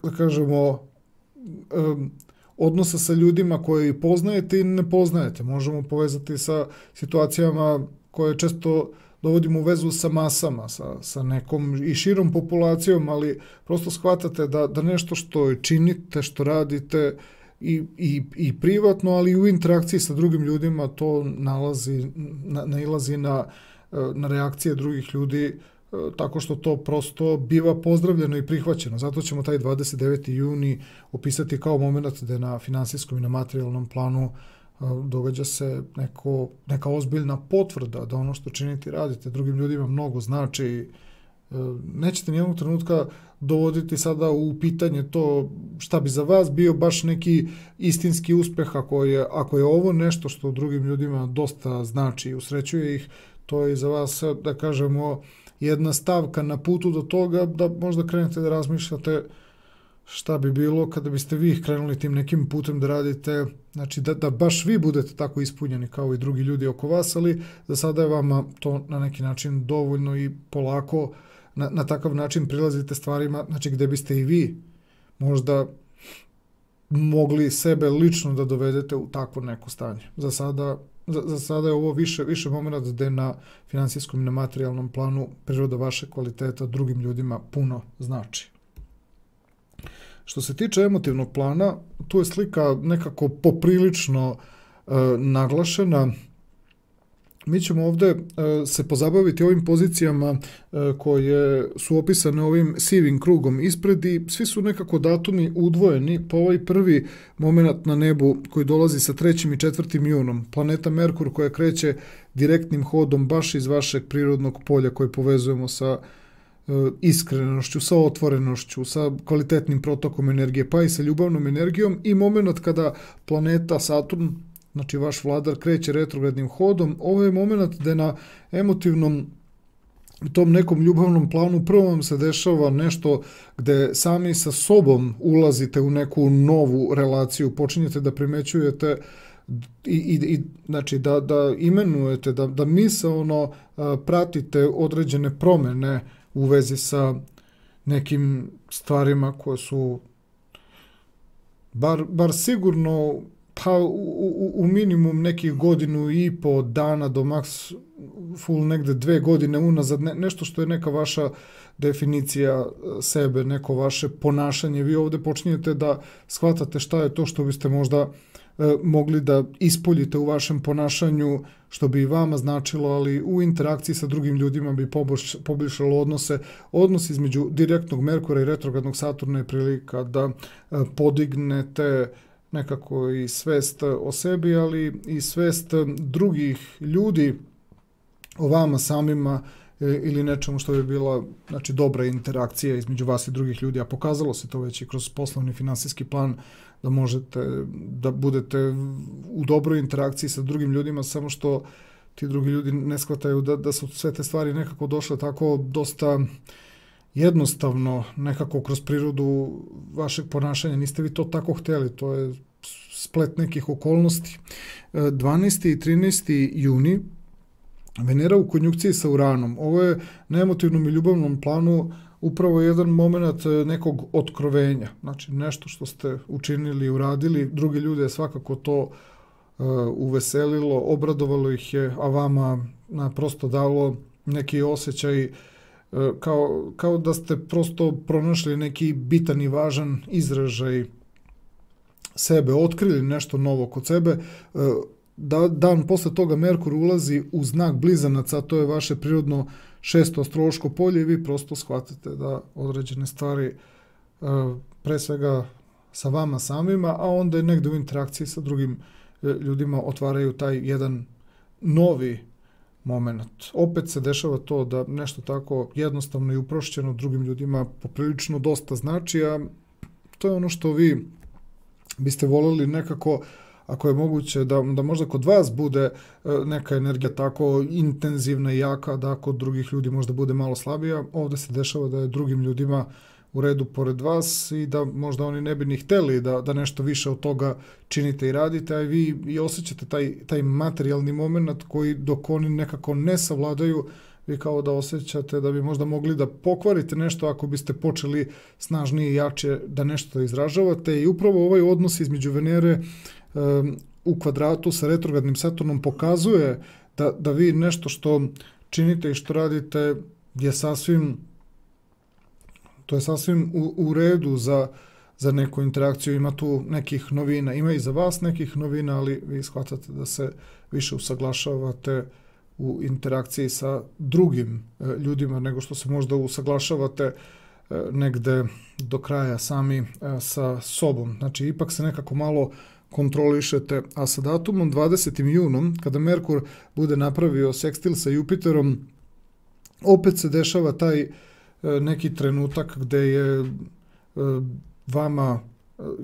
da kažemo, odnosa sa ljudima koje poznajete i ne poznajete. Možemo povezati sa situacijama koje često dovodimo u vezu sa masama, sa nekom i širom populacijom, ali prosto shvatate da nešto što činite, što radite, i privatno, ali i u interakciji sa drugim ljudima, to nailazi na reakcije drugih ljudi, tako što to prosto biva pozdravljeno i prihvaćeno. Zato ćemo taj 29. juni opisati kao moment da na finansijskom i na materijalnom planu događa se neka ozbiljna potvrda da ono što činite i radite drugim ljudima mnogo znači Nećete nijednog trenutka dovoditi sada u pitanje to šta bi za vas bio baš neki istinski uspeh ako je ovo nešto što drugim ljudima dosta znači i usrećuje ih, to je za vas, da kažemo, jedna stavka na putu do toga da možda krenete da razmišljate šta bi bilo kada biste vi krenuli tim nekim putem da radite, znači da baš vi budete tako ispunjeni kao i drugi ljudi oko vas, ali za sada je vama to na neki način dovoljno i polako na takav način prilazite stvarima, znači gde biste i vi možda mogli sebe lično da dovedete u takvo neko stanje. Za sada je ovo više moment gde na finansijskom i na materijalnom planu priroda vaše kvaliteta drugim ljudima puno znači. Što se tiče emotivnog plana, tu je slika nekako poprilično naglašena. Mi ćemo ovde se pozabaviti ovim pozicijama koje su opisane ovim sivim krugom ispred i svi su nekako datumi udvojeni po ovaj prvi moment na nebu koji dolazi sa 3. i 4. junom. Planeta Merkur koja kreće direktnim hodom baš iz vašeg prirodnog polja koje povezujemo sa iskrenošću, sa otvorenošću, sa kvalitetnim protokom energije, pa i sa ljubavnom energijom i moment kada planeta Saturn, znači vaš vladar, kreće retrogradnim hodom, ovo je moment gde na emotivnom tom nekom ljubavnom planu prvo vam se dešava nešto gde sami sa sobom ulazite u neku novu relaciju, počinjete da primećujete znači da imenujete, da misaono pratite određene promene u vezi sa nekim stvarima koje su bar sigurno pa u minimum nekih godinu i po dana do maks full negde 2 godine unazad, nešto što je neka vaša definicija sebe, neko vaše ponašanje. Vi ovde počinjete da shvatate šta je to što biste možda mogli da ispoljite u vašem ponašanju, što bi i vama značilo, ali u interakciji sa drugim ljudima bi poboljšalo odnose. Odnos između direktnog Merkura i retrogradnog Saturna je prilika da podignete nekako i svest o sebi, ali i svest drugih ljudi o vama samima ili nečemu što bi bila, znači, dobra interakcija između vas i drugih ljudi, a pokazalo se to već i kroz poslovni finansijski plan da možete da budete u dobroj interakciji sa drugim ljudima, samo što ti drugi ljudi ne shvataju da su sve te stvari nekako došle tako dosta jednostavno, nekako kroz prirodu vašeg ponašanja. Niste vi to tako hteli, to je splet nekih okolnosti. 12. i 13. juni Venera u konjunkciji sa Uranom. Ovo je na emotivnom i ljubavnom planu upravo jedan moment nekog otkrovenja. Znači nešto što ste učinili i uradili, drugi ljudi je svakako to uveselilo, obradovalo ih je, a vama prosto dalo neki osjećaj kao da ste prosto pronašli neki bitan i važan izražaj sebe, otkrili nešto novo kod sebe. Dan posle toga Merkur ulazi u znak Blizanaca, a to je vaše prirodno 6. astrološko polje i vi prosto shvatate da određene stvari pre svega sa vama samima, a onda je negde u interakciji sa drugim ljudima otvaraju taj jedan novi moment. Opet se dešava to da nešto tako jednostavno i uprošćeno drugim ljudima poprilično dosta znači, a to je ono što vi biste voljeli nekako, ako je moguće, da možda kod vas bude neka energija tako intenzivna i jaka, da kod drugih ljudi možda bude malo slabija. Ovde se dešava da je drugim ljudima u redu pored vas i da možda oni ne bi ni hteli da nešto više od toga činite i radite, a vi i osjećate taj materijalni moment koji dok oni nekako ne savladaju, vi kao da osjećate da bi možda mogli da pokvarite nešto ako biste počeli snažnije i jače da nešto izražavate. I upravo ovaj odnos između Venere u kvadratu sa retrogradnim Saturnom pokazuje da vi nešto što činite i što radite je sasvim u redu za neku interakciju. Ima tu nekih novina, ima i za vas nekih novina, ali vi shvatate da se više usaglašavate u interakciji sa drugim ljudima nego što se možda usaglašavate negde do kraja sami sa sobom. Znači, ipak se nekako malo kontrolišete, a sa datumom 20. junom, kada Merkur bude napravio sekstil sa Jupiterom, opet se dešava taj neki trenutak gde je vama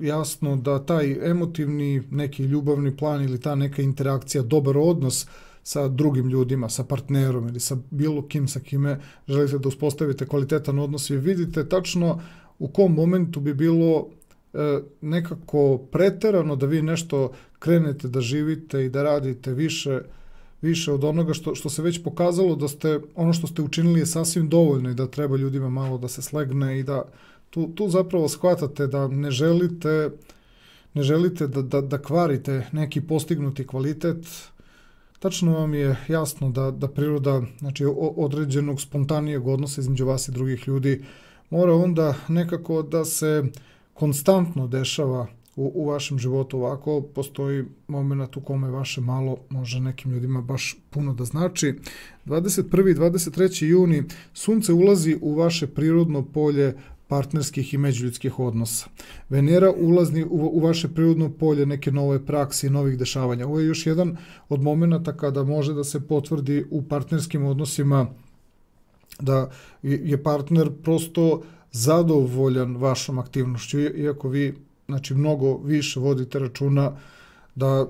jasno da taj emotivni neki ljubavni plan ili ta neka interakcija, dobar odnos sa drugim ljudima, sa partnerom ili sa bilo kim sa kime želite da uspostavite kvalitetan odnos i vidite tačno u kom momentu bi bilo nekako preterano da vi nešto krenete da živite i da radite više od onoga što se već pokazalo da ste, ono što ste učinili je sasvim dovoljno i da treba ljudima malo da se slegne i da tu zapravo shvatate da ne želite da kvarite neki postignuti kvalitet. Tačno vam je jasno da priroda, znači određenog spontanijeg odnosa između vas i drugih ljudi mora onda nekako da se konstantno dešava u vašem životu. Ovako postoji moment u kome vaše malo može nekim ljudima baš puno da znači. 21. i 23. juni Sunce ulazi u vaše prirodno polje partnerskih i međuljudskih odnosa. Venera ulazi u vaše prirodno polje neke nove prakse i novih dešavanja. Ovo je još jedan od momenata kada može da se potvrdi u partnerskim odnosima da je partner prosto zadovoljan vašom aktivnošću, iako vi znači mnogo više vodite računa da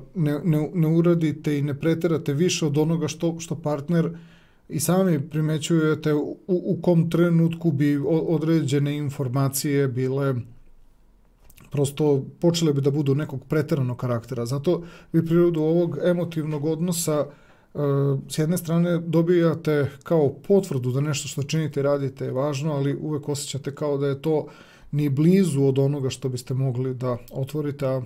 ne uradite i ne preterate više od onoga što partner i sami primećujete u kom trenutku bi određene informacije bile prosto počele bi da budu nekog preteranog karaktera. Zato vi prirodu ovog emotivnog odnosa s jedne strane dobijate kao potvrdu da nešto što činite i radite je važno, ali uvek osjećate kao da je to ni blizu od onoga što biste mogli da otvorite, a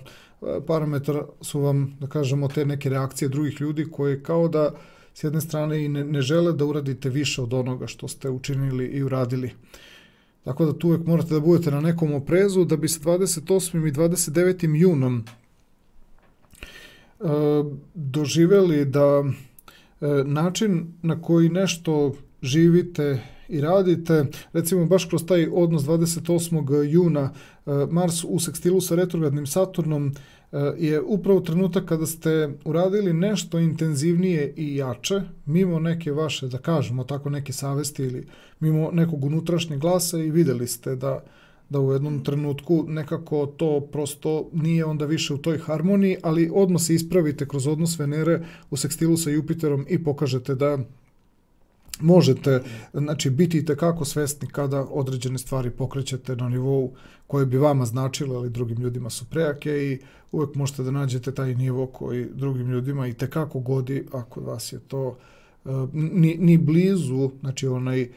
parametar su vam, da kažemo, te neke reakcije drugih ljudi koje kao da s jedne strane i ne žele da uradite više od onoga što ste učinili i uradili. Tako da tu uvek morate da budete na nekom oprezu da bi se 28. i 29. junom doživeli da način na koji nešto živite i radite, recimo baš kroz taj odnos 28. juna Mars u sekstilu sa retrogradnim Saturnom je upravo trenutak kada ste uradili nešto intenzivnije i jače, mimo neke vaše, da kažemo tako, neke savesti ili mimo nekog unutrašnjeg glasa i videli ste da u jednom trenutku nekako to prosto nije onda više u toj harmoniji, ali odmah se ispravite kroz odnos Venere u sekstilu sa Jupiterom i pokažete da možete, znači, biti itekako svesni kada određene stvari pokrećete na nivou koje bi vama značile, ali drugim ljudima su prejake i uvek možete da nađete taj nivo koji drugim ljudima itekako godi, a kod vas je to ni blizu, znači onaj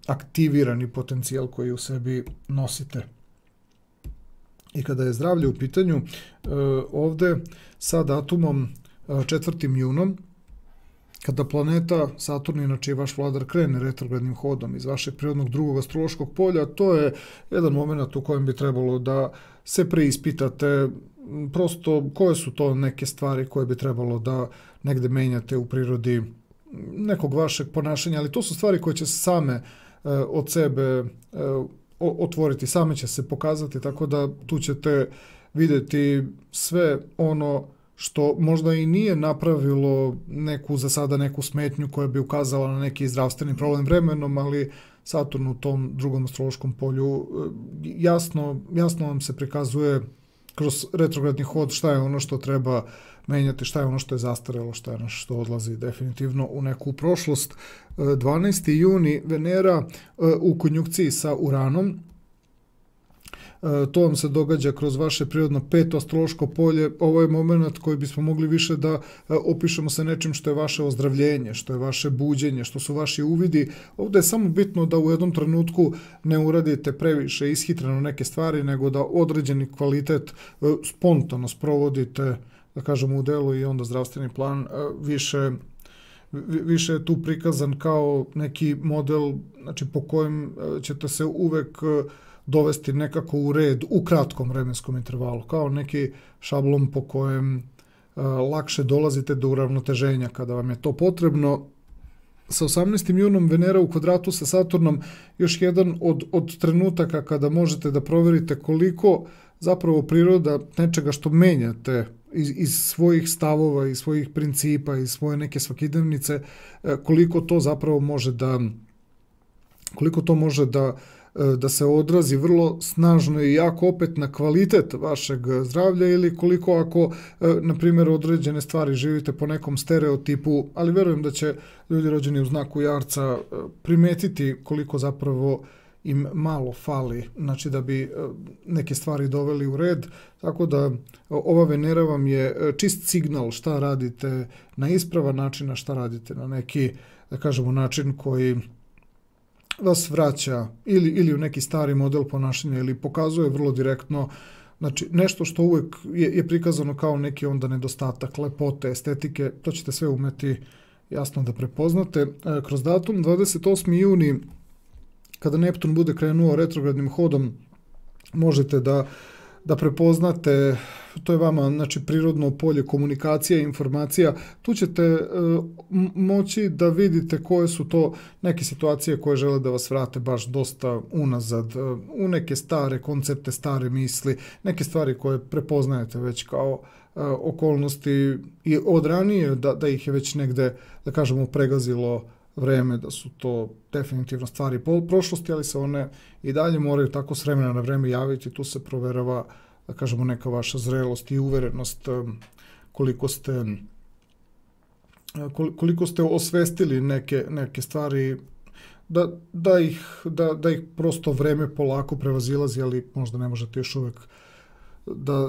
aktivirani potencijal koji u sebi nosite. I kada je zdravlje u pitanju, ovde sa datumom 4. junom, kada planeta Saturn, inače je vaš vladar, krene retrogradnim hodom iz vašeg prirodnog drugog astrološkog polja, to je jedan moment u kojem bi trebalo da se preispitate prosto koje su to neke stvari koje bi trebalo da negde menjate u prirodi nekog vašeg ponašanja, ali to su stvari koje će se same od sebe otvoriti, same će se pokazati, tako da tu ćete vidjeti sve ono što možda i nije napravilo za sada neku smetnju koja bi ukazala na neki zdravstveni problem vremenom, ali Saturn u tom drugom astrološkom polju jasno vam se prikazuje kroz retrogradni hod šta je ono što treba menjati, šta je ono što je zastarelo, šta je ono što odlazi definitivno u neku prošlost. 12. juni Venera u konjunkciji sa Uranom. To vam se događa kroz vaše prirodno 5. astrološko polje. Ovo je moment koji bismo mogli više da opišemo sa nečim što je vaše ozdravljenje, što je vaše buđenje, što su vaši uvidi. Ovde je samo bitno da u jednom trenutku ne uradite previše ishitreno neke stvari, nego da određeni kvalitet spontano sprovodite, da kažemo, u delu i onda zdravstveni plan više je tu prikazan kao neki model, znači po kojem ćete se uvek dovesti nekako u red u kratkom vremenskom intervalu, kao neki šablon po kojem lakše dolazite do uravnoteženja kada vam je to potrebno. Sa 18. junom Venera u kvadratu sa Saturnom još jedan od trenutaka kada možete da proverite koliko zapravo priroda nečega što menjate iz svojih stavova, iz svojih principa, iz svoje neke svakodnevnice, koliko to zapravo može da koliko to može da se odrazi vrlo snažno i jako opet na kvalitet vašeg zdravlja ili koliko ako, na primjer, određene stvari živite po nekom stereotipu, ali verujem da će ljudi rođeni u znaku Jarca primetiti koliko zapravo im malo fali, znači da bi neke stvari doveli u red, tako da ova Venera vam je čist signal šta radite na ispravan način, a šta radite na neki, da kažemo, način koji vas vraća ili u neki stari model ponašanja ili pokazuje vrlo direktno, znači nešto što uvijek je prikazano kao neki onda nedostatak lepote, estetike, to ćete sve umeti jasno da prepoznate. Kroz datum 28. juni, kada Neptun bude krenuo retrogradnim hodom, možete da prepoznate, to je vama znači prirodno polje komunikacija i informacija, tu ćete moći da vidite koje su to neke situacije koje žele da vas vrate baš dosta unazad, u neke stare koncepte, stare misli, neke stvari koje prepoznajete već kao okolnosti i od ranije da ih je već negde, da kažemo, pregazilo vreme, da su to definitivno stvari prošlosti, ali se one i dalje moraju tako s vremena na vreme javiti, tu se proverava, da kažemo, neka vaša zrelost i uverenost, koliko ste osvestili neke stvari, da ih prosto vreme polako prevazilazi, ali možda ne možete još uvijek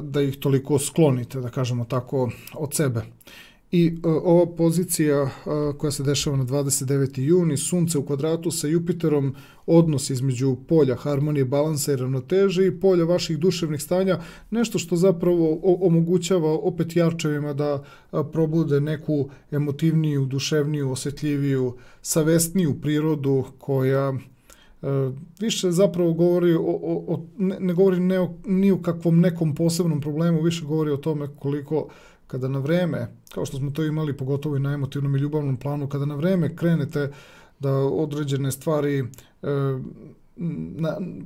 da ih toliko sklonite, da kažemo tako, od sebe. I ova pozicija koja se dešava na 29. juni, Sunce u kvadratu sa Jupiterom, odnos između polja harmonije, balansa i ravnoteže i polja vaših duševnih stanja, nešto što zapravo omogućava opet Jarčevima da probude neku emotivniju, duševniju, osjetljiviju, savesniju prirodu koja više zapravo govori ne govori ni o kakvom nekom posebnom problemu, više govori o tome koliko kada na vreme, kao što smo to imali pogotovo i na emotivnom i ljubavnom planu, kada na vreme krenete da određene stvari,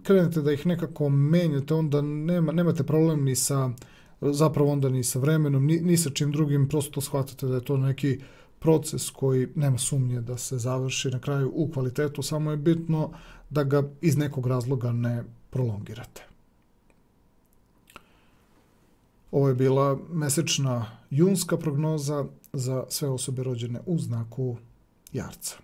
krenete da ih nekako menjate, onda nemate problem ni sa, zapravo onda ni sa vremenom, ni sa čim drugim, prosto shvatate da je to neki proces koji nema sumnje da se završi na kraju u kvalitetu, samo je bitno da ga iz nekog razloga ne prolongirate. Ovo je bila mesečna junska prognoza za sve osobe rođene u znaku Jarca.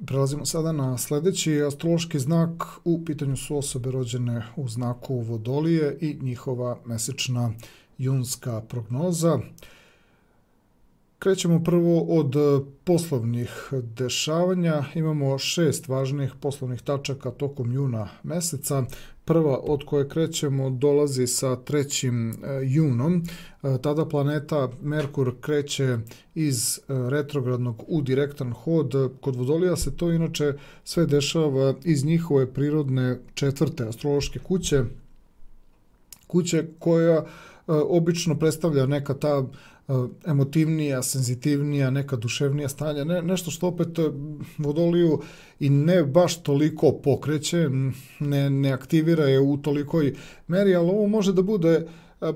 Prelazimo sada na sljedeći astrološki znak. U pitanju su osobe rođene u znaku Vodolije i njihova mesečna junska prognoza. Krećemo prvo od poslovnih dešavanja. Imamo 6 važnih poslovnih tačaka tokom juna meseca. Prva od koje krećemo dolazi sa 3. junom. Tada planeta Merkur kreće iz retrogradnog u direktan hod. Kod Vodolija se to inače sve dešava iz njihove prirodne 4. astrološke kuće koja obično predstavlja neka ta emotivnija, senzitivnija, neka duševnija stanja, nešto što opet Vodoliju i ne baš toliko pokreće, ne aktivira je u tolikoj meri, ali ovo može da bude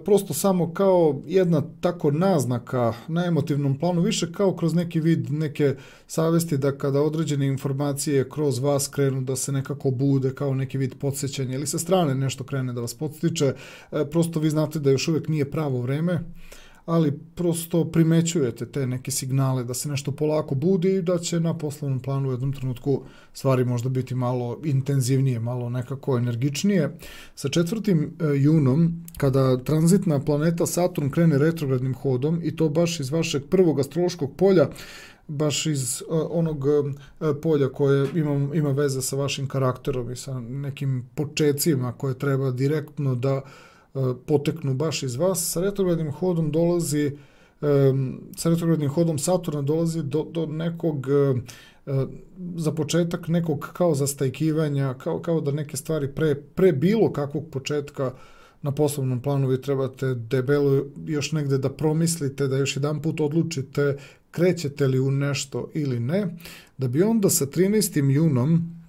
prosto samo kao jedna tako naznaka na emotivnom planu, više kao kroz neki vid neke savesti da kada određene informacije kroz vas krenu da se nekako bude kao neki vid podsjećanja ili sa strane nešto krene da vas podstiče, prosto vi znate da još uvijek nije pravo vreme, ali prosto primećujete te neke signale da se nešto polako budi i da će na poslovnom planu u jednom trenutku stvari možda biti malo intenzivnije, malo nekako energičnije. Sa 4. junom, kada tranzitna planeta Saturn krene retrogradnim hodom i to baš iz vašeg prvog astrološkog polja, baš iz onog polja koje ima veze sa vašim karakterom i sa nekim počecima koje treba direktno da poteknu baš iz vas, sa retrogradnim hodom Saturna dolazi do nekog, za početak nekog kao zastajkivanja, kao da neke stvari pre bilo kakvog početka na poslovnom planu vi trebate debelo još negde da promislite, da još jedan put odlučite krećete li u nešto ili ne, da bi onda sa 13. junom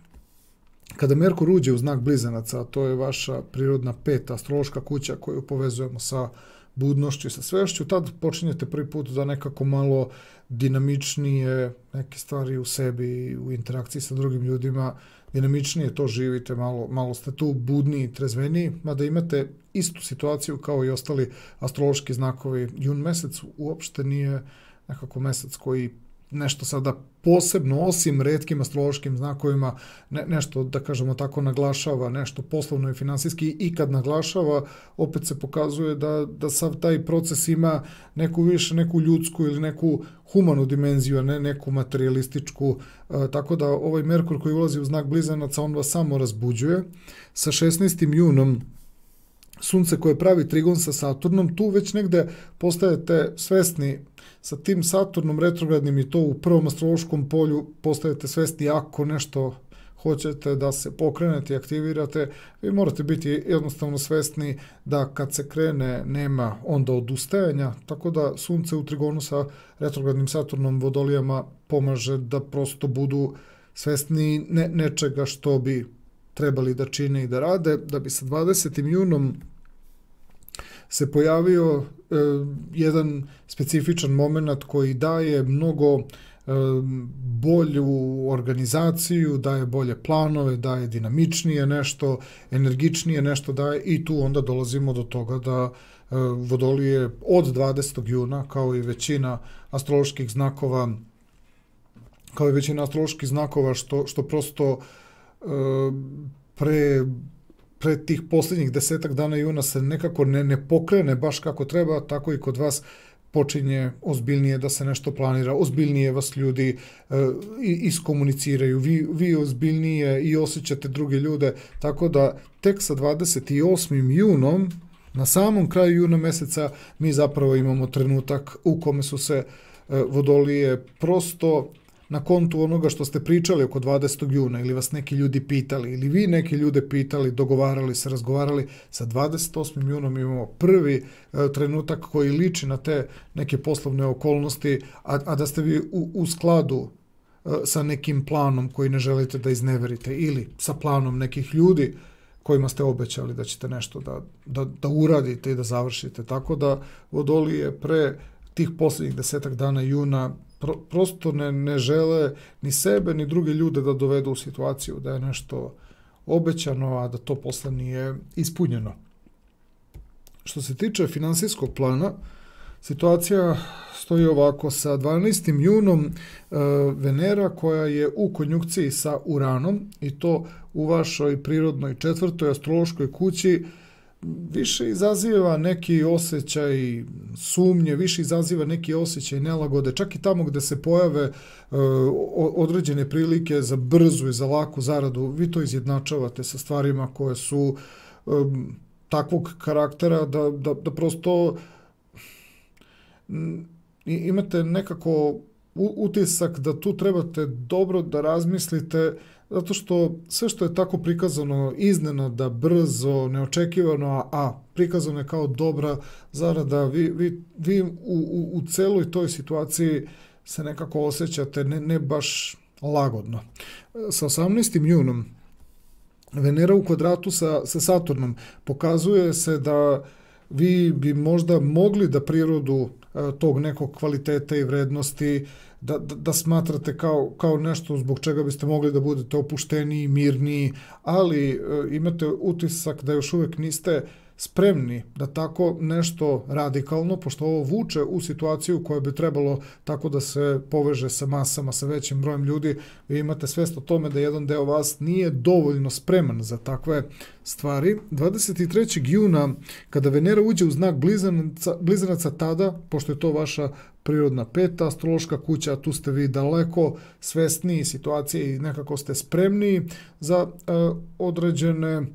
Kada Merkur uđe u znak Blizanaca, a to je vaša prirodna peta astrološka kuća koju povezujemo sa budnošću i sa svešću, tad počinjete prvi put da nekako malo dinamičnije neke stvari u sebi, u interakciji sa drugim ljudima, dinamičnije to živite, malo ste tu budniji, trezveniji, mada imate istu situaciju kao i ostali astrološki znakovi. Jun mesec uopšte nije nekako mesec koji nešto sada posebno, osim retkim astrološkim znakovima, nešto, da kažemo tako, naglašava, nešto poslovno i finansijski, i kad naglašava, opet se pokazuje da sav taj proces ima neku više, neku ljudsku ili neku humanu dimenziju, a ne neku materialističku, tako da ovaj Merkur koji ulazi u znak Blizanaca, on vas samo razbuđuje. Sa 16. junom Sunce koje pravi trigon sa Saturnom, tu već negde postajete svesni sa tim Saturnom retrogradnim, i to u prvom astrološkom polju, postajete svesni ako nešto hoćete da se pokrenete i aktivirate, vi morate biti jednostavno svesni da kad se krene nema onda odustajanja, tako da Sunce u trigonu sa retrogradnim Saturnom Vodolijama pomaže da prosto budu svesni nečega što bi trebali da čine i da rade, da bi sa 20. junom se pojavio jedan specifičan moment koji daje mnogo bolju organizaciju, daje bolje planove, daje dinamičnije nešto, energičnije nešto daje, i tu onda dolazimo do toga da Vodolije od 20. juna, kao i većina astroloških znakova, što prosto pre tih posljednjih 10 dana juna se nekako ne pokrene baš kako treba, tako i kod vas počinje ozbiljnije da se nešto planira, ozbiljnije vas ljudi iskomuniciraju, vi ozbiljnije i osjećate druge ljude, tako da tek sa 28. junom, na samom kraju juna meseca, mi zapravo imamo trenutak u kome su se Vodolije prosto na kontu onoga što ste pričali oko 20. juna, ili vas neki ljudi pitali, ili vi neki ljude pitali, dogovarali se, razgovarali, sa 28. junom imamo prvi trenutak koji liči na te neke poslovne okolnosti, a da ste vi u skladu sa nekim planom koji ne želite da izneverite, ili sa planom nekih ljudi kojima ste obećali da ćete nešto da uradite i da završite. Tako da Vodolije pre tih posljednjih 10 dana juna prosto ne žele ni sebe ni druge ljude da dovedu u situaciju da je nešto obećano, a da to posle nije ispunjeno. Što se tiče finansijskog plana, situacija stoji ovako: sa 12. junom Venera, koja je u konjunkciji sa Uranom, i to u vašoj prirodnoj 4. astrološkoj kući, više izaziva neki osjećaj sumnje, više izaziva neki osjećaj nelagode, čak i tamo gde se pojave određene prilike za brzu i za laku zaradu, vi to izjednačavate sa stvarima koje su takvog karaktera da prosto imate nekako utisak da tu trebate dobro da razmislite, zato što sve što je tako prikazano iznenada, brzo, neočekivano, a prikazano je kao dobra zarada, vi u celoj toj situaciji se nekako osjećate ne baš lagodno. Sa 18. junom Venera u kvadratu sa Saturnom pokazuje se da vi bi možda mogli da prirodu tog nekog kvaliteta i vrednosti da smatrate kao nešto zbog čega biste mogli da budete opušteniji, mirniji, ali imate utisak da još uvek niste spremni da tako nešto radikalno, pošto ovo vuče u situaciju koja bi trebalo tako da se poveže sa masama, sa većim brojem ljudi, vi imate svest o tome da jedan deo vas nije dovoljno spreman za takve stvari. 23. juna, kada Venera uđe u znak Blizanaca, tada, pošto je to vaša prirodna 5. astrološka kuća, tu ste vi daleko svesniji situacije i nekako ste spremniji za određene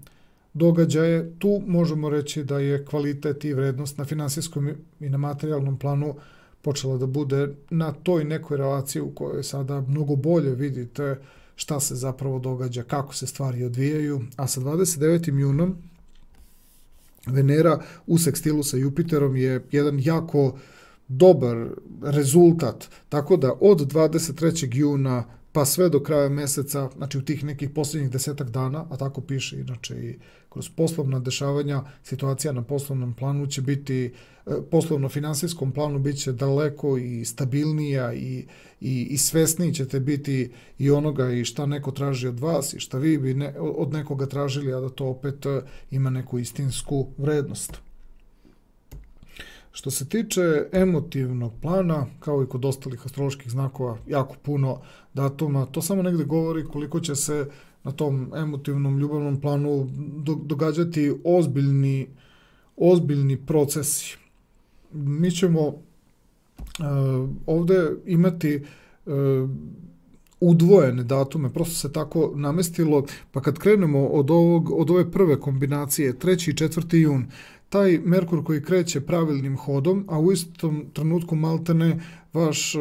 događaje. Tu možemo reći da je kvalitet i vrednost na finansijskom i na materijalnom planu počela da bude na toj nekoj relaciji u kojoj sada mnogo bolje vidite šta se zapravo događa, kako se stvari odvijaju, a sa 29. junom Venera u sekstilu sa Jupiterom je jedan jako dobar rezultat, tako da od 23. juna pa sve do kraja meseca, znači u tih nekih posljednjih 10 dana, a tako piše inače i kroz poslovna dešavanja, situacija na poslovnom planu će biti, poslovno-finansijskom planu bit će daleko i stabilnija i svesniji ćete biti i onoga i šta neko traži od vas i šta vi bi od nekoga tražili, a da to opet ima neku istinsku vrednost. Što se tiče emotivnog plana, kao i kod ostalih astroloških znakova, jako puno datuma, to samo negde govori koliko će se na tom emotivnom ljubavnom planu događati ozbiljni procesi. Mi ćemo ovde imati udvojene datume, prosto se tako namestilo, pa kad krenemo od ove prve kombinacije, 3. i 4. jun, taj Merkur koji kreće pravilnim hodom, a u istom trenutku maltene vaš,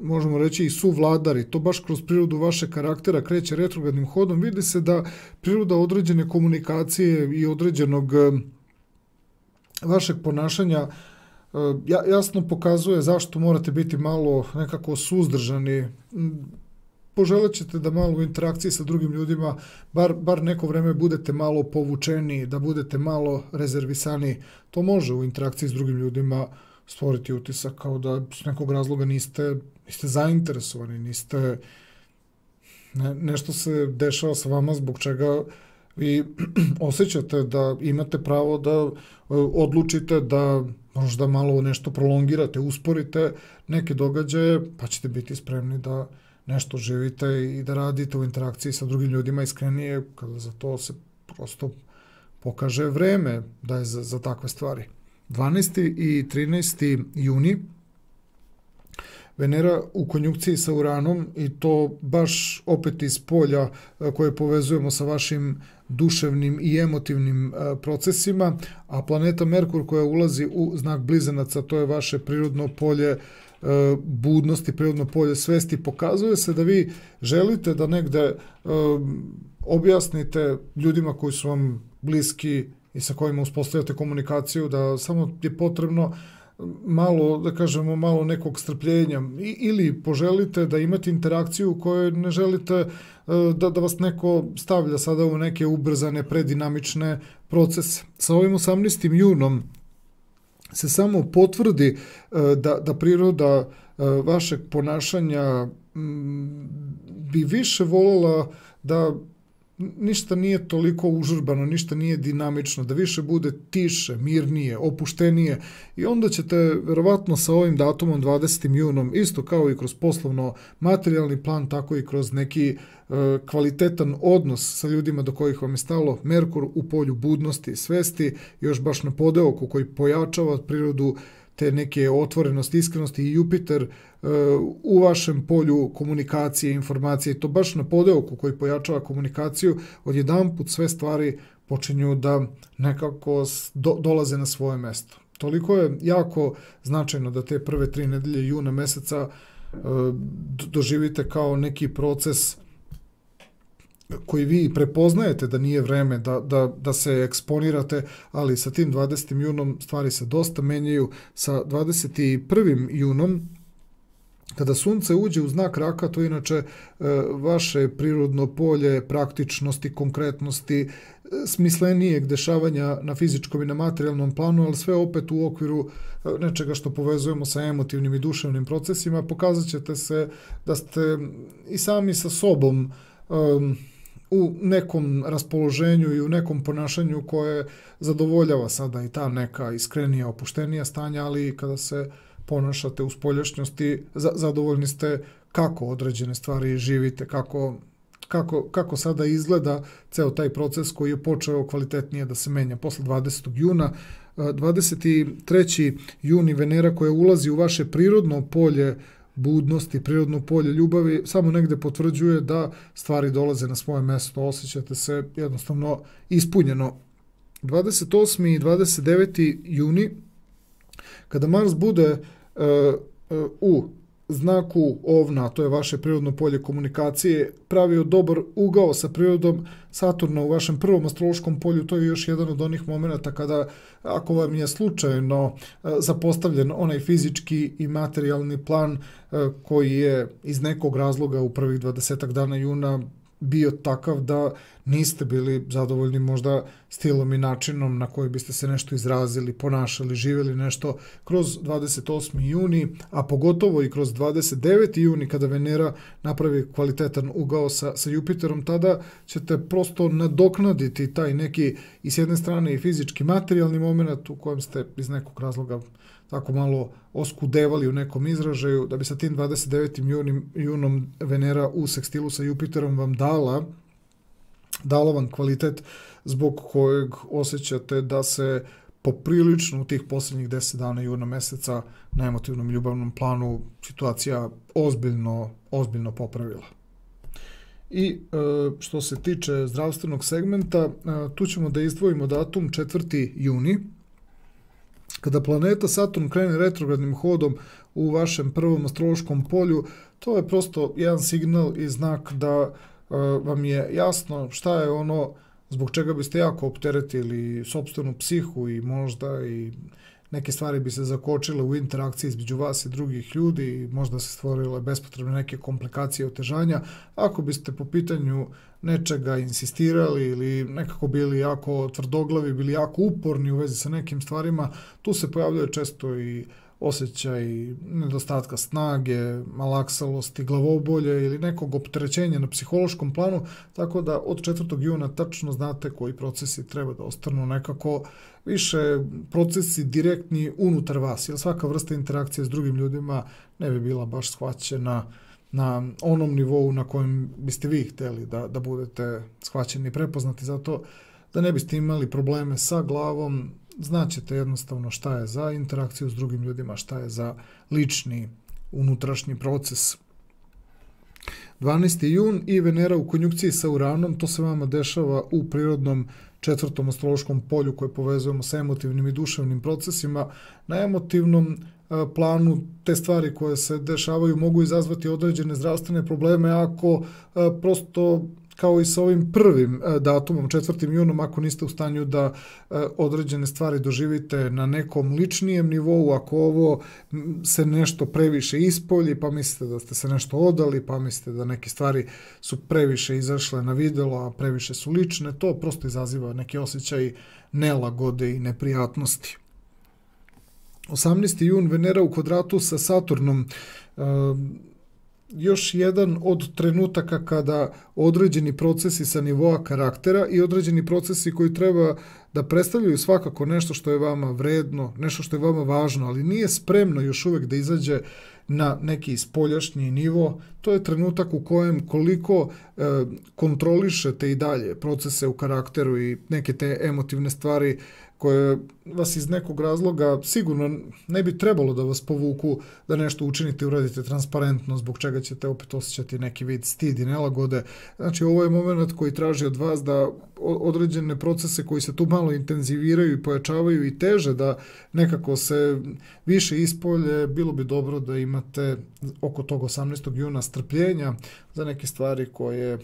možemo reći, i suvladar, i to baš kroz prirodu vašeg karaktera kreće retrogradnim hodom, vidi se da priroda određene komunikacije i određenog vašeg ponašanja jasno pokazuje zašto morate biti malo nekako suzdržani. Poželit ćete da malo u interakciji sa drugim ljudima bar neko vreme budete malo povučeni, da budete malo rezervisani. To može u interakciji s drugim ljudima stvoriti utisak kao da s nekog razloga niste zainteresovani, nešto se dešava sa vama zbog čega vi osjećate da imate pravo da odlučite da možda malo nešto prolongirate, usporite neke događaje, pa ćete biti spremni da nešto živite i da radite u interakciji sa drugim ljudima iskrenije, kada za to se prosto pokaže vreme da je za takve stvari. 12. i 13. juni Venera u konjunkciji sa Uranom i to baš opet iz polja koje povezujemo sa vašim duševnim i emotivnim procesima, a planeta Merkur koja ulazi u znak Blizanaca, to je vaše prirodno polje budnosti, prirodno polje svesti, pokazuje se da vi želite da negde objasnite ljudima koji su vam bliski i sa kojima uspostavljate komunikaciju da samo je potrebno malo, da kažemo, malo nekog strpljenja ili poželite da imate interakciju u kojoj ne želite da vas neko stavlja sada u neke ubrzane, predinamične procese. Sa ovim 18. junom se samo potvrdi da priroda vašeg ponašanja bi više voljela da ništa nije toliko užurbano, ništa nije dinamično, da više bude tiše, mirnije, opuštenije i onda ćete verovatno sa ovim datumom 20. junom, isto kao i kroz poslovno materijalni plan, tako i kroz neki kvalitetan odnos sa ljudima do kojih vam je stalo, Merkur u polju budnosti i svesti, još baš na podeoku koji pojačava prirodu te neke otvorenosti, iskrenosti i Jupiter u vašem polju komunikacije, informacije, to baš na podeoku koji pojačava komunikaciju, odjedanput sve stvari počinju da nekako dolaze na svoje mesto. Toliko je jako značajno da te prve 3 nedelje juna meseca doživite kao neki proces koji vi prepoznajete da nije vreme da se eksponirate, ali sa tim 20. junom stvari se dosta menjaju. Sa 21. junom, kada sunce uđe u znak Raka, to je inače vaše prirodno polje praktičnosti, konkretnosti, smislenijeg dešavanja na fizičkom i na materijalnom planu, ali sve opet u okviru nečega što povezujemo sa emotivnim i duševnim procesima, pokazat ćete se da ste i sami sa sobom u nekom raspoloženju i u nekom ponašanju koje zadovoljava sada i ta neka iskrenija, opuštenija stanja, ali kada se ponašate u spoljašnjosti, zadovoljni ste kako određene stvari živite, kako sada izgleda ceo taj proces koji je počeo kvalitetnije da se menja posle 20. juna. 23. juni Venera koja ulazi u vaše prirodno polje budnosti, prirodno polje ljubavi, samo negde potvrđuje da stvari dolaze na svoje mesto, osjećate se jednostavno ispunjeno. 28. i 29. juni, kada Mars bude u znaku Ovna, to je vaše prirodno polje komunikacije, pravio dobar ugao sa prirodom Saturna u vašem prvom astrološkom polju, to je još jedan od onih momenta kada, ako vam je slučajno zapostavljen onaj fizički i materijalni plan koji je iz nekog razloga u prvih 20 dana juna bio takav da niste bili zadovoljni možda stilom i načinom na koji biste se nešto izrazili, ponašali, živjeli nešto kroz 28. juni, a pogotovo i kroz 29. juni kada Venera napravi kvalitetan ugao sa Jupiterom, tada ćete prosto nadoknaditi taj neki i s jedne strane i fizički materijalni moment u kojem ste iz nekog razloga tako malo oskudevali u nekom izražaju, da bi sa tim 29. junom Venera u sekstilu sa Jupiterom vam dala vam kvalitet zbog kojeg osjećate da se poprilično u tih posljednjih 10 dana juna meseca na emotivnom i ljubavnom planu situacija ozbiljno popravila. I što se tiče zdravstvenog segmenta, tu ćemo da izdvojimo datum 4. juni, kada planeta Saturn krene retrogradnim hodom u vašem prvom astrološkom polju. To je prosto jedan signal i znak da vam je jasno šta je ono zbog čega biste jako opteretili sopstvenu psihu i možda i neke stvari bi se zakočile u interakciji između vas i drugih ljudi i možda se stvorile bespotrebne neke komplikacije i otežanja. Ako biste po pitanju nečega insistirali ili nekako bili jako tvrdoglavi, bili jako uporni u vezi sa nekim stvarima, tu se pojavljuje često i osjećaj nedostatka snage, malaksalosti, glavobolje ili nekog opterećenja na psihološkom planu, tako da od 4. juna tačno znate koji procesi treba da ostanu nekako više procesi direktni unutar vas, jer svaka vrsta interakcije s drugim ljudima ne bi bila baš shvaćena na onom nivou na kojem biste vi htjeli da budete shvaćeni i prepoznati, zato da ne biste imali probleme sa glavom, znaćete jednostavno šta je za interakciju s drugim ljudima, šta je za lični unutrašnji proces. 12. jun i Venera u konjunkciji sa Uranom, to se vama dešava u prirodnom 4. astrološkom polju koje povezujemo sa emotivnim i duševnim procesima. Na emotivnom planu te stvari koje se dešavaju mogu izazvati određene zdravstvene probleme ako prosto kao i sa ovim prvim datumom, 4. junom, ako niste u stanju da određene stvari doživite na nekom ličnijem nivou, ako ovo se nešto previše ispolji, pa mislite da ste se nešto odali, pa mislite da neke stvari su previše izašle na videlo, a previše su lične, to prosto izaziva neki osjećaj nelagode i neprijatnosti. 18. jun, Venera u kvadratu sa Saturnom, još jedan od trenutaka kada određeni procesi sa nivoa karaktera i određeni procesi koji treba da predstavljaju svakako nešto što je vama vredno, nešto što je vama važno, ali nije spremno još uvijek da izađe na neki spoljašnji nivo, to je trenutak u kojem koliko kontrolišete i dalje procese u karakteru i neke te emotivne stvari koje vas iz nekog razloga sigurno ne bi trebalo da vas povuku da nešto učinite i uradite transparentno, zbog čega ćete opet osjećati neki vid stid i nelagode. Znači, ovo je moment koji traži od vas da određene procese koji se tu malo intenziviraju i pojačavaju i teže da nekako se više ispolje, bilo bi dobro da imate oko tog 18. juna strpljenja za neke stvari koje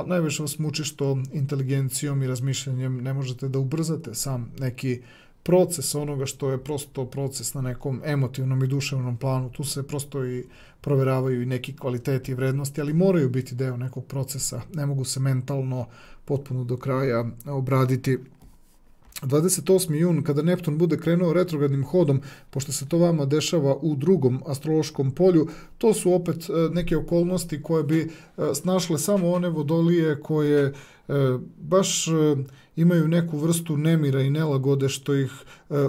najviše vas muči što inteligencijom i razmišljanjem ne možete da ubrzate sam neki proces onoga što je prosto proces na nekom emotivnom i duševnom planu. Tu se prosto i proveravaju i neki kvaliteti i vrednosti, ali moraju biti deo nekog procesa. Ne mogu se mentalno potpuno do kraja obraditi. 28. jun, kada Neptun bude krenuo retrogradnim hodom, pošto se to vama dešava u drugom astrološkom polju, to su opet neke okolnosti koje bi snašle samo one vodolije koje baš imaju neku vrstu nemira i nelagode što ih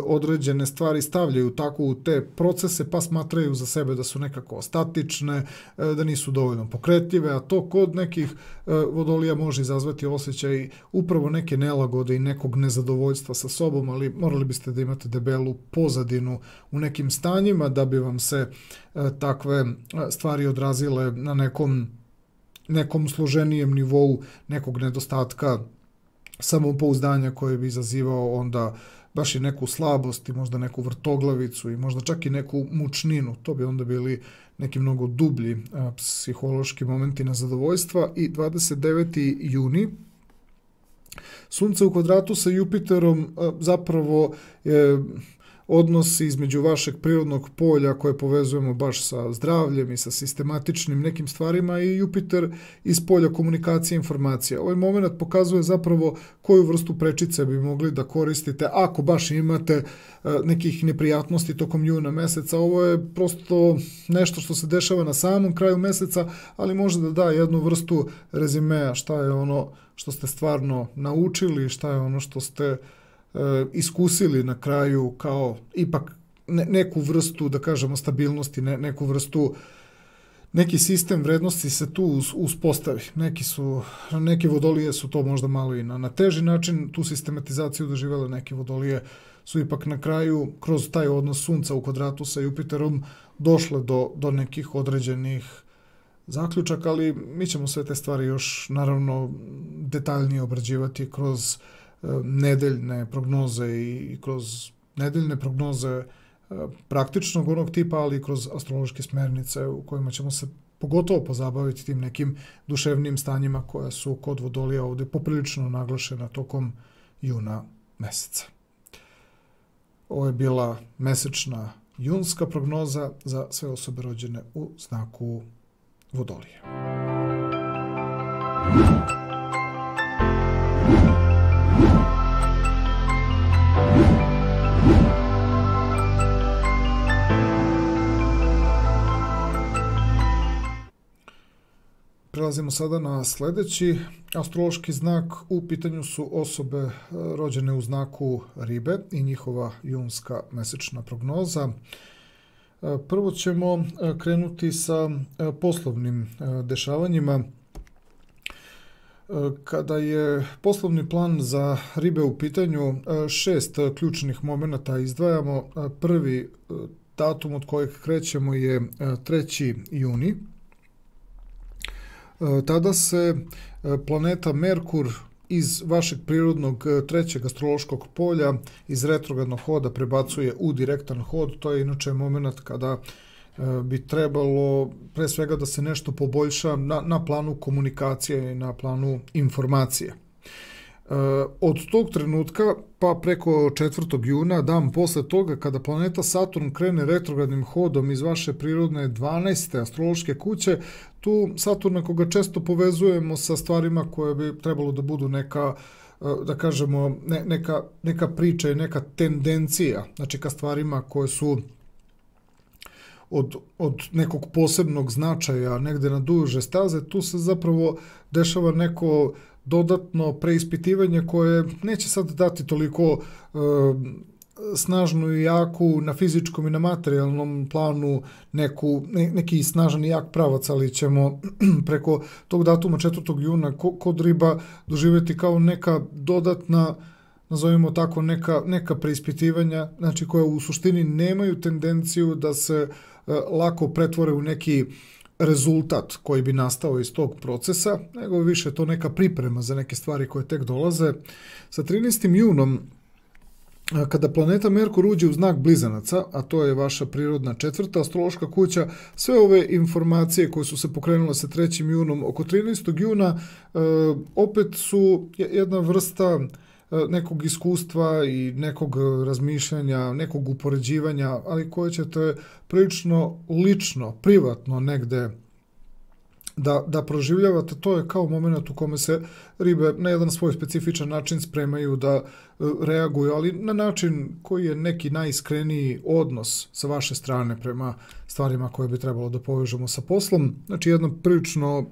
određene stvari stavljaju tako u te procese pa smatraju za sebe da su nekako statične, da nisu dovoljno pokretljive, a to kod nekih vodolija može izazvati osjećaj upravo neke nelagode i nekog nezadovoljstva sa sobom, ali morali biste da imate debelu pozadinu u nekim stanjima da bi vam se takve stvari odrazile na nekom složenijem nivou nekog nedostatka samopouzdanja koje bi izazivao onda baš i neku slabost i možda neku vrtoglavicu i možda čak i neku mučninu. To bi onda bili neki mnogo dublji psihološki momenti nezadovoljstva. I 29. juni Sunce u kvadratu sa Jupiterom zapravo je odnos između vašeg prirodnog polja koje povezujemo baš sa zdravljem i sa sistematičnim nekim stvarima i Jupiter iz polja komunikacije i informacija. Ovaj moment pokazuje zapravo koju vrstu prečice bi mogli da koristite ako baš imate nekih neprijatnosti tokom juna meseca. Ovo je prosto nešto što se dešava na samom kraju meseca, ali može da da jednu vrstu rezimea šta je ono što ste stvarno naučili, šta je ono što ste iskusili na kraju kao ipak neku vrstu, da kažemo, stabilnosti, neku vrstu, neki sistem vrednosti se tu uspostavi. Neki vodolije su to možda malo i na teži način, tu sistematizaciju doživjela, neki vodolije su ipak na kraju, kroz taj odnos Sunca u kvadratu sa Jupiterom, došle do nekih određenih zaključaka, ali mi ćemo sve te stvari još naravno detaljnije obrađivati kroz nedeljne prognoze i kroz nedeljne prognoze praktičnog onog tipa, ali i kroz astrološke smernice u kojima ćemo se pogotovo pozabaviti tim nekim duševnim stanjima koja su kod vodolija ovdje poprilično naglašena tokom juna meseca. Ovo je bila mesečna junska prognoza za sve osobe rođene u znaku vodolija. Prelazimo sada na sljedeći astrološki znak. U pitanju su osobe rođene u znaku Ribe i njihova junska mesečna prognoza. Prvo ćemo krenuti sa poslovnim dešavanjima. Kada je poslovni plan za Ribe u pitanju, 6 ključnih momenata izdvajamo. Prvi datum od kojeg krećemo je 3. juni. Tada se planeta Merkur iz vašeg prirodnog trećeg astrološkog polja iz retrogradnog hoda prebacuje u direktan hod. To je inače moment kada bi trebalo pre svega da se nešto poboljša na planu komunikacije i na planu informacije. Od tog trenutka pa preko 4. juna, dan posle toga, kada planeta Saturn krene retrogradnim hodom iz vaše prirodne 12. astrološke kuće, tu Saturna, koga često povezujemo sa stvarima koje bi trebalo da budu neka, da kažemo, neka priča i neka tendencija, znači ka stvarima koje su od nekog posebnog značaja negde na duže staze, tu se zapravo dešava neko dodatno preispitivanje koje neće sad dati toliko snažnu i jaku na fizičkom i na materijalnom planu neki snažan i jak pravac, ali ćemo preko tog datuma 4. juna kod Riba doživjeti kao neka dodatna, nazovimo tako, neka preispitivanja, znači koja u suštini nemaju tendenciju da se lako pretvore u neki rezultat koji bi nastao iz tog procesa, nego više to neka priprema za neke stvari koje tek dolaze. Sa 13. junom, kada planeta Merkur uđe u znak Blizanaca, a to je vaša prirodna 4. astrološka kuća, sve ove informacije koje su se pokrenule sa 3. junom, oko 13. juna, opet su jedna vrsta nekog iskustva i nekog razmišljanja, nekog upoređivanja, ali koje ćete prilično lično, privatno negde da proživljavate. To je kao moment u kome se Ribe na jedan svoj specifičan način spremaju da reaguju, ali na način koji je neki najiskreniji odnos sa vaše strane prema stvarima koje bi trebalo da povežemo sa poslom. Znači jedna prilično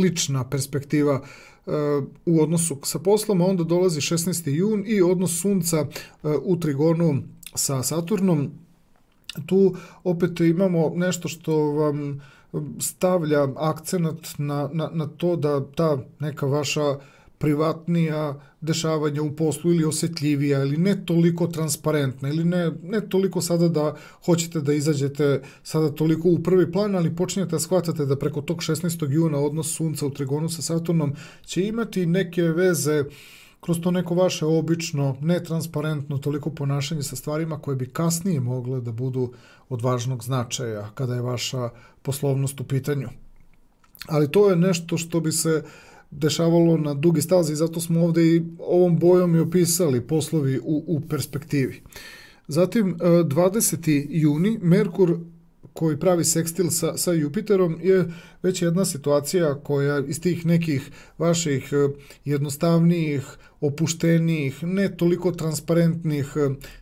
lična perspektiva u odnosu sa poslom, a onda dolazi 16. jun i odnos Sunca u trigonu sa Saturnom. Tu opet imamo nešto što vam stavlja akcenat na to da ta neka vaša privatnija dešavanja u poslu ili osjetljivija ili ne toliko transparentna ili ne toliko sada da hoćete da izađete sada toliko u prvi plan, ali počinjete da shvatate da preko tog 16. juna odnos Sunca u trigonu sa Saturnom će imati neke veze kroz to neko vaše obično, netransparentno toliko ponašanje sa stvarima koje bi kasnije mogle da budu od važnog značaja kada je vaša poslovnost u pitanju. Ali to je nešto što bi se dešavalo na dugi stazi i zato smo ovde i ovom bojom i opisali poslovi u perspektivi. Zatim, 20. juni, Merkur koji pravi sekstil sa Jupiterom je već jedna situacija koja iz tih nekih vaših jednostavnijih, opuštenijih, ne toliko transparentnih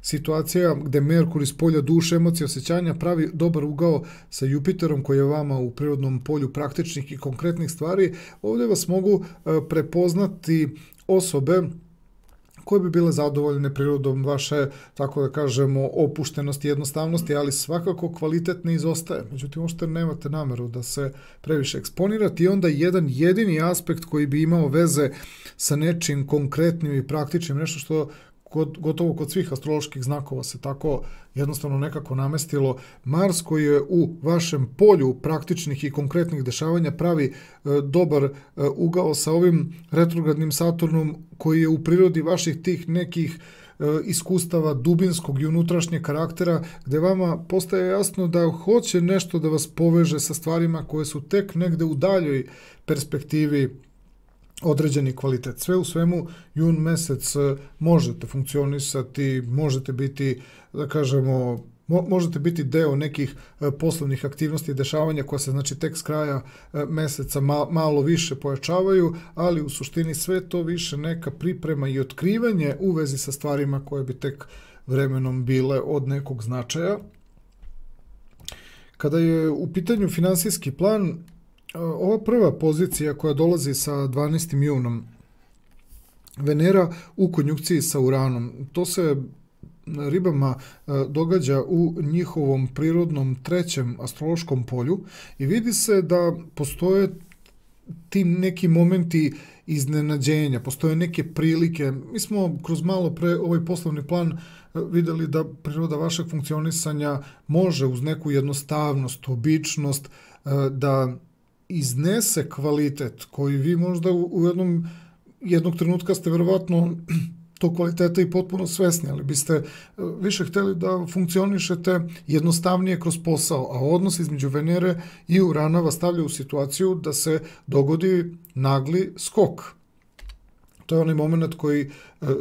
situacija gde Merkur iz polja duše, emocije, osjećanja pravi dobar ugao sa Jupiterom koji je vama u prirodnom polju praktičnih i konkretnih stvari. Ovdje vas mogu prepoznati osobe koje bi bile zadovoljne prirodom vaše, tako da kažemo, opuštenosti, jednostavnosti, ali svakako kvalitet ne izostaje. Međutim, uopšte nemate nameru da se previše eksponirate i onda jedan jedini aspekt koji bi imao veze sa nečim konkretnim i praktičnim, nešto što gotovo kod svih astroloških znakova se tako jednostavno nekako namestilo. Mars koji je u vašem polju praktičnih i konkretnih dešavanja pravi dobar ugao sa ovim retrogradnim Saturnom koji je u prirodi vaših tih nekih iskustava dubinskog i unutrašnjeg karaktera, gde vama postaje jasno da hoće nešto da vas poveže sa stvarima koje su tek negde u daljoj perspektivi određeni kvalitet. Sve u svemu, jun mesec možete funkcionisati, možete biti, da kažemo, možete biti deo nekih poslovnih aktivnosti i dešavanja koja se znači tek s kraja meseca malo više pojačavaju, ali u suštini sve to više neka priprema i otkrivanje u vezi sa stvarima koje bi tek vremenom bile od nekog značaja. Kada je u pitanju finansijski plan, ova prva pozicija koja dolazi sa 12. junom, Venera u konjunkciji sa Uranom, to se ribama događa u njihovom prirodnom trećem astrološkom polju i vidi se da postoje ti neki momenti iznenađenja, postoje neke prilike. Mi smo kroz malo pre ovaj poslovni plan videli da priroda vašeg funkcionisanja može uz neku jednostavnost, običnost da iznese kvalitet koji vi možda u jednog trenutka ste verovatno tog kvaliteta i potpuno svesni, ali biste više hteli da funkcionišete jednostavnije kroz posao, a odnos između Venere i Urana vas stavlja u situaciju da se dogodi nagli skok. To je onaj moment koji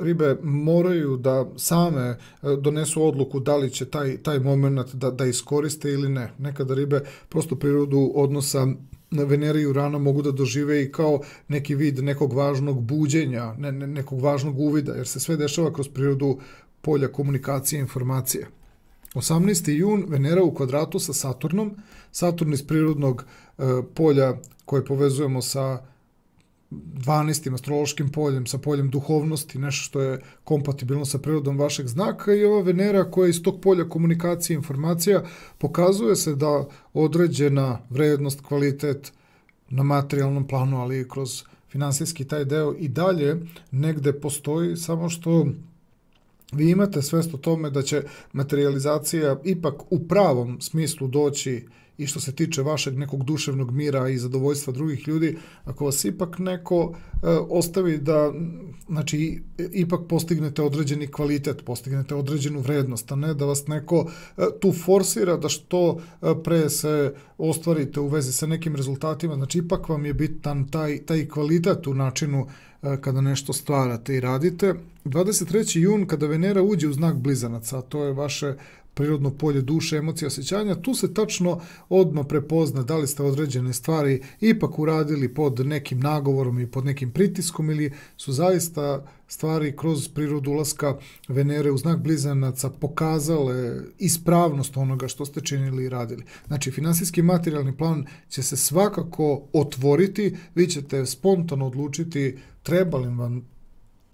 ribe moraju da same donesu odluku da li će taj moment da iskoriste ili ne. Nekada ribe prosto prirodu odnosa Venere i Urana mogu da dožive i kao neki vid nekog važnog buđenja, nekog važnog uvida, jer se sve dešava kroz prirodu polja komunikacije i informacije. 18. jun, Venera u kvadratu sa Saturnom, Saturn iz prirodnog polja koje povezujemo sa 12. astrološkim poljem, sa poljem duhovnosti, nešto što je kompatibilno sa prirodom vašeg znaka i ova Venera koja iz tog polja komunikacije i informacija pokazuje se da određena vrednost, kvalitet na materijalnom planu, ali i kroz finansijski taj deo i dalje negde postoji, samo što vi imate svest o tome da će materializacija ipak u pravom smislu doći i što se tiče vašeg nekog duševnog mira i zadovoljstva drugih ljudi, ako vas ipak neko ostavi da, znači, ipak postignete određeni kvalitet, postignete određenu vrednost, a ne da vas neko tu forsira da što pre se ostvarite u vezi sa nekim rezultatima, znači ipak vam je bitan taj kvalitet u načinu kada nešto stvarate i radite. 23. jun, kada Venera uđe u znak Blizanaca, to je vaše prirodno polje duše, emocije, osjećanja, tu se tačno odmah prepozna da li ste određene stvari ipak uradili pod nekim nagovorom i pod nekim pritiskom ili su zaista stvari kroz prirodu ulaska Venere u znak Blizanaca pokazale ispravnost onoga što ste činili i radili. Znači, finansijski materijalni plan će se svakako otvoriti, vi ćete spontano odlučiti treba li vam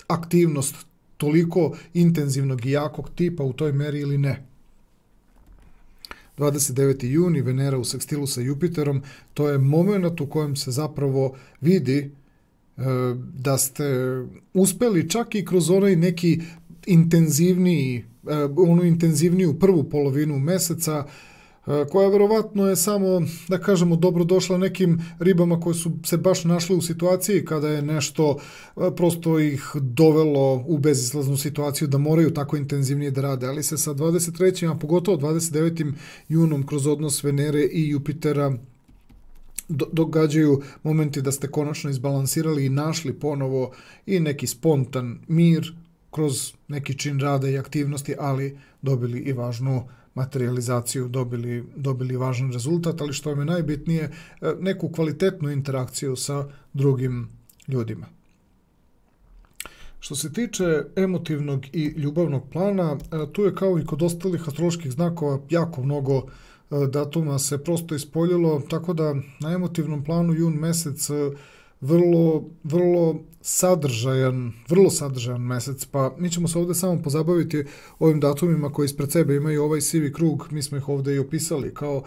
aktivnost toliko intenzivnog i jakog tipa u toj meri ili ne. 29. juni, Venera u sekstilu sa Jupiterom, to je moment u kojem se zapravo vidi da ste uspeli čak i kroz onaj neki onu intenzivniju prvu polovinu meseca, koja verovatno je samo, da kažemo, dobrodošla nekim ribama koje su se baš našle u situaciji kada je nešto prosto ih dovelo u bezizlaznu situaciju da moraju tako intenzivnije da rade, ali se sa 23. a pogotovo 29. junom kroz odnos Venere i Jupitera događaju momenti da ste konačno izbalansirali i našli ponovo i neki spontan mir kroz neki čin rada i aktivnosti, ali dobili i važnu materializaciju, dobili važan rezultat, ali što vam je najbitnije, neku kvalitetnu interakciju sa drugim ljudima. Što se tiče emotivnog i ljubavnog plana, tu je kao i kod ostalih astroloških znakova jako mnogo datuma se prosto ispoljilo, tako da na emotivnom planu jun mesec vrlo sadržajan mesec, pa mi ćemo se ovdje samo pozabaviti ovim datumima koji ispred sebe imaju ovaj sivi krug, mi smo ih ovdje i opisali kao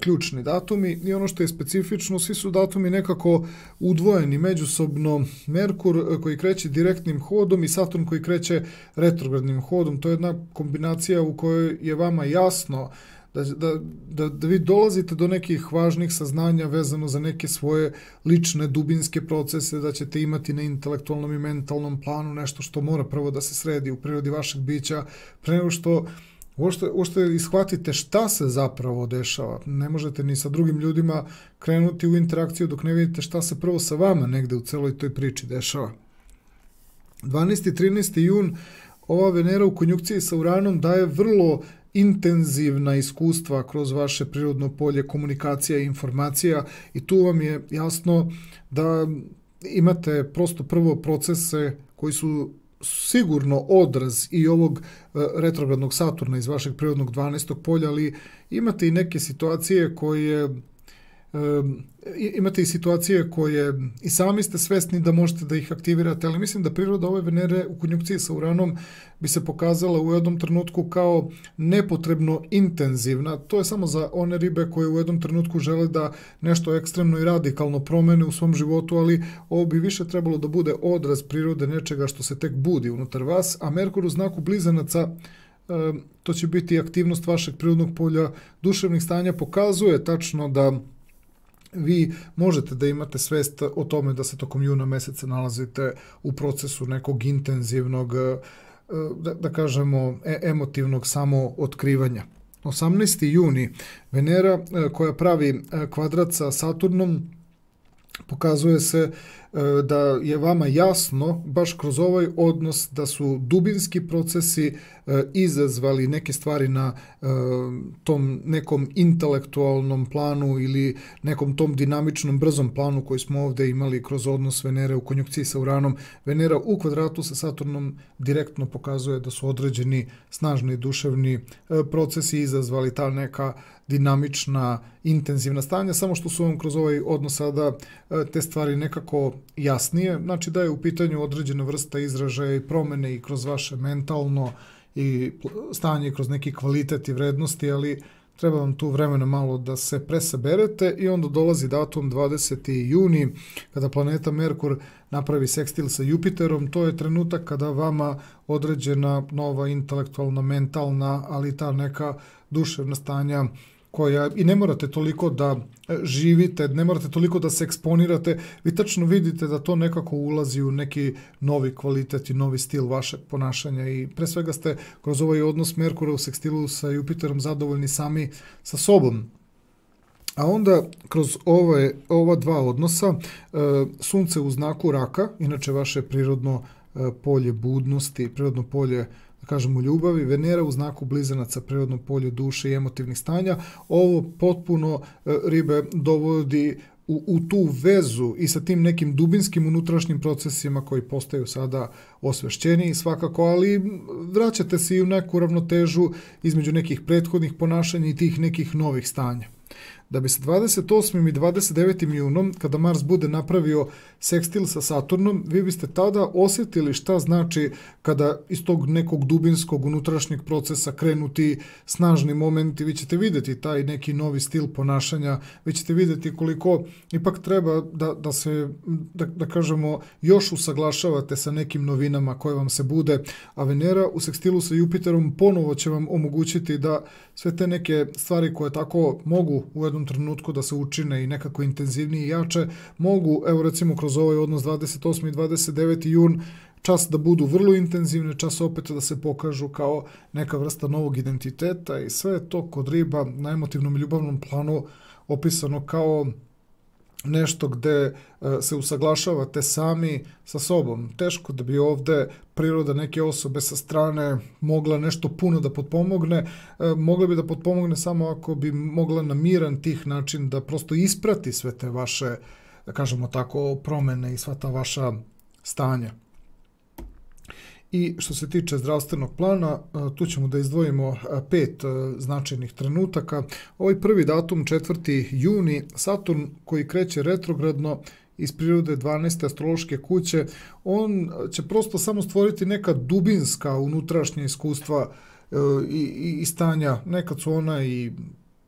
ključni datumi i ono što je specifično, svi su datumi nekako udvojeni međusobno. Merkur koji kreće direktnim hodom i Saturn koji kreće retrogradnim hodom, to je jedna kombinacija u kojoj je vama jasno da vi dolazite do nekih važnih saznanja vezano za neke svoje lične dubinske procese, da ćete imati na intelektualnom i mentalnom planu nešto što mora prvo da se sredi u prirodi vašeg bića, pre nego što uopšte ishvatite šta se zapravo dešava. Ne možete ni sa drugim ljudima krenuti u interakciju dok ne vidite šta se prvo sa vama negde u celoj toj priči dešava. 12. i 13. jun ova Venera u konjunkciji sa Uranom daje vrlo intenzivna iskustva kroz vaše prirodno polje komunikacija i informacija i tu vam je jasno da imate prosto prvo procese koji su sigurno odraz i ovog retrogradnog Saturna iz vašeg prirodnog 12. polja, ali imate i neke situacije koje i sami ste svesni da možete da ih aktivirate, ali mislim da priroda ove Venere u konjunkciji sa Uranom bi se pokazala u jednom trenutku kao nepotrebno intenzivna. To je samo za one ribe koje u jednom trenutku žele da nešto ekstremno i radikalno promene u svom životu, ali ovo bi više trebalo da bude odraz prirode nečega što se tek budi unutar vas, a Merkur u znaku Blizanaca, to će biti aktivnost vašeg prirodnog polja duševnih stanja, pokazuje tačno da vi možete da imate svest o tome da se tokom juna meseca nalazite u procesu nekog intenzivnog, da kažemo, emotivnog samootkrivanja. 18. juni, Venera koja pravi kvadrat sa Saturnom, pokazuje se da je vama jasno, baš kroz ovaj odnos, da su dubinski procesi izazvali neke stvari na tom nekom intelektualnom planu ili nekom tom dinamičnom, brzom planu koji smo ovdje imali kroz odnos Venere u konjunkciji sa Uranom. Venera u kvadratu sa Saturnom direktno pokazuje da su određeni snažni duševni procesi izazvali ta neka dinamična, intenzivna stanja, samo što su vam kroz ovaj odnos sada te stvari nekako jasnije, znači da je u pitanju određena vrsta izražaja i promene i kroz vaše mentalno i stanje kroz neki kvalitet i vrednosti, ali treba vam tu vremena malo da se presaberete i onda dolazi datum 20. juni kada planeta Merkur napravi sekstil sa Jupiterom. To je trenutak kada vama određena nova intelektualna, mentalna, ali ta neka duševna stanja koja, i ne morate toliko da živite, ne morate toliko da se eksponirate, vi tačno vidite da to nekako ulazi u neki novi kvalitet i novi stil vašeg ponašanja i pre svega ste kroz ovaj odnos Merkura u sekstilu sa Jupiterom zadovoljni sami sa sobom. A onda kroz ova dva odnosa, Sunce u znaku Raka, inače vaše prirodno polje budnosti, prirodno polje, da kažemo, ljubavi, Venera u znaku Blizanaca, prirodno polje duše i emotivnih stanja, ovo potpuno ribe dovodi u tu vezu i sa tim nekim dubinskim unutrašnjim procesima koji postaju sada osvešćeniji svakako, ali vraćate se i u neku ravnotežu između nekih prethodnih ponašanja i tih nekih novih stanja. da bi se 28. i 29. junom, kada Mars bude napravio sekstil sa Saturnom, vi biste tada osjetili šta znači kada iz tog nekog dubinskog unutrašnjeg procesa krenu ti snažni momenti, vi ćete vidjeti taj neki novi stil ponašanja, vi ćete vidjeti koliko ipak treba da se, da kažemo, još usaglašavate sa nekim novinama koje vam se bude, a Venera u sekstilu sa Jupiterom ponovo će vam omogućiti da sve te neke stvari koje tako mogu u jednom trenutku da se učine i nekako intenzivnije i jače, mogu, evo recimo kroz ovaj odnos 28. i 29. jun, čas da budu vrlo intenzivne, čas opet da se pokažu kao neka vrsta novog identiteta i sve je to kod riba na emotivnom i ljubavnom planu opisano kao nešto gde se usaglašavate sami sa sobom. Teško da bi ovde priroda neke osobe sa strane mogla nešto puno da potpomogne. Mogla bi da potpomogne samo ako bi mogla na miran tih način da prosto isprati sve te vaše, da kažemo tako, promene i sva ta vaša stanja. I što se tiče zdravstvenog plana, tu ćemo da izdvojimo 5 značajnih trenutaka. Ovaj prvi datum, 4. juni, Saturn koji kreće retrogradno iz prirode 12. astrološke kuće, on će prosto samo stvoriti neka dubinska unutrašnja iskustva i stanja. Nekad su ona i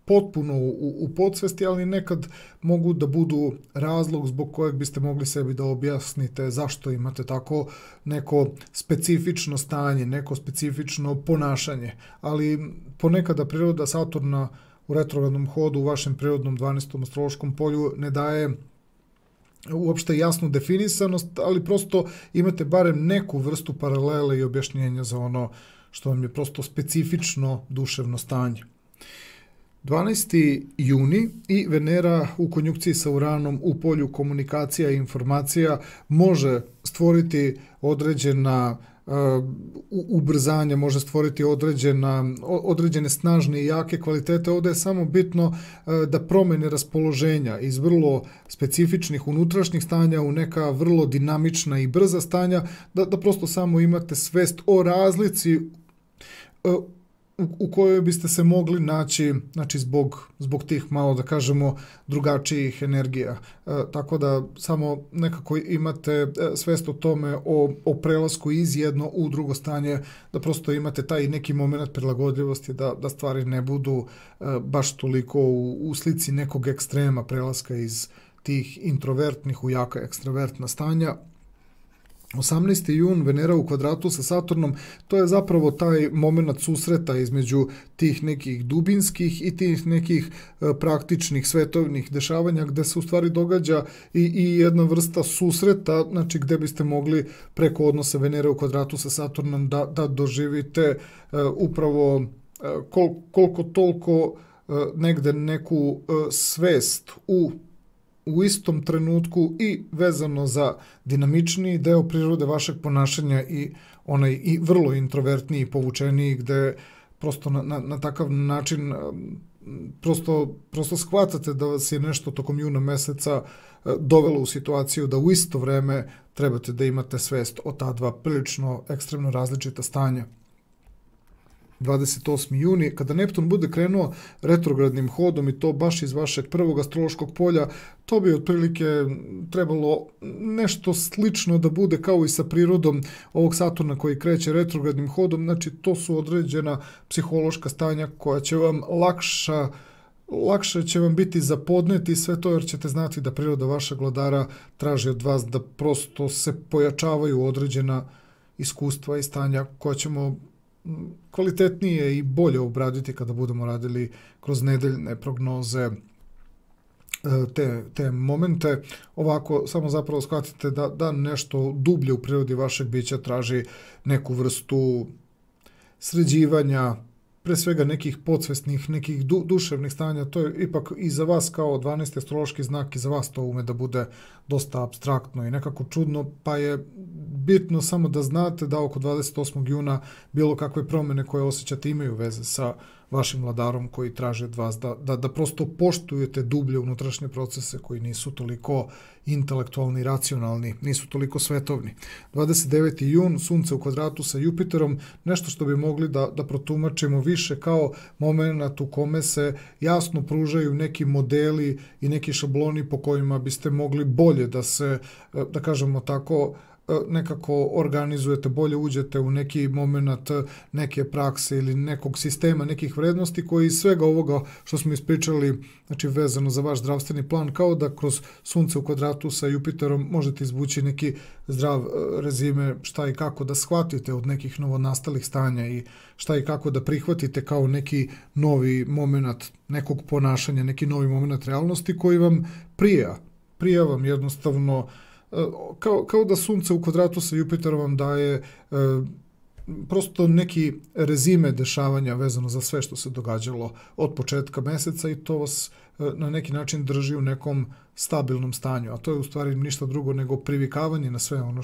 potpuno u podsvesti, ali nekad mogu da budu razlog zbog kojeg biste mogli sebi da objasnite zašto imate tako neko specifično stanje, neko specifično ponašanje. Ali ponekada priroda Saturna u retrogradnom hodu u vašem prirodnom 12. astrološkom polju ne daje uopšte jasnu definisanost, ali prosto imate barem neku vrstu paralele i objašnjenja za ono što vam je prosto specifično duševno stanje. 12. juni i Venera u konjunkciji sa Uranom u polju komunikacija i informacija može stvoriti određena ubrzanja, može stvoriti određene snažne i jake kvalitete. Ovdje je samo bitno da promene raspoloženja iz vrlo specifičnih unutrašnjih stanja u neka vrlo dinamična i brza stanja, da prosto samo imate svest o razlici u kojoj biste se mogli naći, znači zbog tih malo, da kažemo, drugačijih energija. Tako da samo nekako imate svest o tome, o prelasku iz jedno u drugo stanje, da prosto imate taj neki moment prilagodljivosti, da stvari ne budu baš toliko u slici nekog ekstrema prelaska iz tih introvertnih u jaka ekstravertna stanja. 18. jun, Venera u kvadratu sa Saturnom, to je zapravo taj moment susreta između tih nekih dubinskih i tih nekih praktičnih svetovnih dešavanja gde se u stvari događa i jedna vrsta susreta, znači gde biste mogli preko odnosa Venere u kvadratu sa Saturnom da doživite upravo koliko toliko negde neku svest u istom trenutku i vezano za dinamičniji deo prirode vašeg ponašanja i onaj i vrlo introvertniji, povučeniji, gde prosto na takav način prosto shvatate da vas je nešto tokom juna meseca dovelo u situaciju da u isto vreme trebate da imate svest o ta dva prilično ekstremno različita stanja. 28. juni, kada Neptun bude krenuo retrogradnim hodom i to baš iz vašeg prvog astrološkog polja, to bi otprilike trebalo nešto slično da bude kao i sa prirodom ovog Saturna koji kreće retrogradnim hodom, znači to su određena psihološka stanja koja će vam lakše će vam biti zapodneti sve to jer ćete znati da priroda vašeg vladara traži od vas da prosto se pojačavaju određena iskustva i stanja koja ćemo kvalitetnije i bolje obraditi kada budemo radili kroz nedeljne prognoze te momente. Ovako samo zapravo shvatite da nešto dublje u prirodi vašeg bića traži neku vrstu sređivanja, pre svega nekih podsvesnih, nekih duševnih stanja. To je ipak i za vas kao 12. astrološki znak, i za vas to ume da bude dosta apstraktno i nekako čudno, pa je bitno samo da znate da oko 28. juna bilo kakve promene koje osjećate imaju veze sa vašim vladarom koji traži od vas da prosto poštujete dublje unutrašnje procese koji nisu toliko intelektualni, racionalni, nisu toliko svetovni. 29. jun, Sunce u kvadratu sa Jupiterom, nešto što bi mogli da protumačimo više kao moment u kome se jasno pružaju neki modeli i neki šabloni po kojima biste mogli bolje da se, da kažemo tako, nekako organizujete, bolje uđete u neki moment neke prakse ili nekog sistema, nekih vrednosti koji iz svega ovoga što smo ispričali, znači vezano za vaš zdravstveni plan, kao da kroz Sunce u kvadratu sa Jupiterom možete izvući neki zdrav rezime šta i kako da shvatite od nekih novonastalih stanja i šta i kako da prihvatite kao neki novi moment nekog ponašanja, neki novi moment realnosti koji vam prija vam jednostavno. Kao da Sunce u kvadratu sa Jupiterom vam daje prosto neki rezime dešavanja vezano za sve što se događalo od početka meseca i to vas na neki način drži u nekom stabilnom stanju, a to je u stvari ništa drugo nego privikavanje na sve ono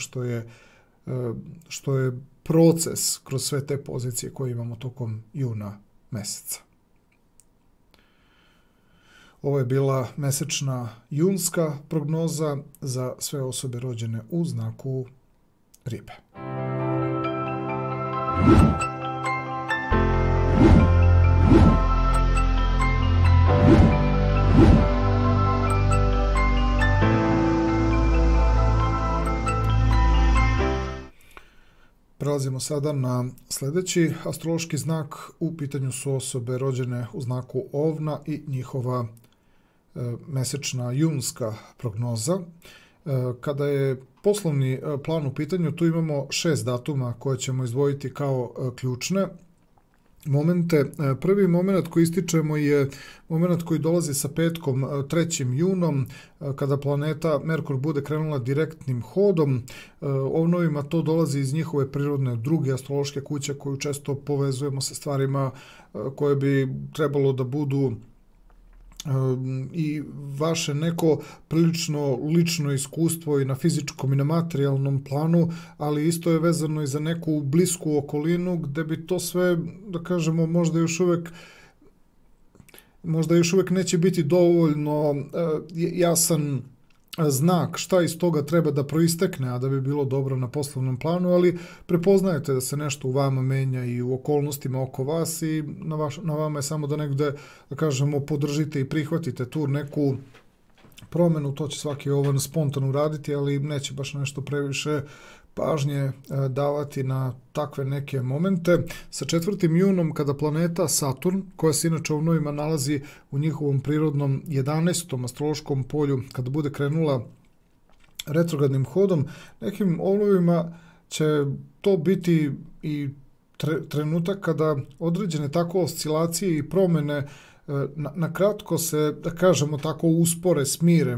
što je proces kroz sve te pozicije koje imamo tokom juna meseca. Ovo je bila mesečna junska prognoza za sve osobe rođene u znaku Ribe. Prelazimo sada na sljedeći astrološki znak. U pitanju su osobe rođene u znaku Ovna i njihova mesečna junska prognoza. Kada je poslovni plan u pitanju, tu imamo 6 datuma koje ćemo izdvojiti kao ključne momente. Prvi moment koji ističemo je moment koji dolazi sa petkom 3. junom, kada planeta Merkur bude krenula direktnim hodom. Ovnovima to dolazi iz njihove prirodne druge astrološke kuće koju često povezujemo sa stvarima koje bi trebalo da budu i vaše neko prilično lično iskustvo i na fizičkom i na materijalnom planu, ali isto je vezano i za neku blisku okolinu gde bi to sve, da kažemo, možda još uvek neće biti dovoljno jasan znak šta iz toga treba da proistekne, a da bi bilo dobro na poslovnom planu, ali prepoznajete da se nešto u vama menja i u okolnostima oko vas i na vama je samo da negde, da kažemo, podržite i prihvatite tu neku promenu. To će svaki ovan spontano uraditi, ali neće baš nešto previše pažnje davati na takve neke momente. Sa 4. junom, kada planeta Saturn, koja se inače ovnovima nalazi u njihovom prirodnom 11. astrološkom polju, kada bude krenula retrogradnim hodom, nekim ovnovima će to biti i trenutak kada određene tako oscilacije i promene na kratko se, da kažemo tako, uspore, smire,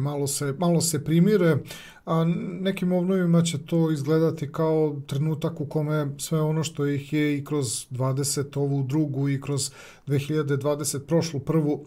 malo se primire, a nekim ovnovima će to izgledati kao trenutak u kome sve ono što ih je i kroz 20 ovu drugu i kroz 2020 prošlu prvu,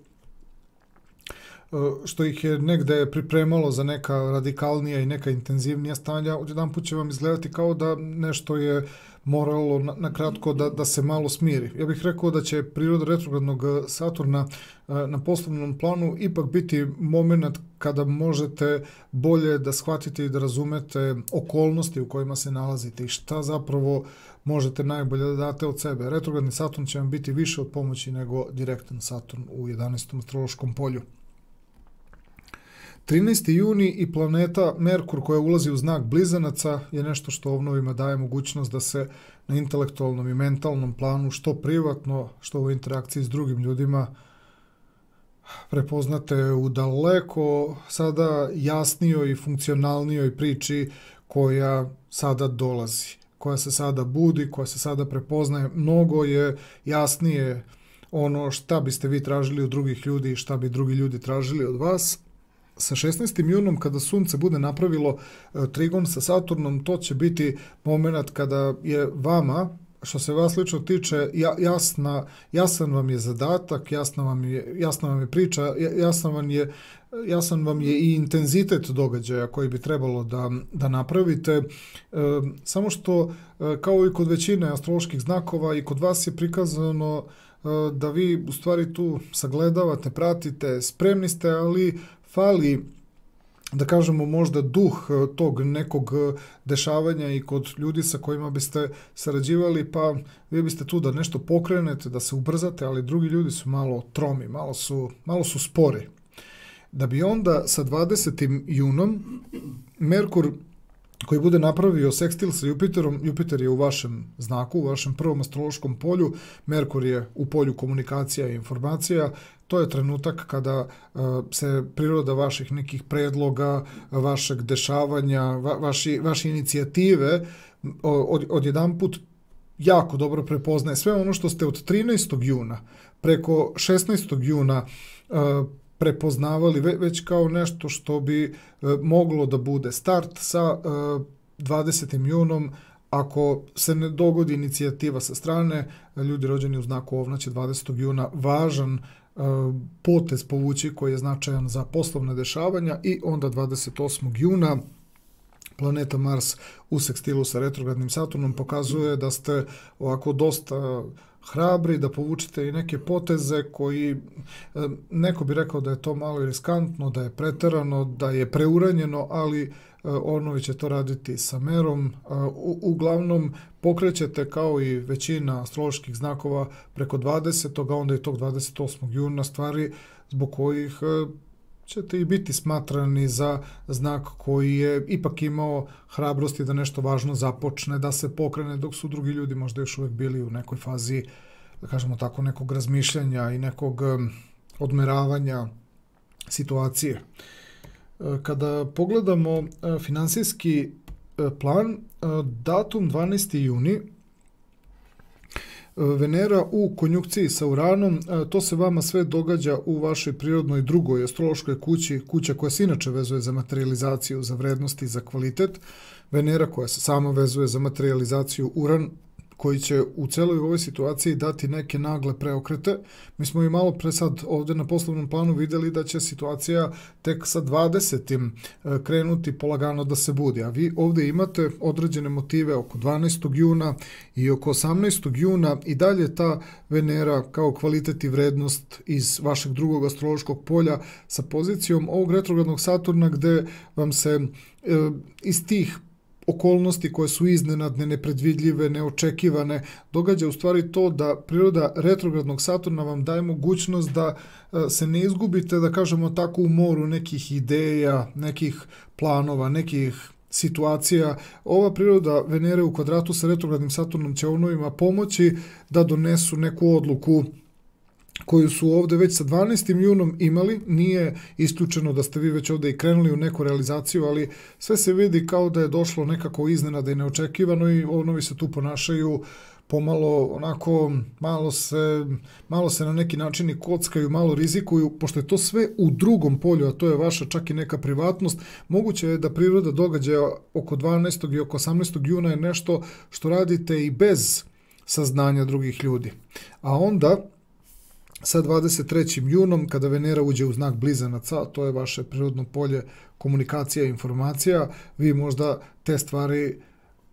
što ih je negde pripremalo za neka radikalnija i neka intenzivnija stanja, odjedanput će vam izgledati kao da nešto je moralo na kratko da se malo smiri. Ja bih rekao da će priroda retrogradnog Saturna na poslovnom planu ipak biti moment kada možete bolje da shvatite i da razumete okolnosti u kojima se nalazite i šta zapravo možete najbolje da date od sebe. Retrogradni Saturn će vam biti više od pomoći nego direktan Saturn u 11. astrološkom polju. 13. juni i planeta Merkur koja ulazi u znak Blizanaca je nešto što ovnovima daje mogućnost da se na intelektualnom i mentalnom planu, što privatno, što u interakciji s drugim ljudima, prepoznate u daleko sada jasnijoj i funkcionalnijoj priči koja sada dolazi, koja se sada budi, koja se sada prepoznaje. Mnogo je jasnije ono šta biste vi tražili od drugih ljudi i šta bi drugi ljudi tražili od vas. Sa 16. junom, kada Sunce bude napravilo trigon sa Saturnom, to će biti moment kada je vama što se vas lično tiče, jasan vam je zadatak, jasna vam je priča, jasan vam je i intenzitet događaja koji bi trebalo da napravite. Samo što, kao i kod većine astroloških znakova, i kod vas je prikazano da vi u stvari tu sagledavate, pratite, spremni ste, ali fali, da kažemo, možda duh tog nekog dešavanja i kod ljudi sa kojima biste sarađivali, pa vi biste tu da nešto pokrenete, da se ubrzate, ali drugi ljudi su malo tromi, malo su spori. Da bi onda sa 20. junom Merkur, koji bude napravio sekstil sa Jupiterom, Jupiter je u vašem znaku, u vašem prvom astrološkom polju, Merkur je u polju komunikacija i informacija, to je trenutak kada se priroda vaših nekih predloga, vašeg dešavanja, vaše inicijative odjedanput jako dobro prepoznaje. Sve ono što ste od 13. juna preko 16. juna prepoznavali već kao nešto što bi moglo da bude start sa 20. junom. Ako se ne dogodi inicijativa sa strane, ljudi rođeni u znaku Ovna će 20. juna važan potez povući koji je značajan za poslovne dešavanja, i onda 28. juna planeta Mars u sekstilu sa retrogradnim Saturnom pokazuje da ste ovako dosta hrabri, da povučete i neke poteze koji, neko bi rekao da je to malo riskantno, da je preterano, da je preuranjeno, ali Ornovi će to raditi sa merom. Uglavnom pokrećete, kao i većina astroloških znakova, preko 20. a onda i tog 28. juna stvari zbog kojih ćete i biti smatrani za znak koji je ipak imao hrabrosti da nešto važno započne, da se pokrene, dok su drugi ljudi možda još uvijek bili u nekoj fazi, da kažemo tako, nekog razmišljanja i nekog odmeravanja situacije. Kada pogledamo finansijski plan, datum 12. juni, Venera u konjunkciji sa Uranom, to se vama sve događa u vašoj prirodnoj drugoj astrološkoj kući, kuća koja se inače vezuje za materializaciju, za vrednosti, za kvalitet. Venera koja se sama vezuje za materializaciju, Uran koji će u celoj ovoj situaciji dati neke nagle preokrete. Mi smo i malo pre sad ovdje na poslovnom planu vidjeli da će situacija tek sa 20. krenuti polagano da se budi, a vi ovdje imate određene motive oko 12. juna i oko 18. juna i dalje ta Venera kao kvalitet i vrednost iz vašeg drugog astrološkog polja sa pozicijom ovog retrogradnog Saturna, gde vam se iz tih okolnosti koje su iznenadne, nepredvidljive, neočekivane, događa u stvari to da priroda retrogradnog Saturna vam daje mogućnost da se ne izgubite, da kažemo tako, u moru nekih ideja, nekih planova, nekih situacija. Ova priroda Venere u kvadratu sa retrogradnim Saturnom će Ovnovima pomoći da donesu neku odluku koju su ovdje već sa 12. junom imali. Nije isključeno da ste vi već ovdje i krenuli u neku realizaciju, ali sve se vidi kao da je došlo nekako iznenada i neočekivano i Ovnovi se tu ponašaju pomalo onako, malo se na neki način i kockaju, malo rizikuju, pošto je to sve u drugom polju, a to je vaša čak i neka privatnost. Moguće je da priroda događaja oko 12. i oko 18. juna je nešto što radite i bez saznanja drugih ljudi. A onda sa 23. junom, kada Venera uđe u znak Blizanaca, to je vaše prirodno polje komunikacija i informacija, vi možda te stvari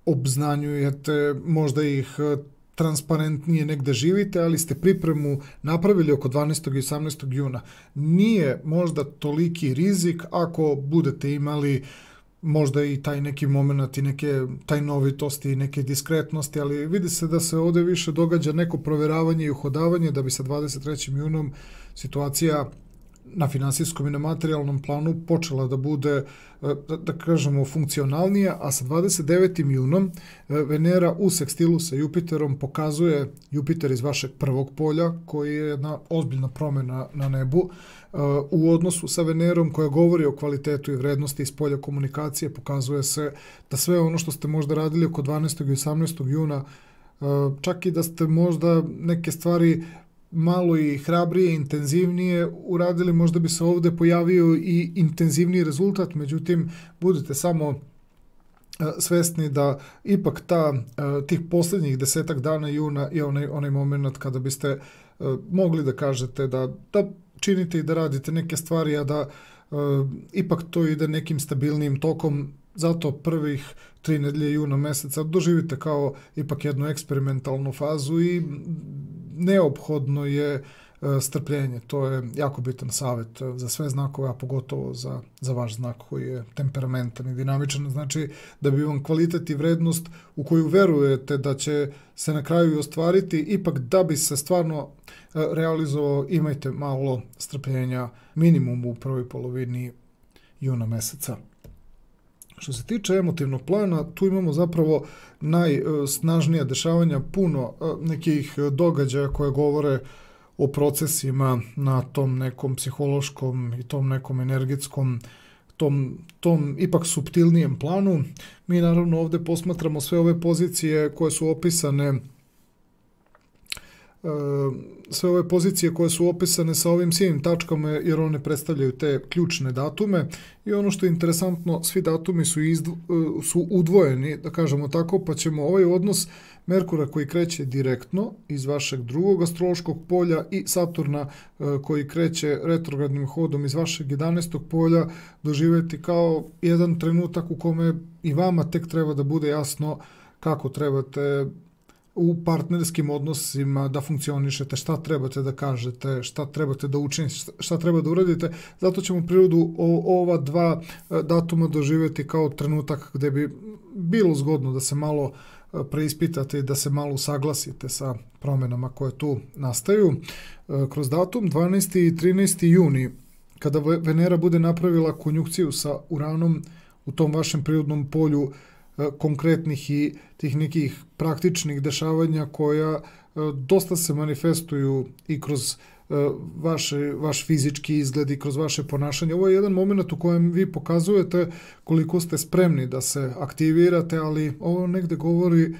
obznanjujete, možda ih transparentnije negde živite, ali ste pripremu napravili oko 12. i 18. juna. Nije možda toliki rizik ako budete imali možda i taj neki moment i neke tajnovitosti i neke diskretnosti, ali vidi se da se ovdje više događa neko proveravanje i uhodavanje da bi sa 23. junom situacija na finansijskom i na materijalnom planu počela da bude, da kažemo, funkcionalnija, a sa 29. junom Venera u sekstilu sa Jupiterom pokazuje Jupiter iz vašeg prvog polja, koji je jedna ozbiljna promjena na nebu, u odnosu sa Venerom koja govori o kvalitetu i vrednosti iz polja komunikacije. Pokazuje se da sve ono što ste možda radili oko 12. i 18. juna, čak i da ste možda neke stvari malo i hrabrije, intenzivnije uradili, možda bi se ovdje pojavio i intenzivniji rezultat, međutim, budite samo svesni da ipak tih posljednjih 10 dana juna je onaj moment kada biste mogli da kažete da činite i da radite neke stvari, a da ipak to ide nekim stabilnim tokom. Zato prvih 3 nedelje juna meseca doživite kao ipak jednu eksperimentalnu fazu i neophodno je strpljenje. To je jako bitan savjet za sve znakove, a pogotovo za vaš znak koji je temperamentan i dinamičan. Znači da bi vam kvalitet i vrednost u koju verujete da će se na kraju i ostvariti, ipak da bi se stvarno realizovao, imajte malo strpljenja, minimum u prvoj polovini juna meseca. Što se tiče emotivnog plana, tu imamo zapravo najsnažnija dešavanja, puno nekih događaja koje govore o procesima na tom nekom psihološkom i tom nekom energetskom, tom ipak suptilnijem planu. Mi naravno ovdje posmatramo sve ove pozicije koje su opisane sa ovim sivim tačkama, jer one predstavljaju te ključne datume. I ono što je interesantno, svi datumi su udvojeni, da kažemo tako, pa ćemo ovaj odnos Merkura koji kreće direktno iz vašeg drugog astrološkog polja i Saturna koji kreće retrogradnim hodom iz vašeg 11. polja doživjeti kao jedan trenutak u kome i vama tek treba da bude jasno kako trebate u partnerskim odnosima da funkcionišete, šta trebate da kažete, šta trebate da učinite, šta treba da uradite. Zato ćemo prirodu ova 2 datuma doživjeti kao trenutak gdje bi bilo zgodno da se malo preispitate i da se malo usaglasite sa promjenama koje tu nastaju. Kroz datum 12. i 13. juni, kada Venera bude napravila konjunkciju sa Uranom u tom vašem prirodnom polju konkretnih i tih nekih praktičnih dešavanja koja dosta se manifestuju i kroz vaš fizički izgled i kroz vaše ponašanje. Ovo je jedan moment u kojem vi pokazujete koliko ste spremni da se aktivirate, ali ovo negde govori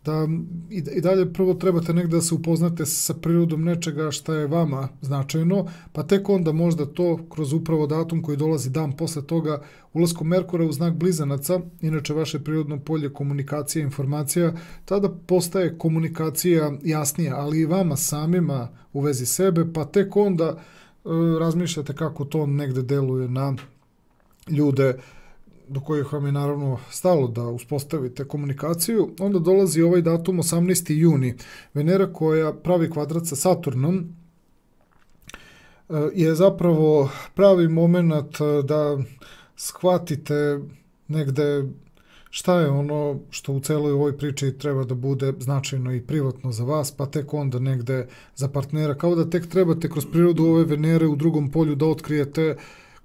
da i dalje prvo trebate negde da se upoznate sa prirodom nečega šta je vama značajno, pa tek onda možda to kroz upravo datum koji dolazi dan posle toga ulaskom Merkura u znak Blizanaca, inače vaše prirodno polje komunikacija, informacija, tada postaje komunikacija jasnija, ali i vama samima u vezi sebe, pa tek onda razmišljate kako to negde deluje na ljude do kojih vam je naravno stalo da uspostavite komunikaciju. Onda dolazi ovaj datum 18. juni. Venera koja pravi kvadrat sa Saturnom je zapravo pravi moment da shvatite negde šta je ono što u celoj ovoj priči treba da bude značajno i privatno za vas, pa tek onda negde za partnera. Kao da tek trebate kroz prirodu ove Venere u drugom polju da otkrijete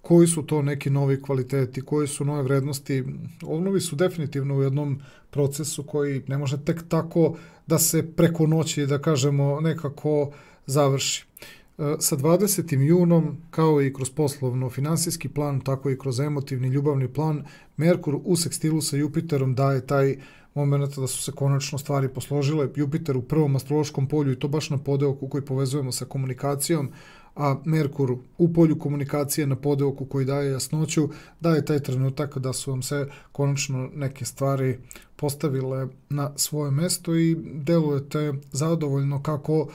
koji su to neki novi kvaliteti, koji su nove vrednosti. Ovnovi su definitivno u jednom procesu koji ne može tek tako da se preko noći, da kažemo, nekako završi. Sa 20. junom, kao i kroz poslovno-finansijski plan, tako i kroz emotivni ljubavni plan, Merkur u sekstilu sa Jupiterom daje taj moment da su se konačno stvari posložile. Jupiter u prvom astrološkom polju i to baš na podeoku koji povezujemo sa komunikacijom, a Merkur u polju komunikacije na podeoku koji daje jasnoću, daje taj trenutak da su vam se konačno neke stvari postavile na svoje mesto i delujete zadovoljno kako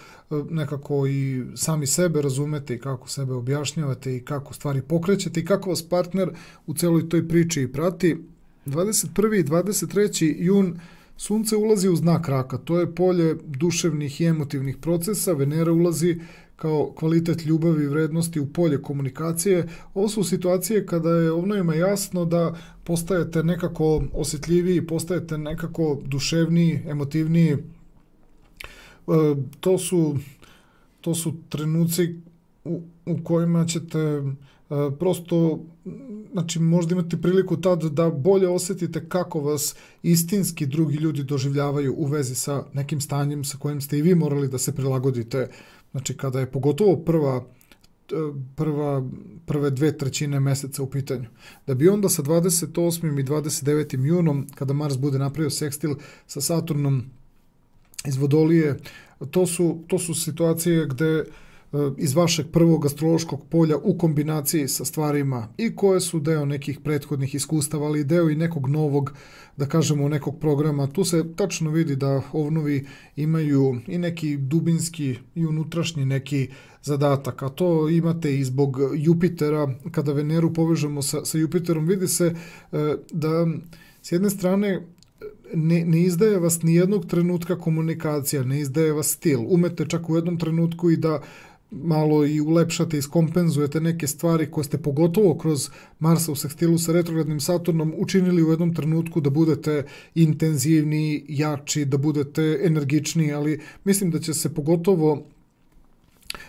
nekako i sami sebe razumete i kako sebe objašnjavate i kako stvari pokrećete i kako vas partner u celoj toj priči prati. 21. i 23. jun Sunce ulazi u znak Raka, to je polje duševnih i emotivnih procesa, Venera ulazi kao kvalitet ljubavi i vrednosti u polje komunikacije. Ovo su situacije kada je ovnovima jasno da postajete nekako osjetljiviji, postajete nekako duševniji, emotivniji. To su trenuci u kojima ćete prosto, znači možda imate priliku tad da bolje osjetite kako vas istinski drugi ljudi doživljavaju u vezi sa nekim stanjem sa kojim ste i vi morali da se prilagodite. Znači kada je pogotovo prve 2/3 meseca u pitanju. Da bi onda sa 28. i 29. junom, kada Mars bude napravio sekstil sa Saturnom iz Vodolije, to su situacije gde iz vašeg prvog astrološkog polja u kombinaciji sa stvarima i koje su deo nekih prethodnih iskustava, ali deo i nekog novog, da kažemo, nekog programa. Tu se tačno vidi da ovnovi imaju i neki dubinski i unutrašnji neki zadatak, a to imate i zbog Jupitera. Kada Veneru povežemo sa Jupiterom, vidi se da s jedne strane ne izdaje vas ni jednog trenutka komunikacija, ne izdaje vas stil. Umete čak u jednom trenutku i da malo i ulepšate, iskompenzujete neke stvari koje ste pogotovo kroz Marsa u sekstilu sa retrogradnim Saturnom učinili u jednom trenutku da budete intenzivniji, jači, da budete energičniji, ali mislim da će se pogotovo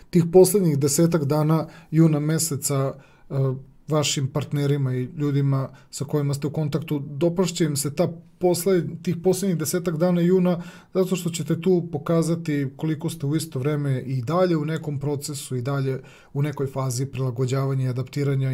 tih poslednjih 10 dana juna meseca vašim partnerima i ljudima sa kojima ste u kontaktu, dopašće im se tih poslednjih 10 dana juna, zato što ćete tu pokazati koliko ste u isto vreme i dalje u nekom procesu i dalje u nekoj fazi prilagođavanja i adaptiranja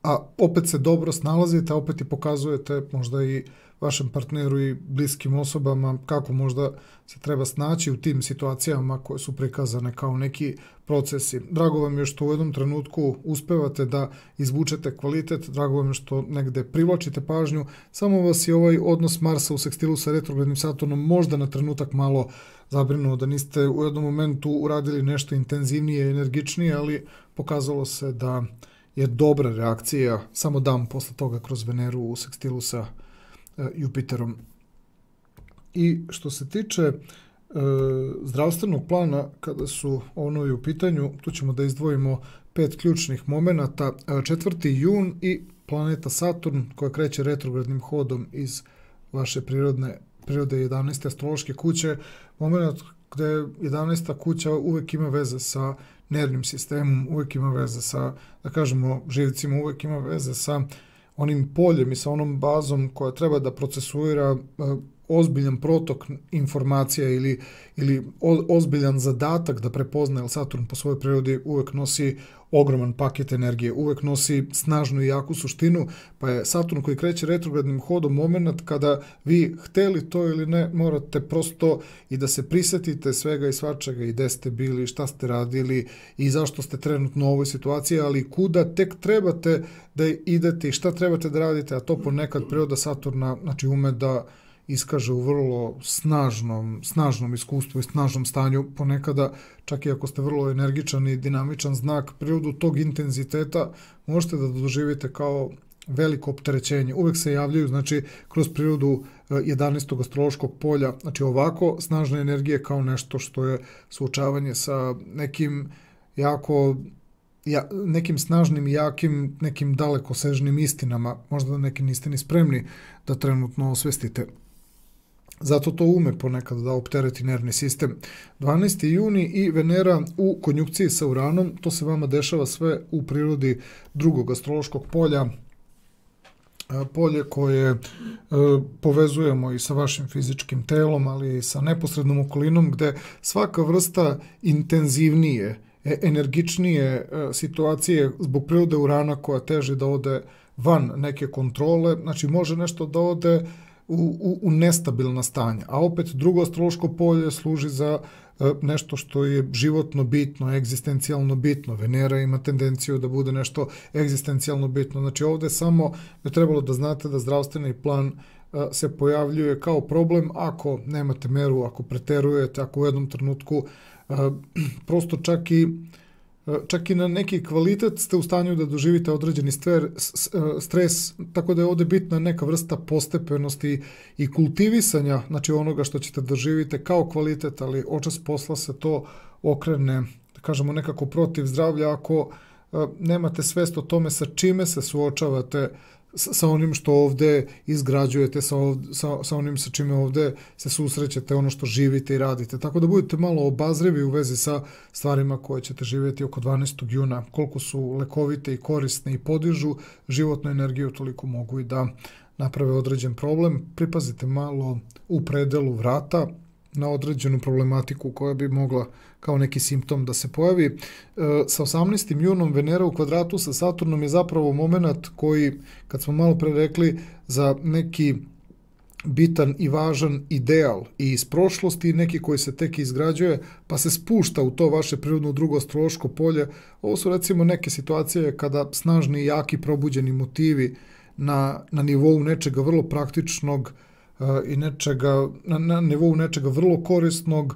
a opet se dobro snalazite, a opet i pokazujete možda i vašem partneru i bliskim osobama kako možda se treba snaći u tim situacijama koje su prikazane kao neki procesi. Drago vam je što u jednom trenutku uspevate da izvučete kvalitet, drago vam je što negde privlačite pažnju, samo vas je ovaj odnos Marsa u sekstilu sa retrogradnim Saturnom možda na trenutak malo zabrinuo da niste u jednom momentu uradili nešto intenzivnije, energičnije, ali pokazalo se da je dobra reakcija samo dan posle toga kroz Veneru u sekstilu sa Jupiterom. I što se tiče zdravstvenog plana, kada su ono u pitanju, tu ćemo da izdvojimo 5 ključnih momenata. 4. jun i planeta Saturn koja kreće retrogradnim hodom iz vaše prirode 11. astrološke kuće, moment gde 11. kuća uvek ima veze sa nervnim sistemom, uvek ima veze sa, da kažemo, živcima, uvek ima veze sa onim poljem i sa onom bazom koja treba da procesuira ozbiljan protok informacija ili ozbiljan zadatak da prepozna, jer Saturn po svojoj prirodi uvek nosi ogroman paket energije, uvek nosi snažnu i jaku suštinu, pa je Saturn koji kreće retrogradnim hodom moment kada vi hteli to ili ne, morate prosto i da se prisetite svega i svačega i gde ste bili, šta ste radili i zašto ste trenutno u ovoj situaciji, ali kuda tek trebate da idete i šta trebate da radite, a to ponekad priroda Saturna, znači ume da iskaže u vrlo snažnom iskustvu i snažnom stanju, ponekada čak i ako ste vrlo energičan i dinamičan znak, prirodu tog intenziteta možete da doživite kao veliko opterećenje. Uvek se javljaju, znači, kroz prirodu 11. astrološkog polja, znači ovako snažne energije kao nešto što je suočavanje sa nekim snažnim i jakim, nekim dalekosežnim istinama, možda da neki niste ni spremni da trenutno osvestite. Zato to ume ponekad da optereti nervni sistem. 12. juni i Venera u konjunkciji sa Uranom, to se vama dešava sve u prirodi drugog astrološkog polja, polje koje povezujemo i sa vašim fizičkim telom, ali i sa neposrednom okolinom, gde svaka vrsta intenzivnije, energičnije situacije zbog prirode Urana koja teži da ode van neke kontrole, znači može nešto da ode u nestabilna stanja, a opet drugo astrološko polje služi za nešto što je životno bitno, egzistencijalno bitno. Venera ima tendenciju da bude nešto egzistencijalno bitno. Znači ovde samo je trebalo da znate da zdravstveni plan se pojavljuje kao problem ako nemate meru, ako preterujete, ako u jednom trenutku prosto čak i na neki kvalitet ste u stanju da doživite određeni stres, tako da je ovde bitna neka vrsta postepenosti i kultivisanja, znači onoga što ćete doživite kao kvalitet, ali očas posla se to okrene, da kažemo, nekako protiv zdravlja ako nemate svest o tome sa čime se suočavate, sa onim što ovde izgrađujete, sa onim sa čime ovde se susrećete, ono što živite i radite. Tako da budete malo obazrivi u vezi sa stvarima koje ćete živjeti oko 12. juna. Koliko su lekovite i korisne i podižu životnu energiju, toliko mogu i da naprave određen problem. Pripazite malo u predelu vrata na određenu problematiku koja bi mogla kao neki simptom da se pojavi. Sa 18. junom Venera u kvadratu sa Saturnom je zapravo moment koji, kad smo malo pre rekli, za neki bitan i važan ideal i iz prošlosti i neki koji se tek izgrađuje pa se spušta u to vaše prirodno drugo astrološko polje. Ovo su recimo neke situacije kada snažni i jaki probuđeni motivi na nivou nečega vrlo praktičnog i na nivou nečega vrlo korisnog,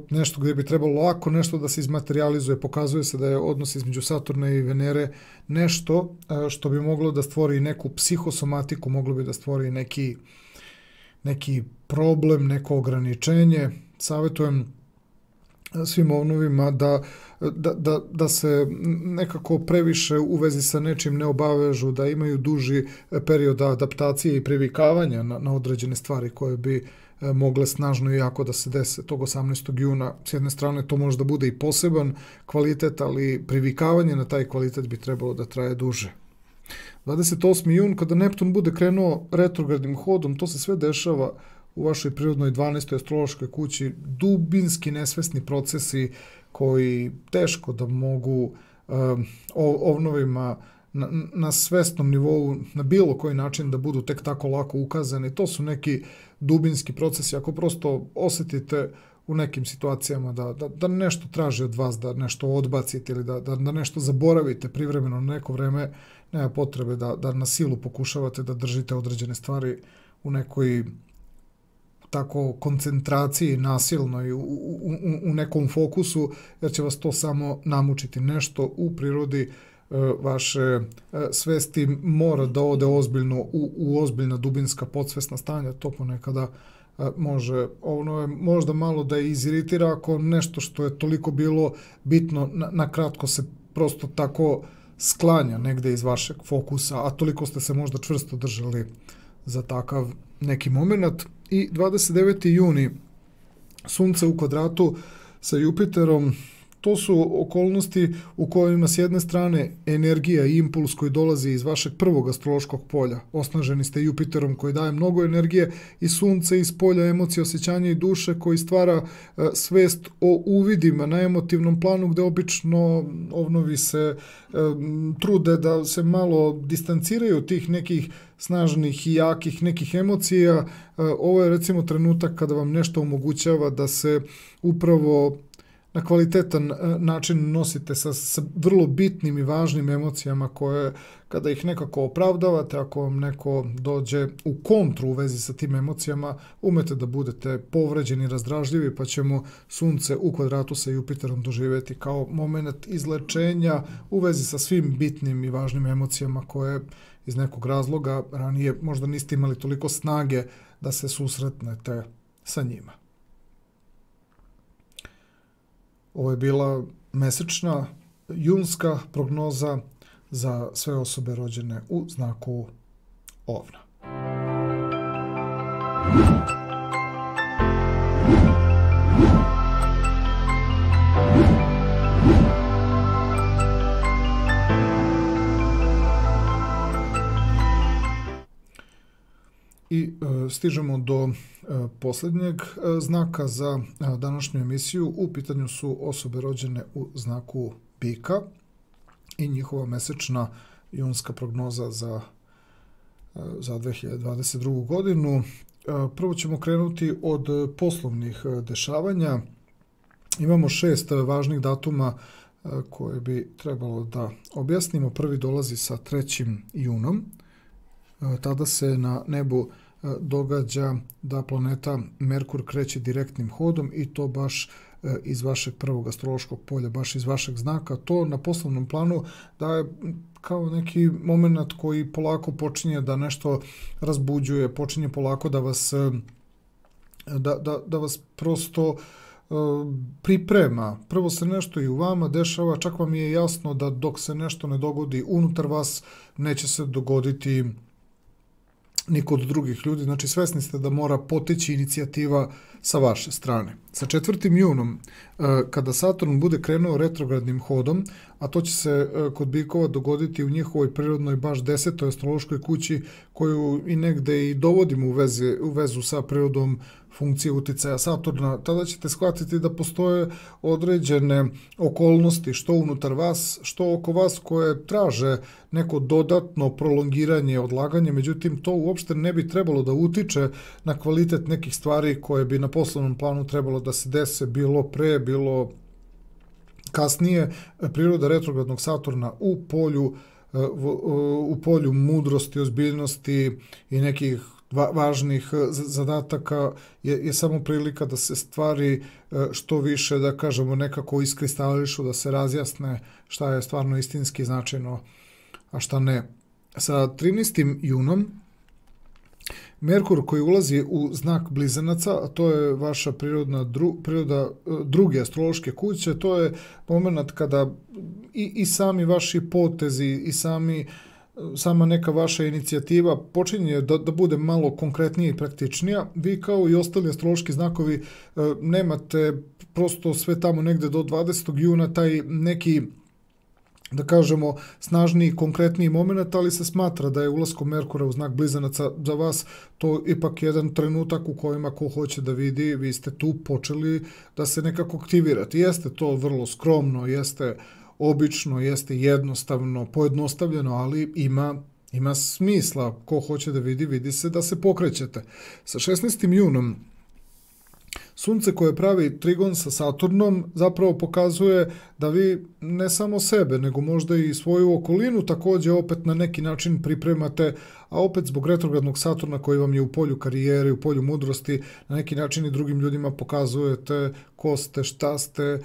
nešto gdje bi trebalo lako nešto da se izmaterializuje. Pokazuje se da je odnos između Saturna i Venere nešto što bi moglo da stvori neku psihosomatiku, moglo bi da stvori neki problem, neko ograničenje. Savjetujem svim ovnovima da se nekako previše u vezi sa nečim ne obavežu, da imaju duži period adaptacije i privikavanja na određene stvari koje bi mogle snažno i jako da se dese tog 18. juna. S jedne strane to može da bude i poseban kvalitet, ali privikavanje na taj kvalitet bi trebalo da traje duže. 28. jun, kada Neptun bude krenuo retrogradnim hodom, to se sve dešava u vašoj prirodnoj 12. astrološkoj kući, dubinski nesvesni procesi koji teško da mogu ovnovima na svesnom nivou, na bilo koji način da budu tek tako lako ukazani. To su neki dubinski procesi. Ako prosto osjetite u nekim situacijama da nešto traži od vas, da nešto odbacite ili da nešto zaboravite privremeno na neko vreme, nema potrebe da na silu pokušavate da držite određene stvari u nekoj tako koncentraciji nasilnoj, u nekom fokusu, jer će vas to samo namučiti. Nešto u prirodi vaše svesti mora da ode ozbiljno u ozbiljna dubinska podsvesna stanja. To ponekada može možda malo da iziritira ako nešto što je toliko bilo bitno na kratko se prosto tako sklanja negde iz vašeg fokusa, a toliko ste se možda čvrsto držali za takav neki moment. I 29. juni, Sunce u kvadratu sa Jupiterom, to su okolnosti u kojima s jedne strane energija i impuls koji dolazi iz vašeg prvog astrološkog polja. Osnaženi ste Jupiterom koji daje mnogo energije i Sunce iz polja emocije, osjećanja i duše koji stvara svest o uvidima na emotivnom planu gde obično ovnovi se trude da se malo distanciraju tih nekih snažnih i jakih nekih emocija. Ovo je recimo trenutak kada vam nešto omogućava da se upravo na kvalitetan način nosite sa vrlo bitnim i važnim emocijama koje, kada ih nekako opravdavate, ako vam neko dođe u kontru u vezi sa tim emocijama, umete da budete povređeni, razdražljivi, pa ćemo Sunce u kvadratu sa Jupiterom doživjeti kao moment izlečenja u vezi sa svim bitnim i važnim emocijama koje iz nekog razloga ranije možda niste imali toliko snage da se susretnete sa njima. Ovo je bila mesečna junska prognoza za sve osobe rođene u znaku Ovna. I stižemo do posljednjeg znaka za današnju emisiju. U pitanju su osobe rođene u znaku Bika i njihova mesečna junska prognoza za 2022. godinu. Prvo ćemo krenuti od poslovnih dešavanja. Imamo 6 važnih datuma koje bi trebalo da objasnimo. Prvi dolazi sa 3. junom. Tada se na nebu događa da planeta Merkur kreće direktnim hodom i to baš iz vašeg prvog astrološkog polja, baš iz vašeg znaka. To na poslovnom planu daje kao neki moment koji polako počinje da nešto razbuđuje, počinje polako da vas prosto priprema. Prvo se nešto i u vama dešava, čak vam je jasno da dok se nešto ne dogodi unutar vas, neće se dogoditi ni kod drugih ljudi. Znači, svesni ste da mora poteći inicijativa sa vaše strane. Sa 4. junom, kada Saturn bude krenuo retrogradnim hodom, a to će se kod Bikova dogoditi u njihovoj prirodnoj baš 10. astrološkoj kući, koju i negde i dovodimo u vezu sa prirodom funkcije uticaja Saturna, tada ćete shvatiti da postoje određene okolnosti što unutar vas, što oko vas koje traže neko dodatno prolongiranje, odlaganje, međutim to uopšte ne bi trebalo da utiče na kvalitet nekih stvari koje bi na poslovnom planu trebalo da se dese, bilo pre, bilo kasnije. Priroda retrogradnog Saturna u polju mudrosti, ozbiljnosti i nekih važnih zadataka je samo prilika da se stvari što više, da kažemo, nekako iskristališu, da se razjasne šta je stvarno istinski značajno, a šta ne. Sa 13. junom Merkur koji ulazi u znak Blizanaca, a to je vaša priroda druge astrološke kuće, to je moment kada i sami vaši potezi i sama neka vaša inicijativa počinje da bude malo konkretnija i praktičnija. Vi kao i ostali astrološki znakovi nemate prosto sve tamo negde do 20. juna taj neki, da kažemo, snažniji, konkretniji moment, ali se smatra da je ulaskom Merkura u znak Blizanaca za vas to ipak jedan trenutak u kojem ako hoće da vidi, vi ste tu počeli da se nekako aktivirate. Jeste to vrlo skromno, jeste obično, jeste jednostavno, pojednostavljeno, ali ima smisla. Ko hoće da vidi, vidi se da se pokrećete. Sa 16. junom Sunce koje pravi trigon sa Saturnom zapravo pokazuje da vi ne samo sebe, nego možda i svoju okolinu također opet na neki način pripremate, a opet zbog retrogradnog Saturna koji vam je u polju karijere, u polju mudrosti, na neki način i drugim ljudima pokazujete ko ste, šta ste,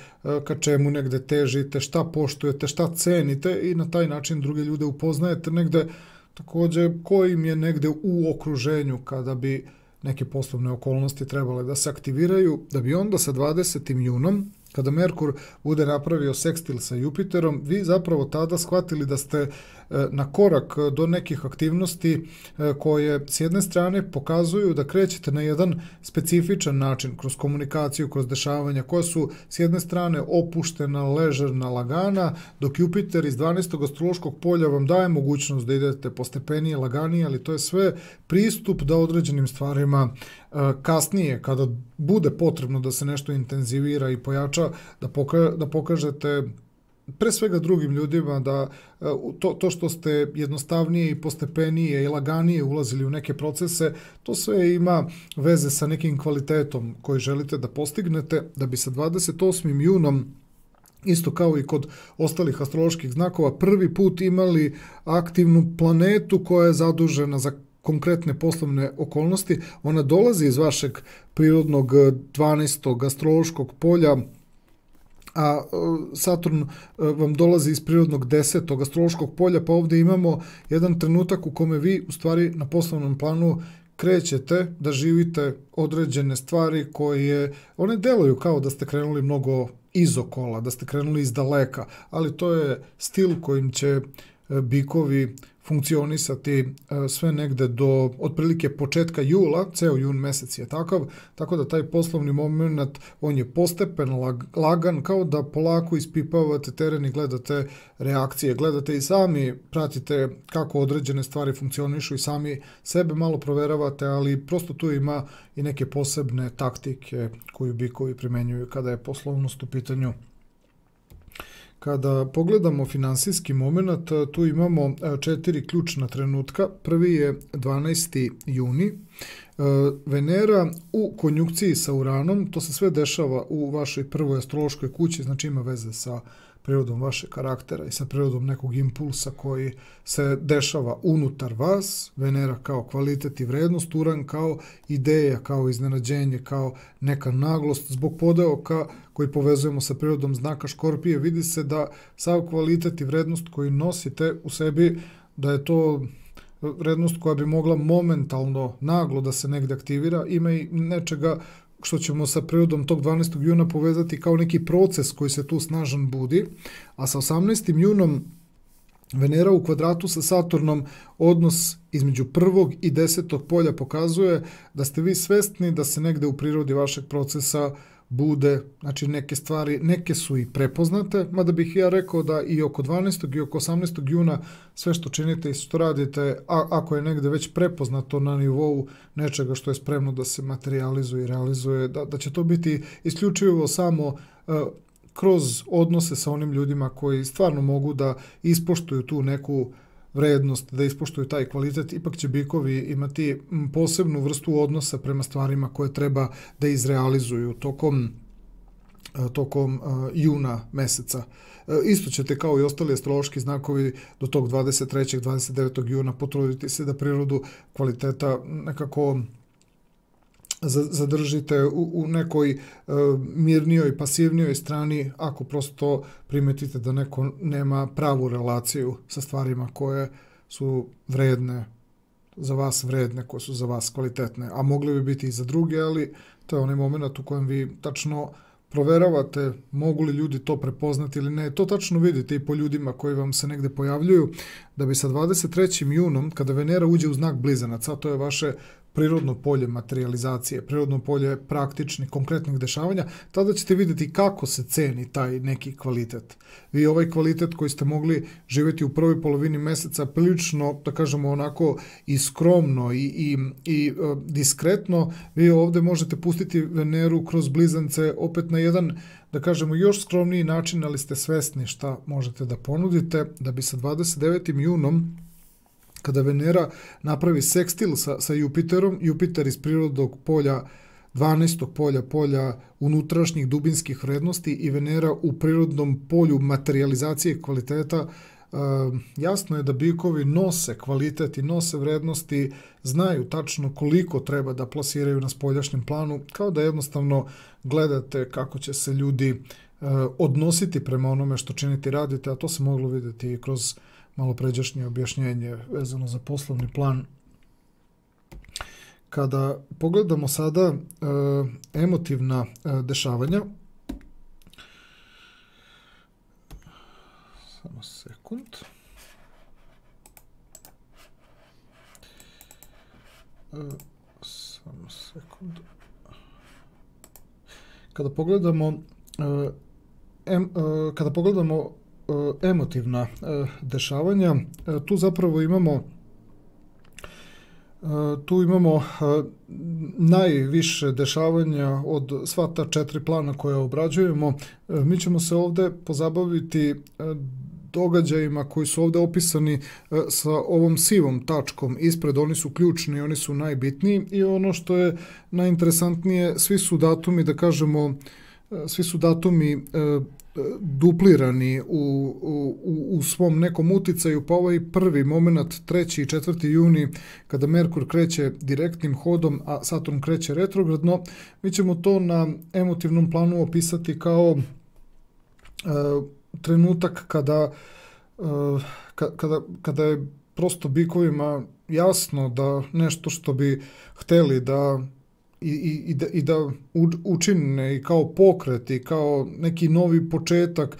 ka čemu negde težite, šta poštujete, šta cenite i na taj način druge ljude upoznajete negde također ko im je negde u okruženju kada bi neke poslovne okolnosti trebale da se aktiviraju, da bi onda sa 20. junom, kada Merkur bude napravio sekstil sa Jupiterom, vi zapravo tada shvatili da ste na korak do nekih aktivnosti koje s jedne strane pokazuju da krećete na jedan specifičan način, kroz komunikaciju, kroz dešavanja, koja su s jedne strane opuštena, ležerna, lagana, dok Jupiter iz 12. astrološkog polja vam daje mogućnost da idete postepenije, laganije, ali to je sve pristup da određenim stvarima kasnije, kada bude potrebno da se nešto intenzivira i pojača, da pokažete pre svega drugim ljudima da to što ste jednostavnije i postepenije i laganije ulazili u neke procese, to sve ima veze sa nekim kvalitetom koji želite da postignete, da bi sa 28. junom, isto kao i kod ostalih astroloških znakova, prvi put imali aktivnu planetu koja je zadužena za konkretne poslovne okolnosti. Ona dolazi iz vašeg prirodnog 12. astrološkog polja, a Saturn vam dolazi iz prirodnog 10. astrološkog polja, pa ovdje imamo jedan trenutak u kome vi u stvari na poslovnom planu krećete da živite određene stvari koje, one deluju kao da ste krenuli mnogo izokola, da ste krenuli iz daleka, ali to je stil kojim će bikovi funkcionisati sve negde do otprilike početka jula, ceo jun mesec je takav, tako da taj poslovni moment, on je postepen, lagan, kao da polako ispipavate teren i gledate reakcije, gledate i sami, pratite kako određene stvari funkcionišu i sami sebe malo proveravate, ali prosto tu ima i neke posebne taktike koju bikovi primenjuju kada je poslovnost u pitanju. Kada pogledamo finansijski moment, tu imamo 4 ključna trenutka. Prvi je 12. juni. Venera u konjunkciji sa Uranom, to se sve dešava u vašoj prvoj astrološkoj kući, znači ima veze sa prirodom vašeg karaktera i sa prirodom nekog impulsa koji se dešava unutar vas. Venera kao kvalitet i vrednost, Uran kao ideja, kao iznenađenje, kao neka naglost zbog podeoka koji povezujemo sa prirodom znaka Škorpije. Vidi se da sav kvalitet i vrednost koji nosite u sebi, da je to vrednost koja bi mogla momentalno, naglo da se negde aktivira. Ima i nečega što ćemo sa prirodom tog 12. juna povezati kao neki proces koji se tu snažan budi, a sa 18. junom Venera u kvadratu sa Saturnom, odnos između prvog i 10. polja pokazuje da ste vi svesni da se negde u prirodi vašeg procesa bude, znači neke stvari, neke su i prepoznate, mada bih ja rekao da i oko 12. i oko 18. juna sve što činite i što radite, ako je negde već prepoznato na nivou nečega što je spremno da se materializuje i realizuje, da će to biti isključivo samo kroz odnose sa onim ljudima koji stvarno mogu da ispoštuju tu neku vrednost, da ispoštuju taj kvalitet. Ipak će bikovi imati posebnu vrstu odnosa prema stvarima koje treba da izrealizuju tokom juna meseca. Isto ćete kao i ostali astrološki znakovi do tog 23. 29. juna potruditi se da prirodu kvaliteta nekako zadržite u nekoj mirnijoj, pasivnijoj strani, ako prosto primetite da neko nema pravu relaciju sa stvarima koje su vredne za vas, koje su za vas kvalitetne, a mogli bi biti i za druge, ali to je onaj moment u kojem vi tačno proveravate mogu li ljudi to prepoznati ili ne. To tačno vidite i po ljudima koji vam se negde pojavljuju, da bi sa 23. junom, kada Venera uđe u znak Blizanaca, to je vaše prirodno polje materializacije, prirodno polje praktičnih, konkretnih dešavanja, tada ćete vidjeti kako se ceni taj neki kvalitet. Vi ovaj kvalitet koji ste mogli živjeti u prvoj polovini meseca prilično, da kažemo onako, i skromno i diskretno, vi ovdje možete pustiti Veneru kroz Blizance opet na jedan, da kažemo, još skromniji način, ali ste svesni šta možete da ponudite, da bi sa 29. junom, kada Venera napravi sekstil sa Jupiterom, Jupiter iz prirodnog polja, 12. polja unutrašnjih dubinskih vrednosti i Venera u prirodnom polju materializacije kvaliteta, jasno je da bikovi nose kvalitet i nose vrednosti, znaju tačno koliko treba da plasiraju na spoljašnjem planu, kao da jednostavno gledate kako će se ljudi odnositi prema onome što činite i radite, a to se moglo vidjeti i kroz malo pređašnje objašnjenje vezano za poslovni plan. Kada pogledamo sada emotivna dešavanja, samo sekund. Kada pogledamo emotivna dešavanja, tu zapravo imamo najviše dešavanja od sva ta 4 plana koja obrađujemo. Mi ćemo se ovdje pozabaviti događajima koji su ovdje opisani sa ovom sivom tačkom ispred. Oni su ključni, oni su najbitniji i ono što je najinteresantnije, svi su datumi, da kažemo, svi su datumi duplirani u svom nekom uticaju, pa ovaj prvi moment, 3. i 4. juni, kada Merkur kreće direktnim hodom, a Saturn kreće retrogradno, mi ćemo to na emotivnom planu opisati kao trenutak kada je prosto bikovima jasno da nešto što bi hteli da i da učine i kao pokret i kao neki novi početak,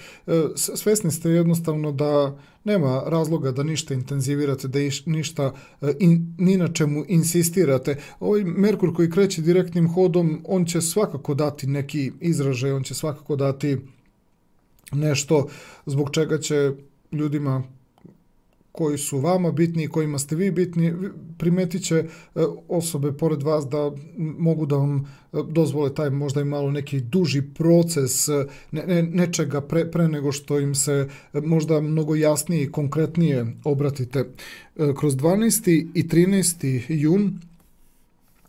svesni ste jednostavno da nema razloga da ništa intenzivirate, da ništa ni na čemu insistirate. Ovaj Merkur koji kreće direktnim hodom, on će svakako dati neki izražaj, on će svakako dati nešto zbog čega će ljudima koji su vama bitni i kojima ste vi bitni, primetit će osobe pored vas da mogu da vam dozvole taj možda i malo neki duži proces nečega pre nego što im se možda mnogo jasnije i konkretnije obratite. Kroz 12. i 13. jun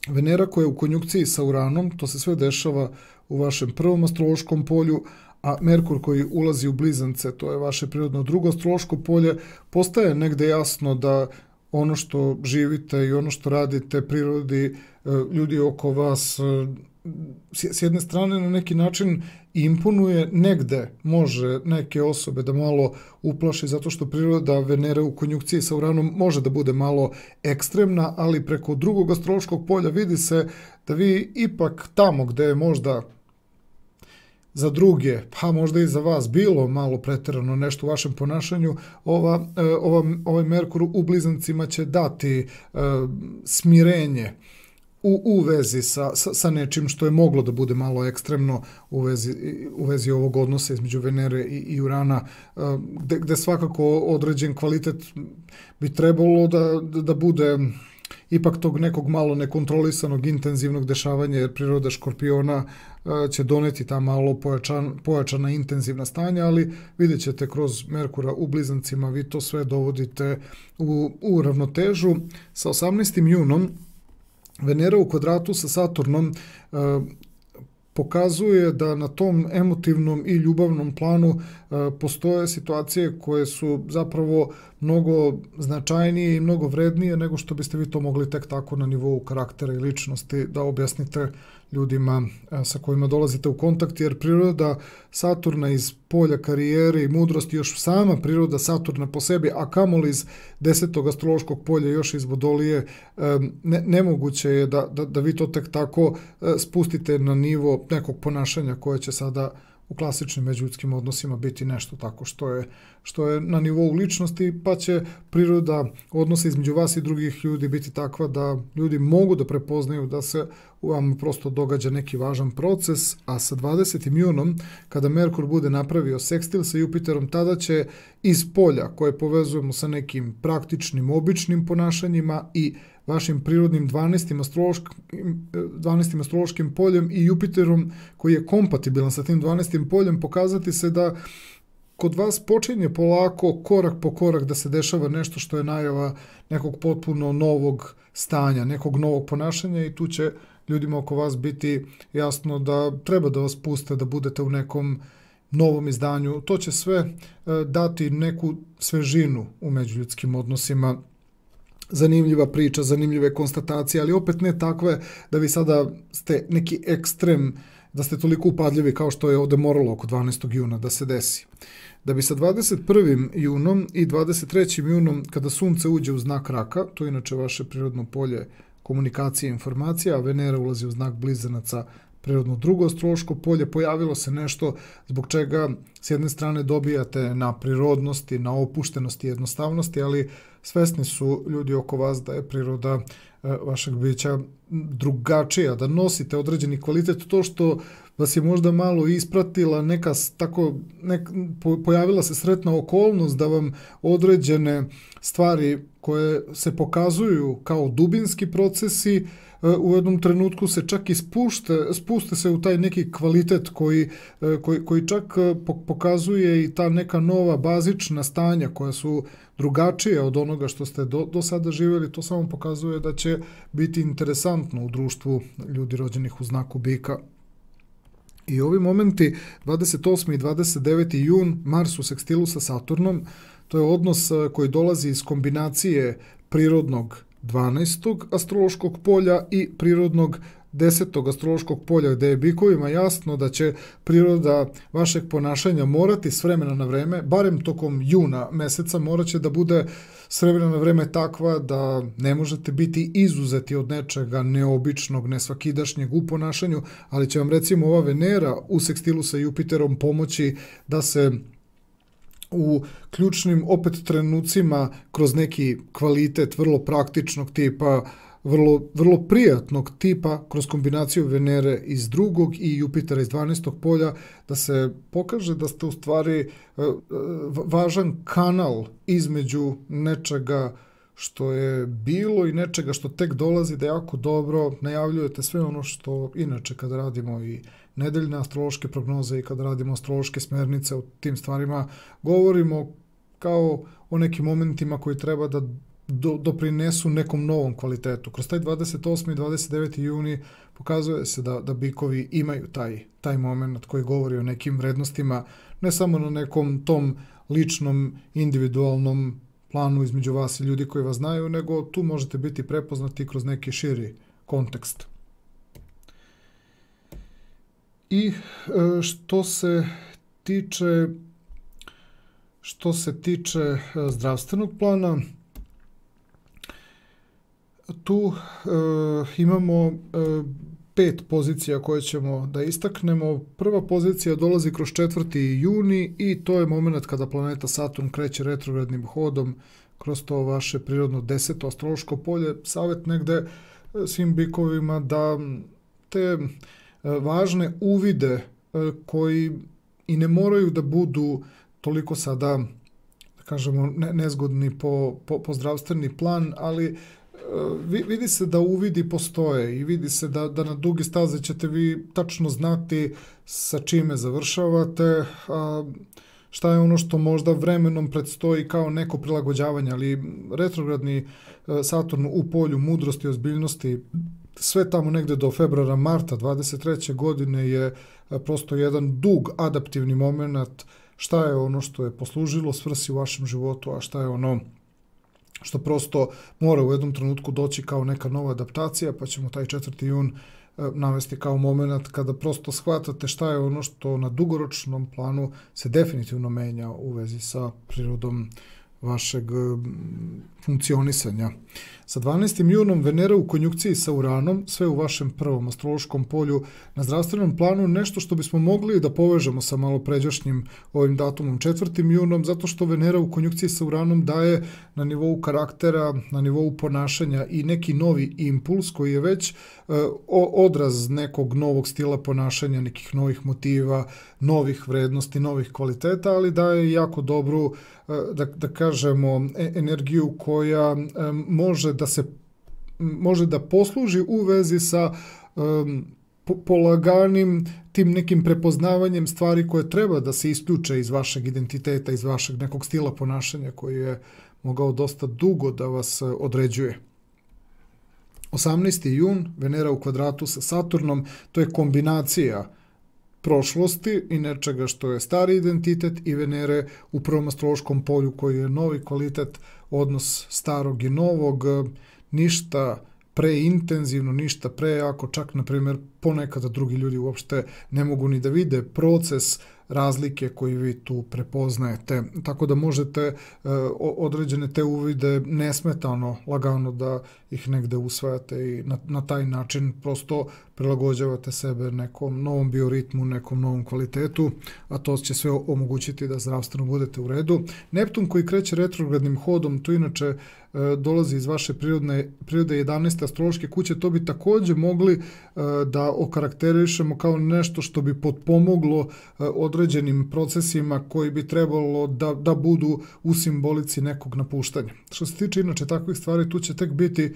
Venera koja je u konjunkciji sa Uranom, to se sve dešava u vašem prvom astrološkom polju, a Merkur koji ulazi u Blizance, to je vaše prirodno drugo astrološko polje, postaje negde jasno da ono što živite i ono što radite prirodi, ljudi oko vas, s jedne strane na neki način imponuje, negde može neke osobe da malo uplaši zato što priroda Venere u konjunkciji sa Uranom može da bude malo ekstremna, ali preko drugog astrološkog polja vidi se da vi ipak tamo gde je možda za druge, pa možda i za vas bilo malo preterano nešto u vašem ponašanju, ovaj Merkur u Blizancima će dati smirenje u vezi sa nečim što je moglo da bude malo ekstremno u vezi ovog odnosa između Venere i Urana, gde svakako određen kvalitet bi trebalo da bude ipak tog nekog malo nekontrolisanog, intenzivnog dešavanja, jer priroda Škorpiona će doneti ta malo pojačana intenzivna stanja, ali vidjet ćete kroz Merkura u Blizancima, vi to sve dovodite u ravnotežu. Sa 18. junom Venera u kvadratu sa Saturnom pokazuje da na tom emotivnom i ljubavnom planu postoje situacije koje su zapravo mnogo značajnije i mnogo vrednije nego što biste vi to mogli tek tako na nivou karaktera i ličnosti da objasnite ljudima sa kojima dolazite u kontakt, jer priroda Saturna iz polja karijere i mudrosti, još sama priroda Saturna po sebi, a kamoli iz 10. astrološkog polja još iz Vodolije, nemoguće je da vi to tek tako spustite na nivo nekog ponašanja koje će sada u klasičnim međuljudskim odnosima biti nešto tako što je na nivou ličnosti, pa će priroda odnosa između vas i drugih ljudi biti takva da ljudi mogu da prepoznaju da se vam prosto događa neki važan proces, a sa 20. junom, kada Merkur bude napravio sekstil sa Jupiterom, tada će iz polja koje povezujemo sa nekim praktičnim, običnim ponašanjima i vašim prirodnim 12. astrološkim poljem i Jupiterom koji je kompatibilan sa tim 12. poljem, pokazati se da kod vas počinje polako, korak po korak, da se dešava nešto što je najava nekog potpuno novog stanja, nekog novog ponašanja, i tu će ljudima oko vas biti jasno da treba da vas puste, da budete u nekom novom izdanju. To će sve dati neku svežinu u međuljudskim odnosima. Zanimljiva priča, zanimljive konstatacije, ali opet ne takve da vi sada ste neki ekstrem, da ste toliko upadljivi kao što je ovde moralo oko 12. juna da se desi. Da bi sa 21. junom i 23. junom, kada Sunce uđe u znak Raka, to je inače vaše prirodno polje komunikacije i informacija, a Venera ulazi u znak Blizanaca, prirodno drugo astrološko polje, pojavilo se nešto zbog čega s jedne strane dobijate na prirodnosti, na opuštenosti i jednostavnosti, ali svesni su ljudi oko vas da je priroda vašeg bića drugačija, da nosite određeni kvalitet. To što vas je možda malo ispratila pojavila se sretna okolnost da vam određene stvari koje se pokazuju kao dubinski procesi u jednom trenutku se čak i spuste se u taj neki kvalitet koji čak pokazuje i ta neka nova bazična stanja koja su drugačije od onoga što ste do sada živjeli. To samo pokazuje da će biti interesantno u društvu ljudi rođenih u znaku bika. I ovi momenti, 28. i 29. jun, Mars u sekstilu sa Saturnom, to je odnos koji dolazi iz kombinacije prirodnog 12. astrološkog polja i prirodnog 10. astrološkog polja, gde je bikovima jasno da će priroda vašeg ponašanja morati s vremena na vreme, barem tokom juna meseca, morat će da bude s vremena na vreme takva da ne možete biti izuzeti od nečega neobičnog, nesvakidašnjeg u ponašanju, ali će vam recimo ova Venera u sekstilu sa Jupiterom pomoći da se u ključnim opet trenucima kroz neki kvalitet vrlo praktičnog tipa, vrlo prijatnog tipa, kroz kombinaciju Venere iz drugog i Jupitera iz 12. polja, da se pokaže da ste u stvari važan kanal između nečega što je bilo i nečega što tek dolazi, da jako dobro najavljujete sve ono što inače kada radimo i nedeljne astrološke prognoze i kada radimo astrološke smernice o tim stvarima, govorimo kao o nekim momentima koji treba da doprinesu nekom novom kvalitetu. Kroz taj 28. i 29. juni pokazuje se da bikovi imaju taj moment koji govori o nekim vrednostima, ne samo na nekom tom ličnom, individualnom planu između vas i ljudi koji vas znaju, nego tu možete biti prepoznati kroz neki širi kontekst. I što se tiče zdravstvenog plana, tu imamo 5 pozicija koje ćemo da istaknemo. Prva pozicija dolazi kroz 4. juni i to je moment kada planeta Saturn kreće retrogradnim hodom kroz to vaše prirodno 10. astrološko polje. Savjet negde svim bikovima da te važne uvide koji i ne moraju da budu toliko sada, da kažemo, nezgodni po zdravstveni plan, ali vidi se da uvidi postoje i vidi se da na dugi staze ćete vi tačno znati sa čime završavate, šta je ono što možda vremenom predstoji kao neko prilagođavanje, ali retrogradni Saturn u polju mudrosti i ozbiljnosti sve tamo negde do februara, marta 23. godine je prosto jedan dug adaptivni moment, šta je ono što je poslužilo svrsi u vašem životu, a šta je ono što prosto mora u jednom trenutku doći kao neka nova adaptacija, pa ćemo taj 4. jun navesti kao moment kada prosto shvatate šta je ono što na dugoročnom planu se definitivno menja u vezi sa prirodom vašeg funkcionisanja. Sa 12. junom Venera u konjunkciji sa Uranom, sve u vašem prvom astrološkom polju, na zdravstvenom planu nešto što bismo mogli da povežemo sa malo pređašnjim ovim datumom 4. junom, zato što Venera u konjunkciji sa Uranom daje na nivou karaktera, na nivou ponašanja i neki novi impuls koji je već odraz nekog novog stila ponašanja, nekih novih motiva, novih vrednosti, novih kvaliteta, ali daje jako dobru, da kažemo, energiju koja može da posluži u vezi sa polaganim tim nekim prepoznavanjem stvari koje treba da se isključe iz vašeg identiteta, iz vašeg nekog stila ponašanja koji je mogao dosta dugo da vas određuje. 18. jun, Venera u kvadratu sa Saturnom, to je kombinacija prošlosti i nečega što je stari identitet i Venere u prvom astrološkom polju koji je novi kvalitet, odnos starog i novog, ništa preintenzivno, ništa prejako, čak na primjer ponekada drugi ljudi uopšte ne mogu ni da vide proces razlike koji vi tu prepoznajete. Tako da možete određene te uvide nesmetano, lagano da ih negde usvajate i na taj način prosto prilagođavate sebe nekom novom bioritmu, nekom novom kvalitetu, a to će sve omogućiti da zdravstveno budete u redu. Neptun koji kreće retrogradnim hodom, to inače dolazi iz vaše prirode 11. astrološke kuće, to bi takođe mogli da okarakterišemo kao nešto što bi potpomoglo određenim procesima koji bi trebalo da budu u simbolici nekog napuštanja. Što se tiče inače takvih stvari, tu će tek biti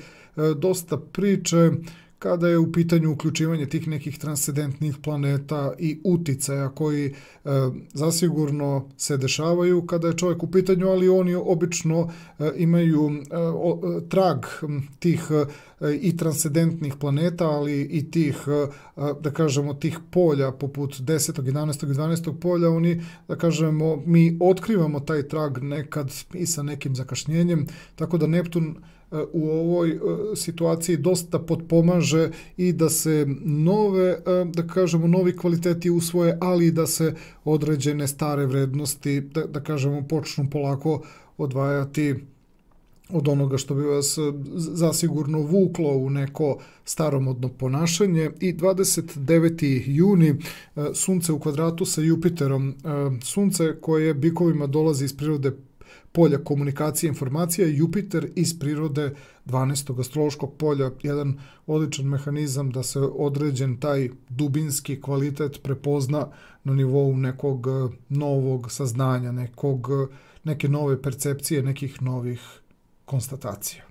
dosta priče kada je u pitanju uključivanje tih nekih transcendentnih planeta i uticaja koji zasigurno se dešavaju kada je čovjek u pitanju, ali oni obično imaju trag tih i transcendentnih planeta, ali i tih, da kažemo, tih polja poput 10., 11. i 12. polja, oni, da kažemo, mi otkrivamo taj trag nekad i sa nekim zakašnjenjem, tako da Neptun u ovoj situaciji dosta potpomaže i da se nove, da kažemo, novi kvaliteti usvoje, ali i da se određene stare vrednosti, da kažemo, počnu polako odvajati od onoga što bi vas zasigurno vuklo u neko staromodno ponašanje. I 29. juni, Sunce u kvadratu sa Jupiterom. Sunce koje bikovima dolazi iz prirode polja komunikacije i informacija, Jupiter iz prirode 12. astrološkog polja, jedan odličan mehanizam da se određen taj dubinski kvalitet prepozna na nivou nekog novog saznanja, neke nove percepcije, nekih novih konstatacija.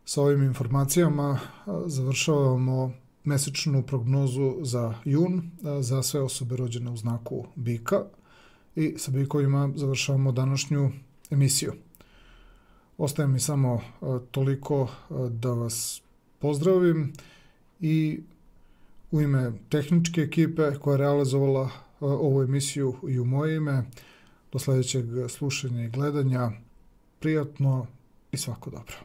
Sa ovim informacijama završavamo mesečnu prognozu za jun, za sve osobe rođene u znaku bika, i sa bikovima završavamo današnju emisiju. Ostaje mi samo toliko da vas pozdravim i u ime tehničke ekipe koja je realizovala ovu emisiju i u moje ime, do sljedećeg slušanja i gledanja, prijatno i svako dobro.